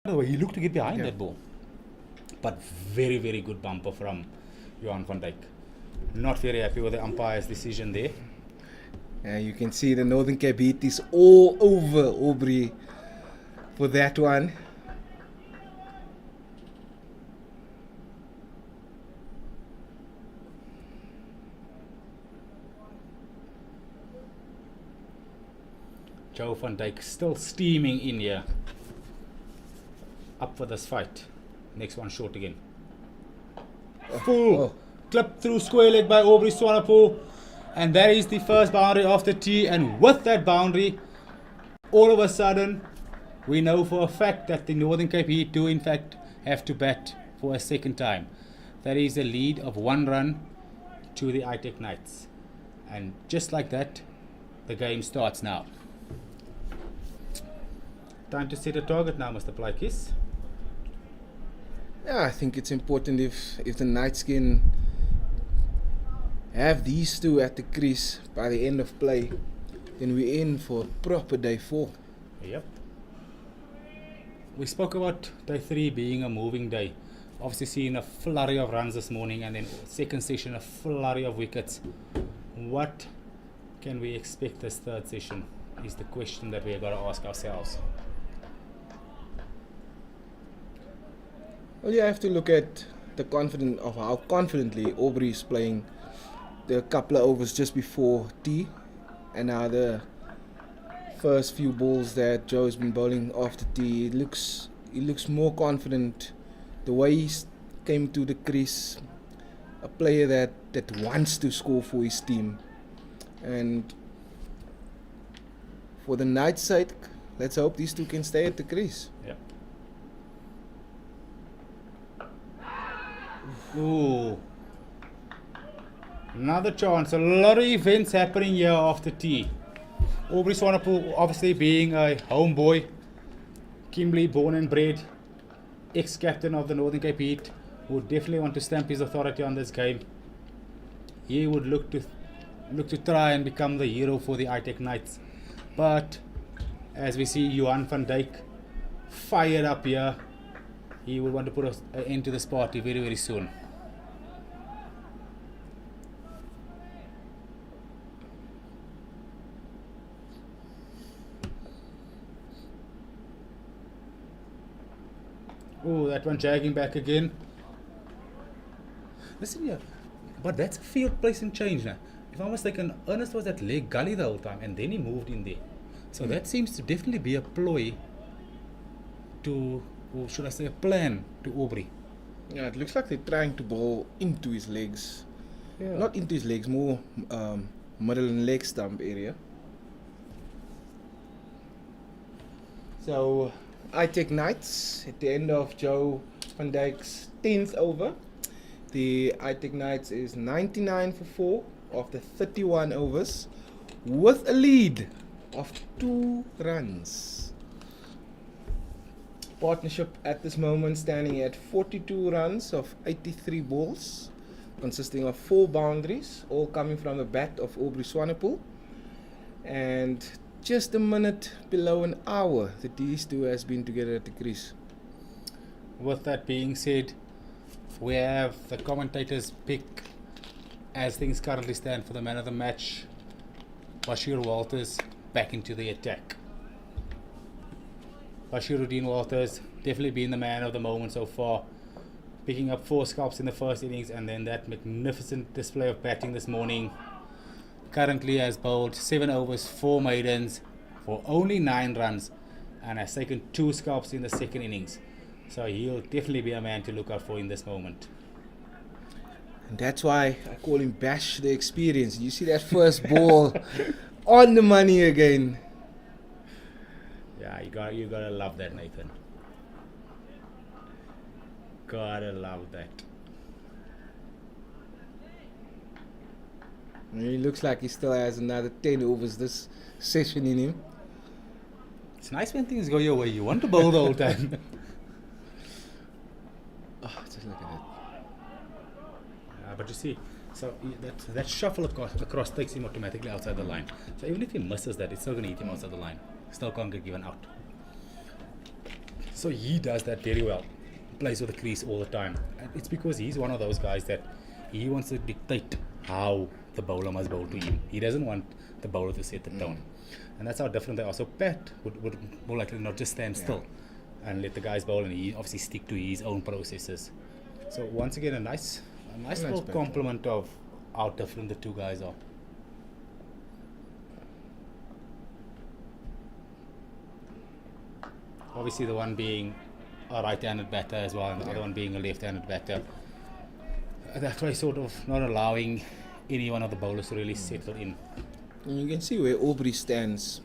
By the way, he looked to get behind that ball. But very, very good bumper from Johan van Dijk. Not very happy with the umpire's decision there. You can see the Northern Cape Heat is all over Aubrey for that one. Joe van Dijk still steaming in here. Up for this fight. Next one short again. Full clip through square leg by Aubrey Swanepoel. And that is the first boundary off the tee. And with that boundary, all of a sudden, we know for a fact that the Northern Cape Heat do in fact have to bat for a second time. That is a lead of 1 run to the ITEC Knights. And just like that, the game starts now. Time to set a target now, Mr. Plaikis. Yeah, I think it's important if the Knights can have these two at the crease by the end of play, then we're in for a proper day 4. Yep. We spoke about day 3 being a moving day. Obviously seeing a flurry of runs this morning, and then second session a flurry of wickets. What can we expect this third session is the question that we've got to ask ourselves. Well, you have to look at the how confidently Aubrey is playing the couple of overs just before tea, and now the first few balls that Joe's been bowling after tea. He looks more confident. The way he came to the crease, a player that wants to score for his team. And for the Knights' sake, let's hope these two can stay at the crease. Yep. Ooh. Another chance. A lot of events happening here after tea. Aubrey Swanepoel obviously being a homeboy. Kimberley born and bred. Ex-captain of the Northern Cape Heat. Would definitely want to stamp his authority on this game. He would look to try and become the hero for the ITEC Knights. But as we see Johan van Dijk fired up here, he will want to put an end to this party very, very soon. Oh, that one jagging back again. Listen here, but that's a field placing change now. If I'm mistaken, Ernest was at leg gully the whole time and then he moved in there. So that seems to definitely be a ploy to, or should I say a plan to Aubrey. Yeah, it looks like they're trying to bowl into his legs. Yeah. Not into his legs, more middle and leg stump area. So ITEC Knights at the end of Joe van Dijk's 10th over. The ITEC Knights is 99 for 4 of the 31 overs with a lead of 2 runs. Partnership at this moment standing at 42 runs of 83 balls, consisting of 4 boundaries, all coming from the bat of Aubrey Swanepoel. And just a minute below an hour that these two has been together at the crease. With that being said, we have the commentators pick, as things currently stand, for the man of the match, Bashir Walters, back into the attack. Bashiruddin Walters definitely been the man of the moment so far, picking up 4 scalps in the first innings, and then that magnificent display of batting this morning. Currently has bowled 7 overs, 4 maidens for only 9 runs, and has taken 2 scalps in the second innings. So he'll definitely be a man to look out for in this moment. And that's why I call him Bash the Experience. You see that first ball on the money again. Yeah, you gotta love that, Nathan. Gotta love that. He looks like he still has another 10 overs this session in him. It's nice when things go your way. You want to bowl the whole time. Oh, just look at that. But you see, so that shuffle across takes him automatically outside the line. So even if he misses that, it's still going to hit him outside the line. Still can't get given out. So he does that very well. Plays with the crease all the time. And it's because he's one of those guys that he wants to dictate how the bowler must bowl to him. He doesn't want the bowler to set the tone. And that's how different they are. So Pat would more likely not just stand still and let the guys bowl, and he obviously stick to his own processes. So once again, a nice little compliment of how different the two guys are. Obviously the one being a right-handed batter as well, and the other one being a left-handed batter. That way sort of not allowing any one of the bowlers to really settle in. And you can see where Aubrey stands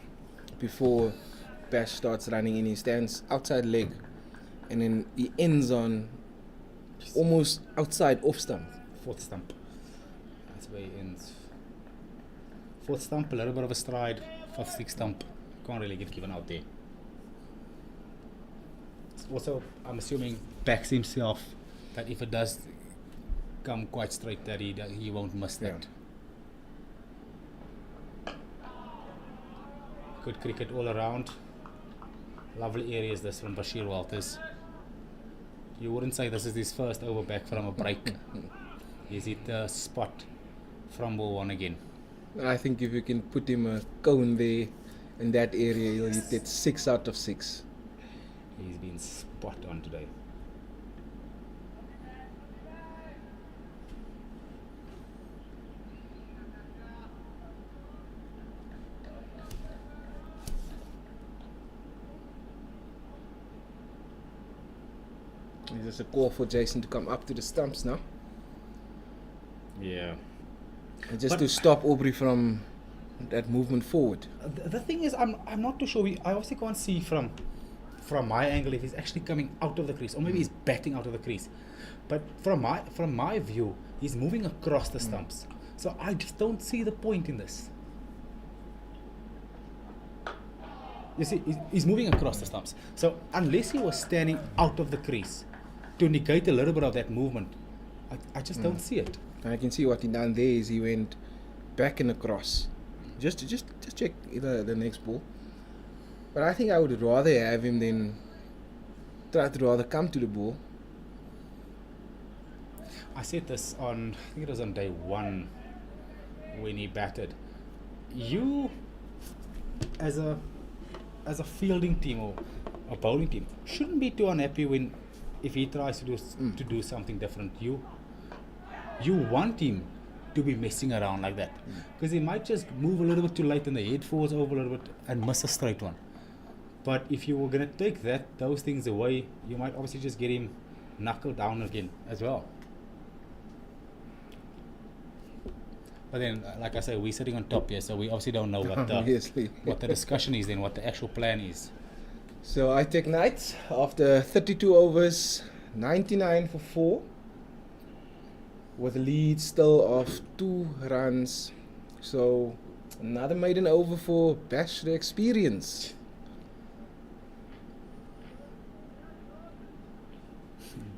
before Bash starts running in. He stands outside leg, and then he ends on almost outside off stump. Fourth stump. That's where he ends. Fourth stump, a little bit of a stride. Fifth, sixth stump. Can't really get given out there. Also, I'm assuming backs himself that if it does come quite straight, that he won't miss that. Good cricket all around. Lovely areas this from Bashir Walters. You wouldn't say this is his first over back from a break. He's hit the spot from ball one again. I think if you can put him a cone there in that area, he'll hit it 6 out of 6. He's been spot on today. Is this a call for Jason to come up to the stumps now? Yeah. And just to stop Aubrey from that movement forward. The thing is, I'm not too sure. I obviously can't see from my angle if he's actually coming out of the crease, or maybe he's batting out of the crease. But from my view, he's moving across the stumps. So I just don't see the point in this. You see, he's moving across the stumps. So unless he was standing out of the crease to negate a little bit of that movement, I just don't see it. And I can see what he done there is he went back and across. Just check the next ball. But I think I would rather have him than try to rather come to the ball. I said this on, I think it was on day 1 when he batted. You, as a fielding team or a bowling team, shouldn't be too unhappy if he tries to do something different. You want him to be messing around like that, because he might just move a little bit too late and the head falls over a little bit and miss a straight one. But if you were going to take those things away, you might obviously just get him knuckled down again as well. But then, like I say, we're sitting on top here, so we obviously don't know what the discussion is and what the actual plan is. So ITEC Knights, after 32 overs, 99 for 4, with a lead still of 2 runs. So another maiden over for Bash the Experience.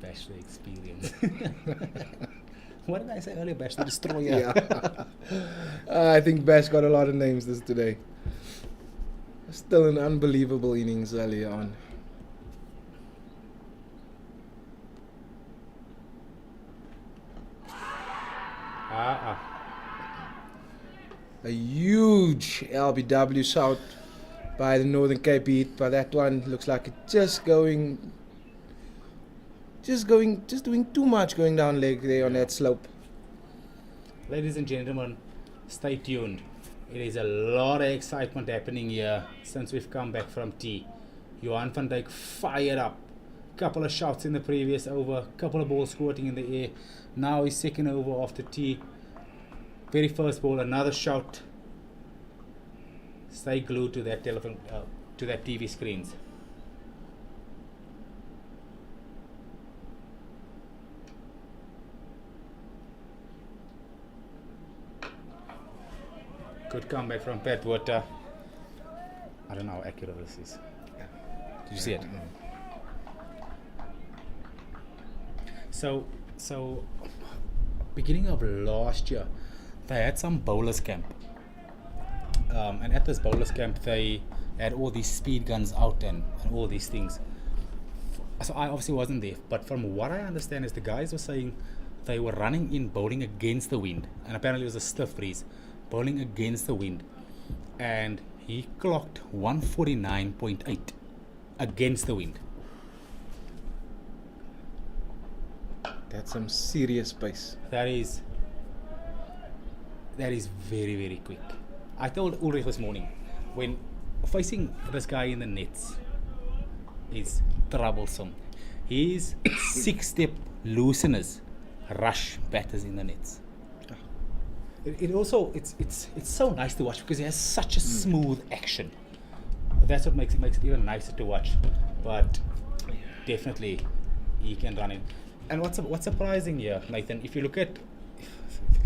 Bash the Experience. What did I say earlier? Bash the Destroyer. Yeah. I think Bash got a lot of names today. Still an unbelievable innings early on. A huge LBW shout by the Northern Cape Heat, but that one looks like it's just doing too much going down leg there on that slope. Ladies and gentlemen, stay tuned. It is a lot of excitement happening here since we've come back from tea. Johan van Dijk fired up. Couple of shots in the previous over, couple of balls squirting in the air. Now his second over after tea. Very first ball, another shot. Stay glued to that telephone, to that TV screens. Good comeback from Pat Water. I don't know how accurate this is. Did you see it? So beginning of last year, they had some bowlers camp. And at this bowlers camp, they had all these speed guns out and all these things. So I obviously wasn't there, but from what I understand is the guys were saying they were running in bowling against the wind, and apparently it was a stiff breeze, bowling against the wind, and he clocked 149.8 against the wind. That's some serious pace. That is very, very quick. I told Ulrich this morning, when facing this guy in the nets is troublesome. His 6-step looseners rush batters in the nets. It also it's so nice to watch because he has such a smooth action. That's what makes it even nicer to watch. But definitely he can run in. And what's surprising here, Nathan, if you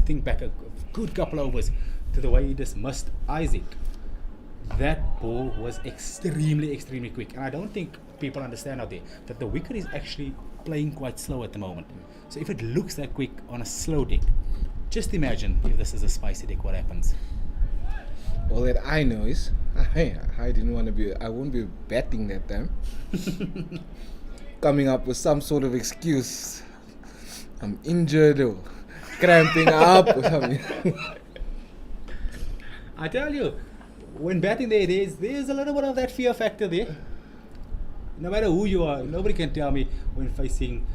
think back a good couple of overs to the way he dismissed Isaac, that ball was extremely quick. And I don't think people understand out there that the wicket is actually playing quite slow at the moment. So if it looks that quick on a slow deck, just imagine if this is a spicy deck, what happens. All that I know is I won't be batting that time. Coming up with some sort of excuse. I'm injured or cramping up or something. I tell you, when batting there's a little bit of that fear factor there. No matter who you are, nobody can tell me when facing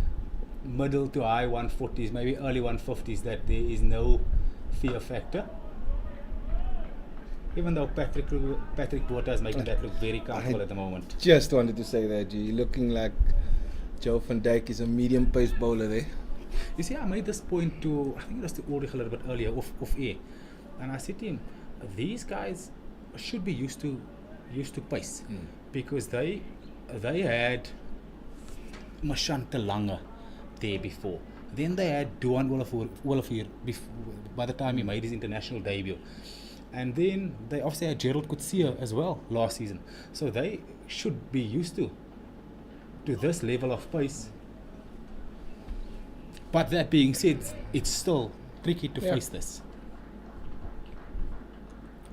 middle to high 140s, maybe early 150s, that there is no fear factor. Even though Patrick Botha is making that look very comfortable at the moment. Just wanted to say that, G. Looking like Joe van Dijk is a medium-paced bowler there. You see, I made this point to, I think it was to Ulrich a little bit earlier, off air. And I said to him, these guys should be used to pace. Because they had Mashanta Lange there before. Then they had Duan Willefeer by the time he made his international debut. And then they obviously had Gerald Coetzee as well last season. So they should be used to this level of pace. But that being said, it's still tricky to face this.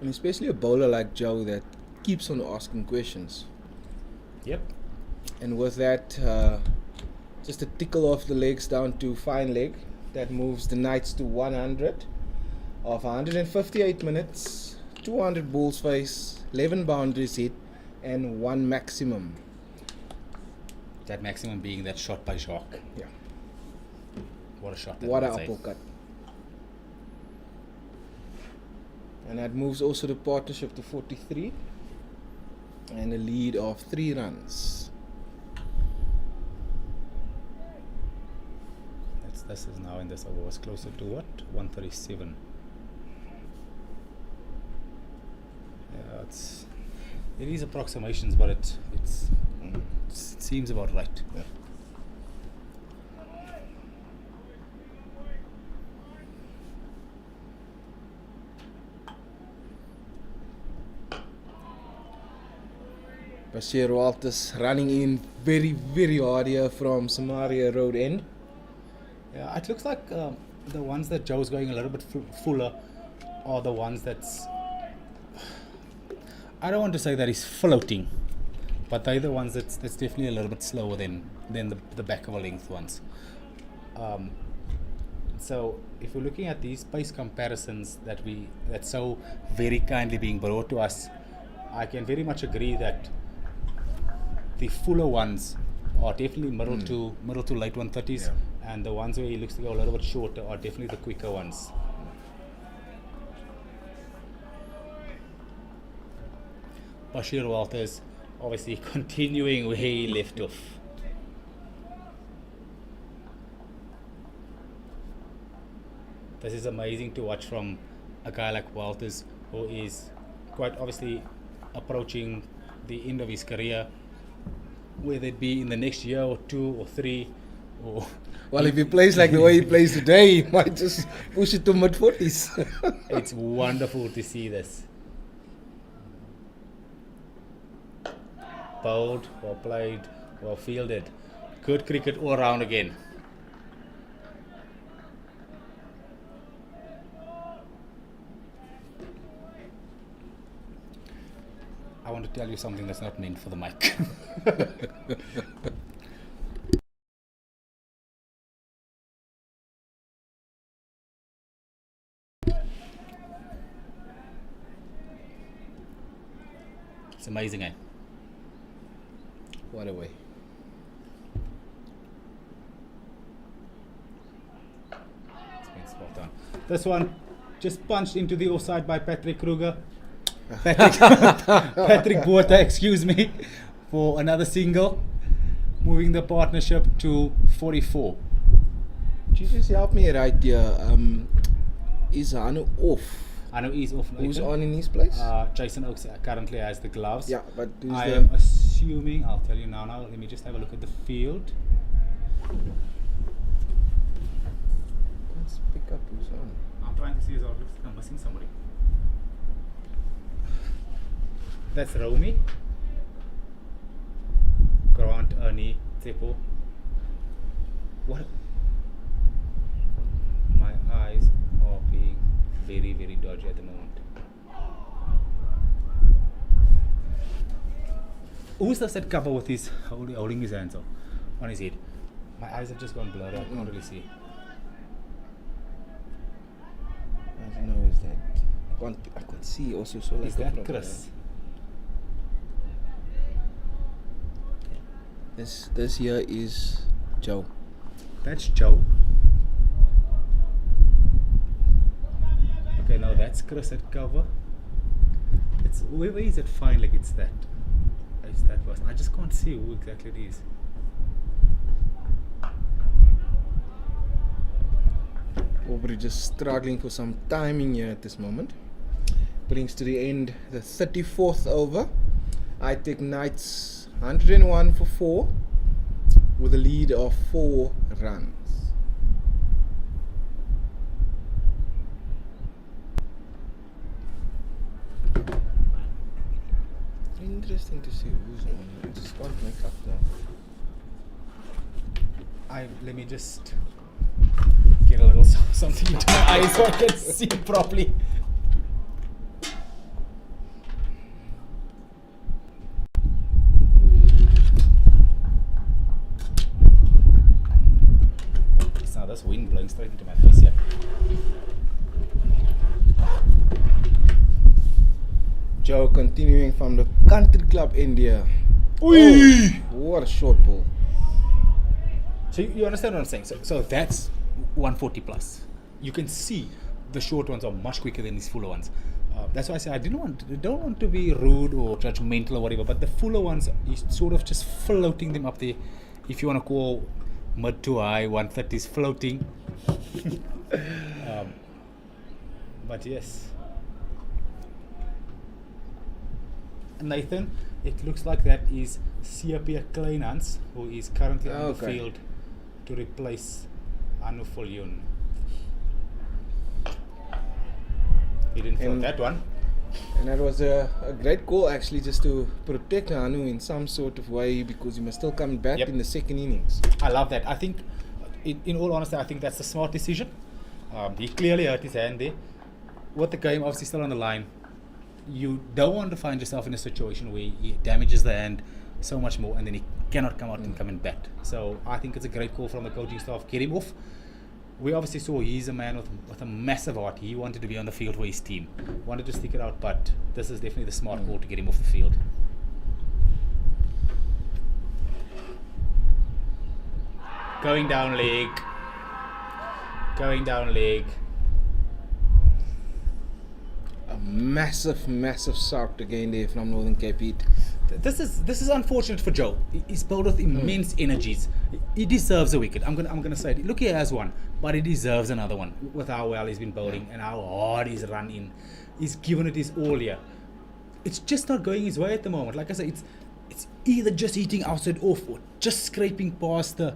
And especially a bowler like Joe that keeps on asking questions. Yep. And with that, just a tickle off the legs down to fine leg. That moves the Knights to 100 of 158 minutes, 200 balls face, 11 boundaries hit, and 1 maximum. That maximum being that shot by Jacques. Yeah. What a shot. What an uppercut. And that moves also the partnership to 43 and a lead of 3 runs. This is now in this over was closer to what? 137. Yeah, it is approximations, but it seems about right. Yeah. Bashir Walters running in very, very hard here from Samaria Road End. Yeah, it looks like the ones that Joe's going a little bit fuller are the ones that's, I don't want to say that he's floating, but they're the ones that's definitely a little bit slower than the back of a length ones. So if we're looking at these pace comparisons that's so very kindly being brought to us, I can very much agree that the fuller ones are definitely middle to late 130s, and the ones where he looks to go a little bit shorter are definitely the quicker ones. Bashir Walters obviously continuing where he left off. This is amazing to watch from a guy like Walters, who is quite obviously approaching the end of his career, whether it be in the next year or 2 or 3 or... Well, if he plays like the way he plays today, he might just push it to mid-40s. It's wonderful to see this. Bowled, well played, well fielded. Good cricket all round again. I want to tell you something that's not meant for the mic. It's amazing, eh? What a way. It's been spot on. This one just punched into the offside by Patrick Kruger. Patrick Botha, excuse me, for another single, moving the partnership to 44. Could you just help me right here? Is Hanu off? I know he's off. Who's Nathan. on in his place? Jason Oakes currently has the gloves. Yeah, but who's I the... am assuming, I'll tell you now. Let me just have a look at the field. Let's pick up who's on. I'm trying to see if I'm missing somebody. That's Romy, Grant, Ernie, Tsepo. What? My eyes are being very, very dodgy at the moment. Who's the set cover with his holding his hands on his head? My eyes have just gone blurry. I can't really see. I don't know, is that... I could see also so like... Is that Chris? This here is Joe. That's Joe. Okay, now that's Chris at cover. It's where is it fine like it's that? It's that person. I just can't see who exactly it is. Aubrey just struggling for some timing here at this moment. Brings to the end the 34th over. ITEC Knights 101 for 4 with a lead of 4 runs. Interesting to see who's on. I just can't make up now. Let me just get a little something into my eyes so I can see properly. Now this wind blowing straight into my face here. Joe continuing from the Country Club India. Oi! Oh, what a short ball. So you understand what I'm saying? So that's 140 plus. You can see the short ones are much quicker than these fuller ones. That's why I say I don't want to be rude or judgmental or whatever, but the fuller ones, you sort of just floating them up there. If you want to call mid to high 130s floating. But yes. Nathan, it looks like that is Siapia Kleinhans, who is currently on the field to replace Anu Foljun. He didn't throw that one. And that was a great goal actually, just to protect Anu in some sort of way, because he must still come back in the second innings. I love that. I think, in all honesty, I think that's a smart decision. He clearly hurt his hand there. With the game obviously still on the line, you don't want to find yourself in a situation where he damages the hand so much more and then he cannot come out and come and bat. So I think it's a great call from the coaching staff. Get him off. We obviously saw he's a man with a massive heart. He wanted to be on the field for his team. Wanted to stick it out, but this is definitely the smart call to get him off the field. Going down leg. Going down leg. A massive start again there from Northern Cape Heat. This is unfortunate for Joe. He's bowled with immense energies. He deserves a wicket. I'm gonna say it. Look, he has one, but he deserves another one with how well he's been bowling and how hard he's run in. He's given it his all here. It's just not going his way at the moment. Like I say, it's either just hitting outside off or just scraping past the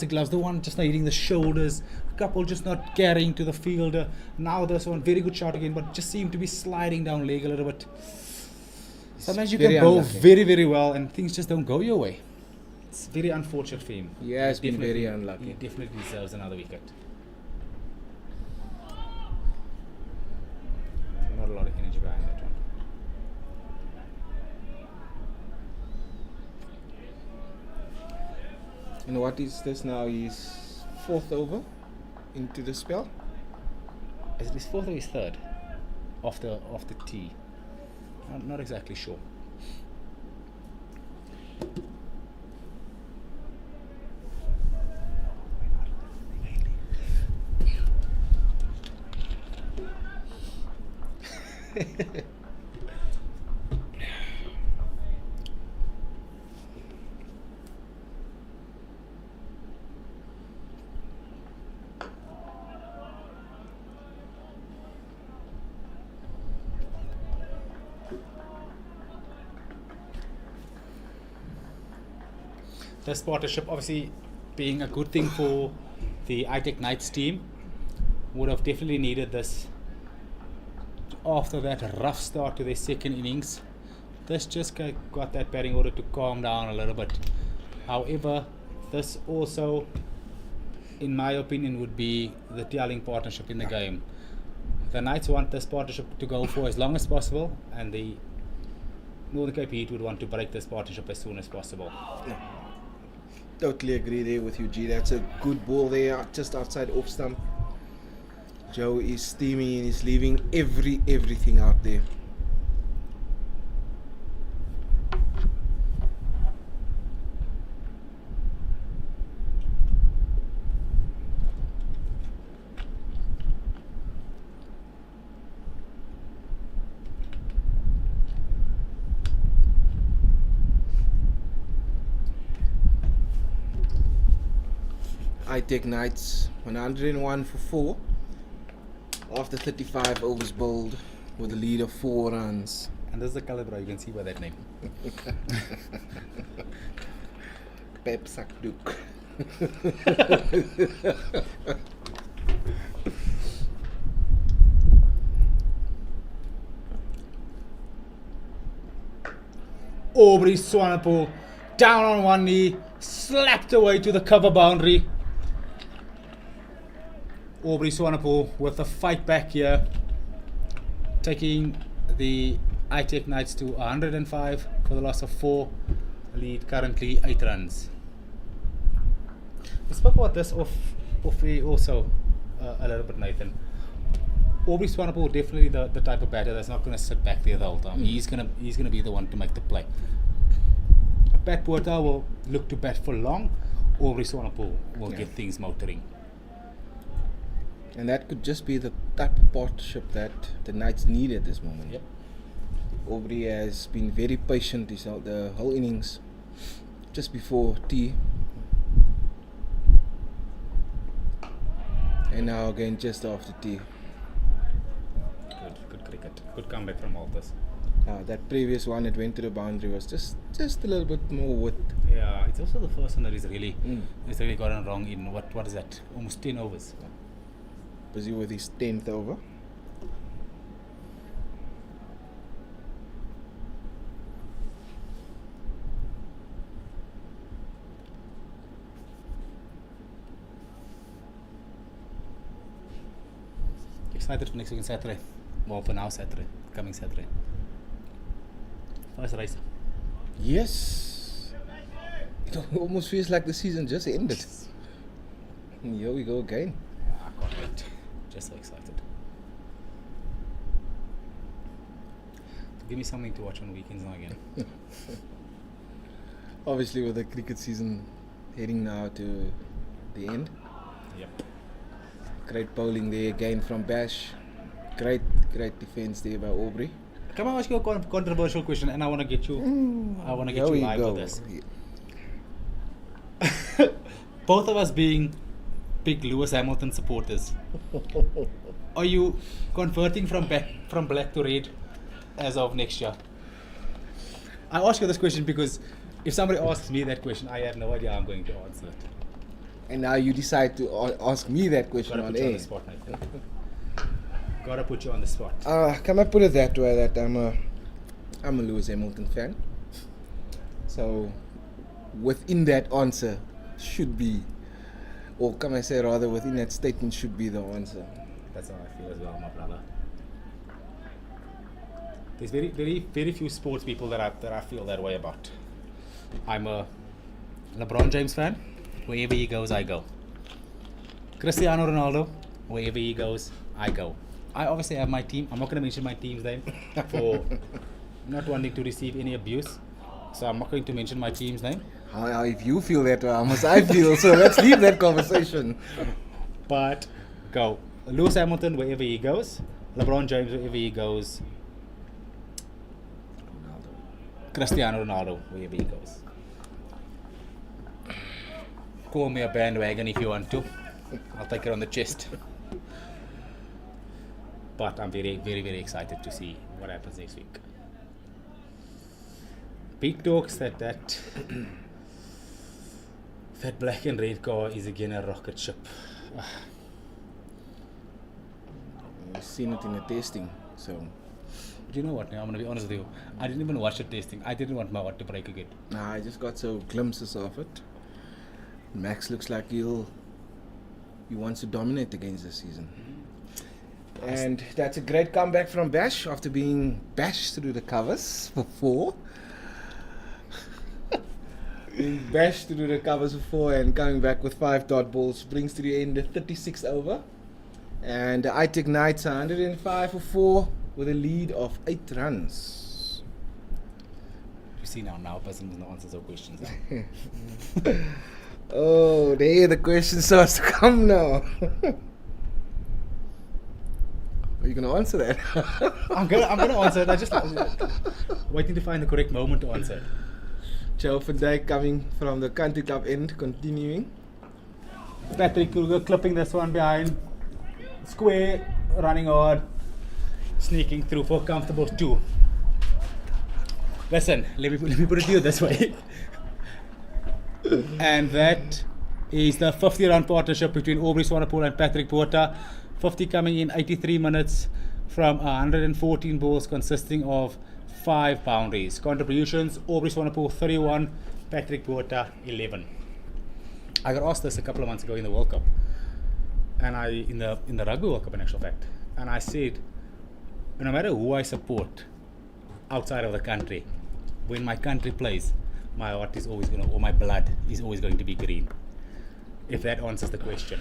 gloves. The one just not hitting the shoulders. A couple just not carrying to the fielder. Now this one, very good shot again, but just seemed to be sliding down leg a little bit. Sometimes you can bowl very, very well and things just don't go your way. It's very unfortunate for him. He has been very unlucky. He definitely deserves another wicket. Not a lot of energy behind that one. And what is this now? He's 4th over into the spell. Is it his 4th or his 3rd? Off the tee. I'm not exactly sure. This partnership obviously being a good thing for the ITEC Knights team, would have definitely needed this after that rough start to their second innings. This just got that batting order to calm down a little bit. However, this also, in my opinion, would be the telling partnership in the game. The Knights want this partnership to go for as long as possible, and the Northern Cape Heat would want to break this partnership as soon as possible. Totally agree there with you, G. That's a good ball there, just outside off stump. Joe is steaming and he's leaving everything out there. ITEC Knights 101 for 4 after 35 overs bowled with a lead of 4 runs. And this is the caliber, you can see by that name. Pep Sakduk. Aubrey Swanepoel down on one knee, slapped away to the cover boundary. Aubrey Swanepoel with a fight back here, taking the ITEC Knights to 105 for the loss of 4. Lead currently 8 runs. We spoke about this off air also a little bit, Nathan. Aubrey Swanepoel definitely the type of batter that's not going to sit back there the whole time. He's gonna be the one to make the play. Pat Porter will look to bat for long. Aubrey Swanepoel will get things motoring. And that could just be the type of partnership that the Knights need at this moment. Yep. Aubrey has been very patient the whole innings, just before tea. And now again just after tea. Good cricket. Good comeback from Alters. That previous one that went to the boundary was just a little bit more width. Yeah, it's also the first one that he's really gotten wrong in what is that? Almost 10 overs. Busy with his 10th over. Excited for next week on Saturday. Well, for now Saturday. Coming Saturday. First race. Yes. It almost feels like the season just ended. And here we go again. I can't wait. Just so excited. Give me something to watch on weekends now again. Obviously with the cricket season heading now to the end. Yep. Great bowling there again from Bash. Great defense there by Aubrey. Can I ask you a controversial question, and I want to get you. I want to get you live with this. Both of us being big Lewis Hamilton supporters, are you converting from black to red as of next year? I ask you this question because if somebody asks me that question, I have no idea how I'm going to answer it. And now you decide to ask me that question Gotta on put you on air. the spot, Nathan. Gotta put you on the spot. Can I put it that way, that I'm a Lewis Hamilton fan. So within that answer should be, or can I say rather within that statement should be the answer. That's how I feel as well, my brother. There's very few sports people that I feel that way about. I'm a LeBron James fan. Wherever he goes, I go. Cristiano Ronaldo, wherever he goes, I go. I obviously have my team. I'm not going to mention my team's name for not wanting to receive any abuse. So I'm not going to mention my team's name. If you feel that, how must I feel? So let's leave that conversation. But go. Lewis Hamilton wherever he goes. LeBron James wherever he goes. Cristiano Ronaldo wherever he goes. Call me a bandwagon if you want to. I'll take it on the chest. But I'm very, very, very excited to see what happens next week. Big talks that that black and red car is again a rocket ship. We've seen it in the testing, so. Do you know what? Now I'm gonna be honest with you. I didn't even watch the testing. I didn't want my heart to break again. Nah, I just got so glimpses of it. Max looks like he wants to dominate against this season. And that's a great comeback from Bash after being bashed through the covers for 4. Being bashed through the covers for 4 and coming back with 5 dot balls brings to the end the 36 over. And the ITEC Knights are 105 for 4 with a lead of 8 runs. You see now a person who answers our questions. Oh, there the question starts to come now. Are you gonna answer that? I'm gonna answer it. I just waiting to find the correct moment to answer it. Joe van Dijk coming from the country club end, continuing. Patrick Kruger clipping this one behind. Square, running hard, sneaking through for a comfortable 2. Listen, let me put it to you this way. And that is the 50-run partnership between Aubrey Swanepoel and Patrick Botha. 50 coming in 83 minutes from 114 balls consisting of 5 boundaries. Contributions: Aubrey Swanepoel 31, Patrick Botha 11. I got asked this a couple of months ago in the World Cup, and in the Rugby World Cup in actual fact, and I said, no matter who I support outside of the country, when my country plays, my heart is always going to, or my blood is always going to be green. If that answers the question.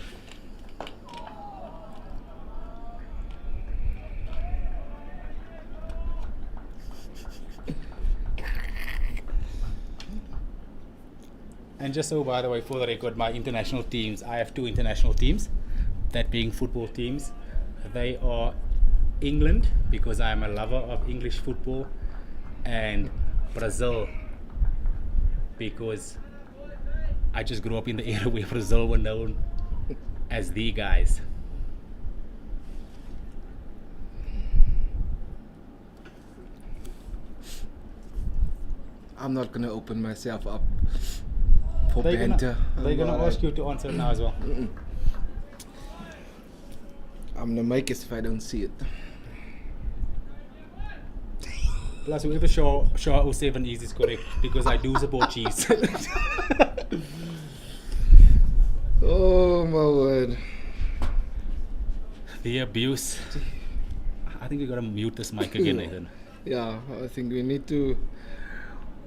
And just so, by the way, for the record, my international teams, I have 2 international teams, that being football teams. They are England, because I am a lover of English football, and Brazil, because I just grew up in the era where Brazil were known as the guys. I'm not gonna open myself up for They're banter. gonna ask you to answer it now as well. I'm gonna make it if I don't see it. Plus, whoever Shaw 07 is correct, because I do support Chiefs. Oh my word. The abuse. I think we gotta mute this mic again, Nathan. Yeah, I think we need to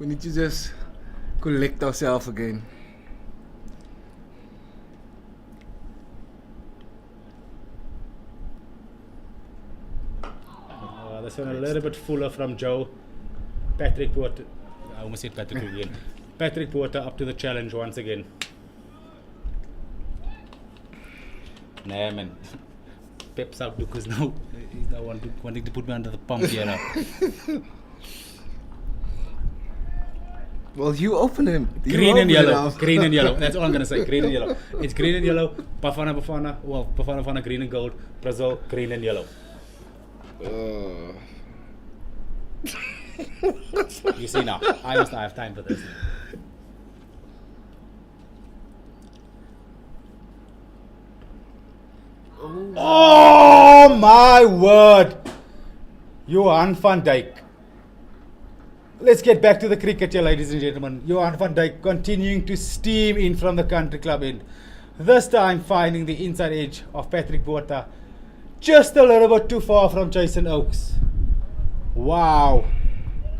just collect ourselves again. This one a little bit fuller from Joe. Patrick Botha. I almost said Patrick again. Patrick Botha up to the challenge once again. Nah, man. Pep's out because now he's now wanting to put me under the pump here now. Well, you open him. You Green and open it yellow. up. Green and yellow. That's all I'm going to say. Green and yellow. It's green and yellow. Bafana. Well, Bafana, green and gold. Brazil, green and yellow. You see now, I must not have time for this. Oh my word! Johan van Dijk. Let's get back to the cricket here, ladies and gentlemen. Johan van Dijk continuing to steam in from the country club end. This time finding the inside edge of Patrick Botha. Just a little bit too far from Jason Oakes. Wow.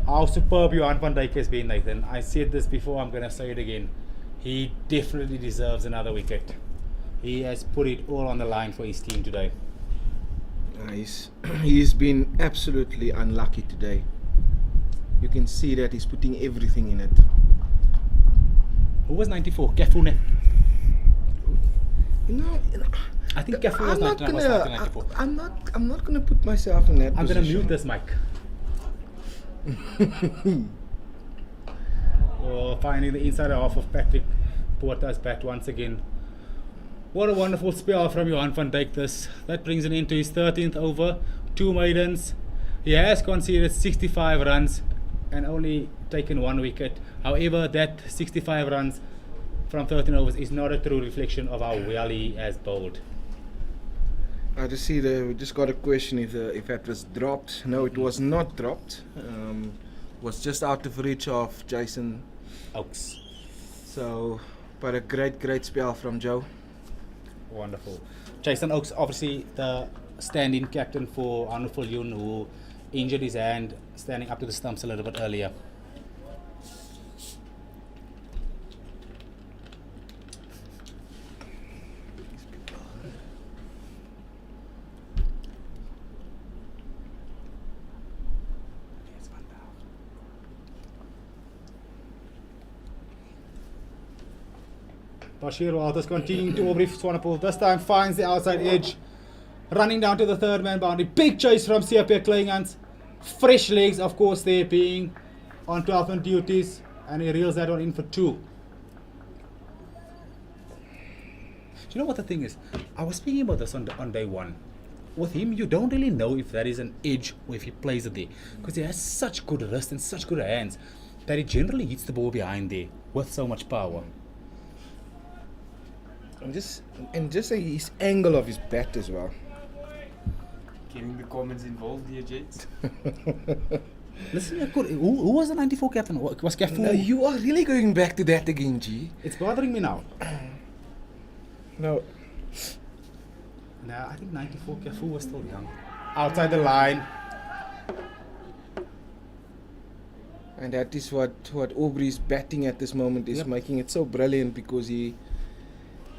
How superb Johan van Dijk has been, Nathan. I said this before, I'm going to say it again. He definitely deserves another wicket. He has put it all on the line for his team today. He's been absolutely unlucky today. you can see that he's putting everything in it. Who was 94? Kafune. You know, I think Kafune was I'm not 94. I'm not gonna put myself in that I'm position. gonna mute this mic. Oh, finding the inside half of Patrick Porter's bat once again. What a wonderful spell from Johan van Dijk this. That brings an end to his 13th over. 2 maidens. He has conceded 65 runs and only taken 1 wicket. However, that 65 runs from 13 overs is not a true reflection of how well he has bowled. I just see we just got a question if that was dropped. No, it was not dropped. Was just out of reach of Jason Oaks. So, but a great spell from Joe. Wonderful. Jason Oaks, obviously the stand-in captain for Arnold Viljoen, who injured his hand standing up to the stumps a little bit earlier. Bashir Walters continuing to Aubrey Swanepoel. This time finds the outside edge. Running down to the third man boundary. Big chase from CSA Kleinhans. Fresh legs, of course, there being on 12 man duties. And he reels that one in for 2. Do you know what the thing is? I was speaking about this on day 1. With him, you don't really know if that is an edge or if he plays it there. Because he has such good wrist and such good hands that he generally hits the ball behind there with so much power. And just his angle of his bat as well. Getting the comments involved here, Jets. Listen, who was the 94 captain? Was Cafu? No, you are really going back to that again, G. It's bothering me now. No. Nah, I think 94 Cafu was still young. Outside the line. And that is what Aubrey's batting at this moment is making it so brilliant, because he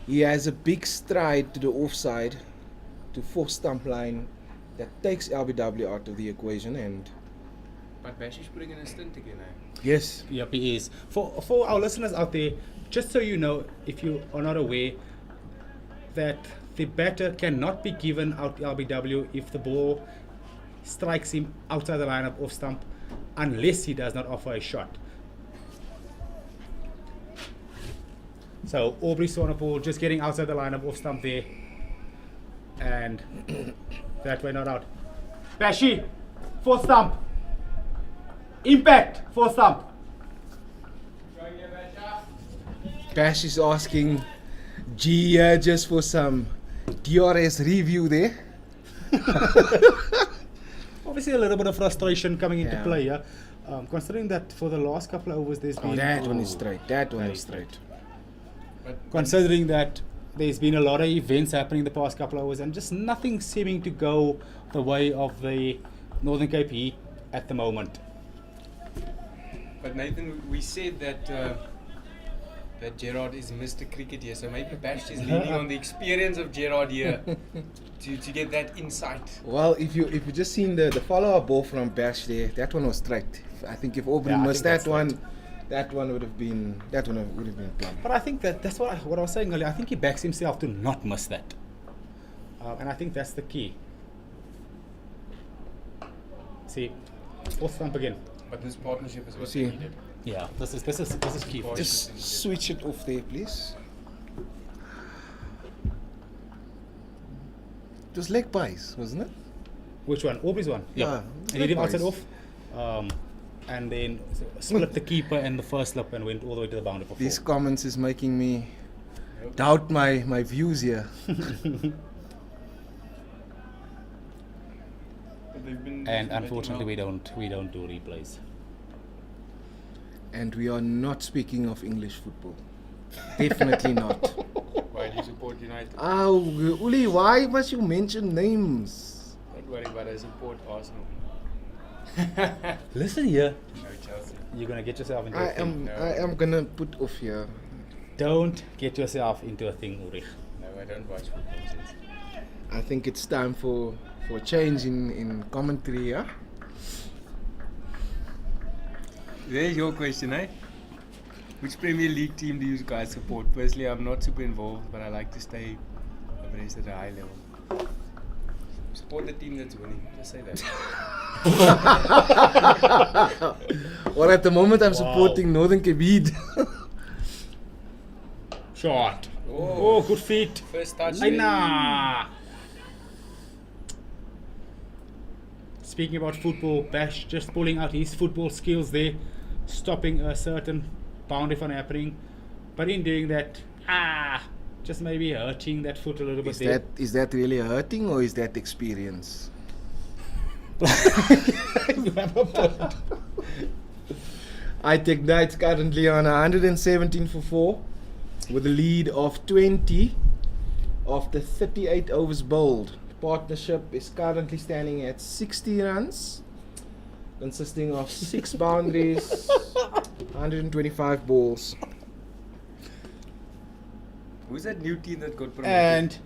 has a big stride to the offside, to 4 stump line, that takes LBW out of the equation. And But Bash is putting in a stint again, eh? yes, Yep, he is. For our listeners out there, just so you know, if you are not aware, that the batter cannot be given out LBW if the ball strikes him outside the line of off stump, unless he does not offer a shot. So Aubrey Swanepoel just getting outside the line of off stump there, and that way not out. Bashi, 4 stump. Impact, 4 stump. Bash is asking G just for some DRS review there. Obviously a little bit of frustration coming into Yeah. play, yeah. Considering that for the last couple of overs there's been... That one is straight. That one is straight. Considering that there's been a lot of events happening in the past couple of hours and just nothing seeming to go the way of the Northern Cape Heat at the moment. But Nathan, we said that that Gerard is Mr. Cricket here, so maybe Bash is leaning on the experience of Gerard here to get that insight. Well, if you just seen the follow-up ball from Bash there, that one was straight. I think if Aubrey missed that one, that one would have been plumb. But I think that's what I was saying earlier. I think he backs himself to not miss that, and I think that's the key. See, 4th stump again. But this partnership is what See. we needed. Yeah, this is key. For Just switch it off there, please. It was leg pies, wasn't it? Which one? Aubrey's one. Yeah, And he did leg outside pies. off, and then split the keeper and the first slip and went all the way to the boundary for 4. These comments is making me doubt my views here. And unfortunately, we don't do replays. And we are not speaking of English football. Definitely not. Why do you support United? Oh, Uli, why must you mention names? Don't worry about it, I support Arsenal. Listen here, No Chelsea. you're gonna get yourself into I a thing. am gonna put off here. Don't get yourself into a thing, Ulrich. No, I don't watch football since. I think it's time for a change in commentary, yeah? There's your question, eh? Which Premier League team do you guys support? Personally, I'm not super involved, but I like to stay abreast at a high level. Support the team that's winning. Just say that. Well, at the moment, I'm Wow. supporting Northern Cape. Shot. Oh, good feet. First touch. Aina. Speaking about football, Bash just pulling out his football skills there, stopping a certain boundary from happening, but in doing that, just maybe hurting that foot a little bit there. Is that really hurting or is that experience? You have a point. ITEC Knights currently on 117 for 4 with a lead of 20 of the 38 overs bowled. Partnership is currently standing at 60 runs, consisting of 6 boundaries, 125 balls. Who's that new team that got promoted And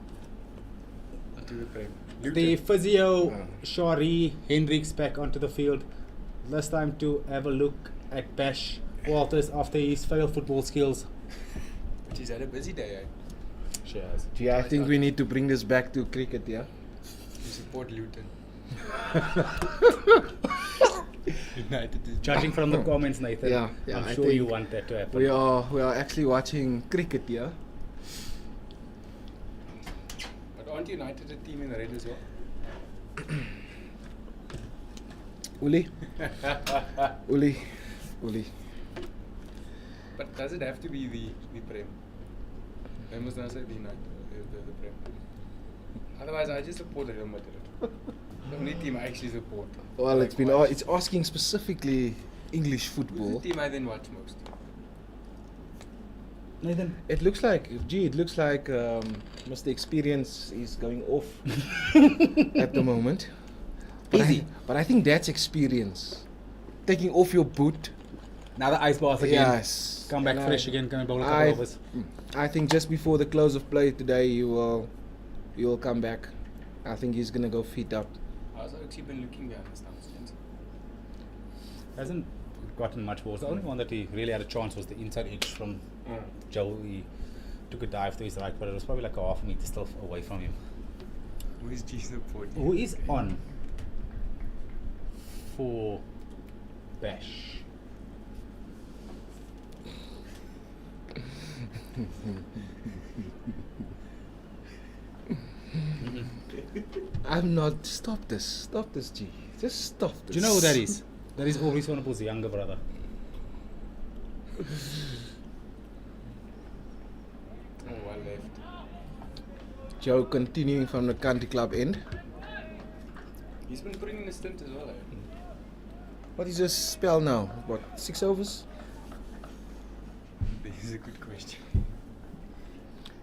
to the Prem? the physio Shari Hendricks back onto the field, this time to have a look at Bash Walters after his failed football skills. She's had a busy day, eh? She has. Gee, I think we need to bring this back to cricket, yeah? To support Luton. United is Judging from the comments, Nathan, Yeah, I'm I sure you think want that to happen. We are actually watching cricket, yeah? But aren't United a team in the red as well? Uli? Uli? But does it have to be the Prem? I must not say the United, the Prem. Otherwise, I just support Real Madrid. The only team I actually support. Well, Like, it's been watch. it's asking specifically English Who's football. the team I then watch most? Nathan, It looks like Mr. Experience is going off at the moment. But I think that's experience. Taking off your boot. now the ice bath again. Yes. Come back And fresh again, come and bowl a couple overs. I think just before the close of play today, you will come back. I think he's gonna go feet up. How's Oaksy been looking behind the stumps, gents? Hasn't gotten much balls. The only one that he really had a chance was the inside edge from Joe. He took a dive to his right, but it was probably like a half meter still away from him. Who is G support? Who is on for Bash? I'm not. Stop this, G. Just stop this. Do you know who that is? That is Aubrey Swanepoel's younger brother. Oh, well left. Joe continuing from the country club end. He's been putting in a stint as well, eh? What is this spell now? What, 6 overs? This is a good question.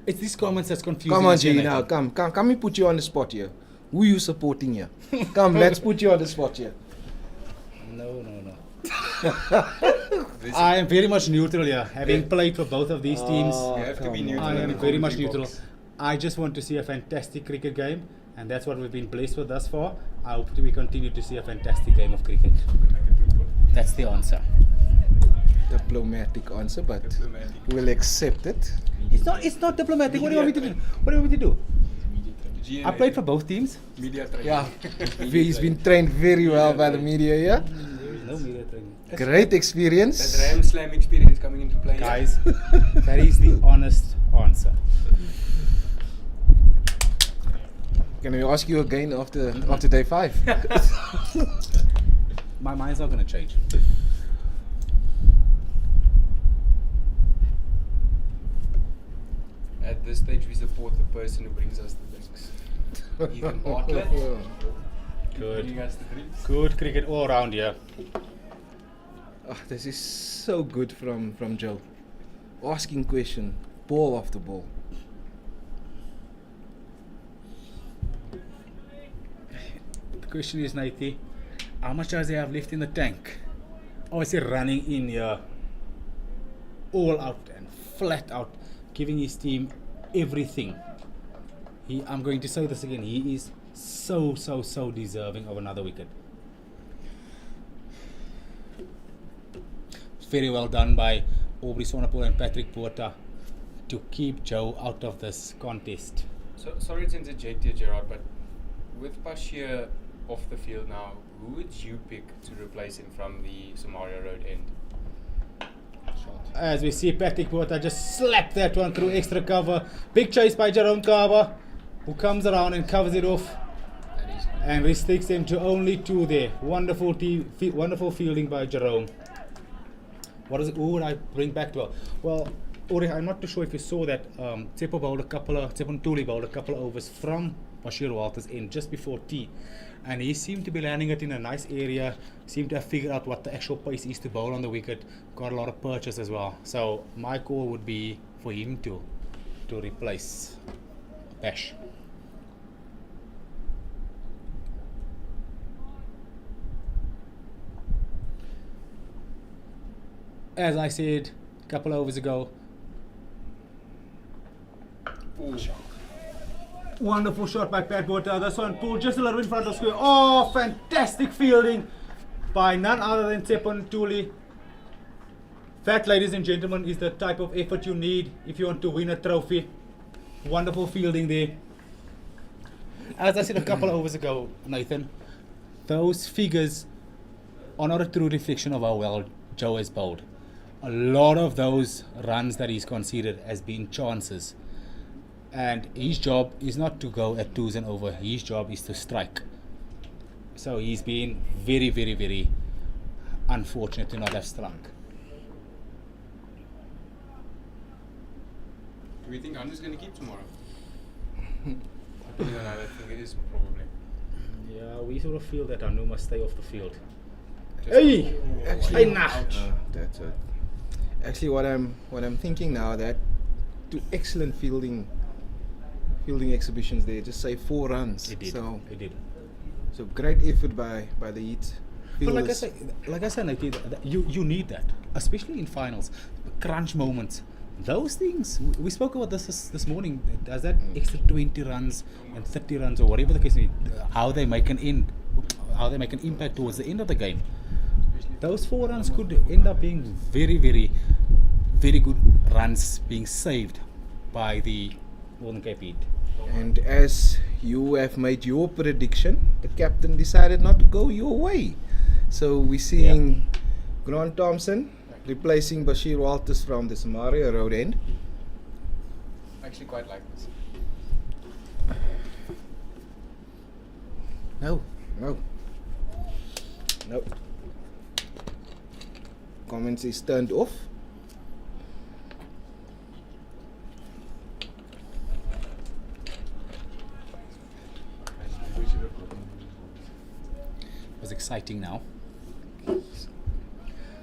It's these comments that's confusing. Come on, us here, G, Nathan. now, come, me put you on the spot here. Who you supporting here? Come, let's put you on the spot here. No. I am very much neutral here. Having played for both of these teams, You have to be neutral. I in am the very much commentary neutral. box. I just want to see a fantastic cricket game, and that's what we've been blessed with thus far. I hope we continue to see a fantastic game of cricket. That's the answer. Diplomatic answer, but Diplomatic. we'll accept it. It's not diplomatic. What do you want me to do? What do you want me to do? G I played for both teams. media training. Yeah, he's been trained very well by the media here. There is no media training. Great That experience. Ram Slam experience coming into play. Guys, that is the honest answer. Can we ask you again after day 5? My mind's not going to change. At this stage, we support the person who brings us the drinks. Even Bartlett, bringing us the drinks. Good cricket all around here. Oh, this is so good from Joe. Asking question, ball after ball. The question is, Naiti, how much does he have left in the tank? Or is he running in here all out and flat out, giving his team everything? I'm going to say this again, he is so deserving of another wicket. very well done by Aubrey Swanepoel and Patrick Botha to keep Joe out of this contest. So sorry to interject here, Gerard, but with Bashir off the field now, who would you pick to replace him from the Samaria Road end? As we see Patrick Botha just slap that one through extra cover. Big chase by Jerome Kaba, who comes around and covers it off and restricts him to only 2 there. Wonderful fielding by Jerome. Who would I bring back to? Well, Uri, I'm not too sure if you saw that Tsepo Ntuli bowled a couple of overs from Bashir Walters in just before tea, and he seemed to be landing it in a nice area, seemed to have figured out what the actual pace is to bowl on the wicket, got a lot of purchase as well. So my call would be for him to replace Bash. As I said a couple of overs ago, wonderful shot by Pat Botha. This one pulled just a little bit in front of square. Oh, fantastic fielding by none other than Tsepo Ntuli. That, ladies and gentlemen, is the type of effort you need if you want to win a trophy. Wonderful fielding there. As I said a couple of overs ago, Nathan, those figures are not a true reflection of how well Joe has bowled. A lot of those runs that he's conceded has been chances. And his job is not to go at 2s and over. His job is to strike. So he's been very, very, very unfortunate to not have struck. Do we think Andu's going to keep tomorrow? I think it is probably. Yeah, we sort of feel that Andu must stay off the field. Hey! Actually, Hey, nah. that's it. Actually, what I'm thinking now, that 2 excellent fielding exhibitions there, just say 4 runs. It did. So It did. So great effort by the Heat. But like I said, Nike, you need that, especially in finals, crunch moments. Those things we spoke about this morning. Does that extra 20 runs and 30 runs or whatever the case may be, how they make an impact towards the end of the game. Those 4 runs could end up being very, very, very good runs being saved by the Northern Cape Heat. And as you have made your prediction, the captain decided not to go your way. So we're seeing Grant Thompson replacing Bashir Walters from the Samaria Road end. I actually quite like this. No. Comments is turned off. Was exciting now.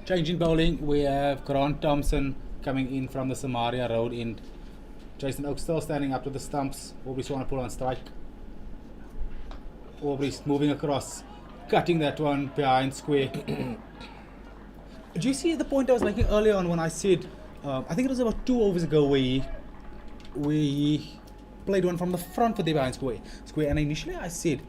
Change in bowling, we have Grant Thompson coming in from the Samaria Road end. Jason Oak still standing up to the stumps. Aubrey Swanepoel on strike. Aubrey's moving across, cutting that one behind square. Do you see the point I was making earlier on when I said, I think it was about 2 overs ago where he played one from the front for the behind square. And initially I said,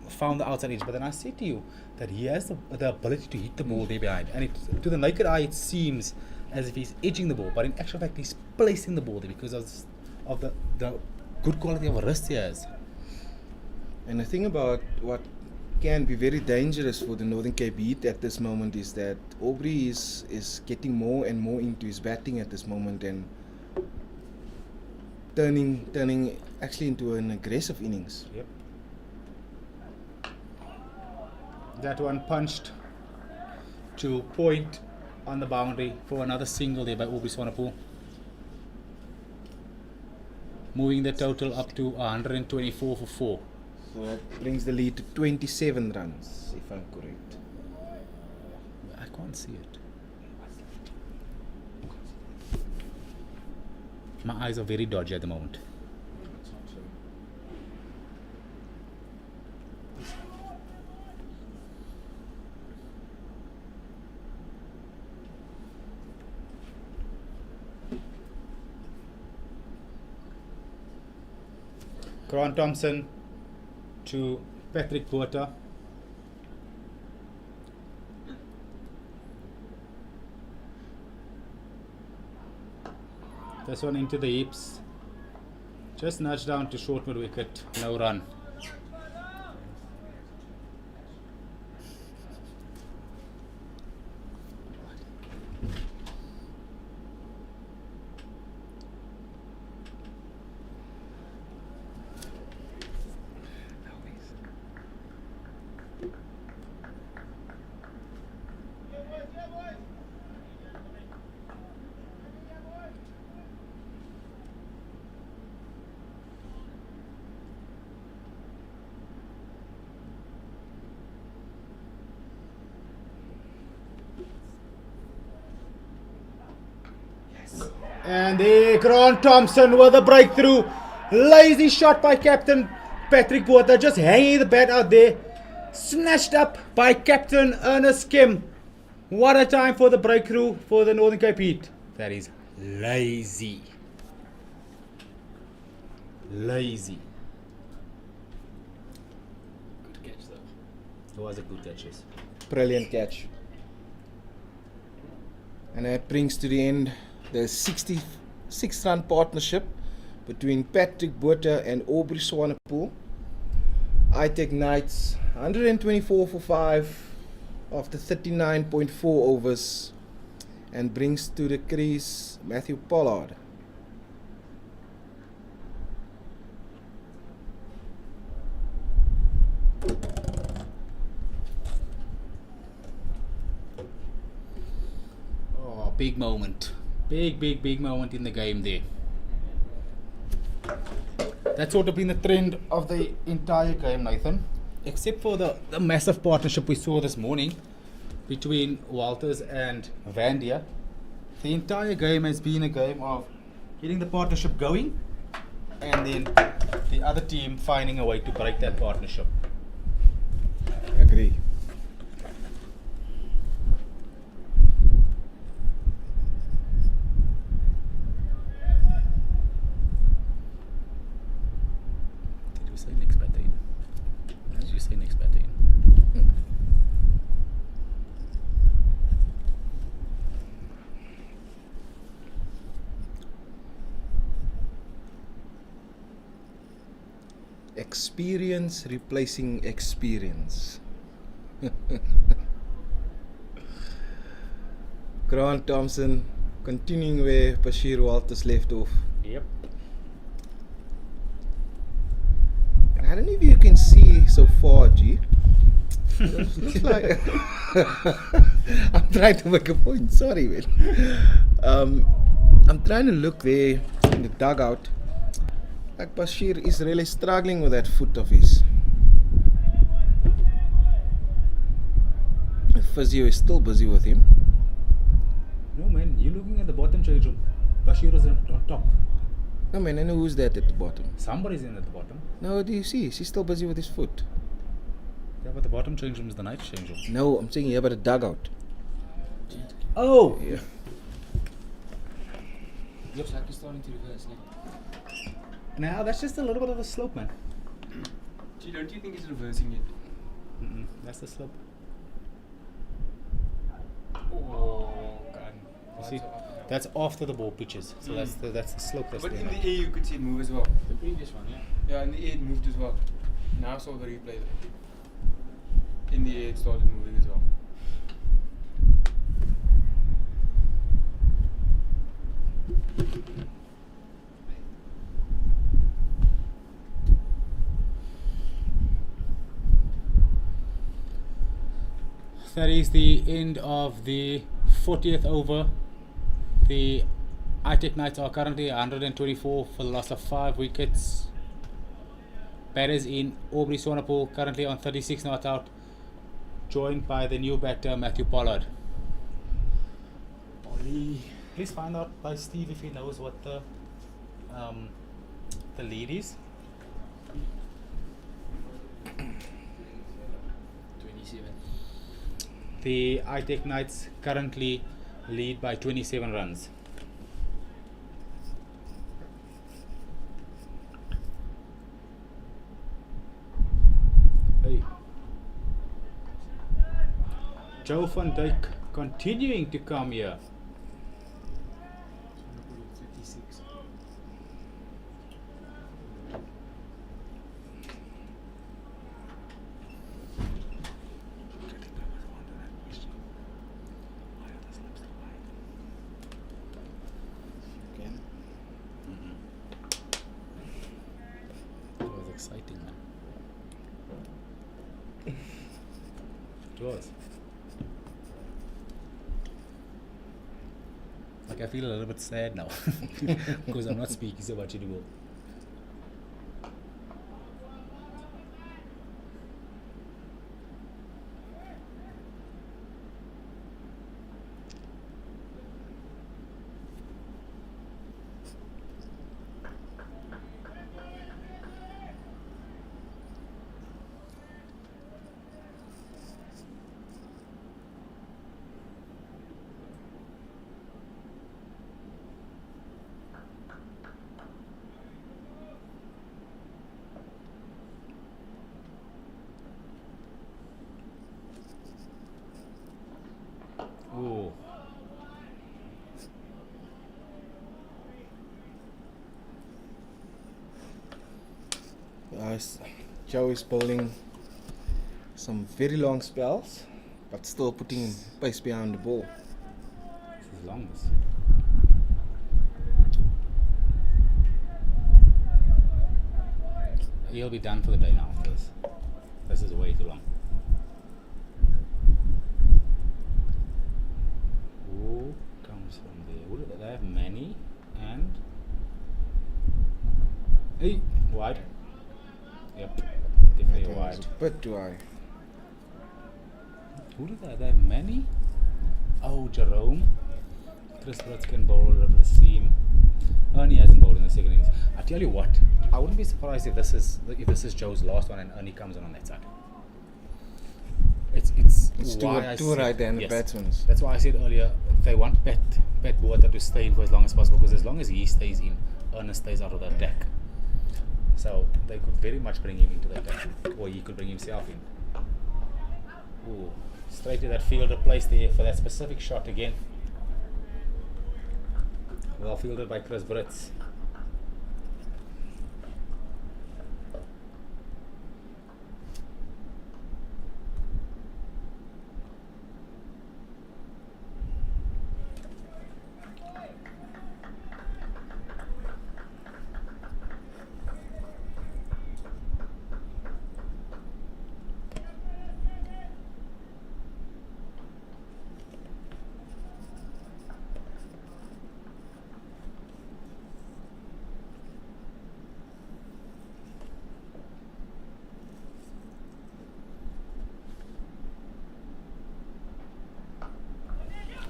found the outside edge, but then I said to you that he has the ability to hit the ball there behind, and to the naked eye it seems as if he's edging the ball, but in actual fact he's placing the ball there because of the good quality of a wrist he has. And the thing about what can be very dangerous for the Northern Cape Heat at this moment is that Aubrey is getting more and more into his batting at this moment and turning actually into an aggressive innings. Yep. That one punched to point on the boundary for another single there by Aubrey Swanepoel. Moving the total up to 124 for 4. So that brings the lead to 27 runs, if I'm correct. I can't see it. My eyes are very dodgy at the moment. Grant Thompson to Patrick Botha. This one into the hips. Just nudge down to short mid wicket. No run. And there, Grant Thompson with a breakthrough. Lazy shot by captain Patrick Botha, just hanging the bat out there. Snatched up by captain Ernest Kim. What a time for the breakthrough for the Northern Cape Heat. That is lazy. Lazy. Good catch though. It was a good catch, yes. Brilliant catch. And that brings to the end the 66-run partnership between Patrick Botha and Aubrey Swanepoel. ITEC Knights 124 for 5 after 39.4 overs, and brings to the crease Matthew Pollard. Oh, big moment. Big moment in the game there. That's sort of been the trend of the entire game, Nathan. Except for the massive partnership we saw this morning between Walters and Vandia. The entire game has been a game of getting the partnership going and then the other team finding a way to break that partnership. Agree. Did you say next batter in? Did you say next batter in? Experience replacing experience. Grant Thompson continuing where Bashir Walters left off. Yep. I don't know if you can see so far, G. It's like I'm trying to make a point. Sorry, man. I'm trying to look there in the dugout. Like Bashir is really struggling with that foot of his. The physio is still busy with him. No man, you're looking at the bottom change room. Bashir is on top. No man, I know who's that at the bottom. Somebody's in at the bottom. No, do you see? He's still busy with his foot. Yeah, but the bottom change room is the night change room. No, I'm saying here about the dugout. Oh! Yeah. Looks like he's starting to reverse now. Now that's just a little bit of a slope, man. Gee, don't you think he's reversing it? That's the slope. Oh, God. You see, that's after the ball pitches. So that's the slope that's But there. in the air you could see it move as well. The previous one, yeah. Yeah, in the air it moved as well. Now I saw the replay. In the air it started moving as well. That is the end of the 40th over. The ITEC Knights are currently 124 for the loss of 5 wickets. Batters in Aubrey Swanepoel currently on 36 not out, joined by the new batter Matthew Pollard. Ollie, please find out by Steve if he knows what the lead is. 27. The ITEC Knights currently lead by 27 runs. Hey. Joe van Dijk continuing to come here. 36. It was. Like I feel a little bit sad now because I'm not speaking so much anymore. Oh. Joe is bowling some very long spells, but still putting pace behind the ball. This is long. He'll be done for the day now. This is way too long. Who comes from there? Who do they have? Manny and hey, wide. Yep, definitely That one was wide. a bit too high. Who do they have? They have Manny. Oh, Jerome. Chris Brits can bowl over the seam. Ernie hasn't bowled in the second innings. I tell you what, I wouldn't be surprised if this is Joe's last one and Ernie comes in on that side. It's why I two said- right-handed yes. batsmen. That's why I said earlier they want Pat Buerta to stay in for as long as possible, because as long as he stays in, Ernest stays out of the attack. So they could very much bring him into the attack, or he could bring himself in. Ooh, straight to that fielder place there for that specific shot again. Well fielded by Chris Brits.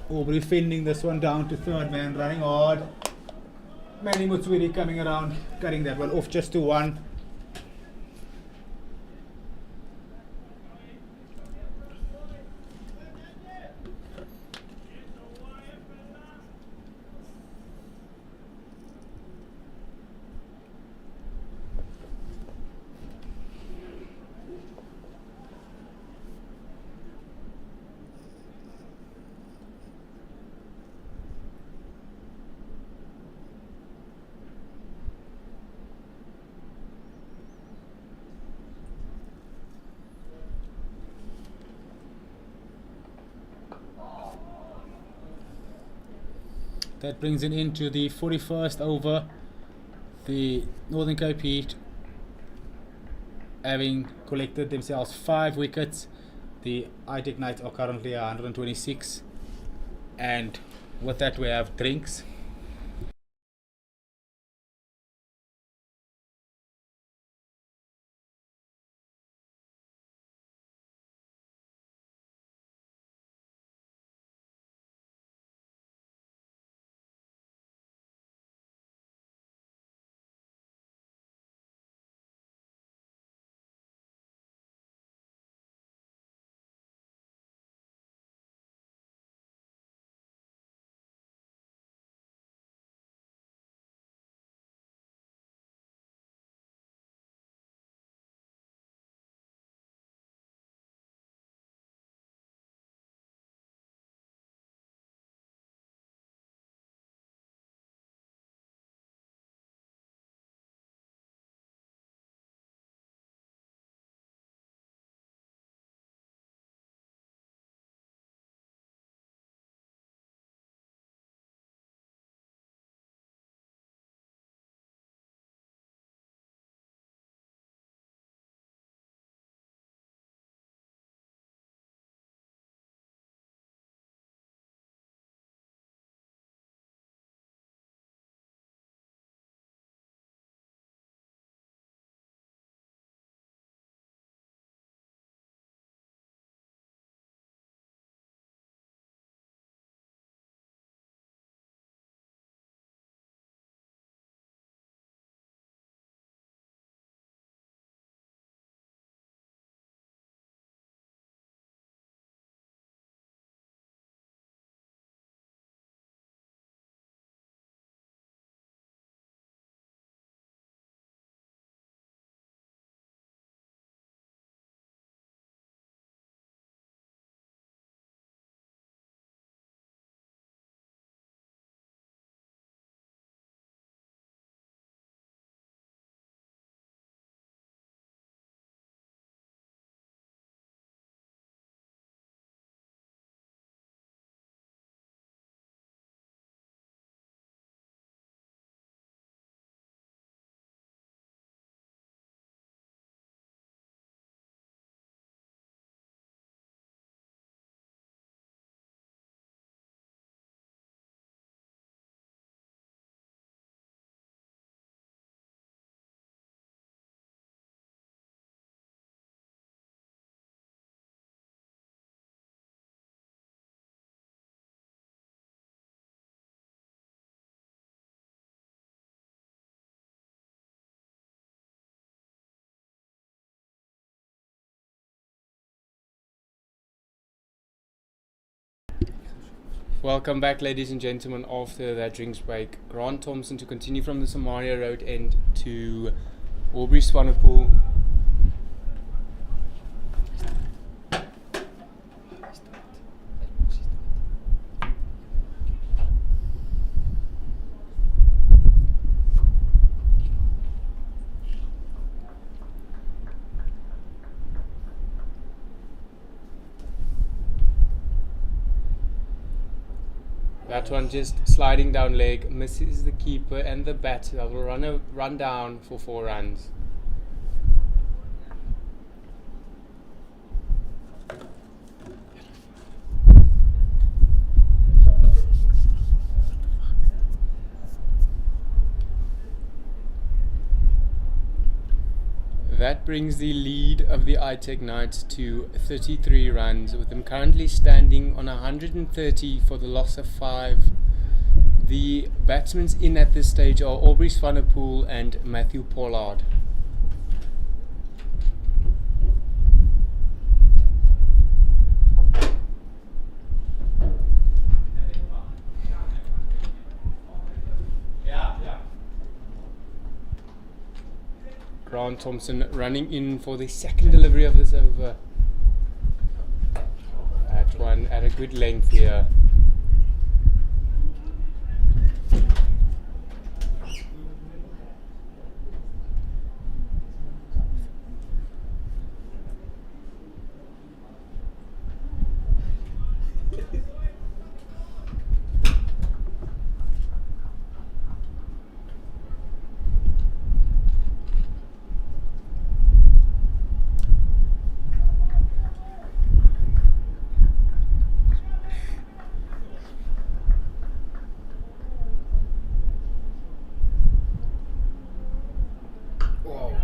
Aubrey fending this one down to third man, running hard. Manny Mutswiri coming around, cutting that one off just to one. That brings it into the 41st over. The Northern Cape Heat having collected themselves 5 wickets. The ITEC Knights are currently 126, and with that we have drinks. Welcome back, ladies and gentlemen, after that drinks break. Grant Thompson to continue from the Samaria Road end to Aubrey Swanepoel. That one just sliding down leg, misses the keeper and the batter. That will run down for 4 runs. That brings the lead of the ITEC Knights to 33 runs, with them currently standing on 130 for the loss of 5. The batsmen in at this stage are Aubrey Swanepoel and Matthew Pollard. Grant Thompson running in for the second delivery of this over. That one at a good length here.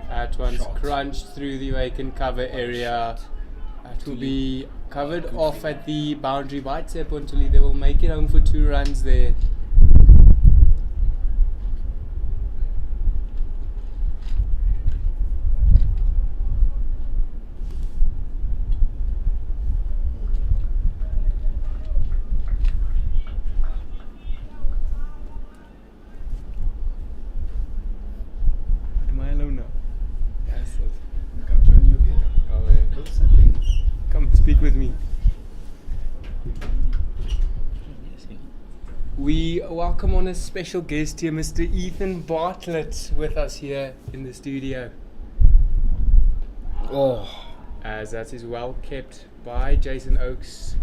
That one's crunched through the vacant cover area. That will be covered off at the boundary by Tsepontuli. They will make it home for 2 runs there. Am I alone now? Yes. Come join you again. Oh, yeah. Do something. Come speak with me. We welcome on a special guest here, Mr. Ethan Bartlett, with us here in the studio. As that is well kept by Jason Oakes.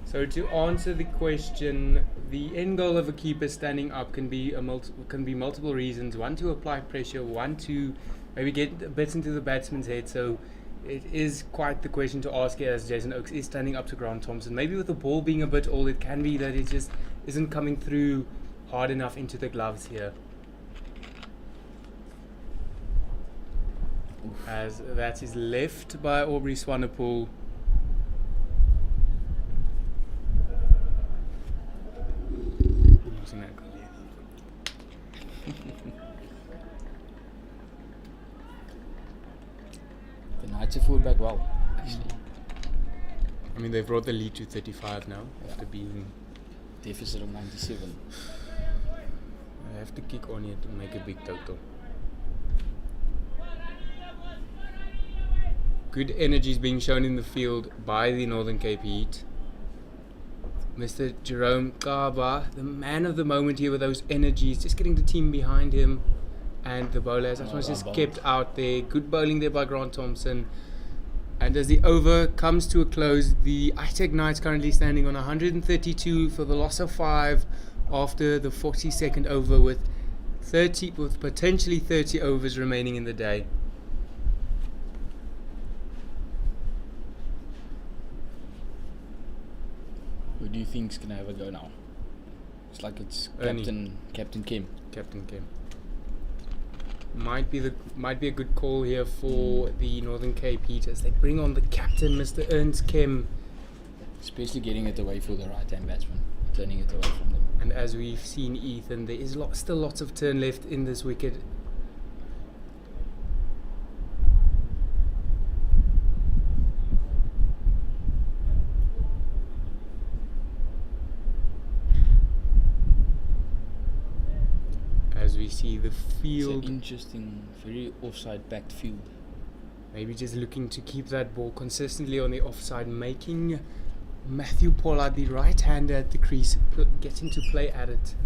So to answer the question, the end goal of a keeper standing up can be multiple reasons. One, to apply pressure. One, to maybe get a bit into the batsman's head. So it is quite the question to ask here, as Jason Oakes is standing up to Grant Thompson. Maybe with the ball being a bit old, it can be that it just isn't coming through hard enough into the gloves here. As that is left by Aubrey Swanepoel. The Knights have fought back well, actually. I mean, they've brought the lead to 35 now, after being... Deficit of 97. They have to kick on here to make a big total. Good energy is being shown in the field by the Northern Cape Heat. Mr. Jerome Kaba, the man of the moment here with those energies, just getting the team behind him. And the bowlers, that one's just kept out there. Good bowling there by Grant Thompson. And as the over comes to a close, the ITEC Knights currently standing on 132 for the loss of 5 after the 42nd over, with potentially 30 overs remaining in the day. Who do you think's gonna have a go now? It's like it's Ernie. Captain Kim. Captain Kim. Might be a good call here for the Northern Cape Heat as they bring on the captain, Mr. Ernst Kim. Especially getting it away for the right hand batsman, turning it away from them. And as we've seen, Ethan, there is still lots of turn left in this wicket. As we see the It's an field, interesting, very offside backed field. maybe just looking to keep that ball consistently on the offside, making Matthew Pollard, the right-hander at the crease, get into play at it.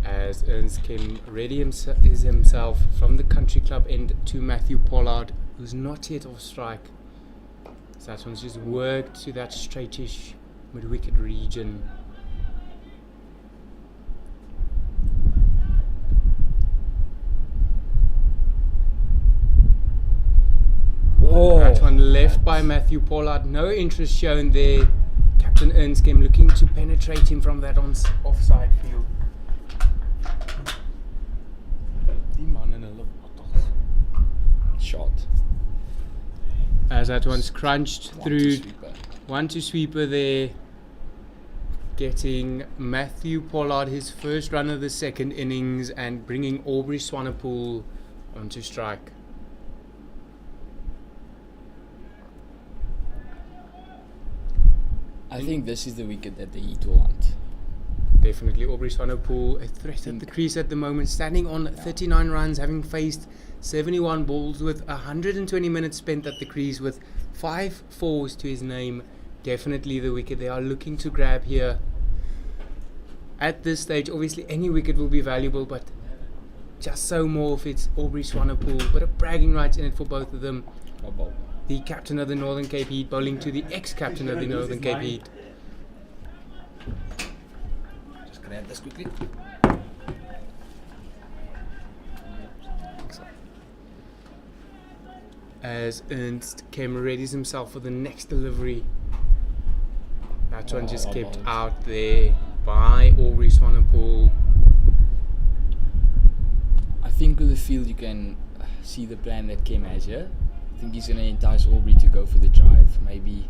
As Ernst Kim ready is himself from the country club end to Matthew Pollard, who's not yet off strike. So that one's just worked to that straightish mid-wicket region. That one left by Matthew Pollard. No interest shown there. Captain Ernst Kim looking to penetrate him from that offside field. Die man in hulle bottels. Shot. As that one's crunched One through. to sweeper. 1-2 sweeper there. Getting Matthew Pollard his first run of the second innings and bringing Aubrey Swanepoel onto strike. I think this is the wicket that the Heat will want. Definitely Aubrey Swanepoel, a threat at the crease at the moment, standing on 39 runs, having faced 71 balls with 120 minutes spent at the crease with 5 fours to his name. Definitely the wicket they are looking to grab here. At this stage, obviously any wicket will be valuable, but just so more if it's Aubrey Swanepoel. But a bragging rights in it for both of them. The captain of the Northern Cape Heat bowling to the ex-captain of the Northern Cape Heat. Just grab this quickly. As Ernst Kim readies himself for the next delivery. That one just kept out there by Aubrey Swanepoel. I think with the field you can see the plan that Kim has here. I think he's going to entice Aubrey to go for the drive. Maybe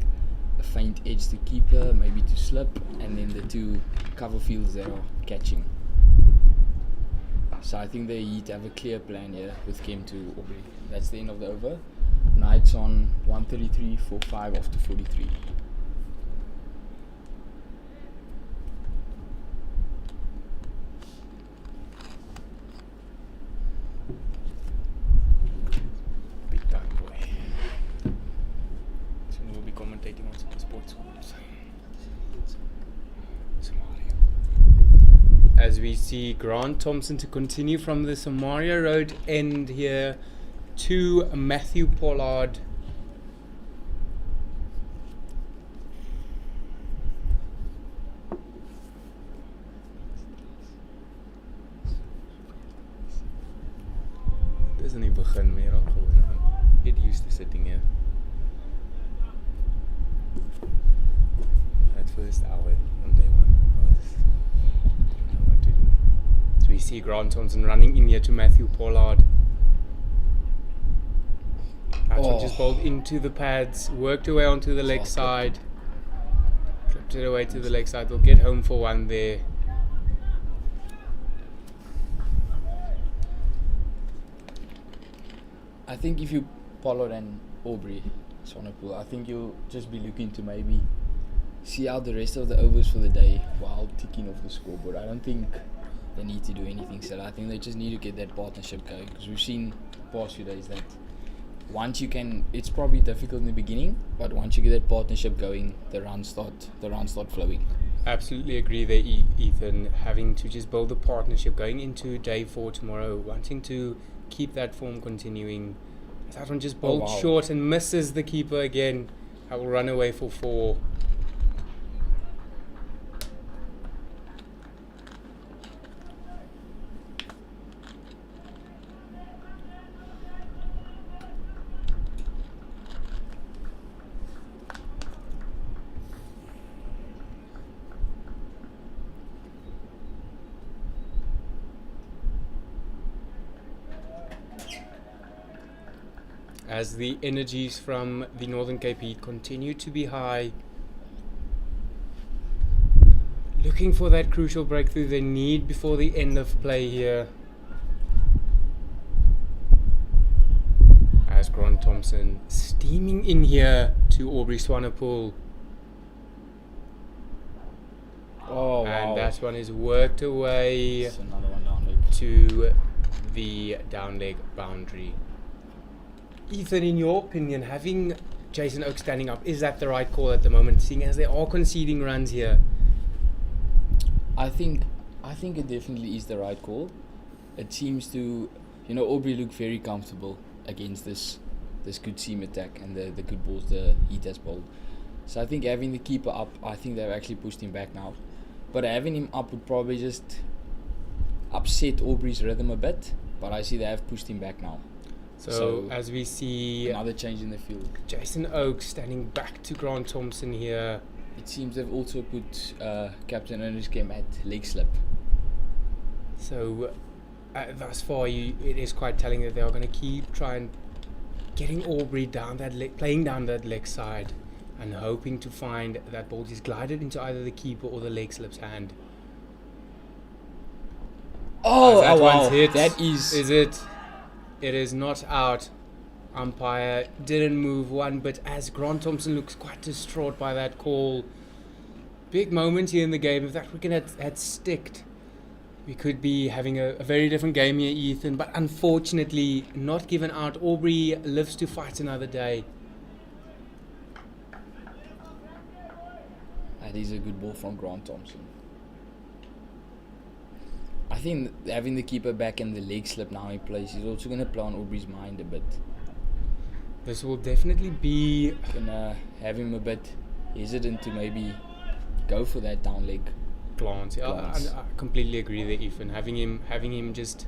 a faint edge to keeper, maybe to slip, and then the two cover fields that are catching. So I think the Heat have a clear plan here with Kim to Aubrey. That's the end of the over. Knights on 133 for 5 after 43. Big time boy. Soon we'll be commentating on some sports groups. Somalia. As we see Grant Thompson to continue from the Somalia Road end here to Matthew Pollard. Doesn't he begin meer al gewoon aan. Get used to sitting here. That first hour on day one was didn't know what to do. So we see Grant Thompson running in here to Matthew Pollard. That one just bowled into the pads, worked away onto the leg side. Clipped it away to the leg side. They'll get home for one there. I think if you Pollard and Aubrey Swanepoel, I think you'll just be looking to maybe see out the rest of the overs for the day while ticking off the scoreboard. I don't think they need to do anything so I think they just need to get that partnership going, because we've seen the past few days that once you can, it's probably difficult in the beginning, but once you get that partnership going, the runs start flowing. Absolutely agree there, Ethan. Having to just build a partnership going into day 4 tomorrow, wanting to keep that form continuing. That one just bowled short and misses the keeper again. I will run away for 4. as the energies from the Northern Cape Heat continue to be high. Looking for that crucial breakthrough they need before the end of play here. As Grant Thompson steaming in here to Aubrey Swanepoel. Oh, wow. And that one is worked away It's another one down leg. to the down leg boundary. Ethan, in your opinion, having Jason Oak standing up, is that the right call at the moment, seeing as they are conceding runs here? I think it definitely is the right call. It seems to, Aubrey look very comfortable against this good seam attack and the good balls the Heat has bowled. So I think having the keeper up, I think they've actually pushed him back now. But having him up would probably just upset Aubrey's rhythm a bit. But I see they have pushed him back now. So as we see another change in the field. Jason Oak standing back to Grant Thompson here. It seems they've also put Captain Innings at leg slip. So thus far, it is quite telling that they are going to keep trying getting Aubrey down that leg, playing down that leg side, and hoping to find that ball is glided into either the keeper or the leg slip's hand. Oh, that wow! one's hit. That is it? It is not out. Umpire didn't move one, but as Grant Thompson looks quite distraught by that call. Big moment here in the game. If that wicket had sticked, we could be having a very different game here, Ethan. But unfortunately, not given out. Aubrey lives to fight another day. That is a good ball from Grant Thompson. I think having the keeper back and the leg slip now in place is also going to play on Aubrey's mind a bit. This will definitely be Gonna have him a bit hesitant to maybe go for that down leg glance. I completely agree there, Ethan. Having him just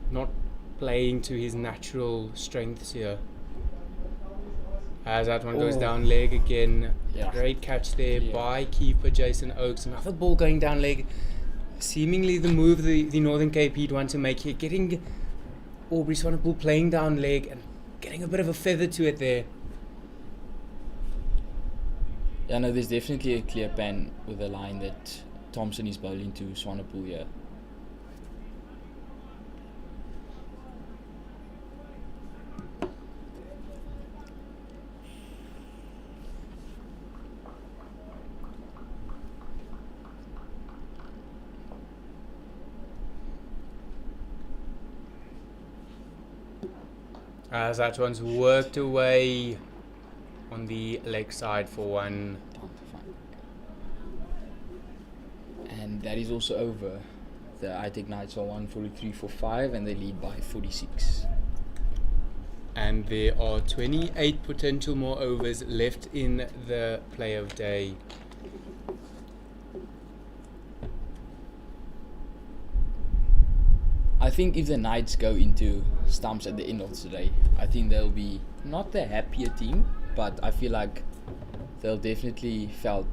not playing to his natural strengths here. As that one goes down leg again. Yeah. Great catch there by keeper Jason Oakes. Another ball going down leg. Seemingly the move the Northern Cape Heat want to make here. Getting Aubrey Swanepoel playing down leg and getting a bit of a feather to it there. Yeah, no, there's definitely a clear pan with the line that Thompson is bowling to Swanepoel here. As that one's worked away on the leg side for one. And that is also over. The ITEC Knights are 143 for 5 and they lead by 46. And there are 28 potential more overs left in the play of day. I think if the Knights go into stumps at the end of today, I think they'll be not the happier team, but I feel like they'll definitely felt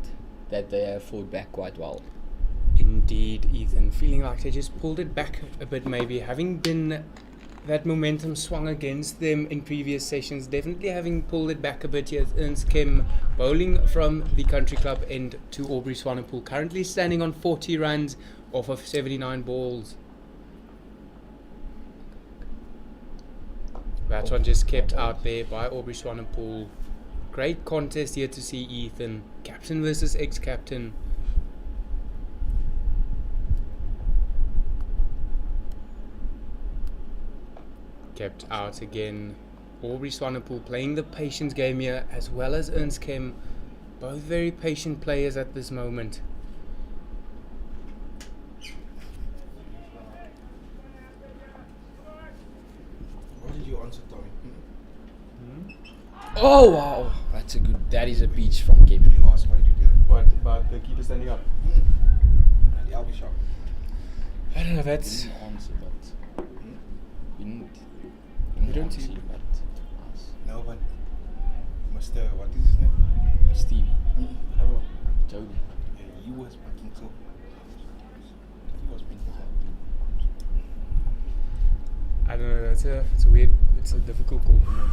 that they have fought back quite well. Indeed, Ethan. Feeling like they just pulled it back a bit maybe. Having been that momentum swung against them in previous sessions, definitely having pulled it back a bit here. Ernst Kim bowling from the country club end to Aubrey Swanepoel, currently standing on 40 runs off of 79 balls. That one just kept out there by Aubrey Swanepoel. Great contest here to see, Ethan. Captain versus ex-captain. Kept out again. Aubrey Swanepoel playing the patience game here, as well as Ernst Kim. Both very patient players at this moment. What did you answer, Tommy? Oh wow, that is a beach from Kimberley. You asked, what did you do? What about the keeper standing up? The LB shot. I don't know, that's... Didn't answer, but We don't see- answer, but No, but Mr. What is his name? Stevie, Other one. Jody. Yeah, he was packing so. He was packing so. I don't know, it's a weird, it's a difficult call to make.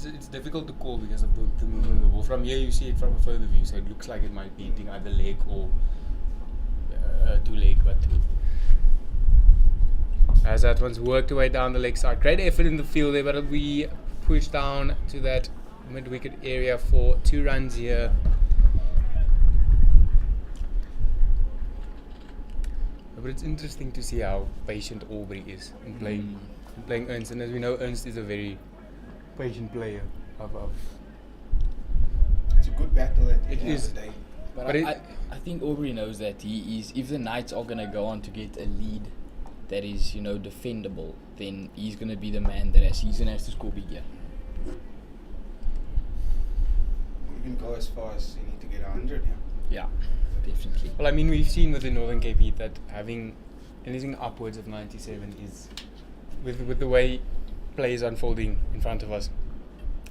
it's difficult to call because of the movement of the ball. From here you see it from a further view, so it looks like it might be hitting either leg or two leg, but as that one's worked away down the leg side. Great effort in the field there, but it'll be pushed down to that mid-wicket area for 2 runs here. But it's interesting to see how patient Aubrey is in playing Ernst, and as we know, Ernst is a very patient player. It's a good battle at the It end is. of the day. But I think Aubrey knows that he is. If the Knights are gonna go on to get a lead that is, defendable, then he's gonna be the man that he's gonna have to score big here. Even go as far as you need to get 100 here. Yeah, definitely. Well, I mean, we've seen with the Northern Cape Heat that having anything upwards of 97 is, with the way play is unfolding in front of us,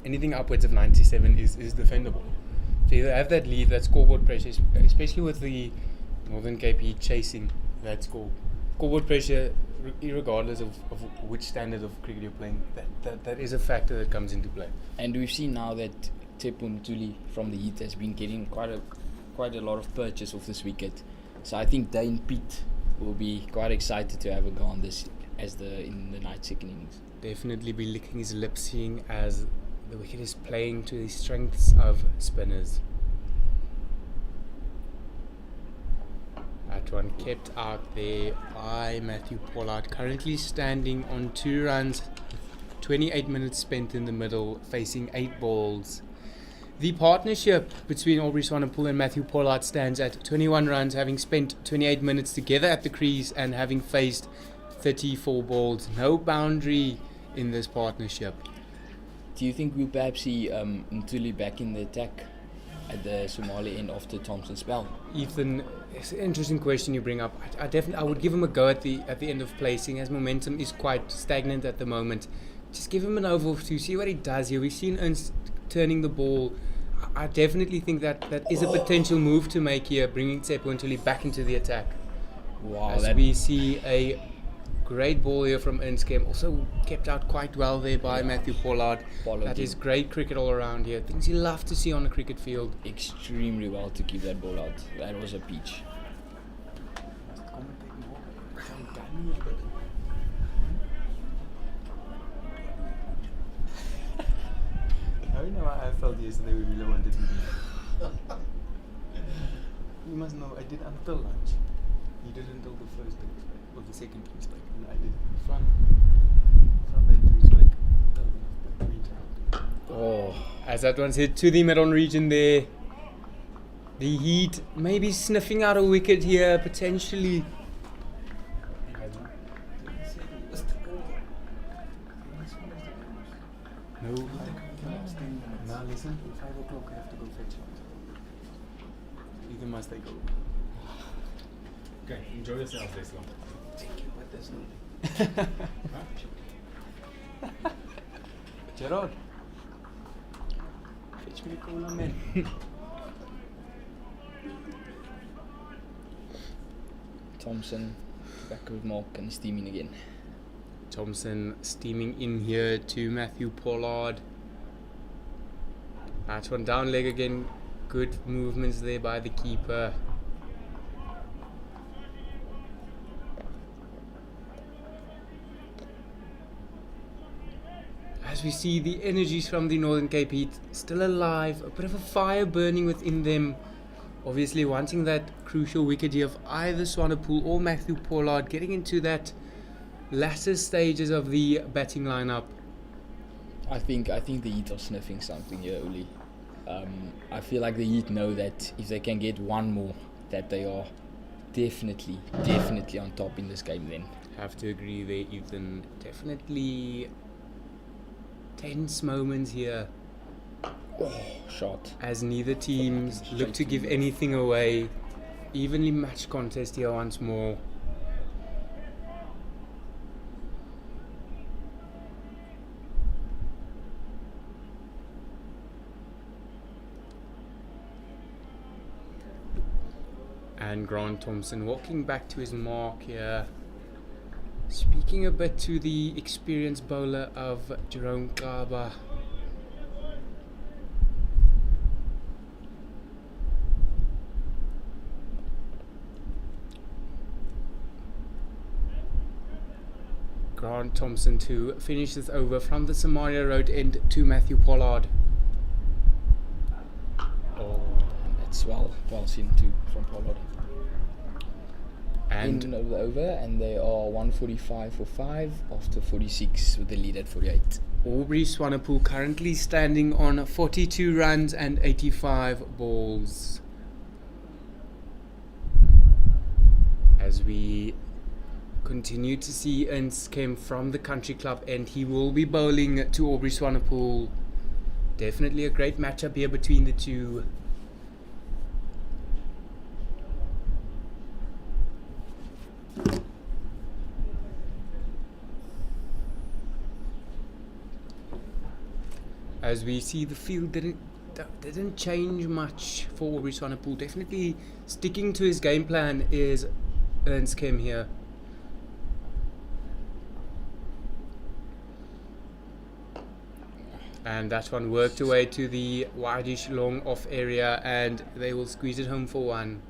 anything upwards of 97 is defendable. So you have that lead, that scoreboard pressure, especially with the Northern Cape Heat chasing that scoreboard pressure, regardless of which standard of cricket you're playing, that is a factor that comes into play. And we've seen now that Tepun Tuli from the Heat has been getting quite a lot of purchase off this wicket. So I think Dane Pete will be quite excited to have a go on this in the night second innings. Definitely be licking his lips, seeing as the wicket is playing to the strengths of spinners. That one kept out there by Matthew Pollard, currently standing on 2 runs, 28 minutes spent in the middle, facing 8 balls. The partnership between Aubrey Swanepoel and Matthew Pollard stands at 21 runs, having spent 28 minutes together at the crease and having faced 34 balls. No boundary in this partnership. Do you think we'll perhaps see Ntuli back in the attack at the Somali end after Thompson's spell? Ethan, it's an interesting question you bring up. I would give him a go at the end of placing, as momentum is quite stagnant at the moment. Just give him an over to see what he does here. We've seen Ernst turning the ball. I definitely think that is a potential move to make here, bringing Tsepo Ntuli back into the attack. Wow, As we see a great ball here from Ernst Kemp, also kept out quite well there by Matthew Pollard. That is great cricket all around here. Things you love to see on a cricket field. Extremely well to keep that ball out. That was a peach. I don't know how I felt yesterday we really wanted to do. You must know, I did until lunch. You did until the first drink, or the second drink, and I did from that drink, Oh, as that one's hit to the mid-on region there. The Heat maybe sniffing out a wicket here, potentially. No. Now listen, 5 o'clock I have to go fetch it. Either must I go. Okay, enjoy yourself this long. Thank you, but there's no. Gerard, fetch me a cola, man. Thompson back with Mark and steaming again. Thompson steaming in here to Matthew Pollard. That one down leg again. Good movements there by the keeper. As we see the energies from the Northern Cape Heat still alive, a bit of a fire burning within them. Obviously wanting that crucial wicket here of either Swanepoel or Matthew Pollard, getting into that latter stages of the batting lineup. I think the Heat are sniffing something here, Uli. I feel like the Heat know that if they can get one more, that they are definitely on top in this game then. Have to agree there, Ethan. Definitely tense moments here. Oh, shot. As neither teams look to give anything away. Evenly matched contest here once more. And Grant Thompson walking back to his mark here. Speaking a bit to the experienced bowler of Jerome Kaba. Grant Thompson to finish this over from the Samaria Road end to Matthew Pollard. Oh. And that's well seen too from Pollard. And End of the over, and they are 145 for 5 after 46 with the lead at 48. Aubrey Swanepoel currently standing on 42 runs and 85 balls. As we continue to see Ernst Kemp from the country club, and he will be bowling to Aubrey Swanepoel. Definitely a great matchup here between the two. As we see, the field didn't change much for Aubrey Swanepoel. Definitely sticking to his game plan is Ernst Kemp here. And that one worked away to the wideish long off area, and they will squeeze it home for one.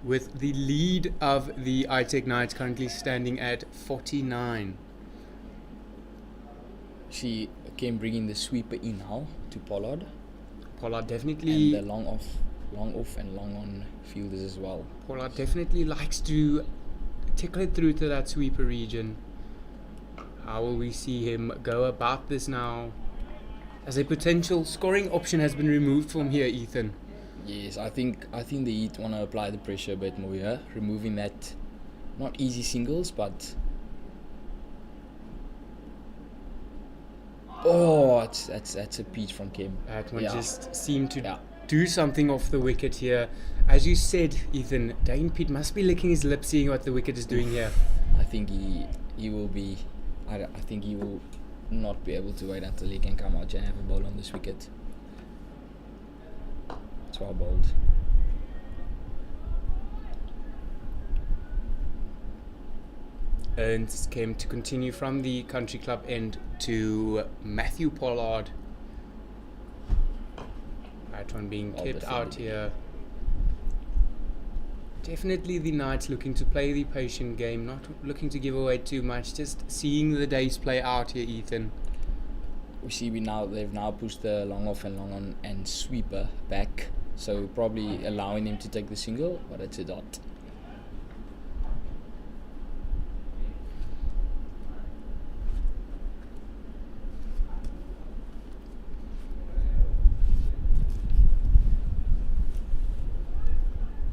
With the lead of the ITEC Knights currently standing at 49. She came bringing the sweeper in now to Pollard. Pollard definitely... And the long off and long on fielders as well. Pollard definitely likes to tickle it through to that sweeper region. How will we see him go about this now? As a potential scoring option has been removed from here, Ethan. Yes, I think the Heat want to apply the pressure a bit more here, removing that not easy singles, but that's a peach from Kim. That one just seemed to do something off the wicket here. As you said, Ethan, Dane Pitt must be licking his lips seeing what the wicket is doing here. I think he will be. I think he will not be able to wait until he can come out and have a ball on this wicket. It's well bowled. Ernst came to continue from the country club end to Matthew Pollard. That one being kept out here. Definitely the Knights looking to play the patient game, not looking to give away too much, just seeing the days play out here, Ethan. We see they've now pushed the long off and long on and sweeper back, so probably allowing him to take the single, but it's a dot.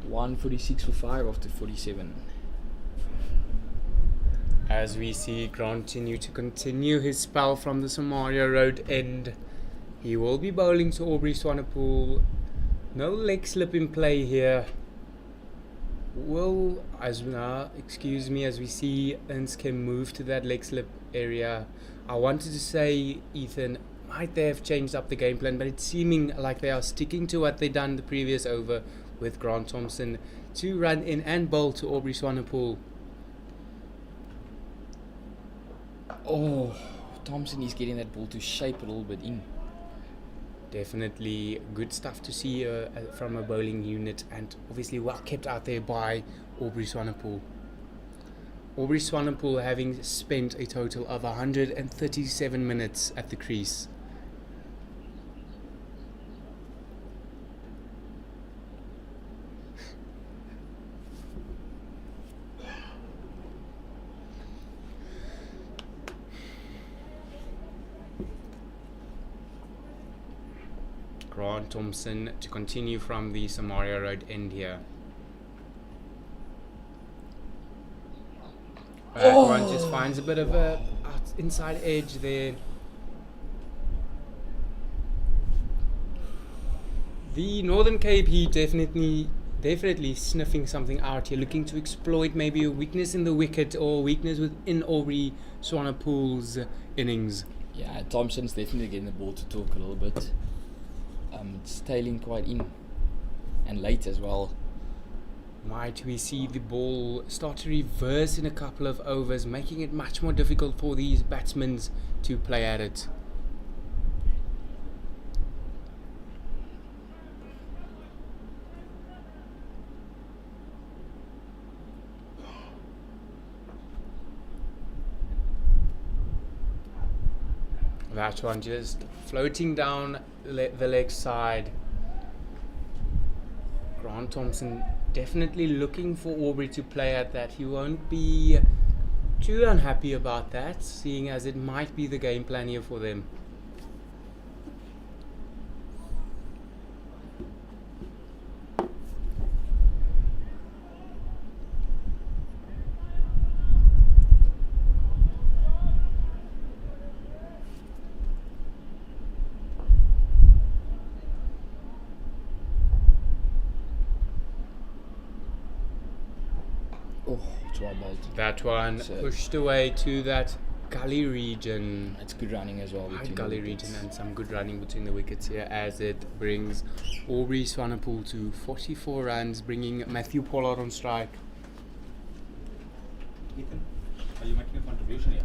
One 46 for 5 after 47. As we see Grant continue his spell from the Samaria Road end, he will be bowling to Aubrey Swanepoel. No leg slip in play here. As we see Ernst Kemp move to that leg slip area. I wanted to say, Ethan, might they have changed up the game plan, but it's seeming like they are sticking to what they done the previous over, with Grant Thompson to run in and bowl to Aubrey Swanepoel. Oh, Thompson is getting that ball to shape a little bit in. Definitely good stuff to see from a bowling unit, and obviously well kept out there by Aubrey Swanepoel. Aubrey Swanepoel having spent a total of 137 minutes at the crease. Grant Thompson to continue from the Samaria Road end here. That one just finds a bit of a inside edge there. The Northern Cape Heat definitely sniffing something out here, looking to exploit maybe a weakness in the wicket or weakness within Aubrey Swanepoel's innings. Yeah, Thompson's definitely getting the ball to talk a little bit. It's tailing quite in and late as well. Might we see the ball start to reverse in a couple of overs, making it much more difficult for these batsmen to play at it. That one just floating down the leg side. Grant Thompson definitely looking for Aubrey to play at that. He won't be too unhappy about that, seeing as it might be the game plan here for them. Oh, it's well bowled. That one So- pushed away to that gully region. It's good running as well. High between the gully wickets. region and some good running between the wickets here as it brings Aubrey Swanepoel to 44 runs, bringing Matthew Pollard on strike. Ethan, are you making a contribution here?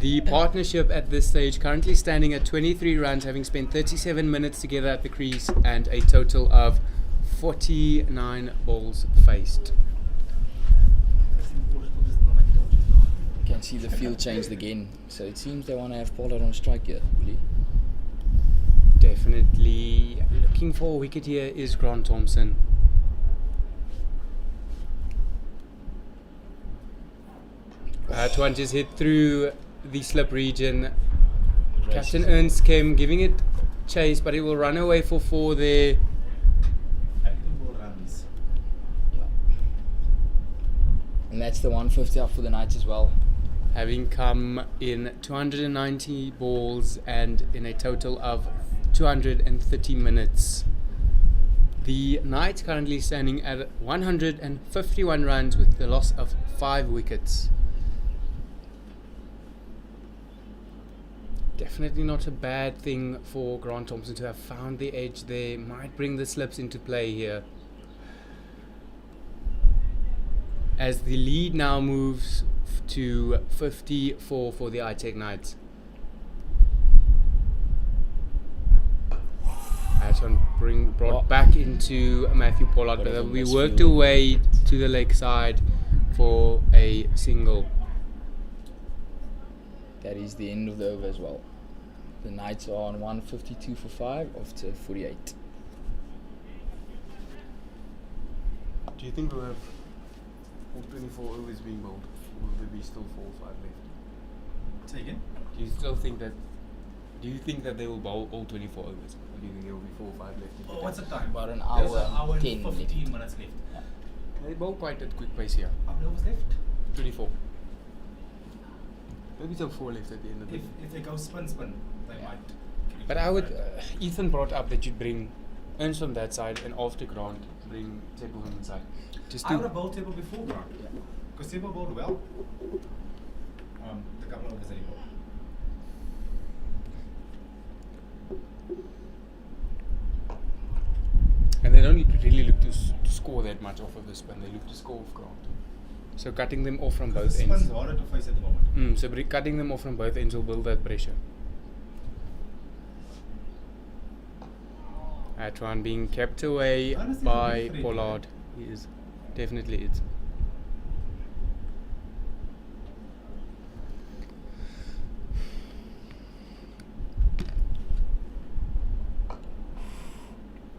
The partnership at this stage currently standing at 23 runs, having spent 37 minutes together at the crease and a total of 49 balls faced. You can see the field changed again. So it seems they want to have Pollard on strike here. Really. Definitely looking for a wicket here is Grant Thompson. That one just hit through the slip region. Captain Ernst Kim giving it chase, but it will run away for 4 there. Runs. Yeah. And that's the 150 up for the Knights as well. Having come in 290 balls and in a total of 230 minutes. The Knights currently standing at 151 runs with the loss of 5 wickets. Definitely not a bad thing for Grant Thompson to have found the edge there. Might bring the slips into play here. As the lead now moves to 54 for the ITEC Knights. That one brought back into Matthew Pollard, Bit of but a we misfield. worked away to the leg side for a single. That is the end of the over as well. The Knights are on 152 for 5 after 48. Do you think we'll have all 24 overs being bowled? Or will there be still 4 or 5 left? Say again? Do you still think that? Do you think that they will bowl all 24 overs? Or do you think there will be 4 or 5 left? Oh, what's the time? About an There's hour an hour and and 10 15 left. minutes left. They bowl quite at quick pace here. How many overs left? 24. Maybe some 4 left at the end of the day. If they go spin, they might. But I would. Ethan brought up that you'd bring Ernst from that side and after Grant bring Tebo from the side. Just I would to. have bowled Tebo before Grant. Because Tebo bowled well. The couple of overs that he bowled. And they don't really look to score that much off of the spin. They look to score off Grant. So cutting them off from both The ends. spin's harder to face at the moment. So cutting them off from both ends will build that pressure. That one being kept away Honestly, by it's a bit Pollard. He is definitely it.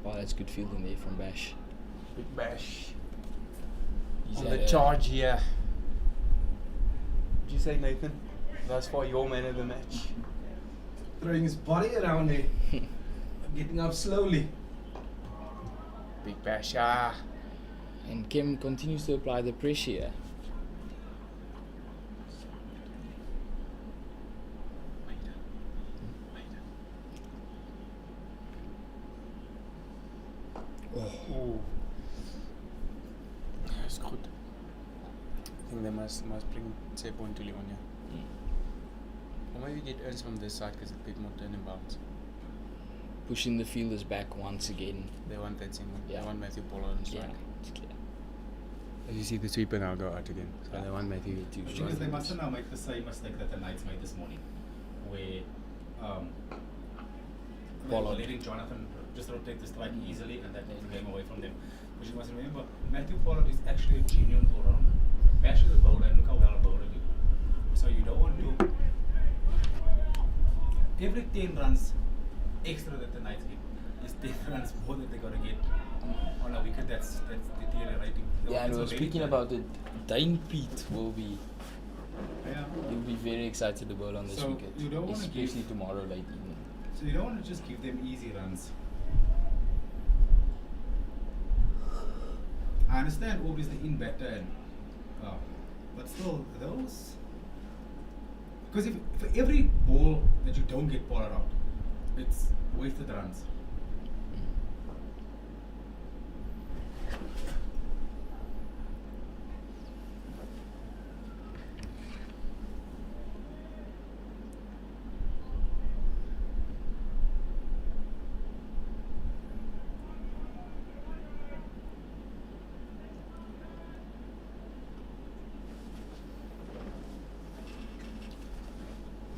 Wow, that's good fielding there from Bash. Big bash He's on had the a- charge here. Did you say, Nathan? Thus far, your man of the match. Throwing his body around there. Getting up slowly. Big bash. And Kim continues to apply the pressure here. Ooh. That's good. I think they must bring Tsepo into Leonia. Or maybe get Ernst from this side because it's a bit more turn and bounce. Pushing the fielders back once again. They want that single. Yeah. They want Matthew Pollard on strike. Yeah, it's clear. As you see the sweeper now go out again. So Yeah. they want Matthew to The thing strike. is, they mustn't now make the same mistake that the Knights made this morning, where they were Pollard. letting Jonathan just rotate the strike easily and that takes the game away from them. But you must remember, Matthew Pollard is actually a genuine all-rounder. Bash is a bowler and look how well a bowler do. So you don't want to every 10 runs extra that the Knights get is 10 runs more that they're going to get on a wicket that's deteriorating. Yeah, and It's we're already speaking done. about it. Dane Pete will be. Yeah. He'll be very excited to bowl on this So wicket, you don't wanna give- especially tomorrow late evening. So you don't want to just give them easy runs. I understand Aubrey's the in batter and but still those, because if for every ball that you don't get pollard out, it's wasted runs.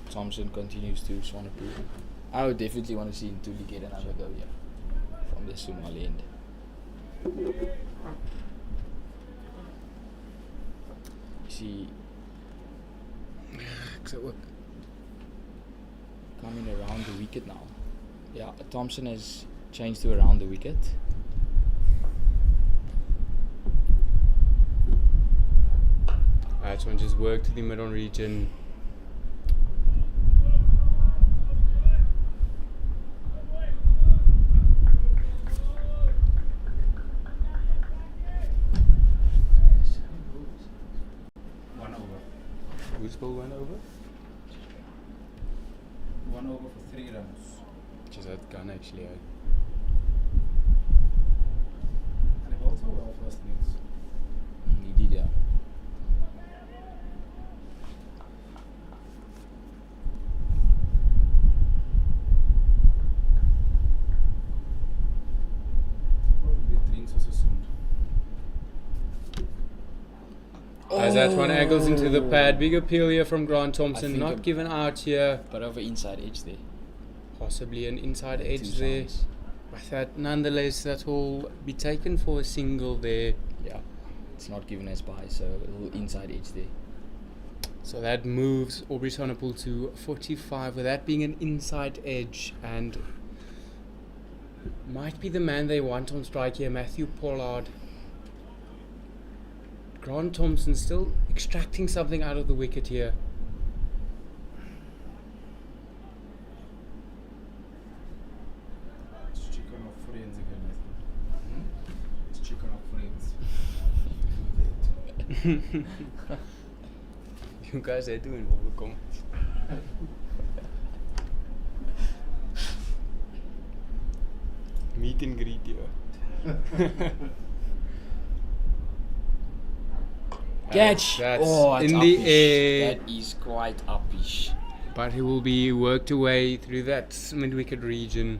Thompson continues to Swanepoel. I would definitely want to see Ntuli get another go here from the Somali end. See, coming around the wicket now. Yeah, Thompson has changed to around the wicket. Alright, so just work to the middle region. One over. Whose ball went over? 1 over for 3 runs. Which is that gun actually. And they've also well first innings. He did, yeah. Probably drinks also soon. As that one angles into the pad, big appeal here from Grant I Thompson, think not a- given out here. But over inside edge there. Possibly an inside Two edge there. signs. But that nonetheless, that will be taken for a single there. Yeah, it's not given as by, so a little inside edge there. So that moves Aubrey Swanepoel to 45, with that being an inside edge, and might be the man they want on strike here, Matthew Pollard. Grant Thompson still extracting something out of the wicket here. It's chicken of friends again, I think. It's chicken of friends. You guys are doing all the comments. Meet and greet here. Catch! That's Oh, it's in the uppish. air. That is quite uppish. But he will be worked away through that mid-wicket region.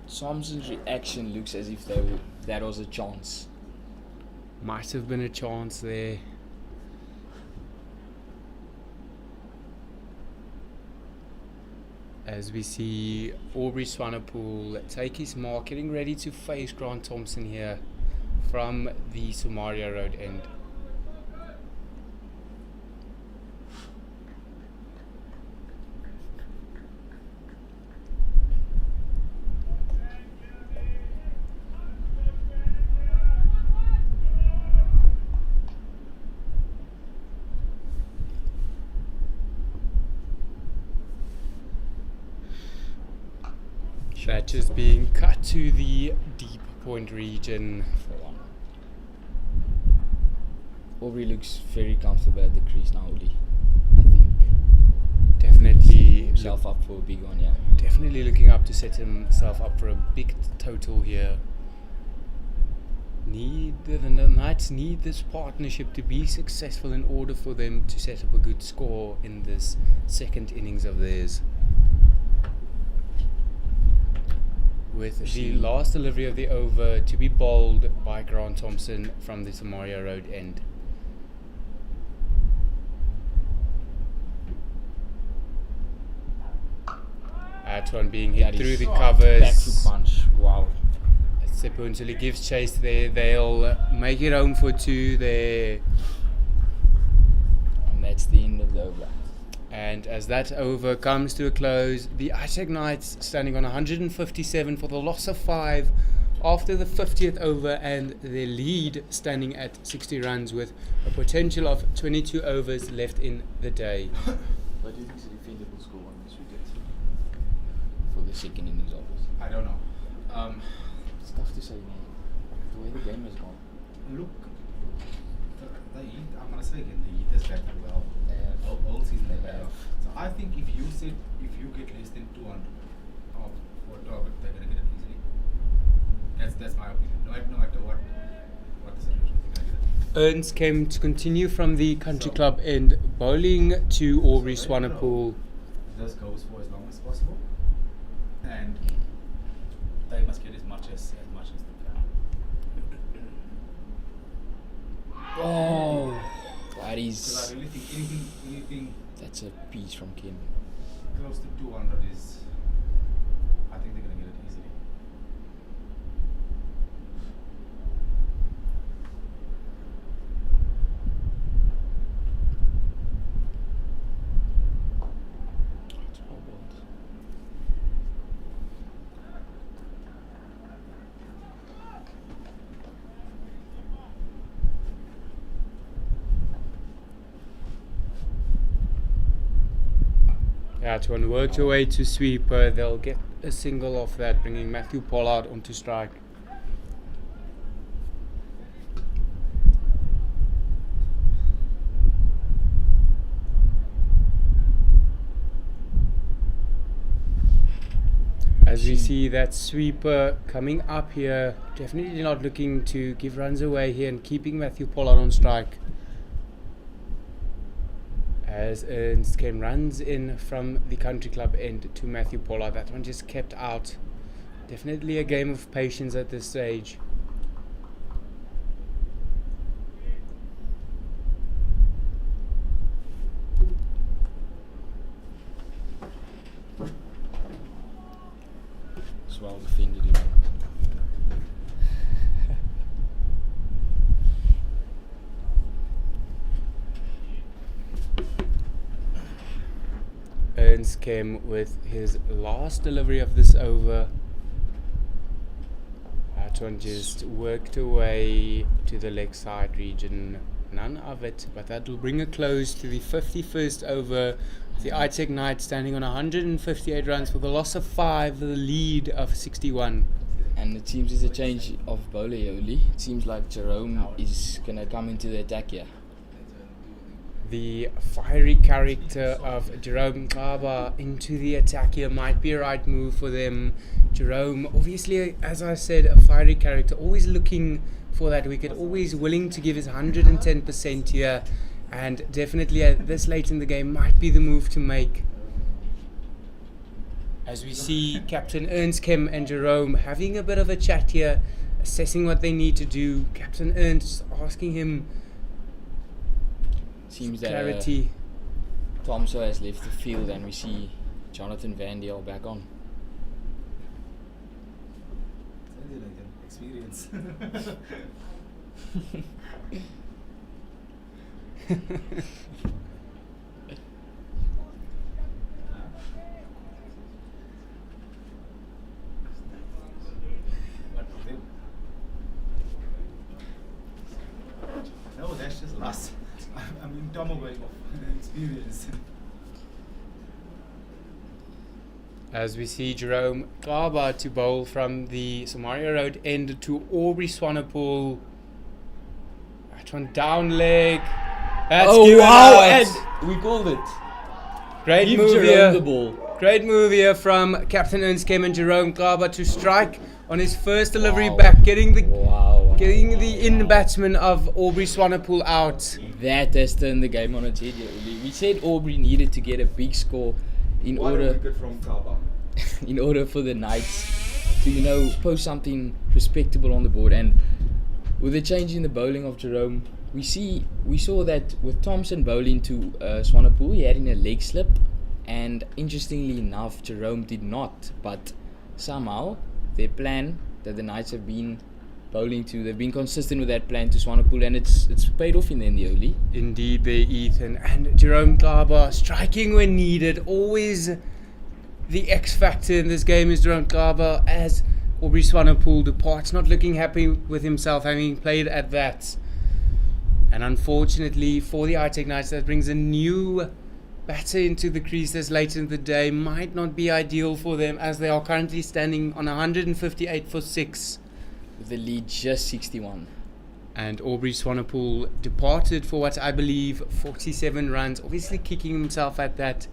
Thompson's reaction looks as if that was a chance. Might have been a chance there. As we see Aubrey Swanepoel take his mark, getting ready to face Grant Thompson here from the Somalia Road end. That is being cut to the deep point region. For one. Aubrey looks very comfortable at the crease now, Uli. I think Definitely, himself up for a big one, yeah. definitely looking up to set himself up for a big total here. The Knights need this partnership to be successful in order for them to set up a good score in this second innings of theirs. With the last delivery of the over to be bowled by Grant Thompson from the Somalia Road end. That one being hit That through is the back covers. foot punch. Wow. Sepuntuli gives chase there. They'll make it home for 2 there. And that's the end of the over. And as that over comes to a close, the ITEC Knights standing on 157 for the loss of 5 after the 50th over, and their lead standing at 60 runs with a potential of 22 overs left in the day. What do you think is a defendable score on this wicket for the second innings of this? I don't know. It's tough to say, man. The way the game has gone. Look, the Heat, I'm going to say again, the Heat has batted well. All season they batted. So I think if you get less than 200 for a target, they're going to get it easily. That's my opinion. No matter what the situation is, they're going to get it. Ernst came to continue from the country club end, bowling to Aubrey Swanepoel. This goes for as long as possible, and they must get as much as they can. Oh, that Because is. I really think anything That's a piece from Kim. close to 200 is, I think they're going to get it easily. It's well bowled. Yeah, to work your way to sweeper, they'll get a single off that, bringing Matthew Pollard onto strike. As we see that sweeper coming up here, definitely not looking to give runs away here and keeping Matthew Pollard on strike. As Ernst came runs in from the country club end to Matthew Pollard. That one just kept out. Definitely a game of patience at this stage. It's well defended. You know. Ernst came with his last delivery of this over. That one just worked away to the leg side region. None of it, but that will bring a close to the 51st over. The ITEC Knights standing on 158 runs for the loss of 5, the lead of 61. And it seems there's a change of bowler here, Uli. It seems like Jerome is going to come into the attack here. The fiery character of Jerome Kaba into the attack here might be a right move for them. Jerome, obviously, as I said, a fiery character, always looking for that wicket, always willing to give his 110% here, and definitely at this late in the game might be the move to make. As we see Captain Ernst Kim and Jerome having a bit of a chat here, assessing what they need to do. Captain Ernst asking him Seems that clarity. Tomso has left the field and we see Jonathan Van Dale back on. Experience. What of them? No, that's just last. I mean, Tomo going off experience. As we see Jerome Kaba to bowl from the Samaria Road end to Aubrey Swanepoel. That one down leg. That's given out. And we called it. Great Give move Jerome here. the ball. Great move here from Captain Ernst Kim and Jerome Kaba to strike on his first delivery Wow. back, getting the in batsman of Aubrey Swanepoel out. That has turned the game on its head here, Uli. We said Aubrey needed to get a big score in order from Kaba. in order for the Knights to, post something respectable on the board. And with the change in the bowling of Jerome, we saw that with Thompson bowling to Swanepoel, he had in a leg slip, and interestingly enough, Jerome did not. But somehow their plan that the Knights have been bowling to. They've been consistent with that plan to Swanepoel, and it's paid off in the end, Oli. Indeed, there, Ethan. And Jerome Klaba striking when needed. Always the X factor in this game is Jerome Klaba, as Aubrey Swanepoel departs, not looking happy with himself, having played at that. And unfortunately for the ITEC Knights, that brings a new batter into the crease this late in the day. Might not be ideal for them, as they are currently standing on 158 for 6. With the lead just 61. And Aubrey Swanepoel departed for what I believe 47 runs, obviously kicking himself at that,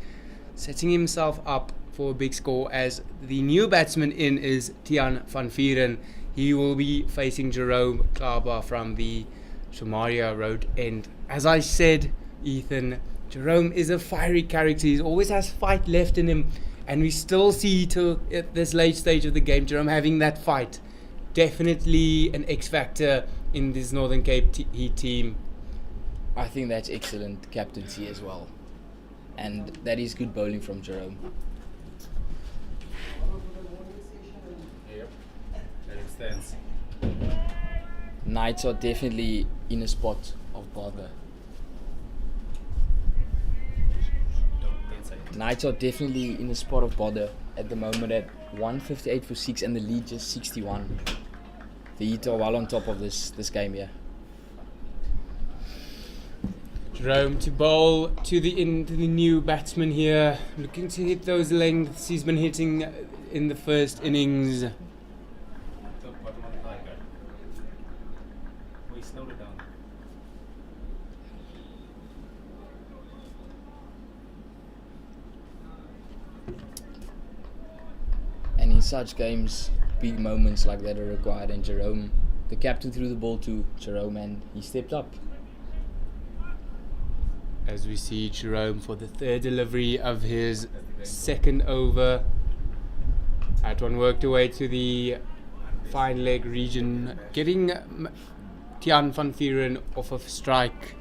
setting himself up for a big score, as the new batsman in is Tiaan van Vuuren. He will be facing Jerome Klaba from the Somalia Road end. As I said, Ethan, Jerome is a fiery character. He always has fight left in him, and we still see at this late stage of the game Jerome having that fight. Definitely an X factor in this Northern Cape Heat team. I think that's excellent captaincy as well, and that is good bowling from Jerome. Yep. That extends. Knights are definitely in a spot of bother. Don't say it. Knights are definitely in a spot of bother at the moment at 158 for 6 and the lead just 61. The Heat are well on top of this game here. Jerome to bowl to the new batsman here, looking to hit those lengths he's been hitting in the first innings. The bottom of the tiger. We slowed it down. And in such games, big moments like that are required, and Jerome, the captain, threw the ball to Jerome and he stepped up. As we see Jerome for the third delivery of his second over. That one worked away to the fine leg region, getting Tiaan van Vuuren off of strike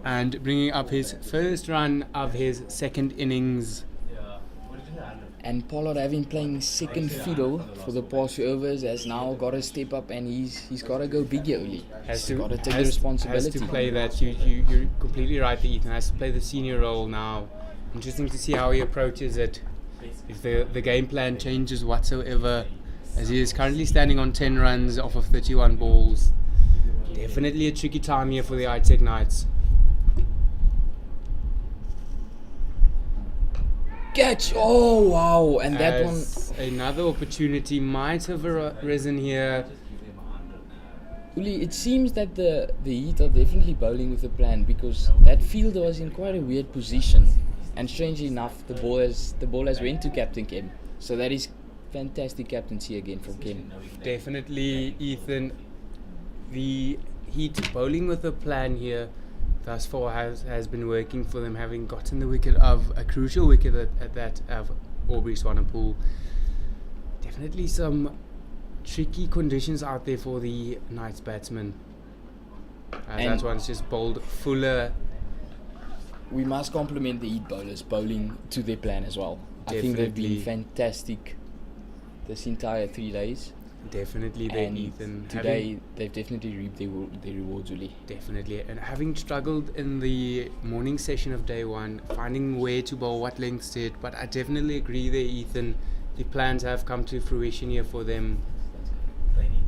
and bringing up his first run of his second innings. And Pollard, having playing second fiddle for the past few overs, has now got to step up, and he's got to go big here, Uli. He's got to take the responsibility. Has to play that. You're completely right, Ethan. Has to play the senior role now. Interesting to see how he approaches it. If the game plan changes whatsoever, as he is currently standing on 10 runs off of 31 balls. Definitely a tricky time here for the ITEC Knights. Catch! Oh wow! And that one. Another opportunity might have arisen here. Uli, it seems that the Heat are definitely bowling with a plan, because that fielder was in quite a weird position, and strangely enough, the ball has went to Captain Kim. So that is fantastic captaincy again from Kim. Definitely, Ethan. The Heat bowling with a plan here thus far has been working for them, having gotten the wicket of a crucial wicket at that of Aubrey Swanepoel. Definitely some tricky conditions out there for the Knights batsmen. That one's just bowled fuller. We must compliment the Heat bowlers bowling to their plan as well. I think they've been Definitely. fantastic this entire 3 days. Definitely there, And Ethan. today they've definitely reaped their rewards, Uli. Definitely, and having struggled in the morning session of day one, finding where to bowl, what lengths to hit, but I definitely agree there, Ethan. The plans have come to fruition here for them. They need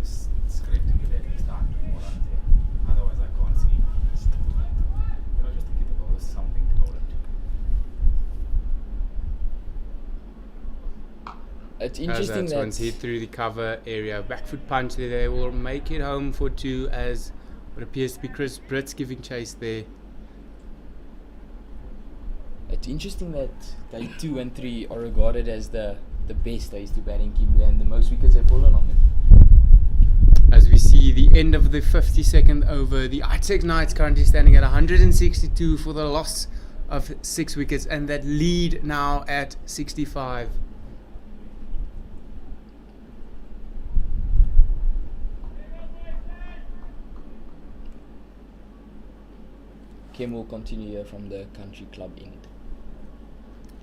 to script to give at least 100 more runs here. Otherwise, I can't see. Just to give the bowlers something to bowl at. It's As interesting that one's hit through the cover area. Back foot punch there. They will make it home for 2, as what appears to be Chris Brits giving chase there. It's interesting that day 2 and 3 are regarded as the best days to bat in Kimberley, and the most wickets have fallen on them. As we see the end of the 52nd over, the ITEC Knights currently standing at 162 for the loss of 6 wickets, and that lead now at 65. Kim will continue here from the country club end.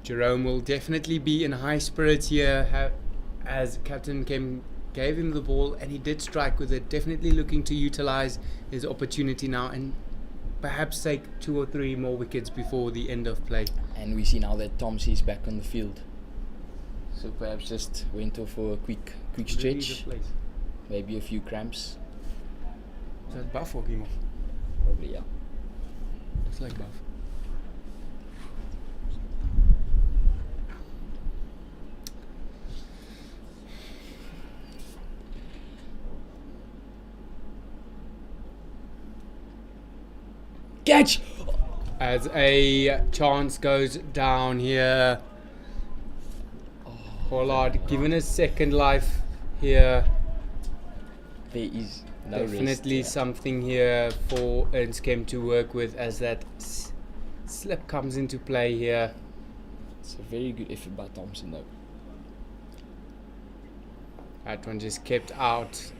Jerome will definitely be in high spirits here, as Captain Kim gave him the ball and he did strike with it. Definitely looking to utilize his opportunity now and perhaps take 2 or 3 more wickets before the end of play. And we see now that Tomsey is back on the field. So perhaps just went off for a quick stretch. Maybe a few cramps. Is that Buff or Gimo? Probably, yeah. Looks like Buff. Catch! As a chance goes down here. Pollard given a second life here. There is no Definitely rest. something here for Ernst Kemp to work with as that slip comes into play here. It's a very good effort by Thompson though. That one just kept out.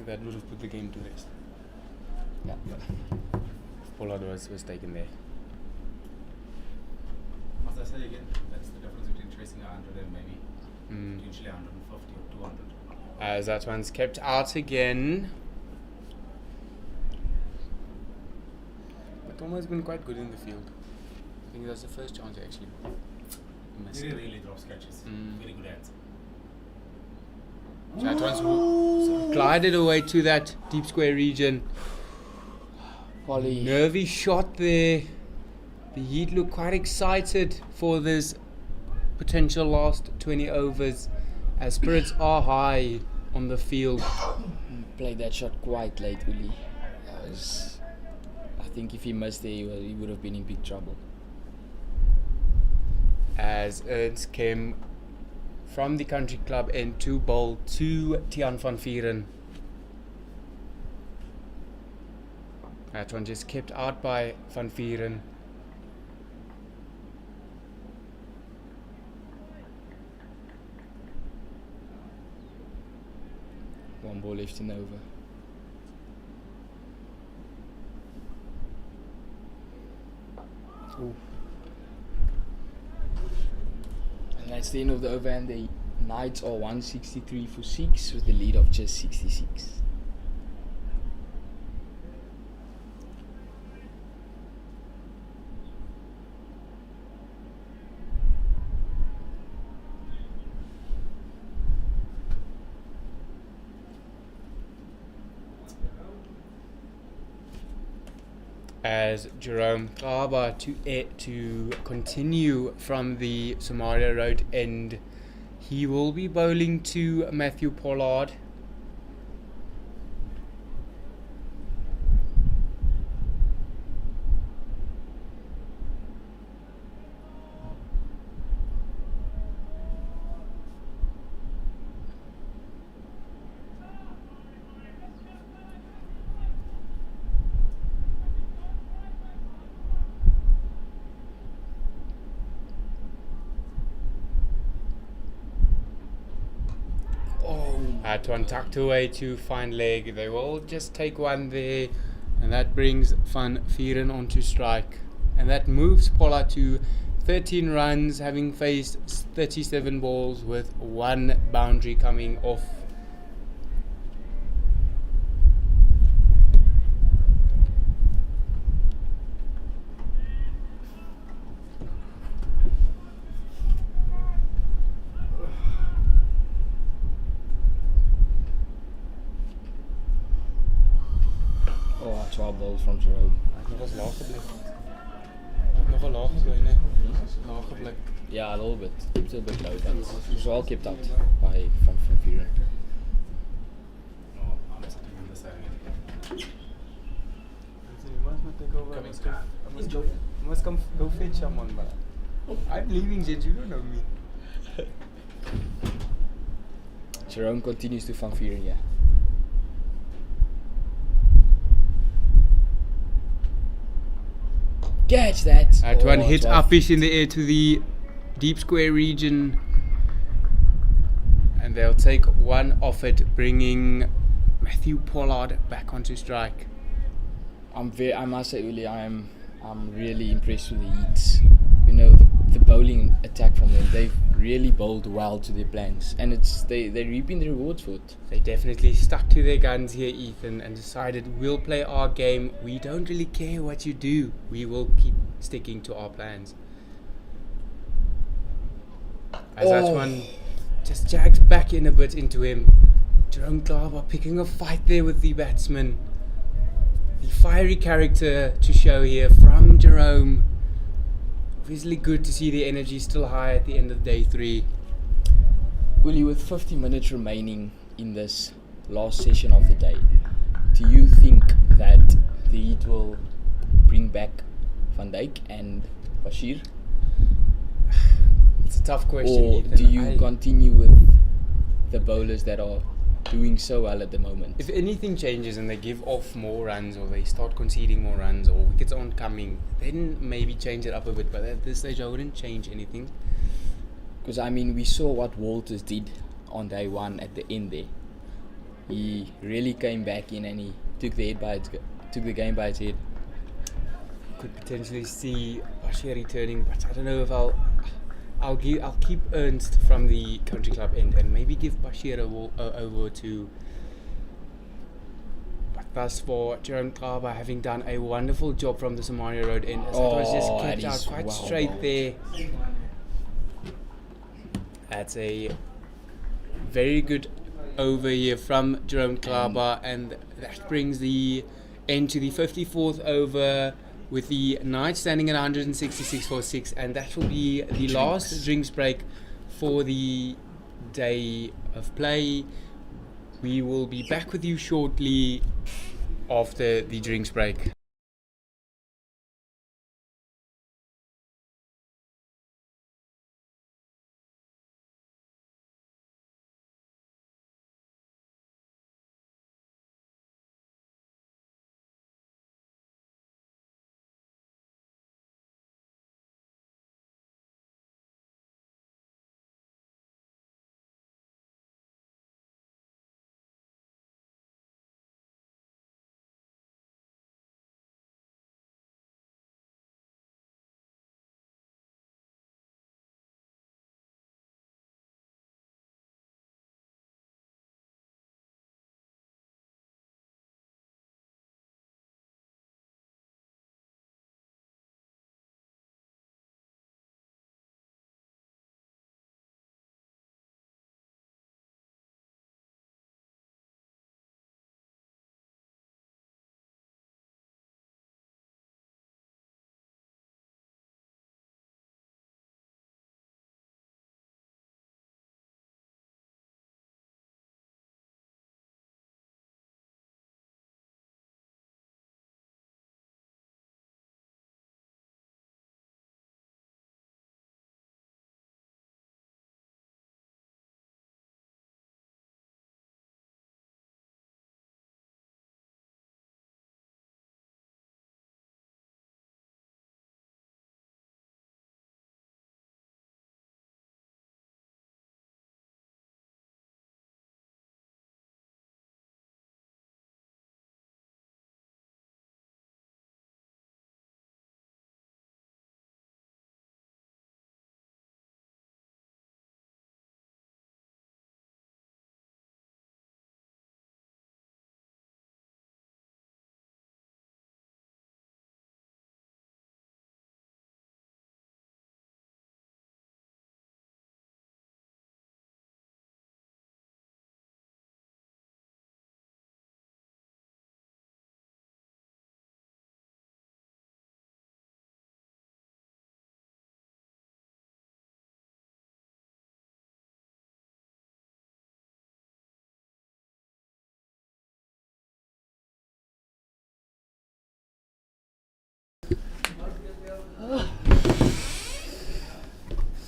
That would have put the game to rest. Yeah. If Pollard was taken there. Must I say again, that's the difference between chasing 100 and maybe potentially 150 or 200. As that one's kept out again. But Tomo has been quite good in the field. I think that's the first chance he actually missed. He really drops catches. Very good hands. So that one's glided away to that deep square region. Polly. Nervy shot there. The Heat look quite excited for this potential last 20 overs as spirits are high on the field. Played that shot quite late, Uli. I think if he missed there, he would have been in big trouble. As Ernst came from the country club end to bowl to Tiaan van Vieren. That one just kept out by Van Vieren. One ball left in over. Ooh. And that's the end of the over, and the Knights are 163 for 6 with the lead of just 66. As Jerome Kaba to continue from the Somalia Road end, he will be bowling to Matthew Pollard. That one tucked away to fine leg. They will just take one there, and that brings Van Vieren onto strike, and that moves Pollard to 13 runs, having faced 37 balls with 1 boundary coming off. Oh, 12 balls from Jerome. Yeah, a little bit. It's a bit low, but it was well kept out by Van Vieren. No, I'm sitting on the side. You must come go fetch someone, but I'm leaving, Jens. You don't know me. Jerome continues to Van Vieren, yeah. Catch that! That one hit 12. uppish in the air to the deep square region, and they'll take one off it, bringing Matthew Pollard back onto strike. I must say, Uli, I'm really impressed with the Heats. You know, the bowling attack from them. They've really bowled well to their plans, and they're reaping the rewards for it. They definitely stuck to their guns here, Ethan, and decided we'll play our game. We don't really care what you do. We will keep sticking to our plans. As that one just jags back in a bit into him. Jerome Klaber picking a fight there with the batsman. The fiery character to show here from Jerome. Obviously good to see the energy still high at the end of day 3. Uli, with 50 minutes remaining in this last session of the day, do you think that the Heat will bring back Van Dijk and Bashir? It's a tough question, Or Ethan. do you continue with the bowlers that are doing so well at the moment? If anything changes and they give off more runs or they start conceding more runs or wickets aren't coming, then maybe change it up a bit. But at this stage, I wouldn't change anything. Because I mean, we saw what Walters did on day 1 at the end there. He really came back in and he took the game by its head. Could potentially see Bashir returning, but I don't know if I'll keep Ernst from the country club end and maybe give Bashir over to. But thus far, Jerome Klaber having done a wonderful job from the Somalia Road end, as that was just kept out quite straight there. That's a very good over here from Jerome Klaber, and that brings the end to the 54th over, with the Knights standing at 166 for 6, and that will be the last drinks break for the day of play. We will be back with you shortly after the drinks break.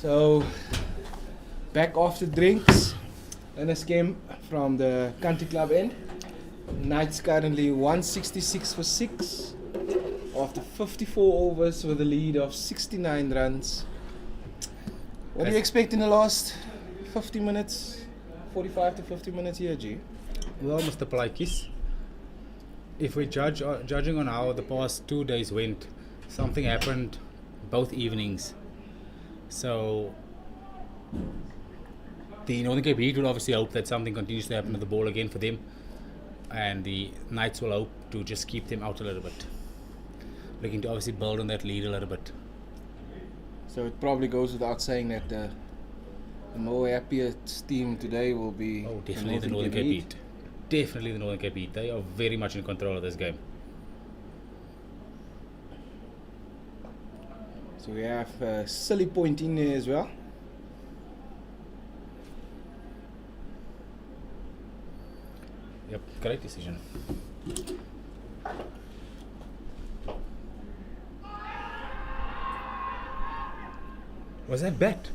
So, back after drinks, and a game from the country club end. Knights currently 166 for 6 after 54 overs with a lead of 69 runs. What do you expect in the last 50 minutes, 45 to 50 minutes here, G? Well, Mr. Plaikis, if we judging on how the past 2 days went, something happened both evenings. So the Northern Cape Heat would obviously hope that something continues to happen to the ball again for them, and the Knights will hope to just keep them out a little bit, looking to obviously build on that lead a little bit. So it probably goes without saying that the more happiest team today will be Definitely the Northern Cape Heat. Definitely the Northern Cape Heat. They are very much in control of this game. So we have a silly point in there as well. Yep, correct decision. Was that bat?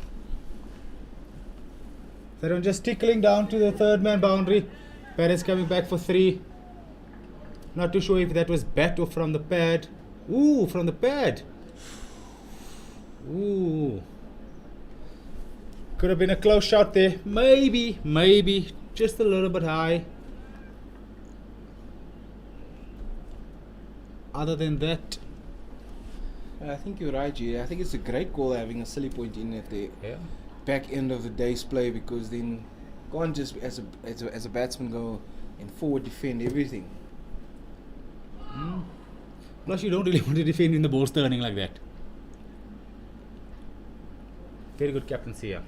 That one just tickling down to the third man boundary. Bat is coming back for 3. Not too sure if that was bat or from the pad. Ooh, from the pad. Ooh. Could have been a close shot there. Maybe. Just a little bit high. Other than that, I think you're right, G. I think it's a great call having a silly point in at the back end of the day's play, because then can't just as a batsman go and forward defend everything. plus you don't really want to defend in the ball's turning like that. Very good captaincy here.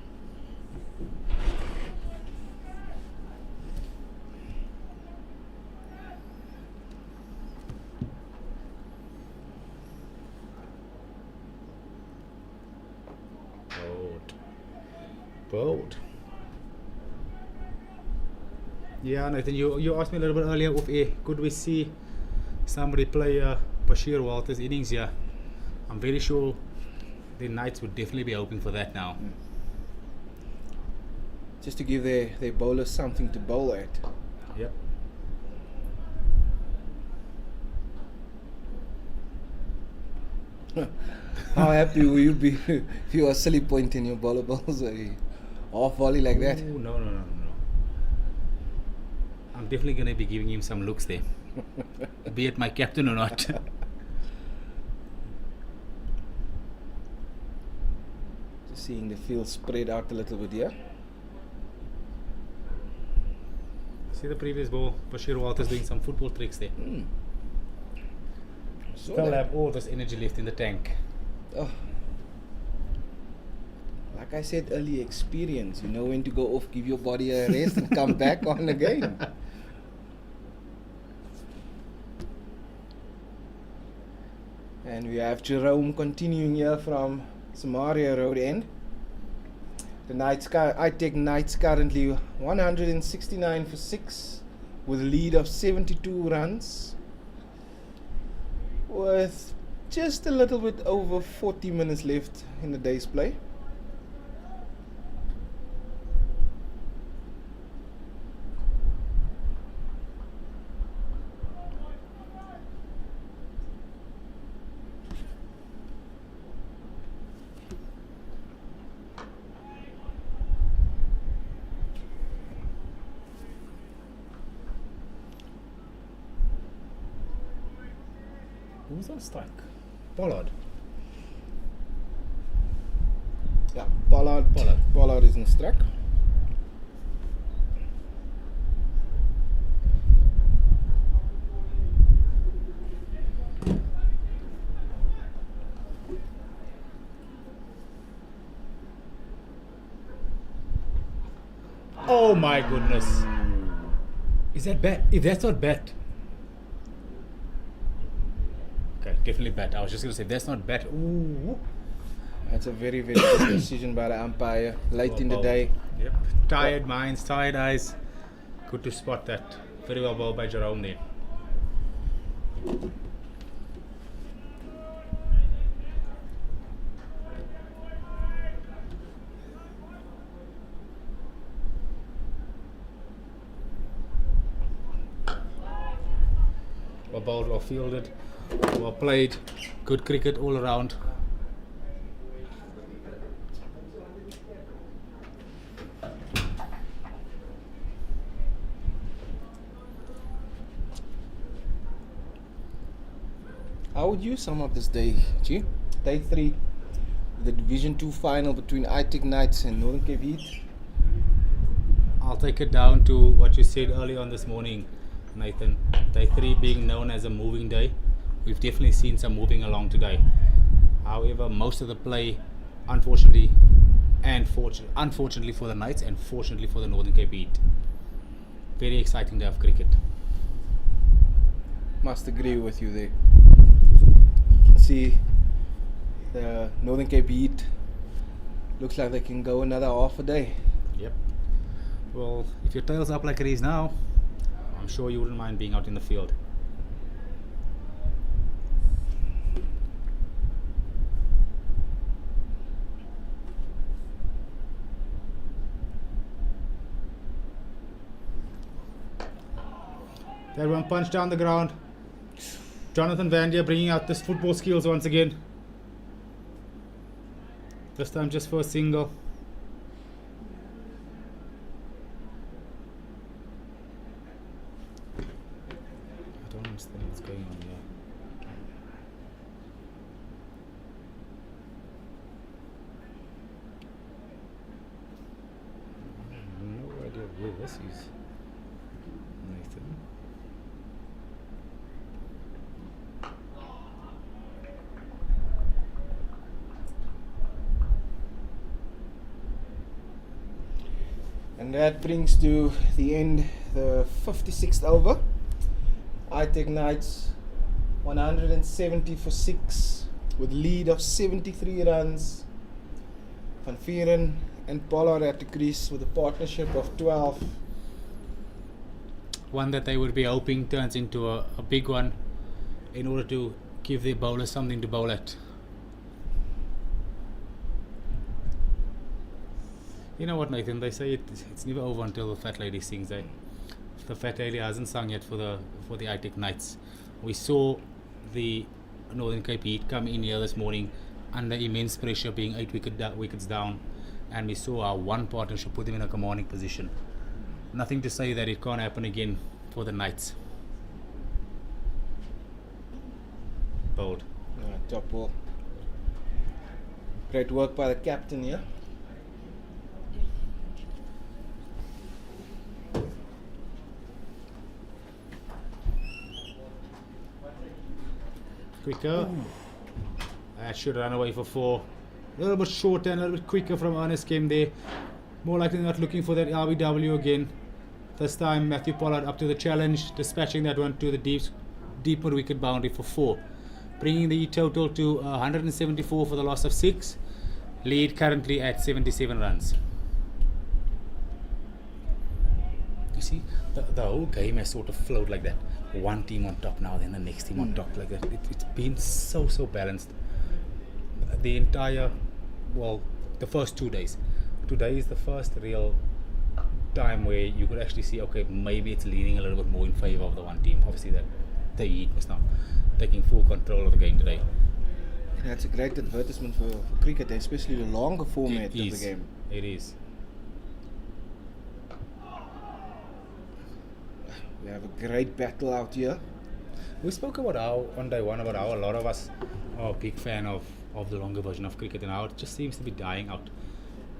Bold. Yeah, Nathan, you asked me a little bit earlier off air, could we see somebody play Bashir Walters' innings here? I'm very sure the Knights would definitely be hoping for that now. Just to give their bowlers something to bowl at. Yep. How happy will you be if you are silly point in your bowler bowls a off volley like that? Ooh, no. I'm definitely going to be giving him some looks there, be it my captain or not. Just seeing the field spread out a little bit here. See the previous ball, Bashir Walters doing some football tricks there. Still have all this energy left in the tank. Oh. Like I said earlier, experience. You know when to go off, give your body a rest and come back on again. And we have Jerome continuing here from Samaria Road end. The ITEC Knights currently 169 for 6 with a lead of 72 runs with just a little bit over 40 minutes left in the day's play. Who's on strike? Pollard. Yeah, Pollard is in strike. Oh my goodness. Is that bat? If that's not bat. Okay, definitely bat. I was just going to say, that's not bat. Ooh. That's a very, very good decision by the umpire late in the day. Yep. Tired minds, tired eyes. Good to spot that. Very well bowled by Jerome there. Well bowled, well fielded, well played. Good cricket all around. How would you sum up this day, G? Day 3. the Division 2 final between ITEC Knights and Northern Cape Heat. I'll take it down to what you said earlier on this morning, Nathan. Day 3 being known as a moving day. We've definitely seen some moving along today. However, most of the play, unfortunately for the Knights and fortunately for the Northern Cape Heat. Very exciting day of cricket. Must agree with you there. You can see the Northern Cape Heat looks like they can go another half a day. Yep. Well, if your tail's up like it is now, I'm sure you wouldn't mind being out in the field. That one punch down the ground. Jonathan Van Dier bringing out his football skills once again. This time just for a single. I don't understand what's going on here. I have no idea where this is. Nathan. And that brings to the end the 56th over. ITEC Knights 170 for 6 with lead of 73 runs. Van Vieren and Pollard at the crease with a partnership of 12. One that they would be hoping turns into a big one in order to give their bowlers something to bowl at. You know what, Nathan? They say it's never over until the fat lady sings. Eh? The fat lady hasn't sung yet for the ITEC Knights. We saw the Northern Cape Heat come in here this morning under immense pressure, being 8 wickets down, and we saw our one partnership put them in a commanding position. Nothing to say that it can't happen again for the Knights. Bold. Top ball. Great work by the captain here. Quicker. That should run away for 4. A little bit shorter and a little bit quicker from Ernest came there. More likely not looking for that RBW again. This time Matthew Pollard up to the challenge, dispatching that one to the deeper wicket boundary for 4. Bringing the total to 174 for the loss of 6. Lead currently at 77 runs. You see, the whole game has sort of flowed like that. One team on top now, then the next team on top like that. It's been so balanced. The entire, the first 2 days. Today is the first real time where you could actually see, okay, maybe it's leaning a little bit more in favour of the one team. Obviously that the Heat was now taking full control of the game today. And that's a great advertisement for cricket, especially the longer format of the game. It is. We have a great battle out here. We spoke about on day 1 about how a lot of us are a big fan of the longer version of cricket and how it just seems to be dying out.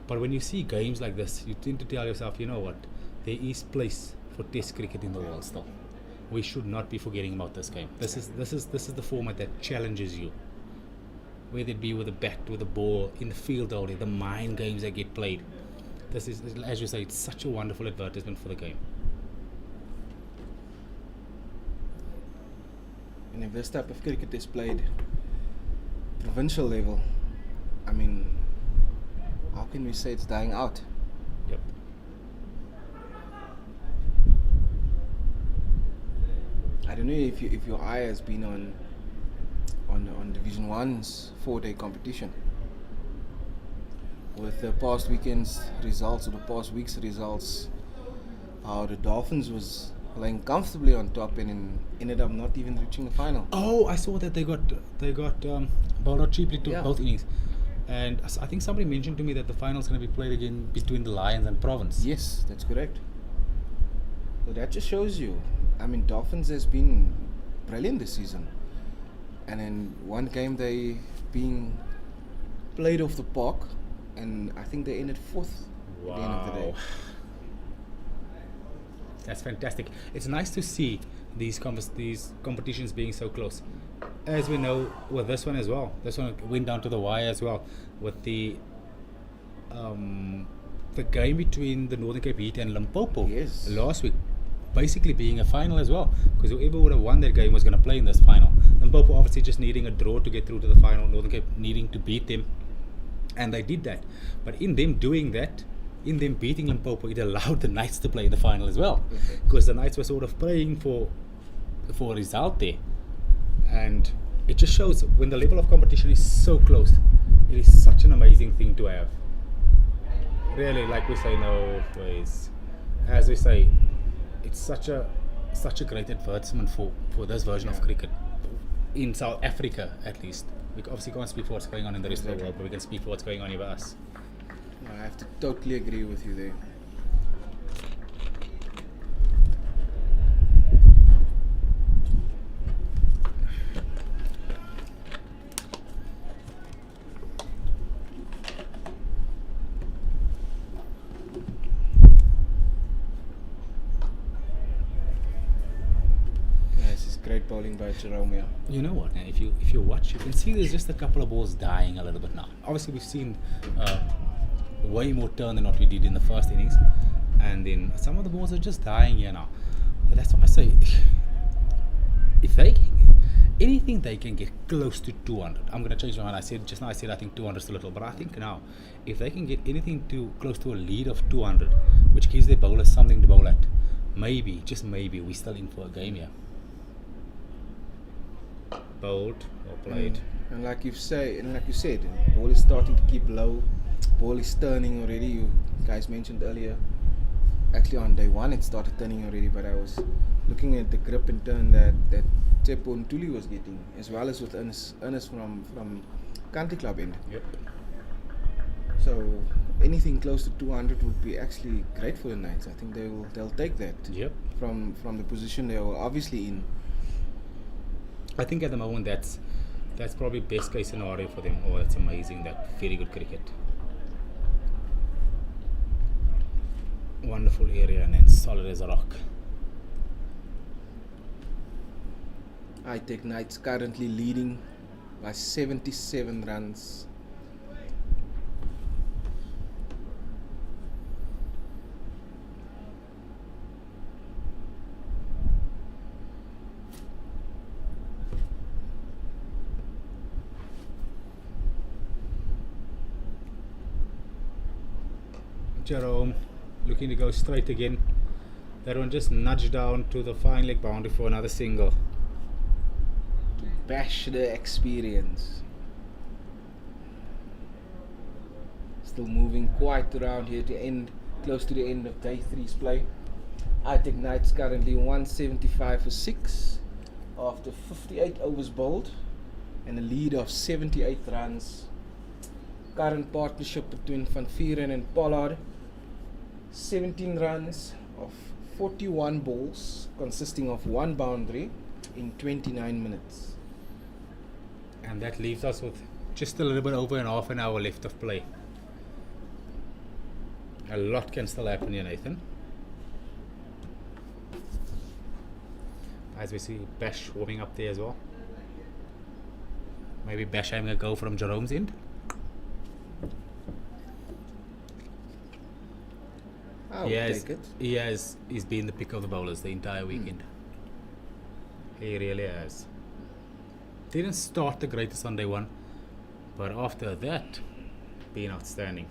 But when you see games like this, you tend to tell yourself, you know what, there is place for Test cricket in the world still. We should not be forgetting about this game. This is the format that challenges you. Whether it be with a bat, with a ball, in the field only, the mind games that get played. This is, as you say, it's such a wonderful advertisement for the game. And if this type of cricket is played provincial level, I mean, how can we say it's dying out? Yep. I don't know if your eye has been on Division 1's 4-day competition. With the past weekend's results or the past week's results, how the Dolphins was playing comfortably on top and ended up not even reaching the final. Oh, I saw that they got bowled out cheaply to both innings. And I think somebody mentioned to me that the final's going to be played again between the Lions and Province. Yes, that's correct. So that just shows you, I mean, Dolphins has been brilliant this season. And in one game they being played off the park, and I think they ended 4th at the end of the day. That's fantastic. It's nice to see these competitions being so close. As we know with this one as well, this one went down to the wire as well, with the game between the Northern Cape Heat and Limpopo Yes. last week, basically being a final as well, because whoever would have won that game was going to play in this final. Limpopo obviously just needing a draw to get through to the final, Northern Cape needing to beat them, and they did that. But in them doing that, in them beating Limpopo, it allowed the Knights to play in the final as well, because the Knights were sort of praying for a result there. And it just shows when the level of competition is so close, it is such an amazing thing to have. Really, like we say, no ways. As we say, it's such a great advertisement for this version of cricket in South Africa, at least. We obviously can't speak for what's going on in the rest of the world, but we can speak for what's going on with us. I have to totally agree with you there. This is great bowling by Jerome. Yeah. You know what? Now, if you watch, you can see there's just a couple of balls dying a little bit now. Obviously, we've seen way more turn than what we did in the first innings, and then some of the balls are just dying here now. But that's why I say, if they anything they can get close to 200, I'm going to change my mind. I said I think 200 is a little, but I think now if they can get anything close to a lead of 200, which gives their bowlers something to bowl at, maybe, just maybe, we're still in for a game here. Bowled or played. And like you said, ball is starting to keep low. Ball is turning already. You guys mentioned earlier. Actually, on day one it started turning already. But I was looking at the grip and turn that Tsepo Ntuli was getting, as well as with Ernest from Country Club end. Yep. So anything close to 200 would be actually great for the Knights. I think they'll take that. Yep. From the position they were obviously in. I think at the moment that's probably best case scenario for them. Oh, that's amazing. That very good cricket. Wonderful area and then solid as a rock. ITEC Knights currently leading by 77 runs. Jerome looking to go straight again. That one just nudged down to the fine leg boundary for another single. Bash the experience. Still moving quite around here to end, close to the end of day 3's play. ITEC Knights currently 175 for 6 after 58 overs bowled and a lead of 78 runs. Current partnership between Van Vuren and Pollard, 17 runs of 41 balls consisting of 1 boundary in 29 minutes. And that leaves us with just a little bit over half an hour left of play. A lot can still happen here, Nathan. As we see Bash warming up there as well. Maybe Bash having a go from Jerome's end. He's been the pick of the bowlers the entire weekend. He really has. Didn't start the greatest on day one, but after that, been outstanding.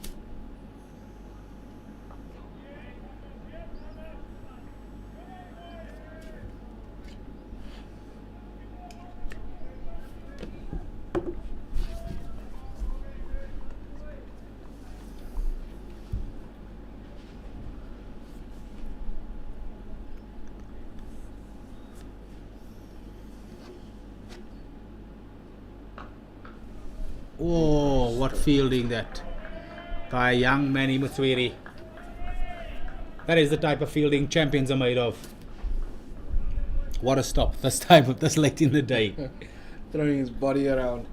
Oh, what fielding that by young Manny Mutswiri. That is the type of fielding champions are made of. What a stop this time, this late in the day. Throwing his body around.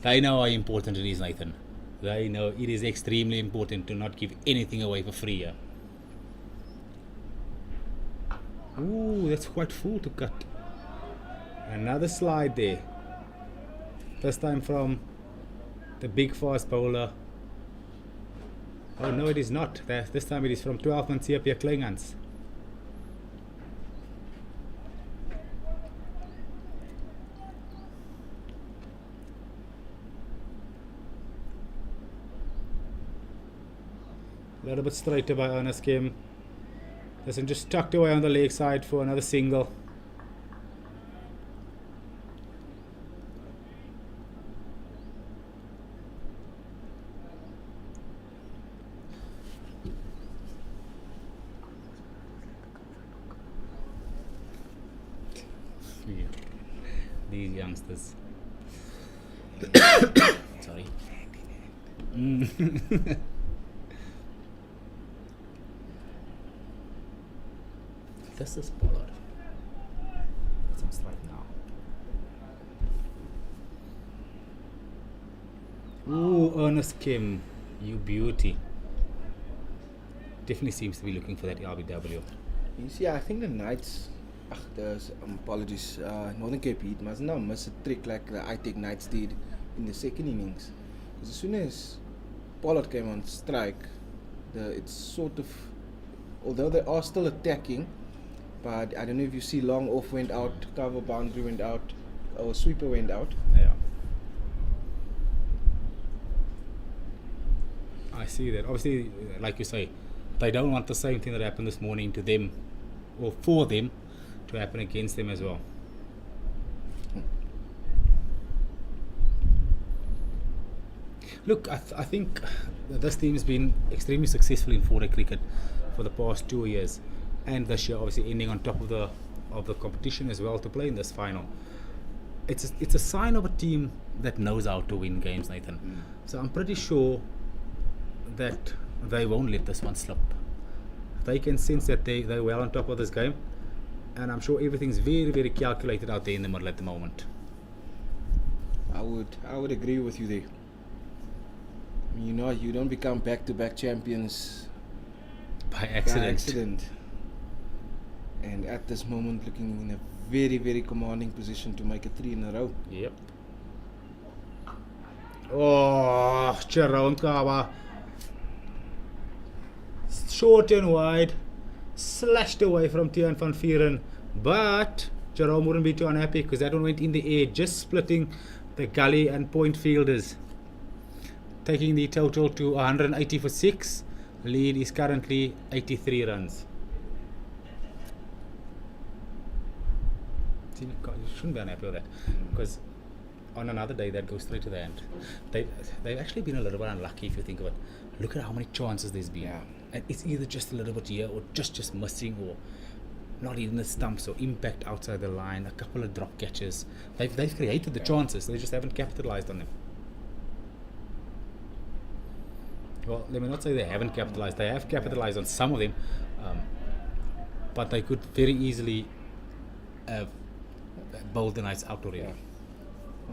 They know how important it is, Nathan. They know it is extremely important to not give anything away for free. Yeah. Ooh, that's quite full to cut. Another slide there. This time from the big fast bowler. Oh no, it is not. This time it is from 12 man CP Klingans. A little bit straighter by Ernest Kim. Listen, just tucked away on the leg side for another single. Yeah. These youngsters. Sorry. This is Pollard. Some strike now. Ooh, Ernest Kim, you beauty. Definitely seems to be looking for that RBW. You see, I think the Knights, apologies, Northern Cape Heat must not miss a trick like the ITEC Knights did in the second innings. Because as soon as Pollard came on strike, it's sort of, although they are still attacking, but I don't know if you see long off went out, cover boundary went out, or sweeper went out. Yeah. I see that. Obviously, like you say, they don't want the same thing that happened this morning to them, or for them, to happen against them as well. Look, I think this team has been extremely successful in 4-day cricket for the past 2 years, and this year obviously ending on top of the competition as well to play in this final. It's a sign of a team that knows how to win games, Nathan. So I'm pretty sure that they won't let this one slip. They can sense that they're well on top of this game, and I'm sure everything's very, very calculated out there in the middle at the moment. I would agree with you there. You know, you don't become back-to-back champions By accident. And at this moment, looking in a very, very commanding position to make it 3 in a row. Yep. Oh, Jerome Kawa. Short and wide. Slashed away from Tian van Vieren. But Jerome wouldn't be too unhappy because that one went in the air, just splitting the gully and point fielders. Taking the total to 180 for 6. Lead is currently 83 runs. See, you shouldn't be unhappy with that, because on another day that goes straight to the end. They've actually been a little bit unlucky if you think of it. Look at how many chances there's been. Yeah. And it's either just a little bit here or just missing, or not even the stumps, or impact outside the line, a couple of drop catches. They've created the chances, they just haven't capitalized on them. Well, let me not say they haven't capitalized. They have capitalized on some of them, but they could very easily have bowled the Knights out already.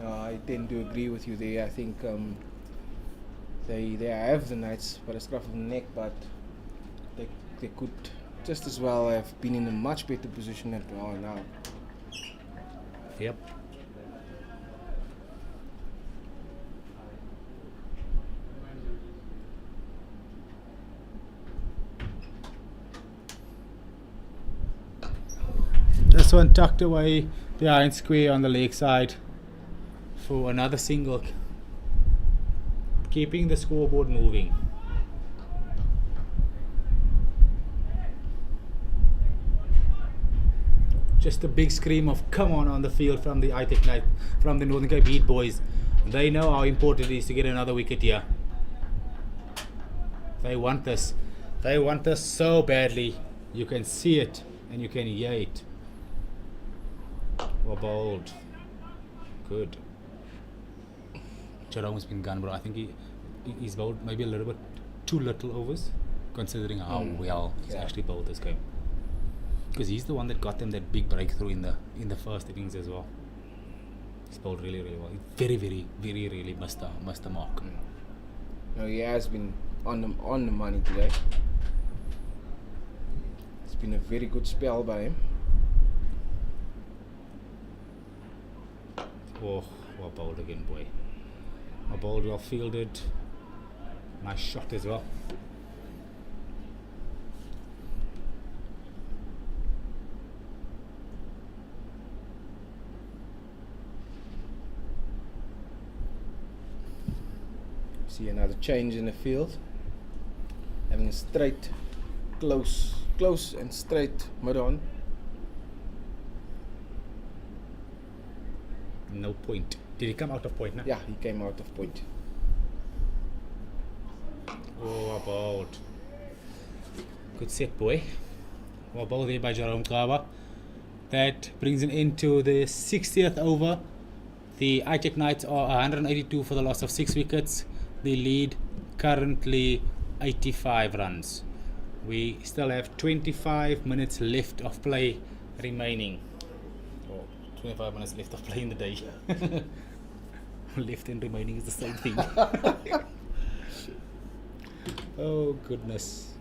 No, I tend to agree with you there. I think they have the Knights by the scruff of the neck, but they could just as well have been in a much better position than they are now. Yep. This one tucked away behind square on the leg side for another single, keeping the scoreboard moving. Just a big scream of come on the field from the ITEC Knight, from the Northern Cape Heat boys. They know how important it is to get another wicket here. They want this. They want this so badly. You can see it and you can hear it. Well bowled. Good. Jerome's been gone, but I think he's bowled maybe a little bit too little overs, considering how well he's actually bowled this game. Because he's the one that got them that big breakthrough in the first innings as well. He's bowled really, really well. He very, really missed the mark. No, he has been on the money today. It's been a very good spell by him. Oh, well bowled again, boy. Well bowled, well fielded. Nice shot as well. See another change in the field. Having a straight, close and straight mid on. No point. Did he come out of point now? Yeah, he came out of point. Oh, well bowled. Good set, boy. Well bowled there by Jerome Kaba. That brings an end to the 60th over. The ITEC Knights are 182 for the loss of 6 wickets. They lead currently 85 runs. We still have 25 minutes left of play remaining. Oh, 25 minutes left of play in the day. Left and remaining is the same thing. Oh goodness.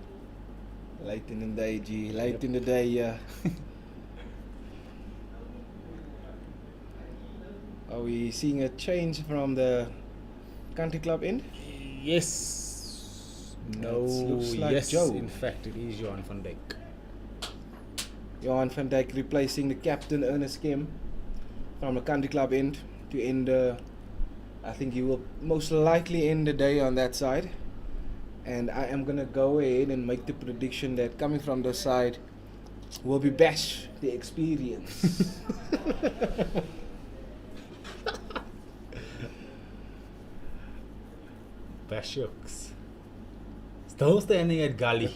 Late in the day, G. Late in the day, yeah. Are we seeing a change from the country club end? Yes. No. Looks like yes. Joe. In fact, it is Johan van Dijk. Johan van Dijk replacing the captain Ernest Kim from the country club end to end. I think he will most likely end the day on that side. And I am gonna go ahead and make the prediction that coming from the side will be Bash the experience. Bashooks. Still standing at gully.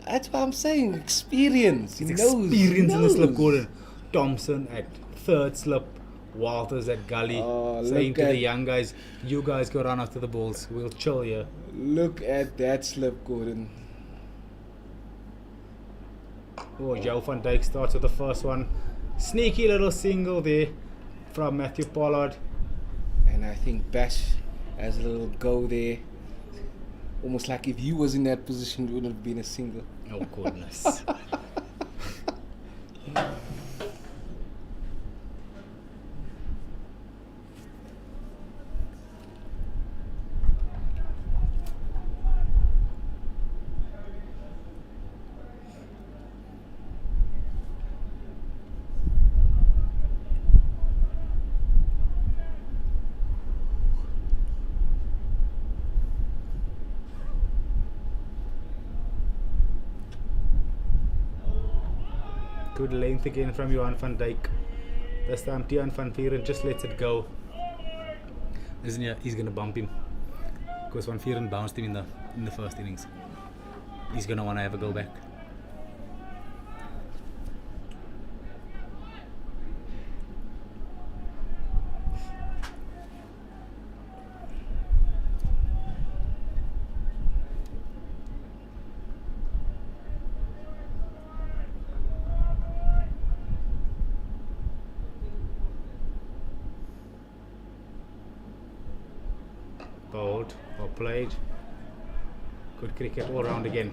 That's what I'm saying. Experience. He It's knows. experience he in the slip knows. corner. Thompson at third slip. Walters at gully. Oh, saying look to the at- young guys, you guys go run after the balls. We'll chill here. Look at that slip, Gordon. Oh, Joe van Dijk starts with the first one. Sneaky little single there from Matthew Pollard. And I think Bash has a little go there. Almost like if he was in that position, it would have been a single. Oh, goodness. Good length again from Johan van Dijk. This time Tian van Vieren just lets it go. Isn't he? He's gonna bump him. Because Van Vieren bounced him in the first innings. He's gonna wanna have a go back. Bowled or played. Good cricket all round again.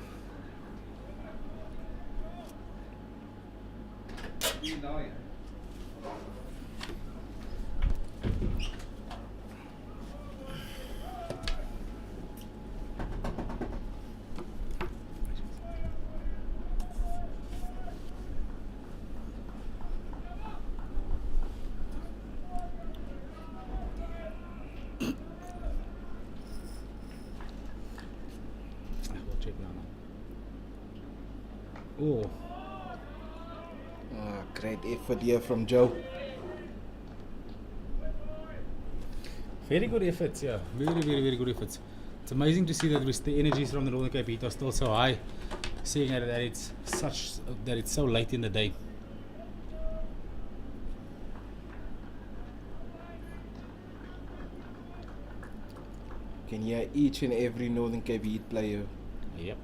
We'll check now. Oh, Great effort here from Joe. very good efforts, yeah. Very good efforts. It's amazing to see that the energies from the Northern Cape Heat are still so high, seeing that it's so late in the day. You can hear each and every Northern Cape Heat player Yep.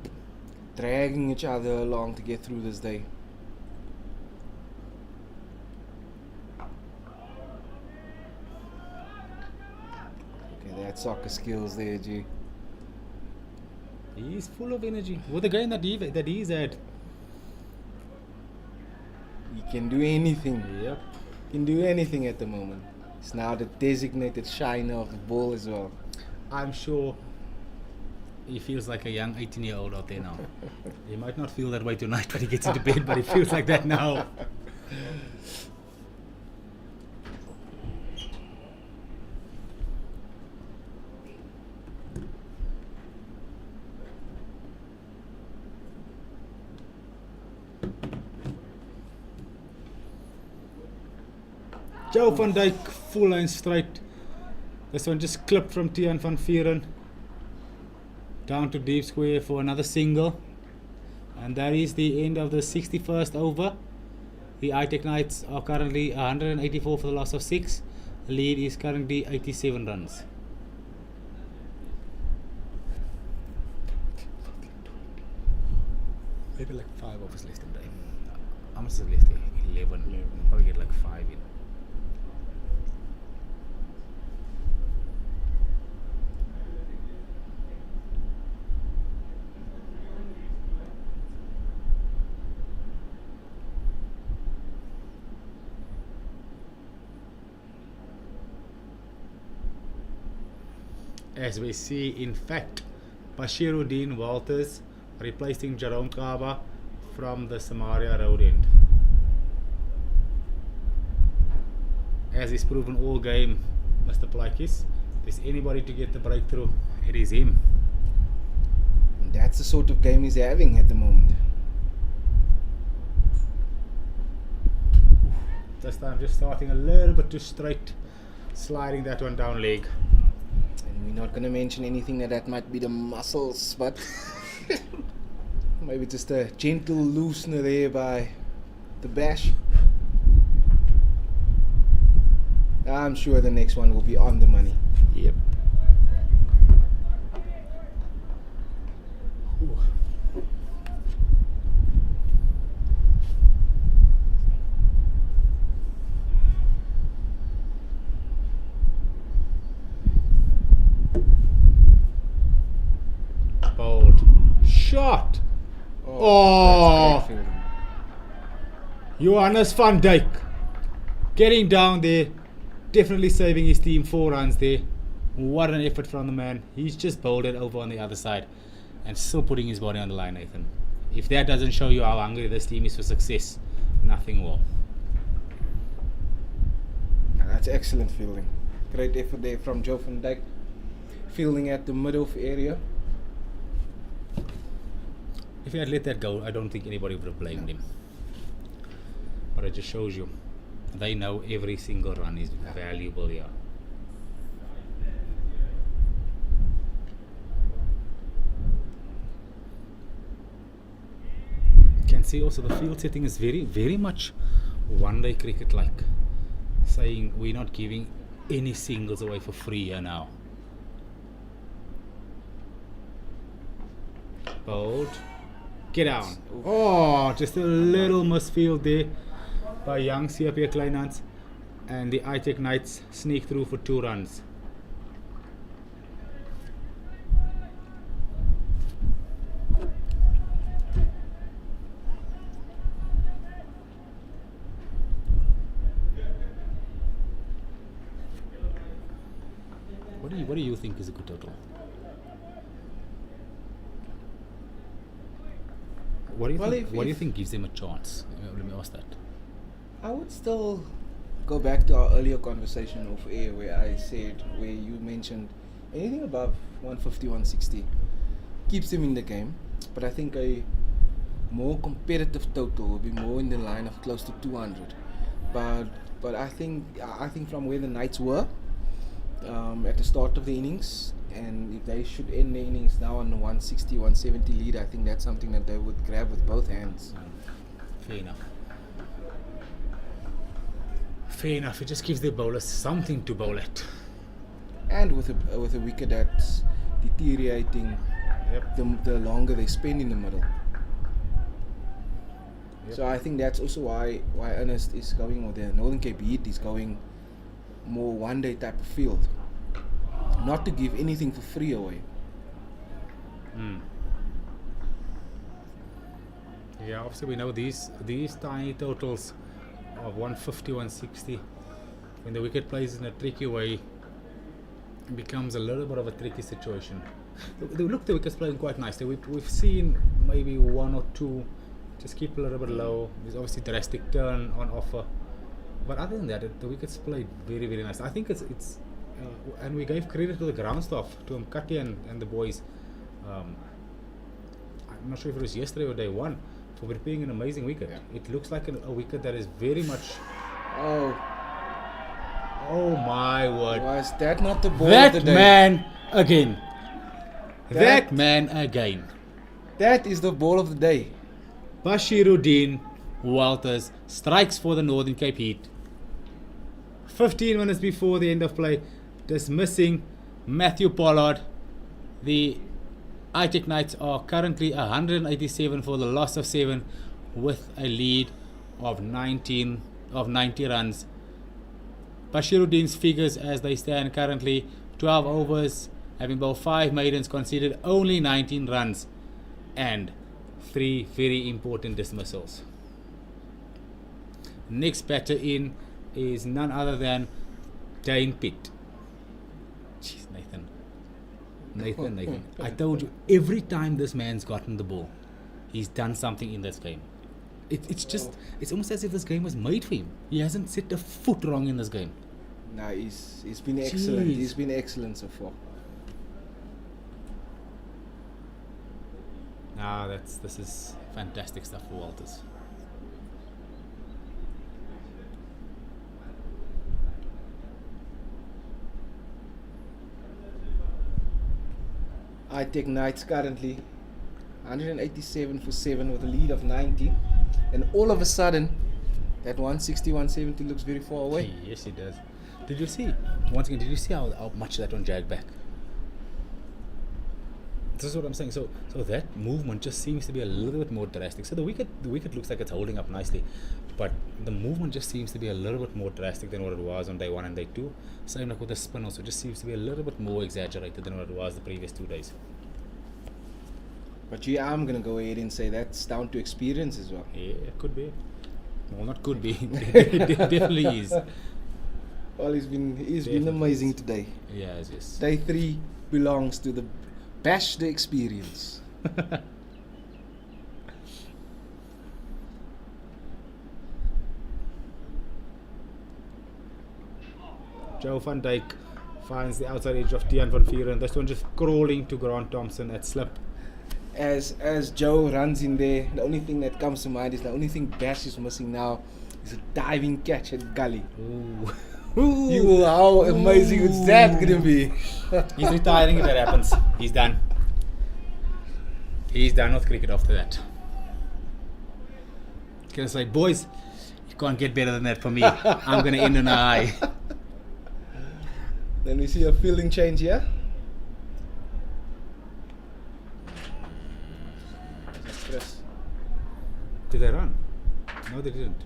dragging each other along to get through this day. That soccer skills there, G. He's full of energy. With the game that he's had. He can do anything. Yep. He can do anything at the moment. He's now the designated shiner of the ball as well. I'm sure he feels like a young 18-year-old out there now. He might not feel that way tonight when he gets into bed, but he feels like that now. Joe van Dijk, full line straight. This one just clipped from Tiaan van Vieren. Down to deep square for another single. And that is the end of the 61st over. The ITEC Knights are currently 184 for the loss of 6. The lead is currently 87 runs. Maybe like 5 overs left in time. How much is left there? 11. We'll probably get like 5 in. As we see, in fact, Bashiruddin Walters replacing Jerome Kaba from the Samaria road end. As is proven all game, Mr. Plakis, if there's anybody to get the breakthrough, it is him. And that's the sort of game he's having at the moment. This time just starting a little bit too straight, sliding that one down leg. And we're not going to mention anything that might be the muscles, but maybe just a gentle loosener there by the bash. I'm sure the next one will be on the money. Yep. Ooh. Bold shot. Oh, that's great fielding. Johannes van Dijk getting down there, definitely saving his team 4 runs there. What an effort from the man. He's just bowled it over on the other side and still putting his body on the line, Nathan. If that doesn't show you how hungry this team is for success, nothing will. That's excellent fielding. Great effort there from Joe van Dijk. Fielding at the middle area. If he had let that go, I don't think anybody would have blamed him. But it just shows you, they know every single run is valuable here. You can see also the field setting is very, very much one-day cricket like, saying we're not giving any singles away for free here now. Bold. Get down. Oh, just a little misfield there by young CSA Kleinhans, and the ITEC Knights sneak through for 2 runs. What do you think is a good total? What do you think gives them a chance? Let me ask that. I would still go back to our earlier conversation off air where you mentioned anything above 150, 160 keeps them in the game. But I think a more competitive total will be more in the line of close to 200. But I think from where the Knights were at the start of the innings, and if they should end the innings now on the 160, 170 lead, I think that's something that they would grab with both hands. Fair enough. Fair enough. It just gives their bowlers something to bowl at. And with a wicket that's deteriorating, the longer they spend in the middle. Yep. So I think that's also why Ernest is going, or the Northern Cape Heat is going more one-day type of field. not to give anything for free away. Yeah, obviously we know these tiny totals of 150, 160, when the wicket plays in a tricky way, it becomes a little bit of a tricky situation. The wickets playing quite nicely. We've seen maybe one or two just keep a little bit low. There's obviously drastic turn on offer, but other than that, the wickets played very, very nice. I think it's and we gave credit to the ground staff, to Mkati and the boys. I'm not sure if it was yesterday or day one, for preparing an amazing wicket. Yeah. It looks like a wicket that is very much. Oh, My word! was that not the ball That of the day? man again. That- That man again. That is the ball of the day. Bashiruddin Walters strikes for the Northern Cape Heat. 15 minutes before the end of play, dismissing Matthew Pollard. The ITEC Knights are currently 187 for the loss of 7, with a lead of 90 runs. Bashiruddin's figures as they stand currently: 12 overs, having bowled 5 maidens, conceded only 19 runs, and 3 very important dismissals. Next batter in is none other than Dane Pitt. Jeez, Nathan. I told you, every time this man's gotten the ball, he's done something in this game. It's almost as if this game was made for him. He hasn't set a foot wrong in this game. Nah, he's been excellent. Jeez. He's been excellent so far. This is fantastic stuff for Walters. ITEC Knights currently 187 for 7 with a lead of 90, and all of a sudden that 160, 170 looks very far away. Yes, it does. Did you see? Once again, did you see how much that one jagged back? This is what I'm saying. So that movement just seems to be a little bit more drastic. So the wicket looks like it's holding up nicely, but the movement just seems to be a little bit more drastic than what it was on day 1 and day 2. Same like with the spin also, just seems to be a little bit more exaggerated than what it was the previous 2 days. But yeah, I'm gonna go ahead and say that's down to experience as well. Yeah, it could be. Well, not could be. It definitely is. Well, he's been Definitely amazing is. today. Yes, yes. Day 3 belongs to the bash the experience. Joe van Dijk finds the outside edge of Tian van Vieren. This one just crawling to Grant Thompson at slip. As Joe runs in there, the only thing that comes to mind is the only thing Bash is missing now is a diving catch at gully. Ooh. How amazing is that gonna be? He's retiring if that happens. He's done. He's done with cricket after that. Gonna say, boys, you can't get better than that for me. I'm gonna end on a high. Then we see a fielding change here. Chris. Did they run? No, they didn't.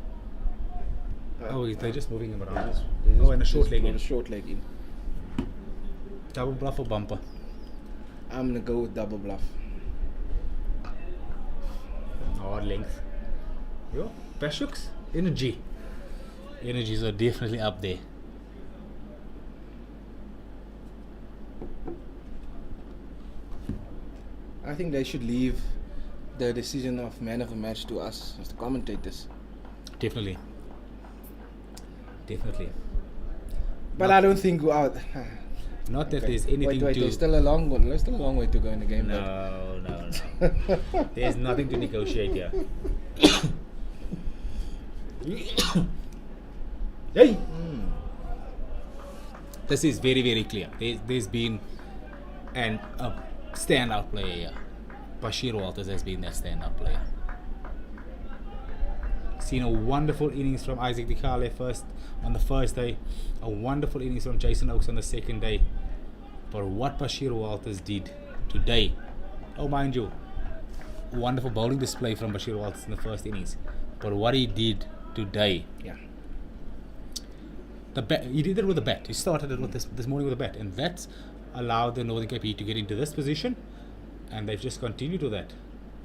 They're just moving him around. And a short leg in. A short leg in. Double bluff or bumper? I'm gonna go with double bluff. Or length. Yo, Pashuk's energy. Energies are definitely up there. I think they should leave the decision of man of the match to us as the commentators. Definitely. But I don't think Not that okay. there's anything wait, to. there's still a long one. There's still a long way to go in the game. No. There's nothing to negotiate here. Hey! This is very, very clear. There's been a standout player here. Bashir Walters has been that standout player. Seen a wonderful innings from Isaac Dikale on the first day, a wonderful innings from Jason Oakes on the second day. But what Bashir Walters did today, mind you, wonderful bowling display from Bashir Walters in the first innings. But what he did today, he did it with a bat. He started it with this morning with a bat, and that's allowed the Northern Cape Heat to get into this position, and they've just continued with that.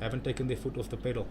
Haven't taken their foot off the pedal.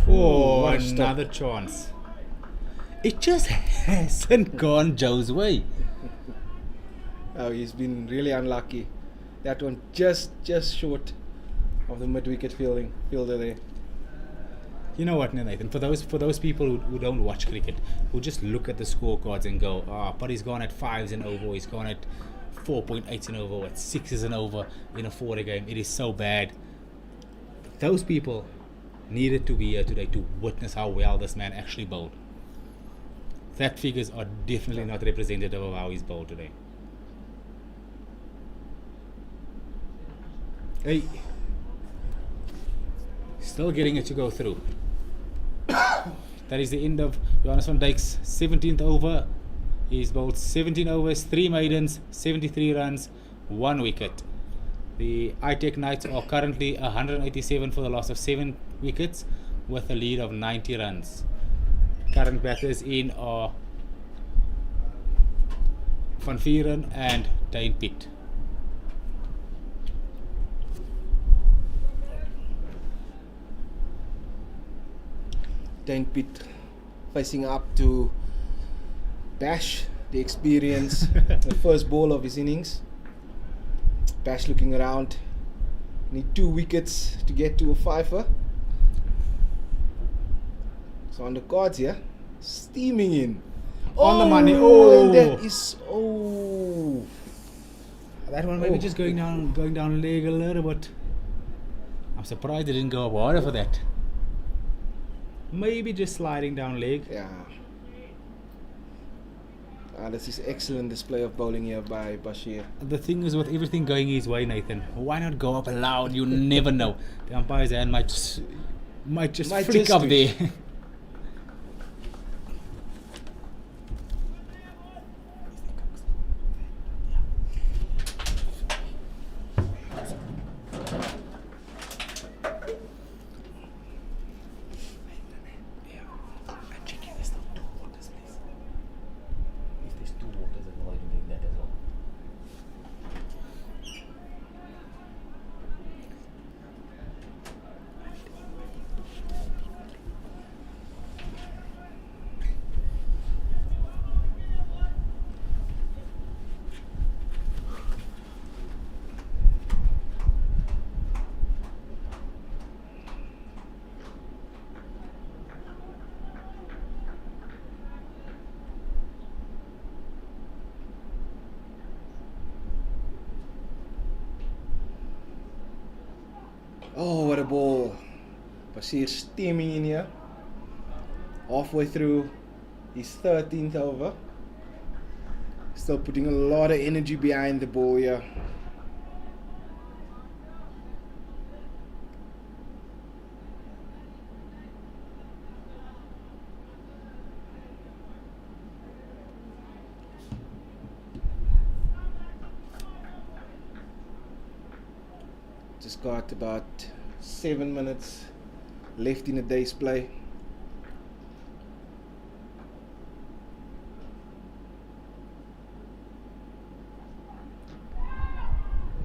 Oh, what a stop. another chance. It just hasn't gone Joe's way. Oh, he's been really unlucky. That one just short of the mid-wicket fielder there. You know what, Nathan? For those people who don't watch cricket, who just look at the scorecards and go, but he's gone at 5s and over, he's gone at 4.8s and over, at 6s and over in a 4-day game. It is so bad. Those people needed to be here today to witness how well this man actually bowled. That figures are definitely not representative of how he's bowled today. Hey, still getting it to go through. That is the end of Johannes van Dijk's 17th over. He's bowled 17 overs, 3 maidens, 73 runs, 1 wicket. The ITEC Knights are currently 187 for the loss of 7 wickets with a lead of 90 runs. Current batters in are Van Vieren and Dane Pitt. Dane Pitt facing up to Bash, the experience, the first ball of his innings. Bash looking around, need 2 wickets to get to a 5er. So on the cards here, steaming in. On the money. And Oh, that is that one maybe just going down leg a little bit. I'm surprised it didn't go up harder for that. Maybe just sliding down leg. yeah. This is excellent display of bowling here by Bashir. The thing is, with everything going his way, Nathan, why not go up loud? You never know. The umpire's hand might just freak up there. Oh, what a ball. Bashir steaming in here. Halfway through his 13th over. Still putting a lot of energy behind the ball here. Just got about 7 minutes left in the day's play.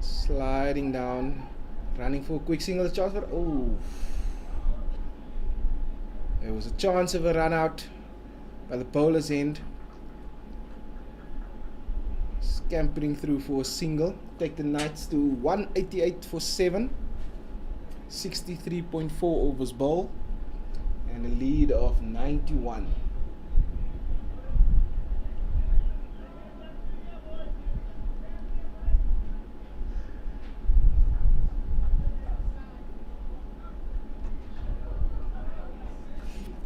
Sliding down, running for a quick single chance, but oh, there was a chance of a run out by the bowler's end. Scampering through for a single, take the Knights to 188 for 7, 63.4 overs bowl, and a lead of 91.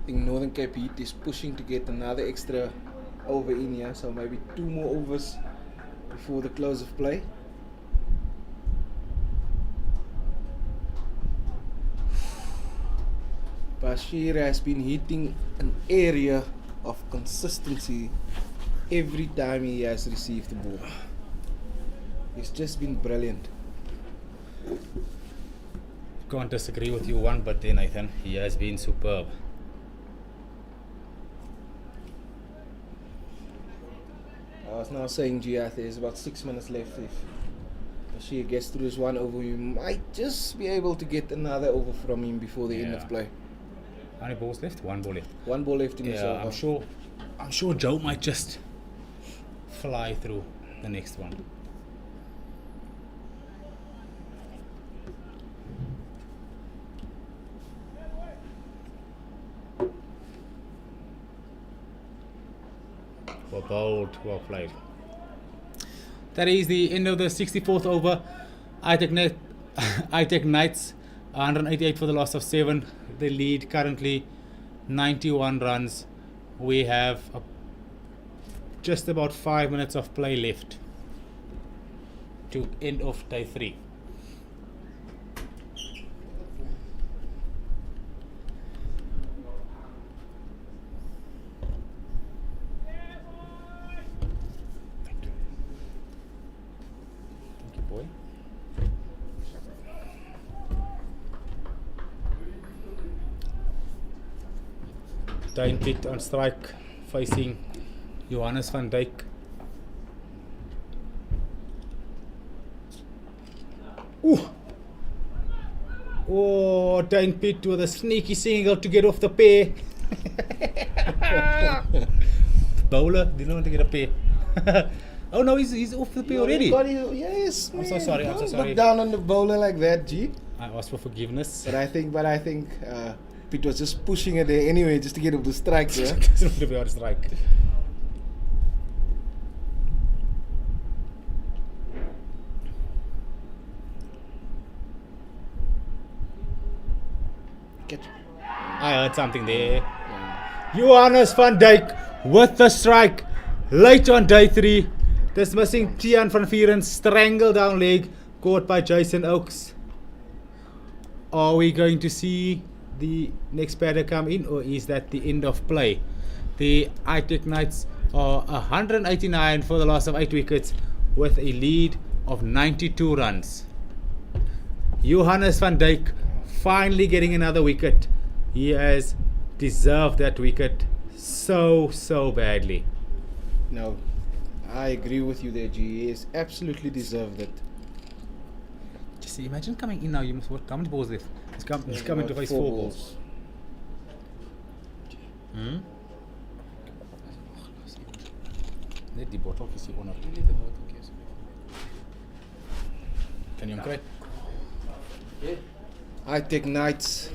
I think Northern Cape Heat is pushing to get another extra over in here, so maybe 2 more overs before the close of play. Bashir has been hitting an area of consistency every time he has received the ball. He's just been brilliant. Can't disagree with you one bit there, Nathan. He has been superb. I was now saying, Giath, there's about 6 minutes left. If Bashir gets through this 1 over, we might just be able to get another over from him before the end of play. How many balls left? 1 ball left. 1 ball left in this Yeah, over. I'm sure Joe might just fly through the next one. Well bowled, well played. That is the end of the 64th over. ITEC Knights 188 for the loss of 7. The lead currently 91 runs. We have just about 5 minutes of play left to end of day 3. Thank you, boy. Dane Pitt on strike, facing Johannes van Dijk. Ooh! Oh, Dane Pitt with a sneaky single to get off the pair. Bowler didn't want to get a pair. Oh no, he's off the pair already. Yes, I'm so sorry. Don't look down on the bowler like that, G. I asked for forgiveness. But I think Pitt was just pushing it there anyway, just to get off the strike. Yeah. Doesn't want to be on strike. I heard something there. Johannes van Dijk with the strike late on day 3. Dismissing Tian van Vieren, strangle down leg caught by Jason Oakes. Are we going to see the next batter come in, or is that the end of play? The ITEC Knights are 189 for the loss of 8 wickets with a lead of 92 runs. Johannes van Dijk finally getting another wicket. He has deserved that wicket so badly. No, I agree with you there, G. He has absolutely deserved it. Just imagine coming in now. You must what? How many balls left? He's coming to face 4 balls. Net die botteltjies hieronder. Kan jy hom kry? ITEC Knights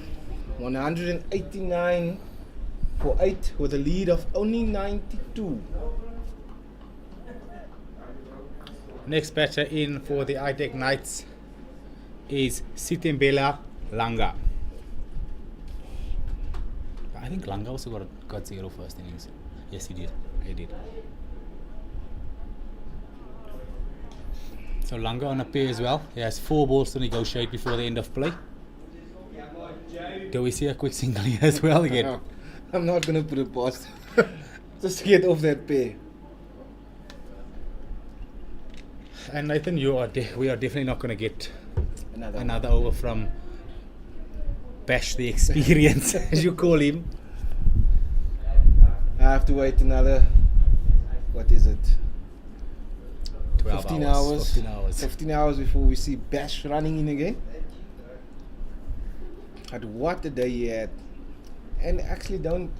189 for 8 with a lead of only 92. Next batter in for the ITEC Knights is Sitembela Langa. I think Langa also got 0 first innings. Yes, he did. He did. So Langa on a pair as well. He has 4 balls to negotiate before the end of play. Do we see a quick single here as well again? No, I'm not going to put it past. Just to get off that pair. And Nathan, we are definitely not going to get another over from Bash the Experience, as you call him. I have to wait another, what is it? 12 15 hours. 15 hours. 15 hours before we see Bash running in again. But what a day he had. And actually don't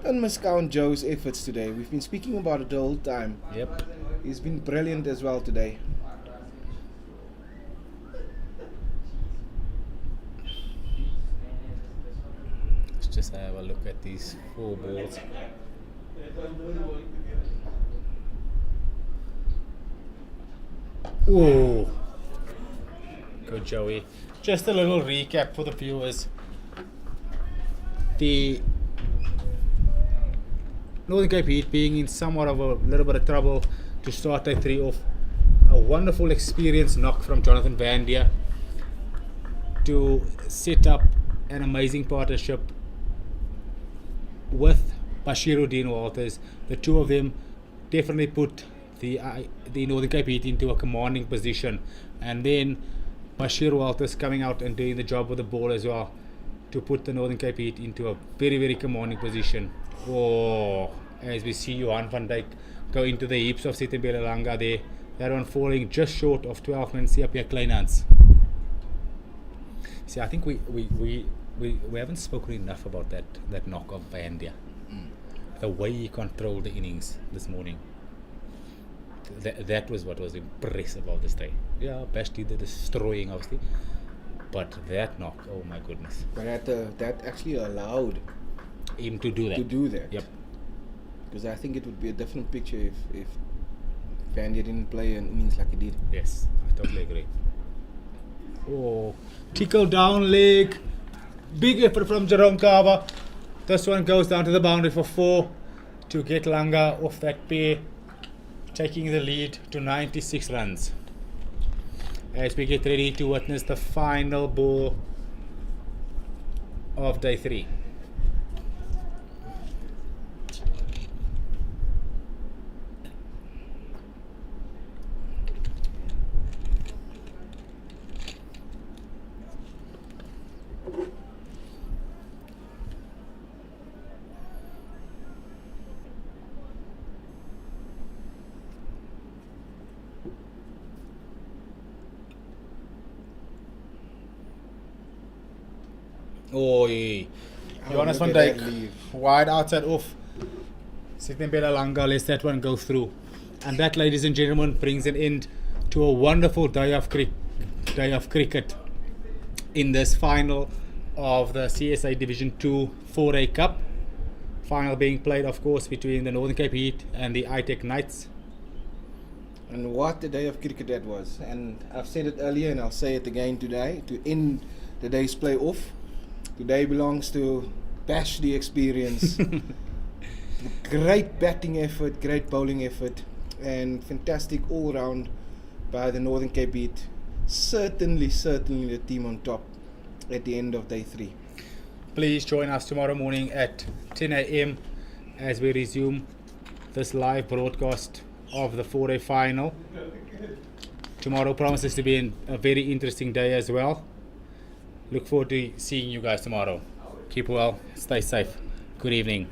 miscount Joe's efforts today. We've been speaking about it the whole time. Yep. He's been brilliant as well today. Let's just have a look at these 4 balls. Ooh. Good, Joey. Just a little recap for the viewers. the Northern Cape Heat being in somewhat of a little bit of trouble to start day 3 off. A wonderful experience knock from Jonathan Van Dier to set up an amazing partnership with Bashiruddin Walters. The two of them definitely put the Northern Cape Heat into a commanding position, and then Bashir Walters coming out and doing the job with the ball as well to put the Northern Cape Heat into a very, very commanding position. Oh, as we see Johan van Dijk go into the heaps of Sitembele Langa there. That one falling just short of 12 men. See up here, Kleinhans. See, I think we haven't spoken enough about that knock of Van Dier. The way he controlled the innings this morning. That was what was impressive about this day. Yeah, Bash did the destroying obviously, but that knock, oh my goodness. But that actually allowed him to do that. Yep. Because I think it would be a different picture if Van Dier didn't play an innings like he did. Yes, I totally agree. Oh, tickle down leg. Big effort from Jerome Kaba. This one goes down to the boundary for 4 to get Langa off that pair, taking the lead to 96 runs. As we get ready to witness the final ball of day 3. Oi, Johannes van Dijk, wide outside off. Sitembele Langa lets that one go through. And that, ladies and gentlemen, brings an end to a wonderful day of cricket in this final of the CSA Division 2 4A Cup. Final being played, of course, between the Northern Cape Heat and the ITEC Knights. And what a day of cricket that was. And I've said it earlier and I'll say it again today, to end the day's play off. Today belongs to Bash the Experience. Great batting effort, great bowling effort, and fantastic all round by the Northern Cape Heat. Certainly the team on top at the end of day 3. Please join us tomorrow morning at 10 a.m. as we resume this live broadcast of the 4A final. Tomorrow promises to be a very interesting day as well. Look forward to seeing you guys tomorrow. Keep well, stay safe. Good evening.